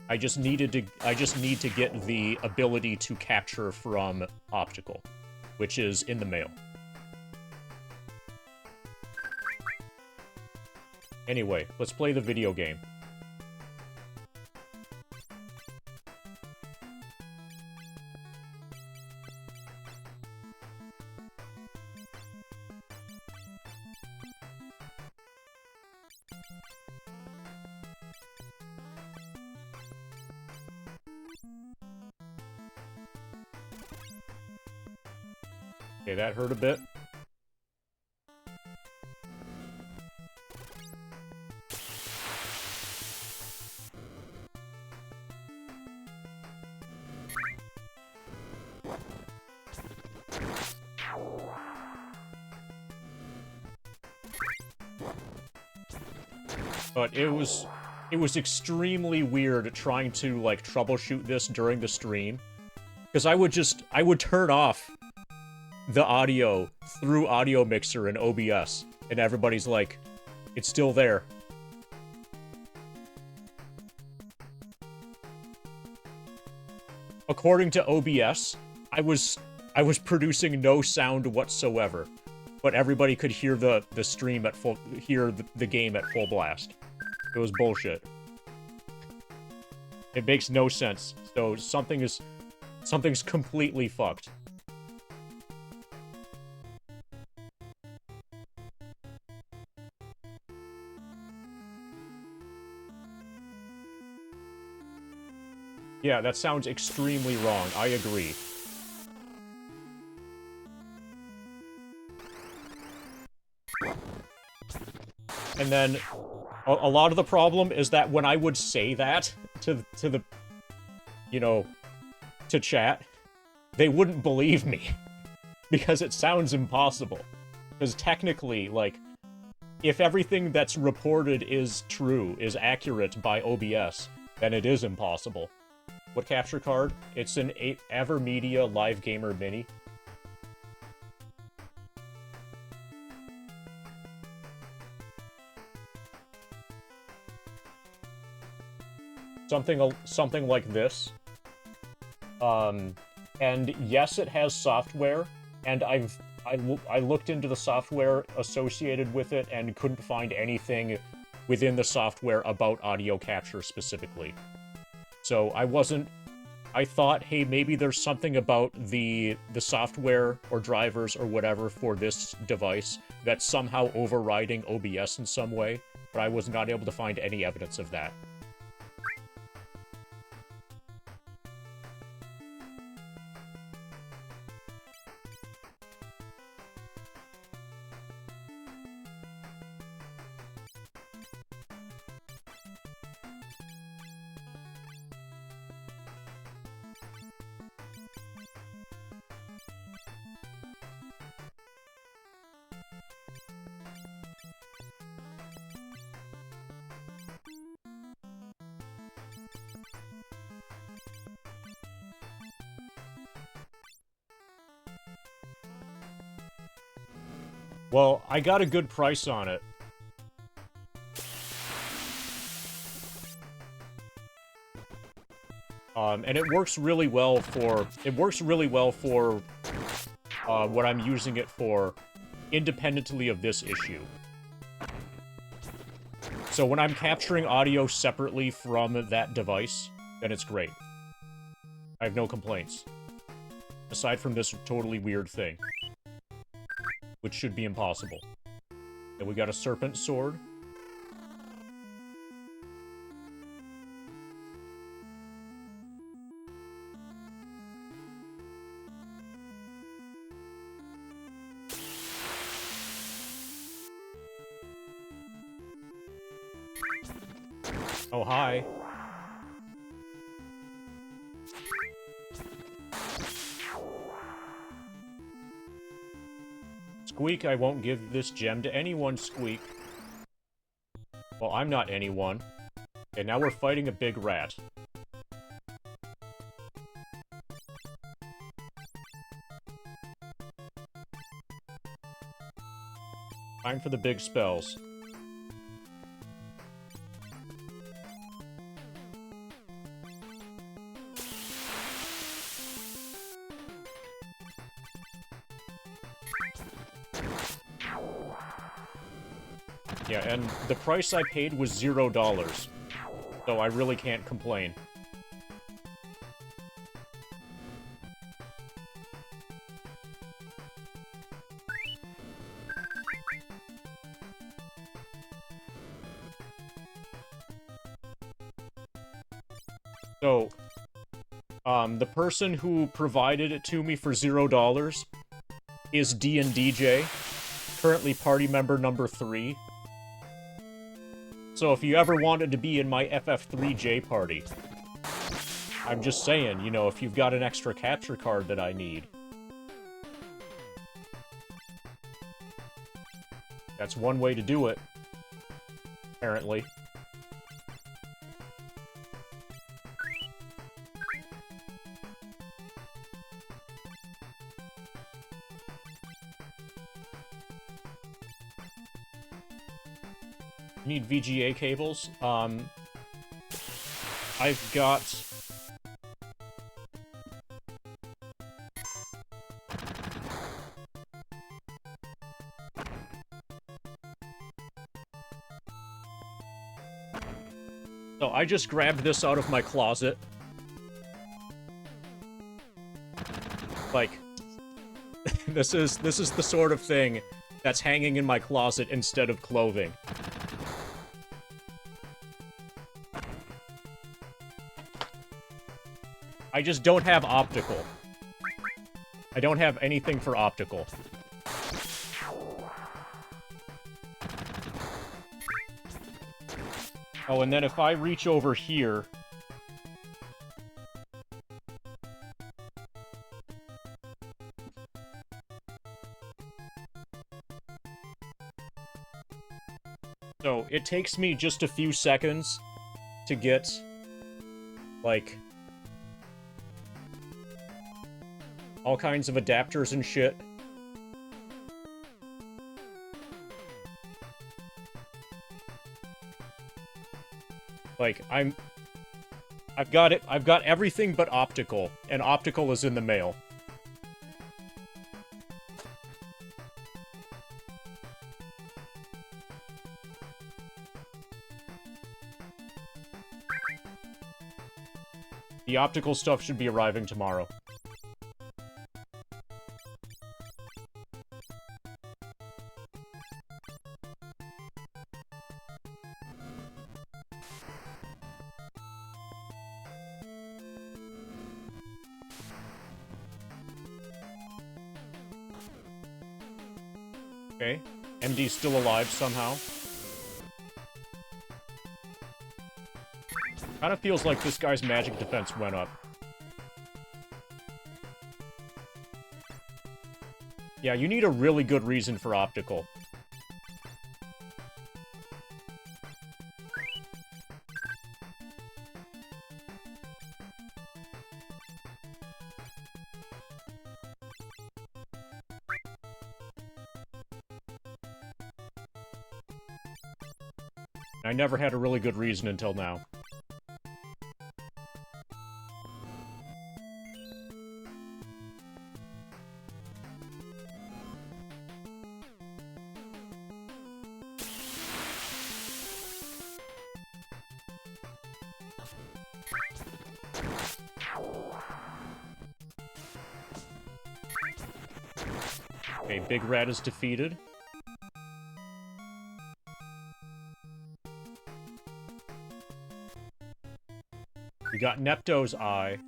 Speaker 1: I just need to get the ability to capture from optical, which is in the mail. Anyway, let's play the video game. Okay, that hurt a bit. But it was it was extremely weird trying to, like, troubleshoot this during the stream. Because I would turn off the audio through Audio Mixer and OBS, and everybody's like, it's still there. According to OBS, I was producing no sound whatsoever, but everybody could hear the stream at full, hear the game at full blast. It was bullshit. It makes no sense. So something's completely fucked. Yeah, that sounds extremely wrong. I agree. And then, a lot of the problem is that when I would say that to the, you know, to chat, they wouldn't believe me. Because it sounds impossible. Because technically, like, if everything that's reported is true, is accurate by OBS, then it is impossible. What capture card? It's an AverMedia Live Gamer Mini. Something like this. And yes, it has software, and I looked into the software associated with it and couldn't find anything within the software about audio capture specifically. So I thought, hey, maybe there's something about the software or drivers or whatever for this device that's somehow overriding OBS in some way, but I was not able to find any evidence of that. Well, I got a good price on it. And it works really well for what I'm using it for, independently of this issue. So when I'm capturing audio separately from that device, then it's great. I have no complaints. Aside from this totally weird thing. Which should be impossible. And we got a serpent sword. Oh, hi. Squeak, I won't give this gem to anyone, Squeak. Well, I'm not anyone. And now we're fighting a big rat. Time for the big spells. Yeah, and the price I paid was $0, so I really can't complain. So, the person who provided it to me for $0 is D&DJ, currently party member number 3. So if you ever wanted to be in my FF3J party, I'm just saying, you know, if you've got an extra capture card that I need. That's one way to do it, apparently. Need VGA cables. I've got... So I just grabbed this out of my closet. Like, this is the sort of thing that's hanging in my closet instead of clothing. I just don't have optical. I don't have anything for optical. Oh, and then if I reach over here... So, it takes me just a few seconds to get, like, all kinds of adapters and shit. Like, I've got it, I've got everything but optical, and optical is in the mail. The optical stuff should be arriving tomorrow. Okay. MD's still alive somehow. Kinda feels like this guy's magic defense went up. Yeah, you need a really good reason for optical. I never had a really good reason until now. Okay, Big Rat is defeated. We got Nepto's eye.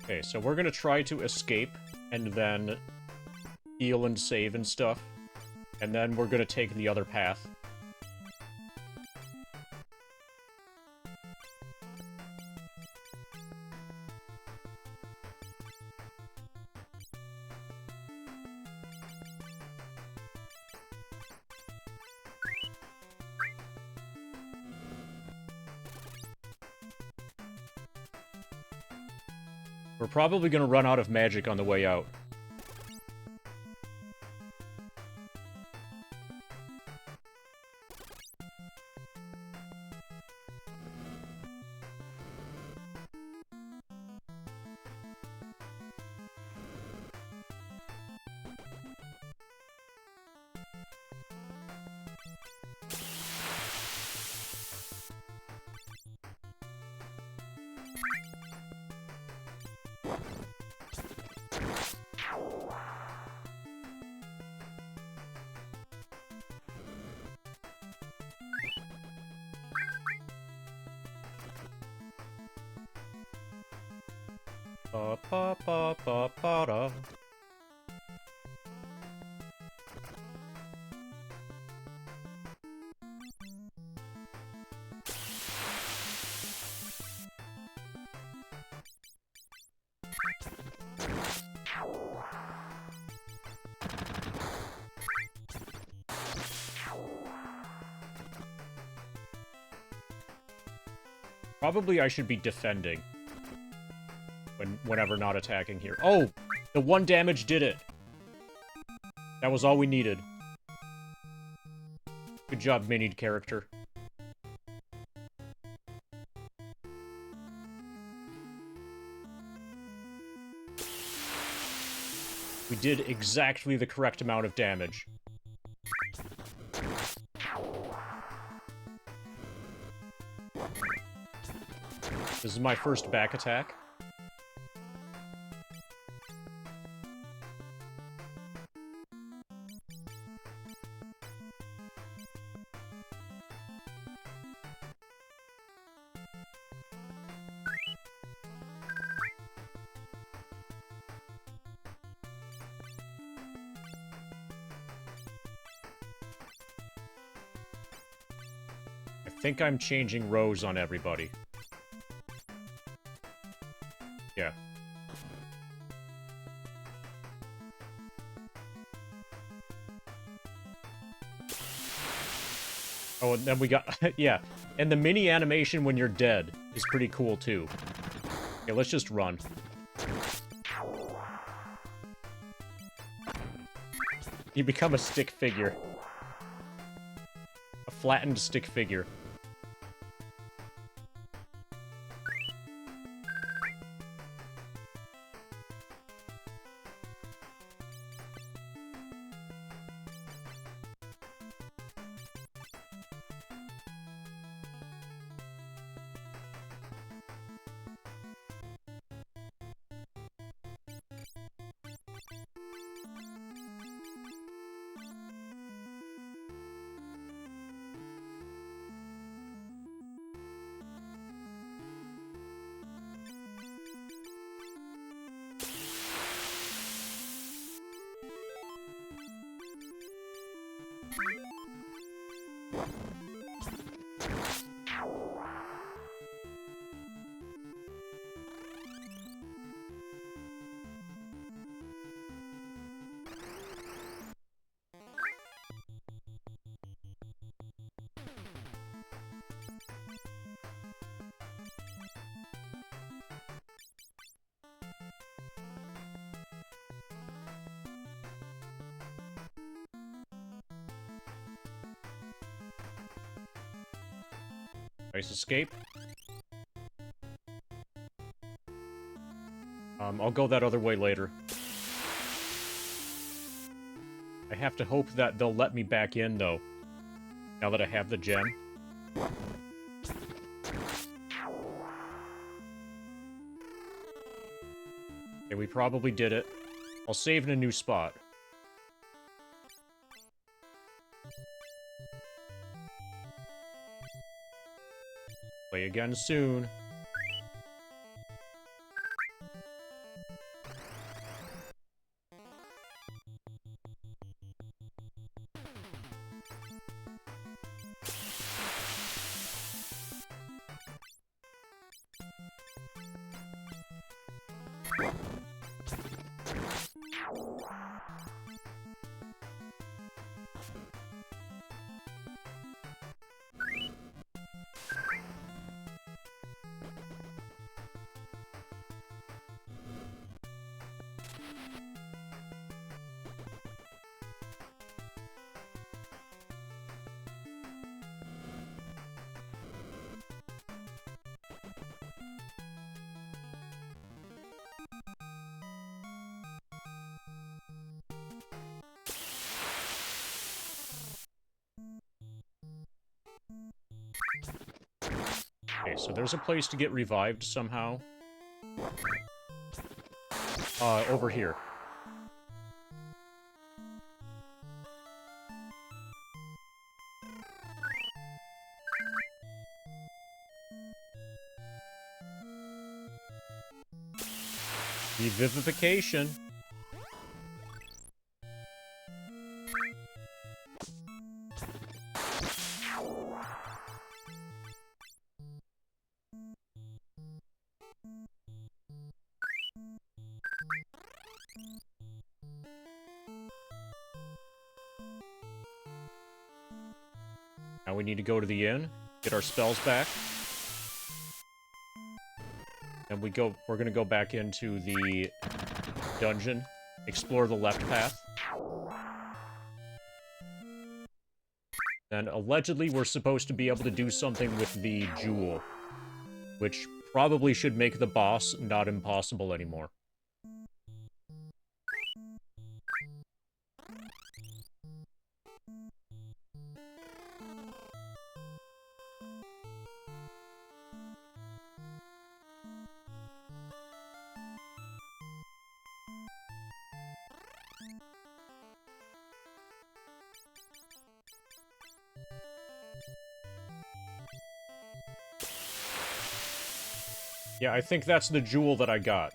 Speaker 1: Okay, so we're gonna try to escape, and then heal and save and stuff. And then we're gonna take the other path. We're probably gonna run out of magic on the way out. Ba ba ba ba ba da. Probably I should be defending. Whenever not attacking here. Oh! The 1 damage did it! That was all we needed. Good job, minied character. We did exactly the correct amount of damage. This is my first back attack. I think I'm changing rows on everybody. Yeah. Oh, and then we got... yeah. And the mini animation when you're dead is pretty cool, too. Okay, let's just run. You become a stick figure. A flattened stick figure. Nice escape. I'll go that other way later. I have to hope that they'll let me back in, though. Now that I have the gem. Okay, we probably did it. I'll save in a new spot. Play again soon. Okay, so there's a place to get revived somehow. Over here. Revivification. Now we need to go to the inn, get our spells back. And we're gonna go back into the dungeon, explore the left path. And allegedly we're supposed to be able to do something with the jewel, which probably should make the boss not impossible anymore. Yeah, I think that's the jewel that I got.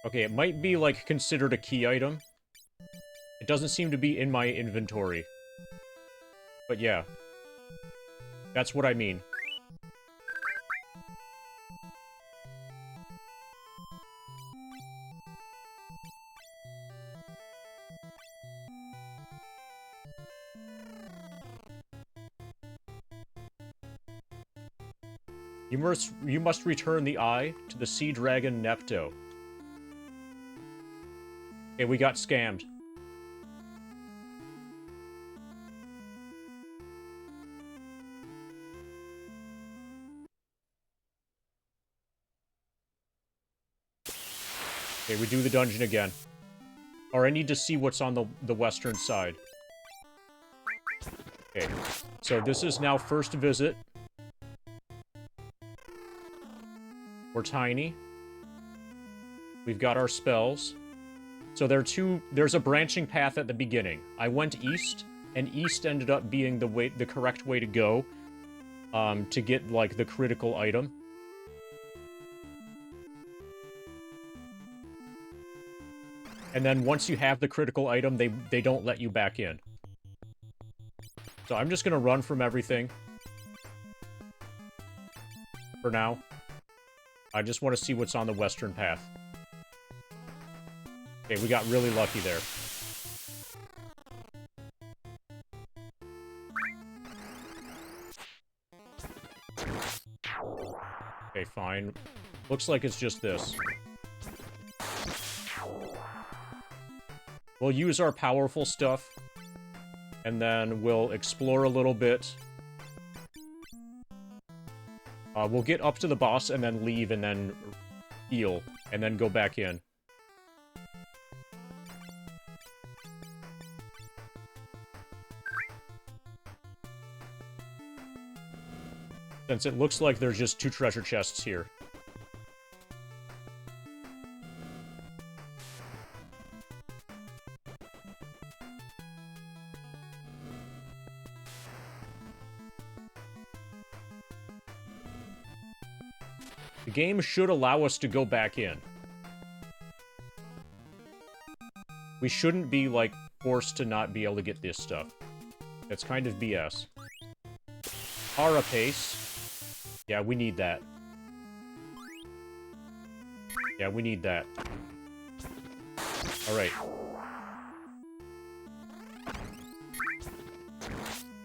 Speaker 1: Okay, it might be, like, considered a key item. It doesn't seem to be in my inventory. But yeah. That's what I mean. You must return the eye to the sea dragon Nepto. Okay, we got scammed. Okay, we do the dungeon again. Or I need to see what's on the western side. Okay, so this is now first visit. We're tiny. We've got our spells. So there's a branching path at the beginning. I went east, and east ended up being the correct way to go, to get, like, the critical item. And then once you have the critical item, they don't let you back in. So I'm just gonna run from everything. For now. I just want to see what's on the western path. Okay, we got really lucky there. Okay, fine. Looks like it's just this. We'll use our powerful stuff, and then we'll explore a little bit. We'll get up to the boss and then leave and then heal and then go back in. Since it looks like there's just 2 treasure chests here. The game should allow us to go back in. We shouldn't be, like, forced to not be able to get this stuff. That's kind of BS. Carapace. Yeah, we need that. Yeah, we need that. Alright.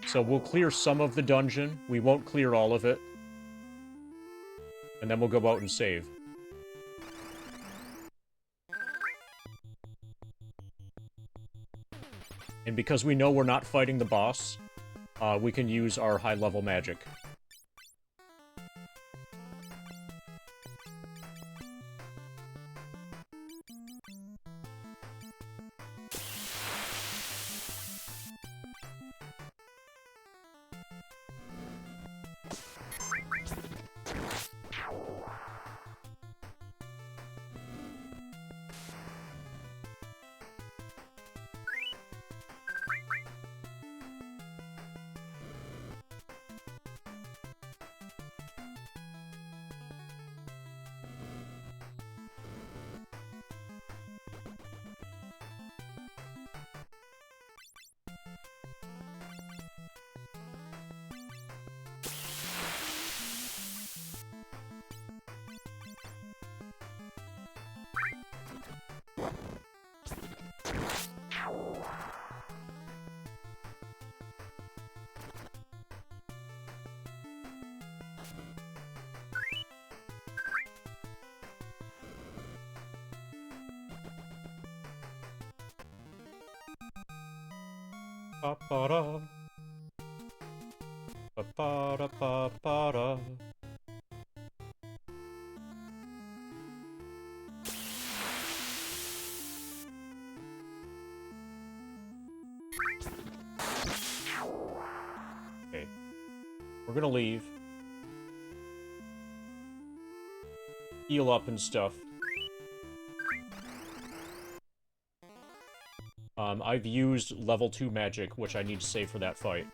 Speaker 1: So we'll clear some of the dungeon. We won't clear all of it. And then we'll go out and save. And because we know we're not fighting the boss, we can use our high-level magic. Ba-ba-da. Ba-ba-da-ba-ba-da. Okay. We're gonna leave. Heal up and stuff. I've used level 2 magic, which I need to save for that fight.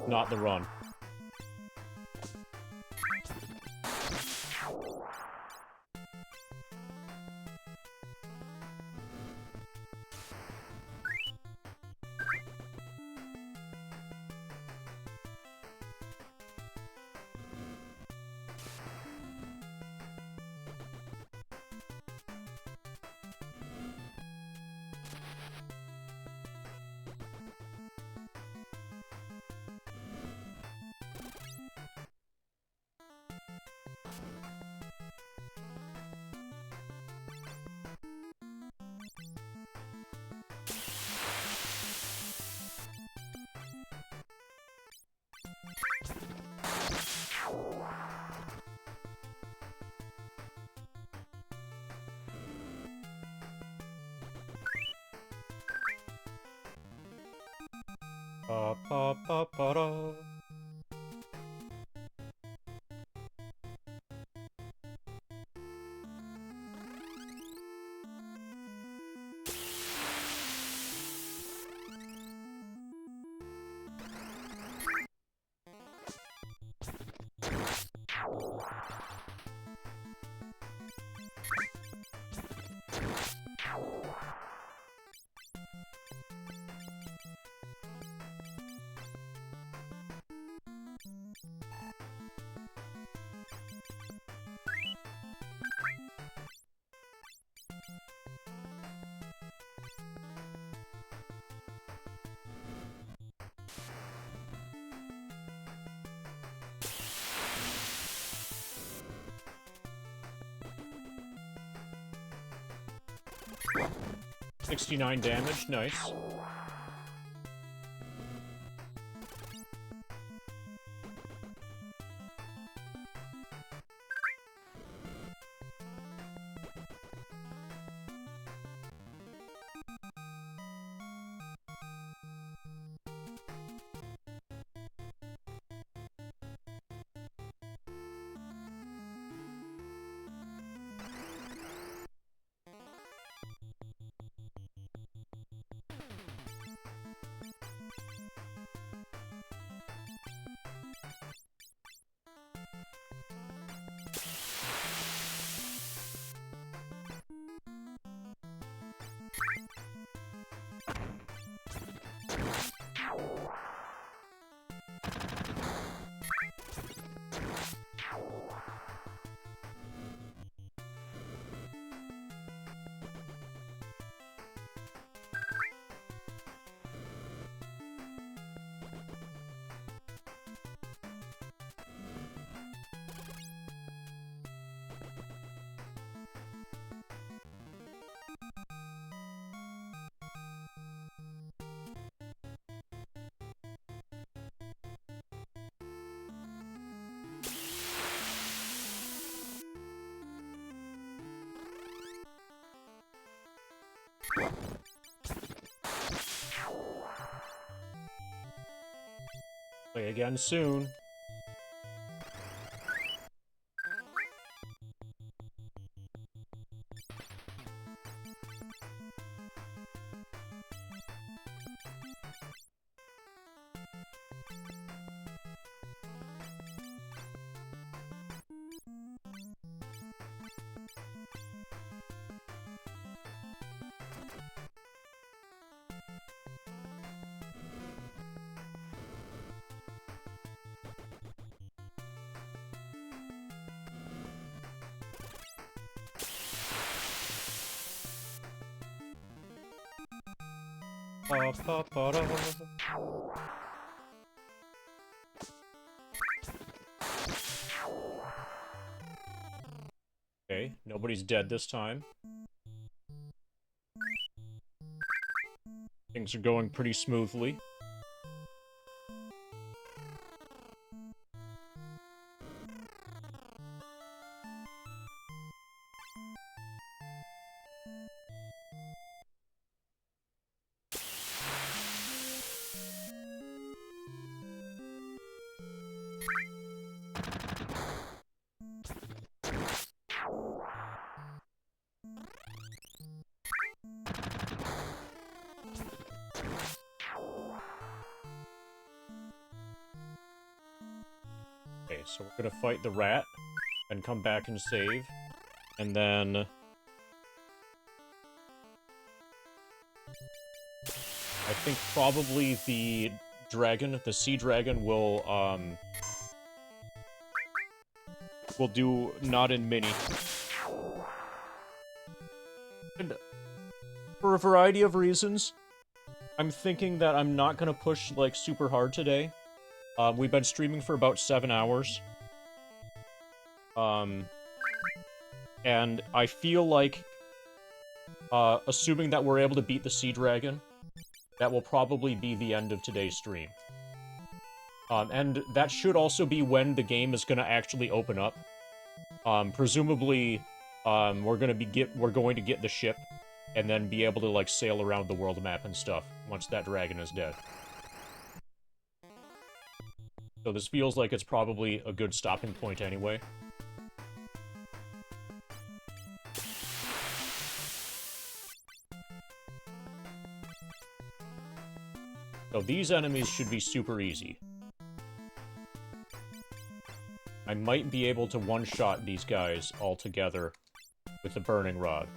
Speaker 1: Not the run. Ba-ba-ba-ba-da. $69 damage, nice. Play again soon. Ba-ba-ba-da. Okay, nobody's dead this time. Things are going pretty smoothly. Okay, so we're gonna fight the rat, and come back and save, and then... I think probably the dragon, the sea dragon, will do not in mini. And for a variety of reasons, I'm thinking that I'm not gonna push, like, super hard today. We've been streaming for about 7 hours. And I feel like, assuming that we're able to beat the sea dragon, that will probably be the end of today's stream. And that should also be when the game is gonna actually open up. Presumably, we're going to get the ship, and then be able to, like, sail around the world map and stuff, once that dragon is dead. So this feels like it's probably a good stopping point anyway. So these enemies should be super easy. I might be able to one-shot these guys all together with the burning rod.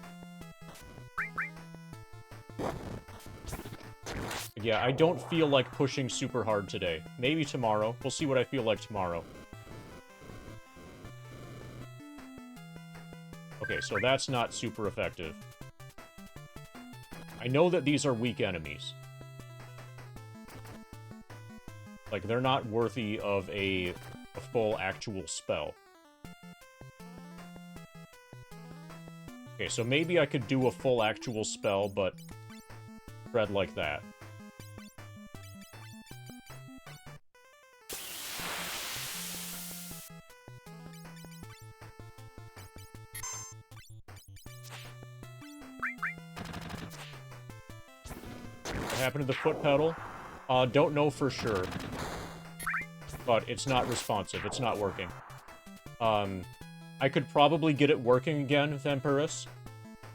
Speaker 1: Yeah, I don't feel like pushing super hard today. Maybe tomorrow. We'll see what I feel like tomorrow. Okay, so that's not super effective. I know that these are weak enemies. Like, they're not worthy of a full actual spell. Okay, so maybe I could do a full actual spell, but spread like that. What happened to the foot pedal? Don't know for sure. But it's not responsive. It's not working. I could probably get it working again, Vampirus.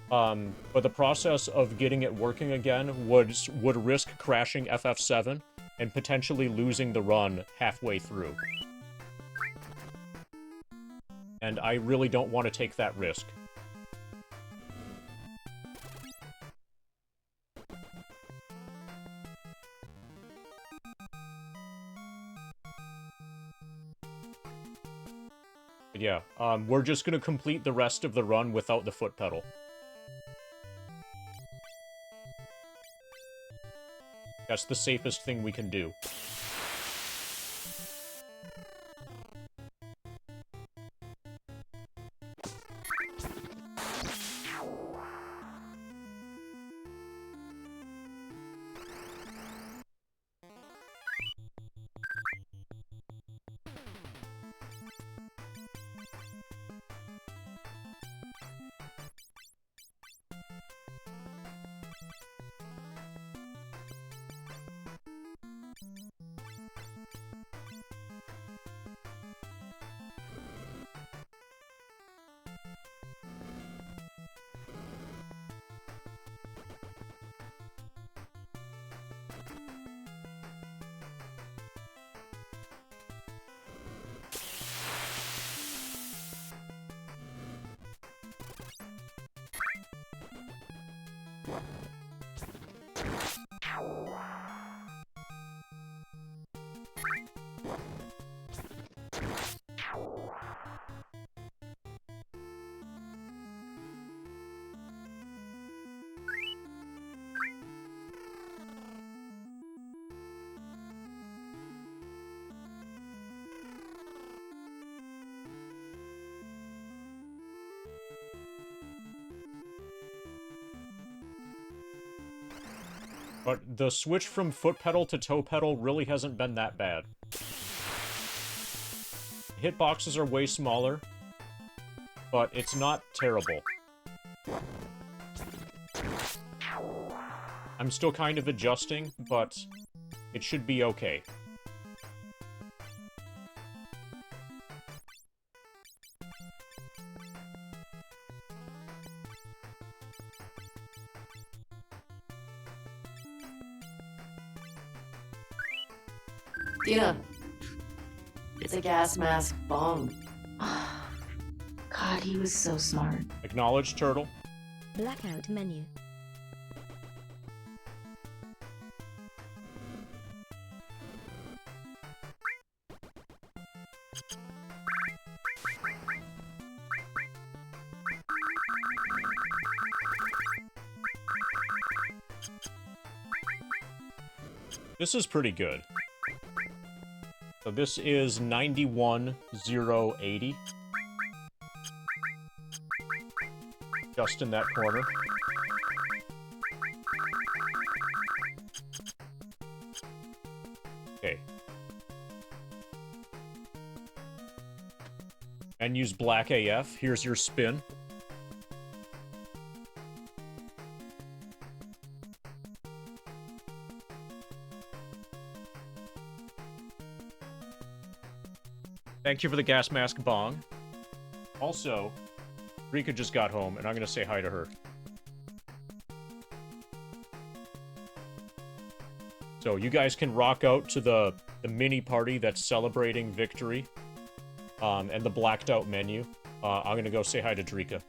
Speaker 1: But the process of getting it working again would risk crashing FF7 and potentially losing the run halfway through. And I really don't want to take that risk. But yeah, we're just gonna complete the rest of the run without the foot pedal. That's the safest thing we can do. But the switch from foot pedal to toe pedal really hasn't been that bad. Hitboxes are way smaller, but it's not terrible. I'm still kind of adjusting, but it should be okay.
Speaker 3: Dina, it's a gas mask bomb. God, he was so smart.
Speaker 1: Acknowledge turtle.
Speaker 4: Blackout menu.
Speaker 1: This is pretty good. So this is 91,080. Just in that corner. Okay. And use black AF. Here's your spin. Thank you for the gas mask bong. Also, Rika just got home, and I'm gonna say hi to her. So you guys can rock out to the mini party that's celebrating victory, and the blacked out menu. I'm gonna go say hi to Drika.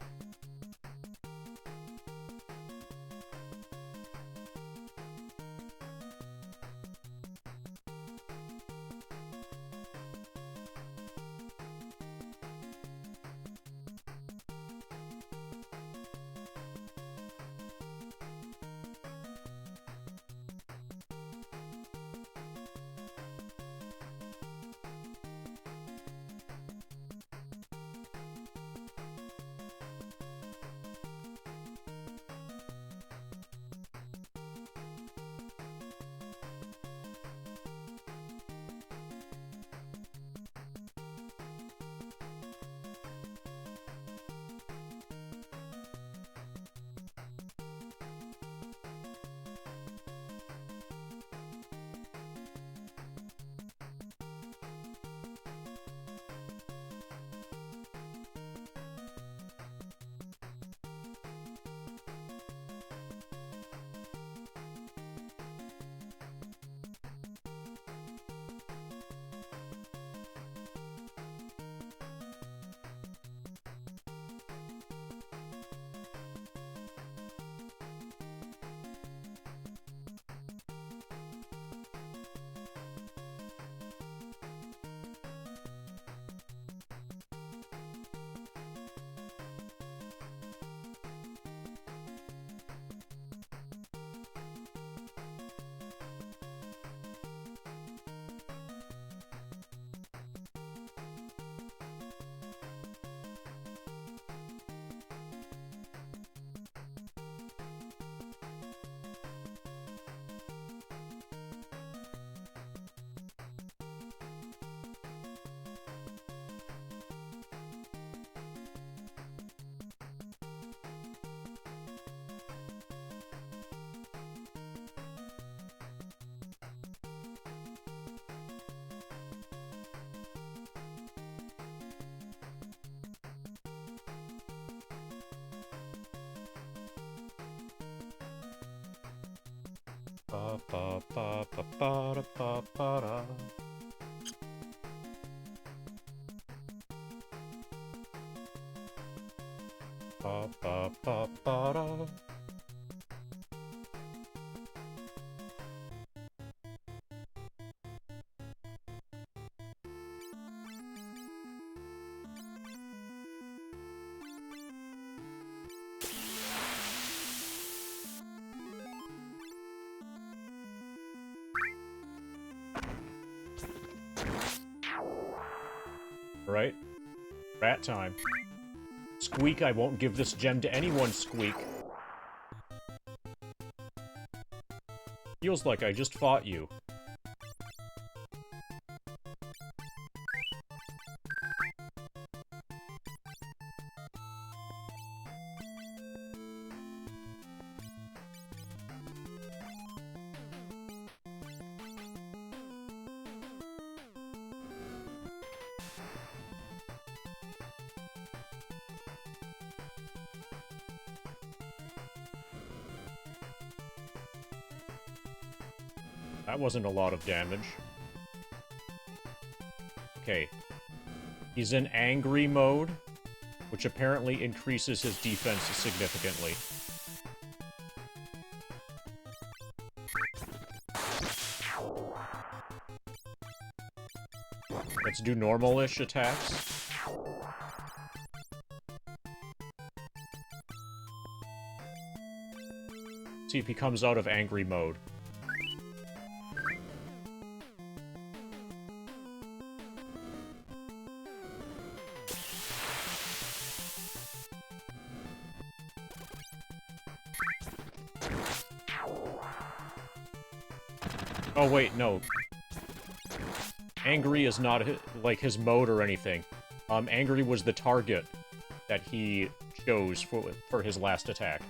Speaker 1: Ba ba ba ba ba da ba ba da. Ba ba ba ba da. Right? Rat time. Squeak, I won't give this gem to anyone, Squeak. Feels like I just fought you. That wasn't a lot of damage. Okay. He's in angry mode, which apparently increases his defense significantly. Let's do normal-ish attacks. See if he comes out of angry mode. Oh, wait, no. Angry is not, like, his mode or anything. Angry was the target that he chose for his last attack.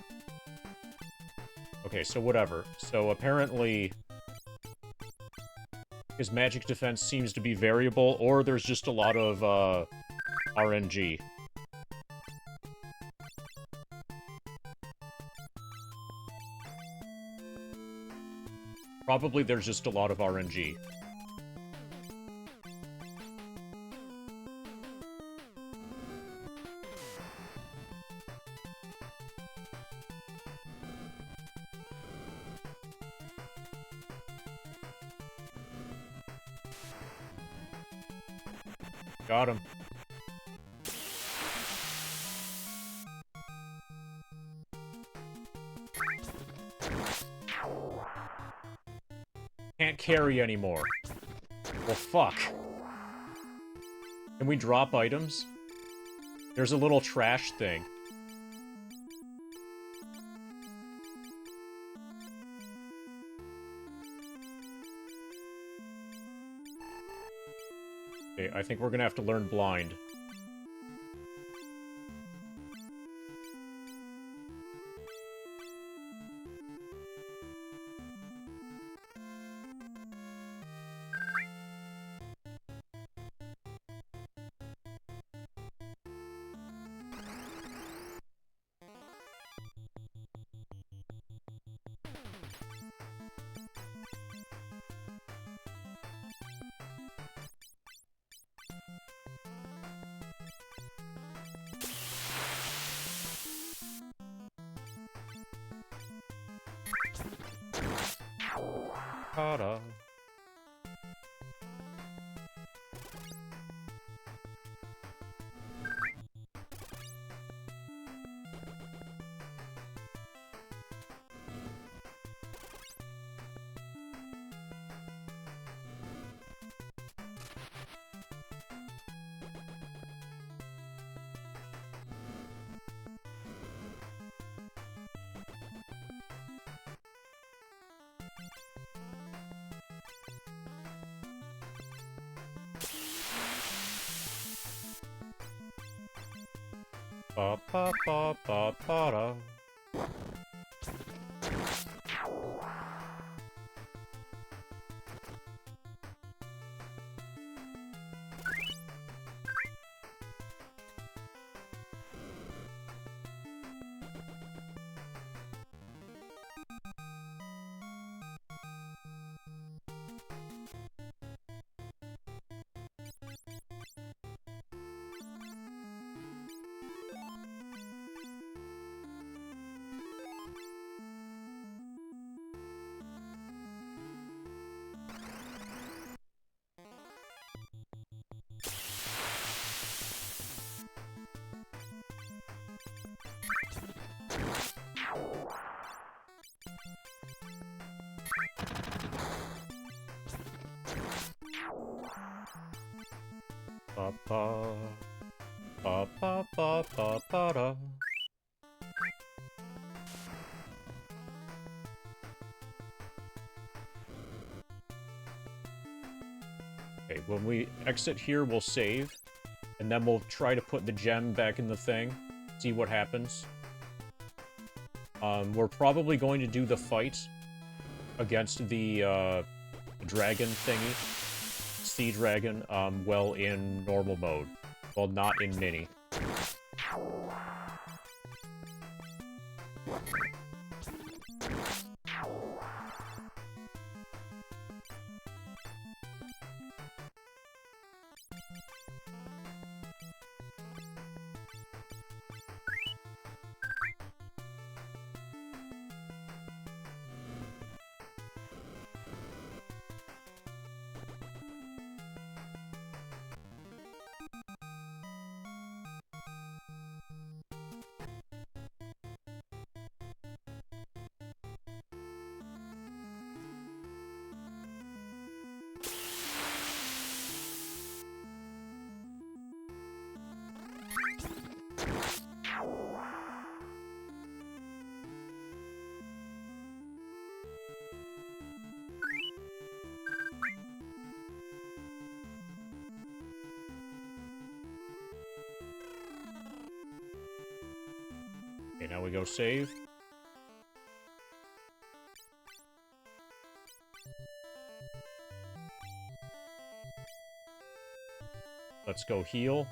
Speaker 1: Okay, so whatever. So, apparently, his magic defense seems to be variable, or there's just a lot of, RNG. Probably there's just a lot of RNG. Got him. Can't carry anymore. Well, fuck. Can we drop items? There's a little trash thing. Okay, I think we're gonna have to learn blind. Ta-da. Ba ba ba ba ba da. Ba ba ba ba ba ba ba da. When we exit here, we'll save. And then we'll try to put the gem back in the thing. See what happens. We're probably going to do the fight against the dragon thingy. Sea dragon, well, in normal mode. Well, not in mini. Okay, now we go save. Let's go heal.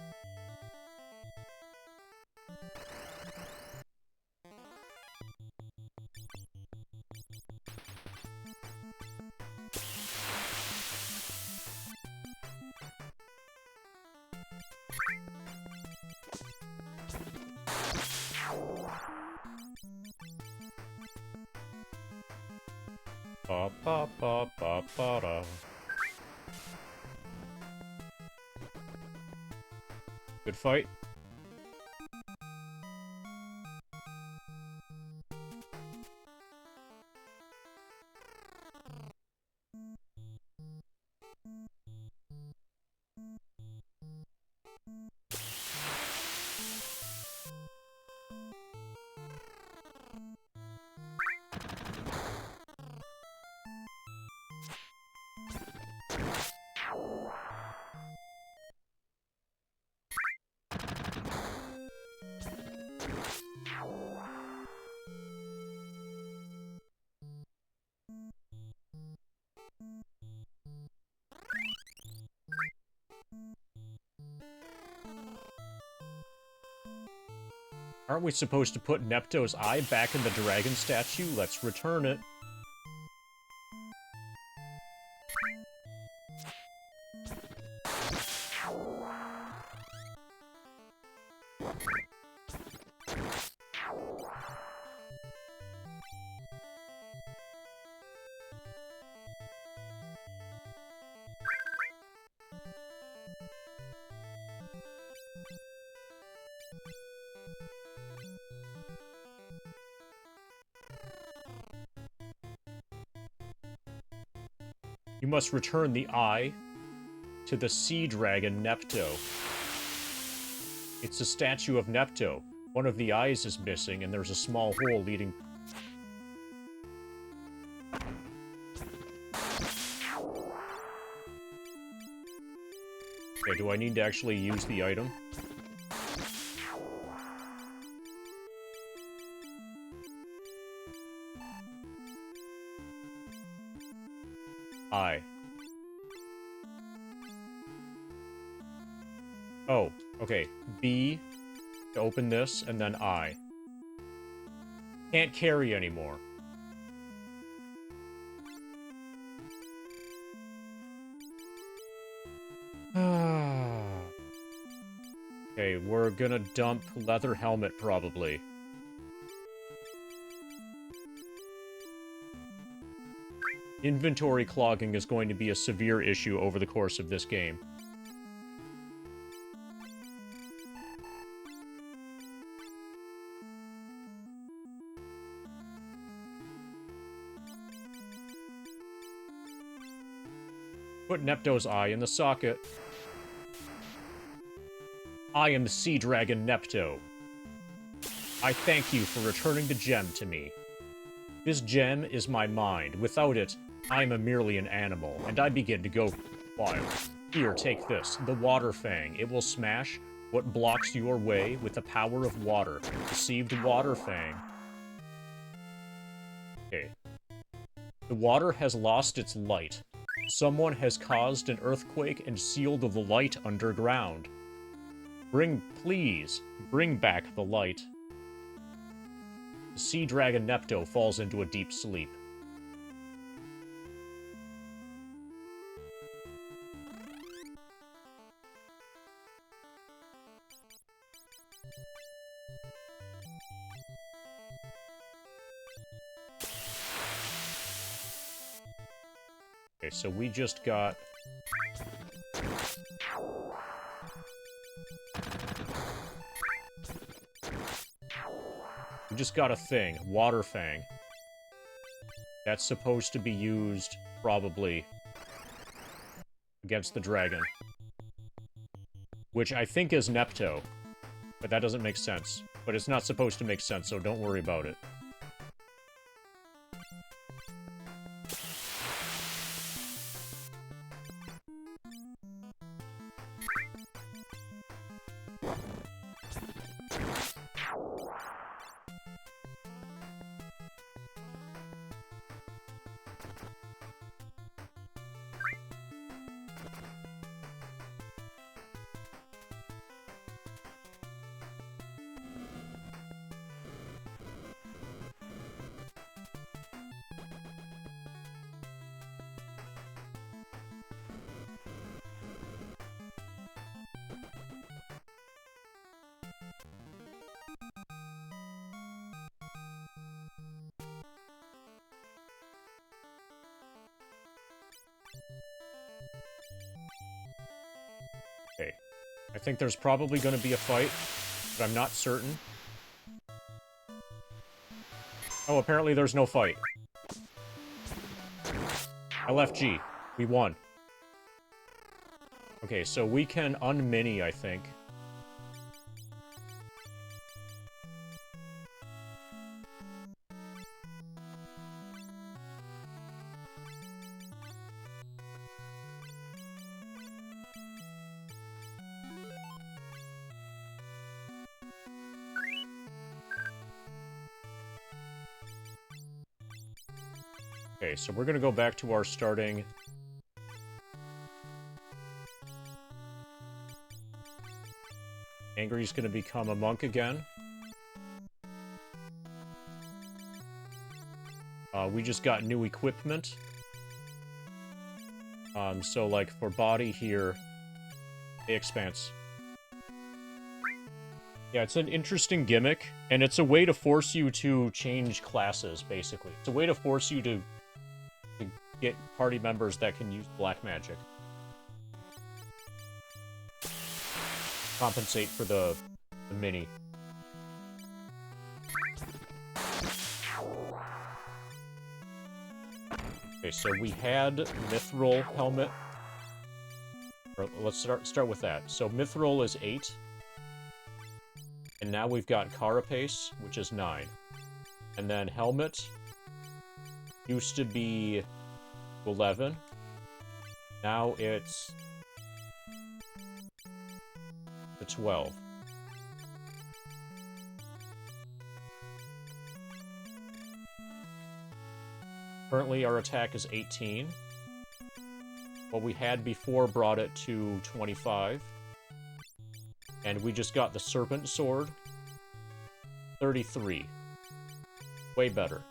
Speaker 1: Ba ba ba ba ba da. Good fight. Aren't we supposed to put Nepto's eye back in the dragon statue? Let's return it. You must return the eye to the sea dragon Nepto. It's a statue of Nepto. One of the eyes is missing, and there's a small hole leading... Okay, do I need to actually use the item? I. Oh, okay. B to open this, and then I. Can't carry anymore. Okay, we're gonna dump leather helmet, probably. Inventory clogging is going to be a severe issue over the course of this game. Put Nepto's eye in the socket. I am the Sea Dragon Nepto. I thank you for returning the gem to me. This gem is my mind. Without it, I am merely an animal, and I begin to go wild. Here, take this. The Water Fang. It will smash what blocks your way with the power of water. Received Water Fang. Okay. The water has lost its light. Someone has caused an earthquake and sealed the light underground. Please, bring back the light. The sea dragon Nepto falls into a deep sleep. Okay, so we just got... We just got a thing, Water Fang. That's supposed to be used, probably, against the dragon. Which I think is Nepto. But that doesn't make sense. But it's not supposed to make sense, so don't worry about it. Okay. I think there's probably going to be a fight, but I'm not certain. Oh, apparently there's no fight. LFG. We won. Okay, so we can unmini, I think. Okay, so we're gonna go back to our starting... Angry's gonna become a monk again. We just got new equipment. So, like, for body here, the expanse. Yeah, it's an interesting gimmick, and it's a way to force you to change classes, basically. It's a way to force you to get party members that can use black magic. Compensate for the mini. Okay, so we had Mithril helmet. Or let's start with that. So Mithril is 8. And now we've got Carapace, which is 9. And then helmet used to be 11. Now it's to 12. Currently, our attack is 18. What we had before brought it to 25. And we just got the Serpent Sword. 33. Way better.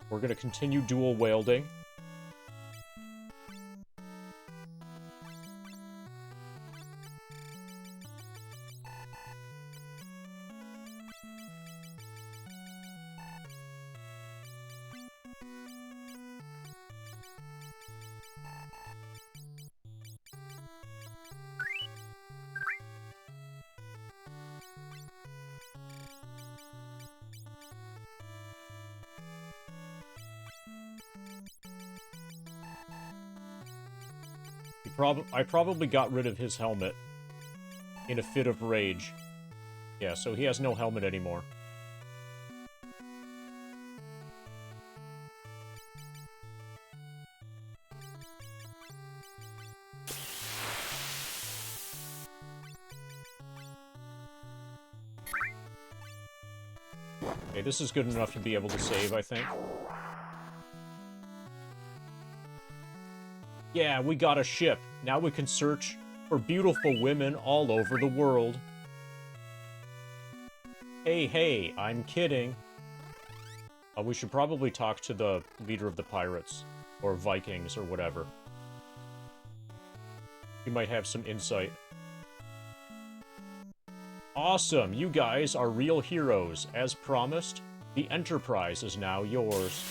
Speaker 1: We're going to continue dual wielding. I probably got rid of his helmet in a fit of rage. Yeah, so he has no helmet anymore. Okay, this is good enough to be able to save, I think. Yeah, we got a ship. Now we can search for beautiful women all over the world. Hey, hey, I'm kidding. We should probably talk to the leader of the pirates, or Vikings, or whatever. He might have some insight. Awesome, you guys are real heroes. As promised, the Enterprise is now yours.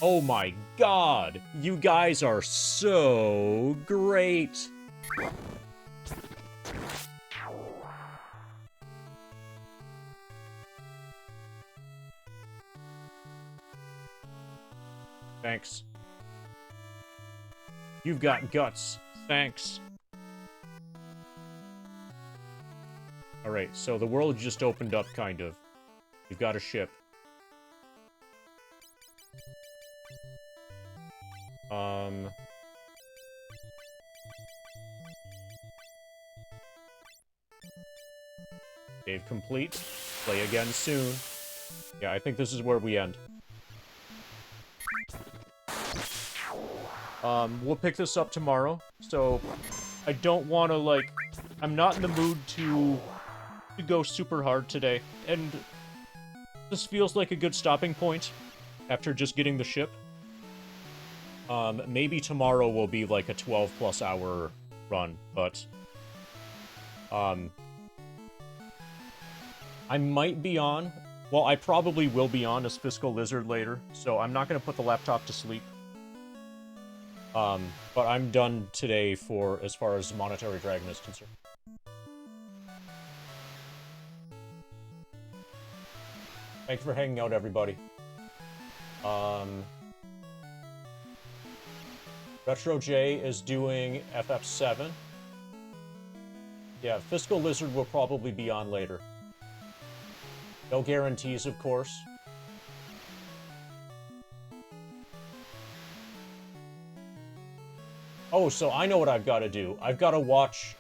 Speaker 1: Oh my god, you guys are so great. Thanks. You've got guts. Thanks. Alright, so the world just opened up, kind of. You've got a ship. Save complete. Play again soon. Yeah, I think this is where we end. We'll pick this up tomorrow, so I don't want to, like, I'm not in the mood to go super hard today, and this feels like a good stopping point after just getting the ship. Maybe tomorrow will be, like, a 12-plus hour run, but, I might be on, well, I probably will be on as Fiscal Lizard later, so I'm not going to put the laptop to sleep. But I'm done today for as far as Monetary Dragon is concerned. Thank you for hanging out, everybody. Retro J is doing FF7. Yeah, Fiscal Lizard will probably be on later. No guarantees, of course. Oh, so I know what I've got to do. I've got to watch,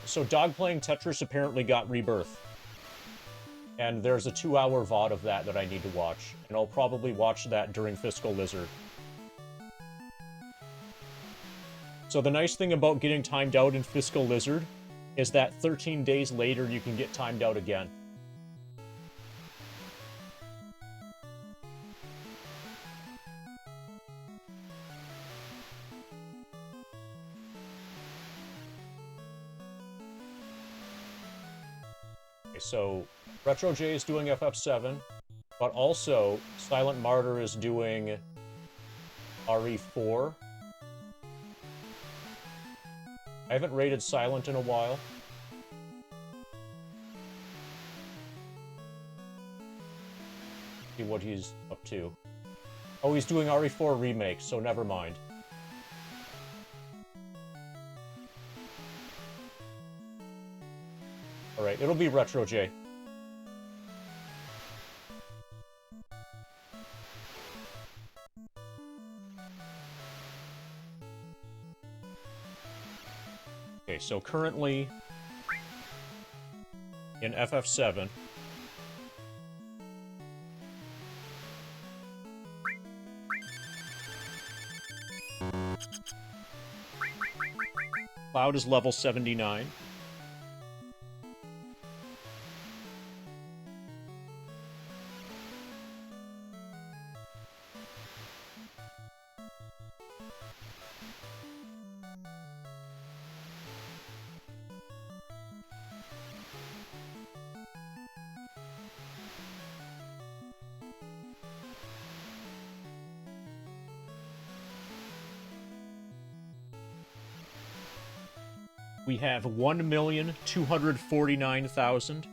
Speaker 1: so Dog Playing Tetris apparently got Rebirth. And there's a 2-hour VOD of that I need to watch. And I'll probably watch that during Fiscal Lizard. So the nice thing about getting timed out in Fiscal Lizard is that 13 days later you can get timed out again. So, Retro J is doing FF7, but also Silent Martyr is doing RE4. I haven't rated Silent in a while. See what he's up to. Oh, he's doing RE4 Remake, so never mind. Alright, it'll be Retro J. Okay, so currently in FF7, Cloud is level 79. We have 1,249,000.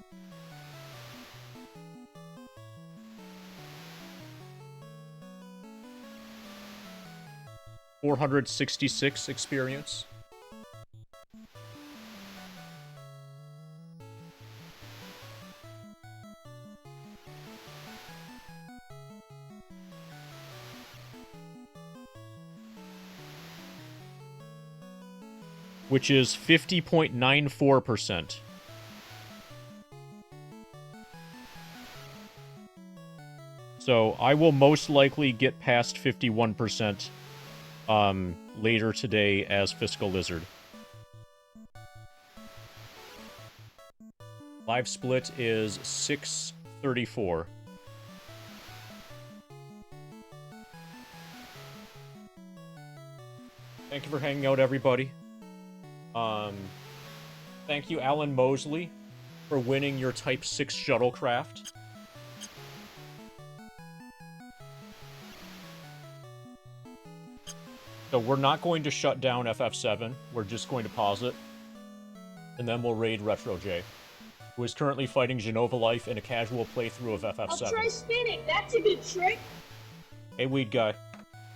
Speaker 1: $466 experience. Which is 50.94%. So I will most likely get past 51% later today as Fiscal Lizard. Live split is 6:34. Thank you for hanging out, everybody. Thank you, Alan Mosley, for winning your Type 6 shuttlecraft. So we're not going to shut down FF7. We're just going to pause it. And then we'll raid Retro J, who is currently fighting Genova Life in a casual playthrough of FF7.
Speaker 2: I'll try spinning. That's a good trick.
Speaker 1: Hey, Weed Guy.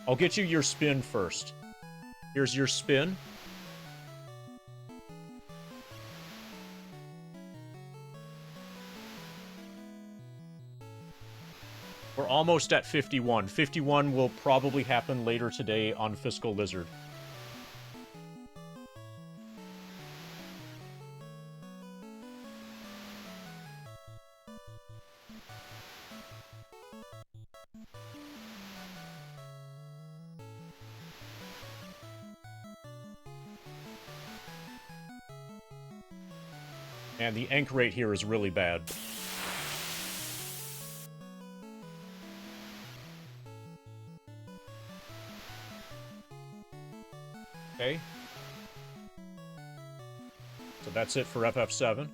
Speaker 1: I'll get you your spin first. Here's your spin. We're almost at 51. 51 will probably happen later today on Fiscal Lizard. And the ink rate here is really bad. Okay. So that's it for FF7.